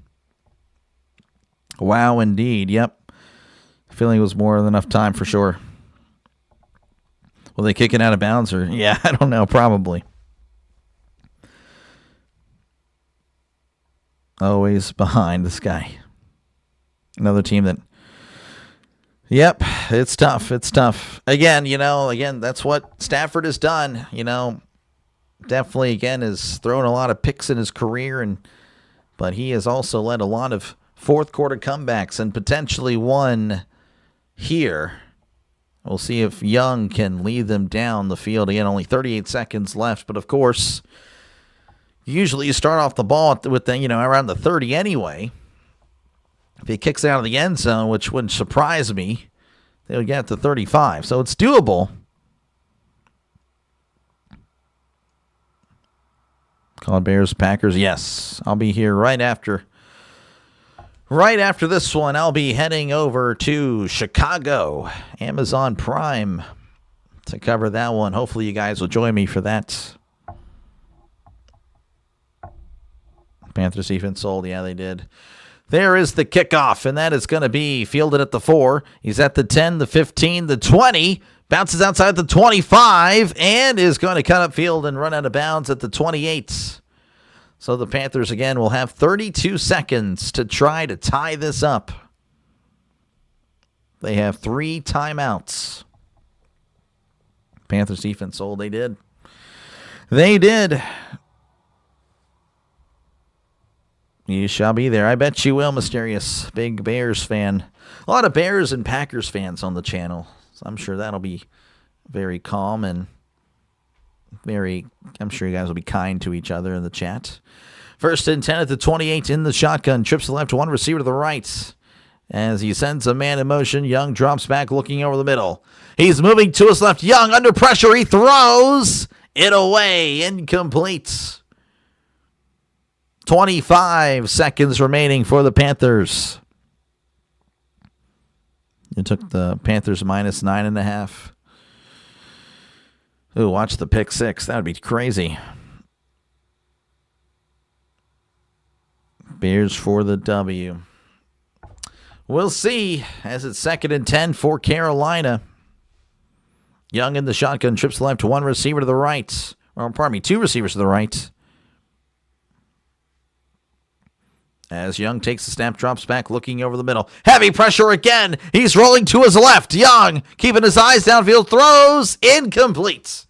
Wow, indeed. Yep. Feeling it was more than enough time for sure. Will they kick it out of bounds? Or yeah, I don't know. Probably. Always behind this guy. Another team that, yep, it's tough. It's tough. Again, that's what Stafford has done. Definitely, again, has thrown a lot of picks in his career, but he has also led a lot of 4th quarter comebacks and potentially one here. We'll see if Young can lead them down the field. Again, only 38 seconds left, but of course, usually you start off the ball with around the 30 anyway. If he kicks out of the end zone, which wouldn't surprise me, they'll get to 35. So it's doable. Call Bears, Packers. Yes, I'll be here right after this one. I'll be heading over to Chicago, Amazon Prime, to cover that one. Hopefully you guys will join me for that. Panthers defense sold. Yeah, they did. There is the kickoff, and that is going to be fielded at the 4. He's at the 10, the 15, the 20. Bounces outside the 25, and is going to cut upfield and run out of bounds at the 28. So the Panthers, again, will have 32 seconds to try to tie this up. They have 3 timeouts. Panthers defense sold. They did. They did. You shall be there. I bet you will, Mysterious. Big Bears fan. A lot of Bears and Packers fans on the channel. So I'm sure that'll be very calm and I'm sure you guys will be kind to each other in the chat. 1st and 10 at the 28 in the shotgun. Trips to the left, one receiver to the right. As he sends a man in motion, Young drops back looking over the middle. He's moving to his left. Young under pressure. He throws it away. Incomplete. 25 seconds remaining for the Panthers. It took the Panthers minus 9.5. Ooh, watch the pick six. That would be crazy. Bears for the W. We'll see as it's 2nd and 10 for Carolina. Young in the shotgun, trips left, one receiver to the right. Or, pardon me, two receivers to the right. As Young takes the snap, drops back, looking over the middle. Heavy pressure again. He's rolling to his left. Young, keeping his eyes downfield, throws incomplete.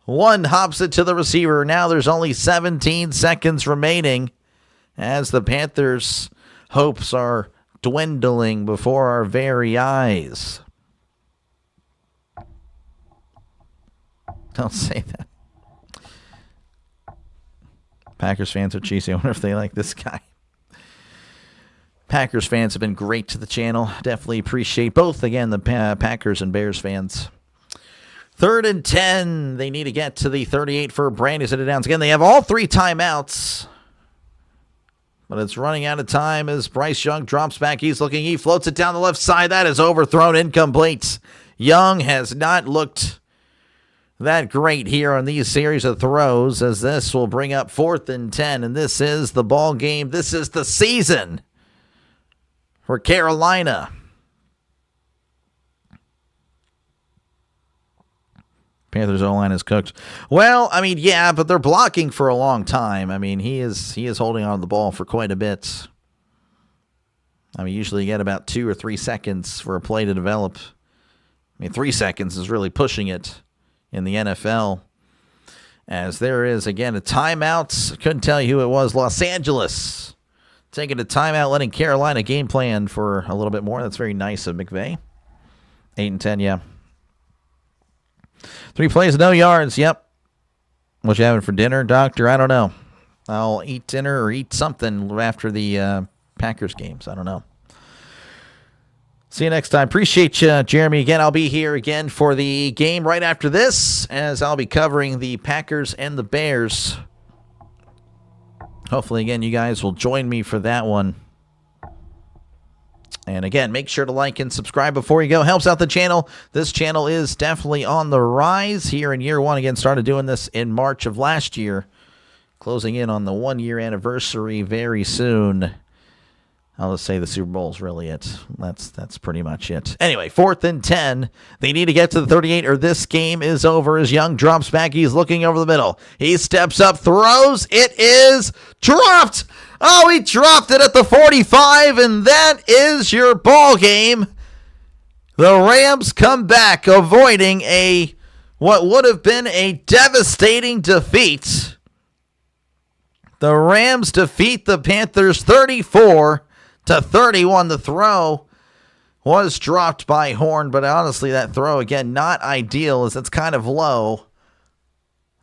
One hops it to the receiver. Now there's only 17 seconds remaining as the Panthers' hopes are dwindling before our very eyes. Don't say that. Packers fans are cheesy. I wonder if they like this guy. Packers fans have been great to the channel. Definitely appreciate both, again, the Packers and Bears fans. 3rd and 10. They need to get to the 38 for Brandy set it downs. Again, they have all 3 timeouts. But it's running out of time as Bryce Young drops back. He's looking. He floats it down the left side. That is overthrown, incomplete. Young has not looked that great here on these series of throws, as this will bring up 4th and 10. And this is the ball game. This is the season for Carolina. Panthers O-line is cooked. Well, I mean, yeah, but they're blocking for a long time. I mean, he is holding on to the ball for quite a bit. I mean, usually you get about 2 or 3 seconds for a play to develop. I mean, 3 seconds is really pushing it in the NFL. As there is, again, a timeout. Couldn't tell you who it was. Los Angeles taking a timeout, letting Carolina game plan for a little bit more. That's very nice of McVay. 8 and 10, yeah. 3 plays, no yards. Yep. What you having for dinner, doctor? I don't know. I'll eat dinner or eat something after the Packers games. I don't know. See you next time. Appreciate you, Jeremy. Again, I'll be here again for the game right after this, as I'll be covering the Packers and the Bears. Hopefully, again, you guys will join me for that one. And again, make sure to like and subscribe before you go. Helps out the channel. This channel is definitely on the rise here in year 1. Again, started doing this in March of last year. Closing in on the 1-year anniversary very soon. I'll just say the Super Bowl is really it. That's pretty much it. Anyway, 4th and 10. They need to get to the 38 or this game is over. As Young drops back, he's looking over the middle. He steps up, throws. It is dropped. Oh, he dropped it at the 45, and that is your ball game. The Rams come back, avoiding what would have been a devastating defeat. The Rams defeat the Panthers 34-31. The throw was dropped by Horn, but honestly, that throw, again, not ideal as it's kind of low.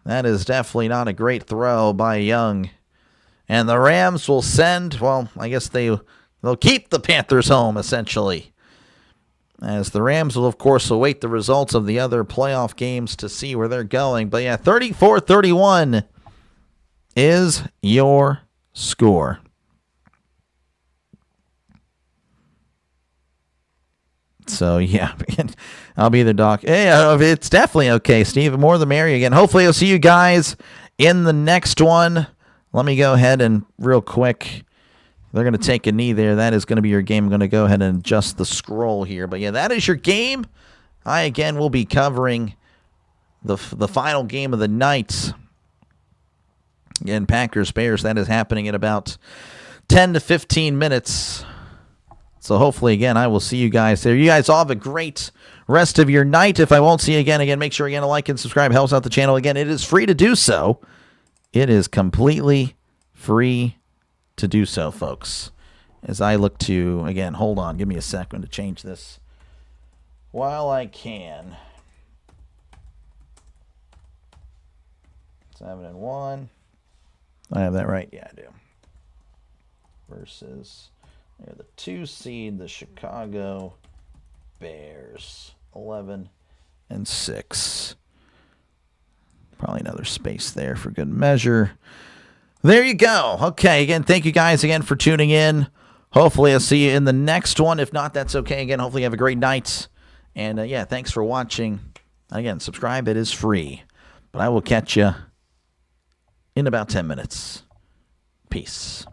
That is definitely not a great throw by Young. And the Rams will send, well, I guess they'll keep the Panthers home, essentially. As the Rams will, of course, await the results of the other playoff games to see where they're going. But yeah, 34-31 is your score. So, yeah, I'll be the doc. Hey, it's definitely okay, Steve. The more the merrier again. Hopefully I'll see you guys in the next one. Let me go ahead and real quick. They're going to take a knee there. That is going to be your game. I'm going to go ahead and adjust the scroll here. But, yeah, that is your game. I, again, will be covering the final game of the night. Again, Packers, Bears. That is happening in about 10 to 15 minutes. So hopefully, again, I will see you guys there. You guys all have a great rest of your night. If I won't see you again, make sure, again, to like and subscribe. Helps out the channel. Again, it is free to do so. It is completely free to do so, folks. As I look to, again, hold on. Give me a second to change this while I can. 7-1. I have that right? Yeah, I do. Versus the 2 seed, the Chicago Bears. 11-6. Probably another space there for good measure. There you go. Okay, again, thank you guys again for tuning in. Hopefully I'll see you in the next one. If not, that's okay. Again, hopefully you have a great night. And, yeah, thanks for watching. Again, subscribe. It is free. But I will catch you in about 10 minutes. Peace.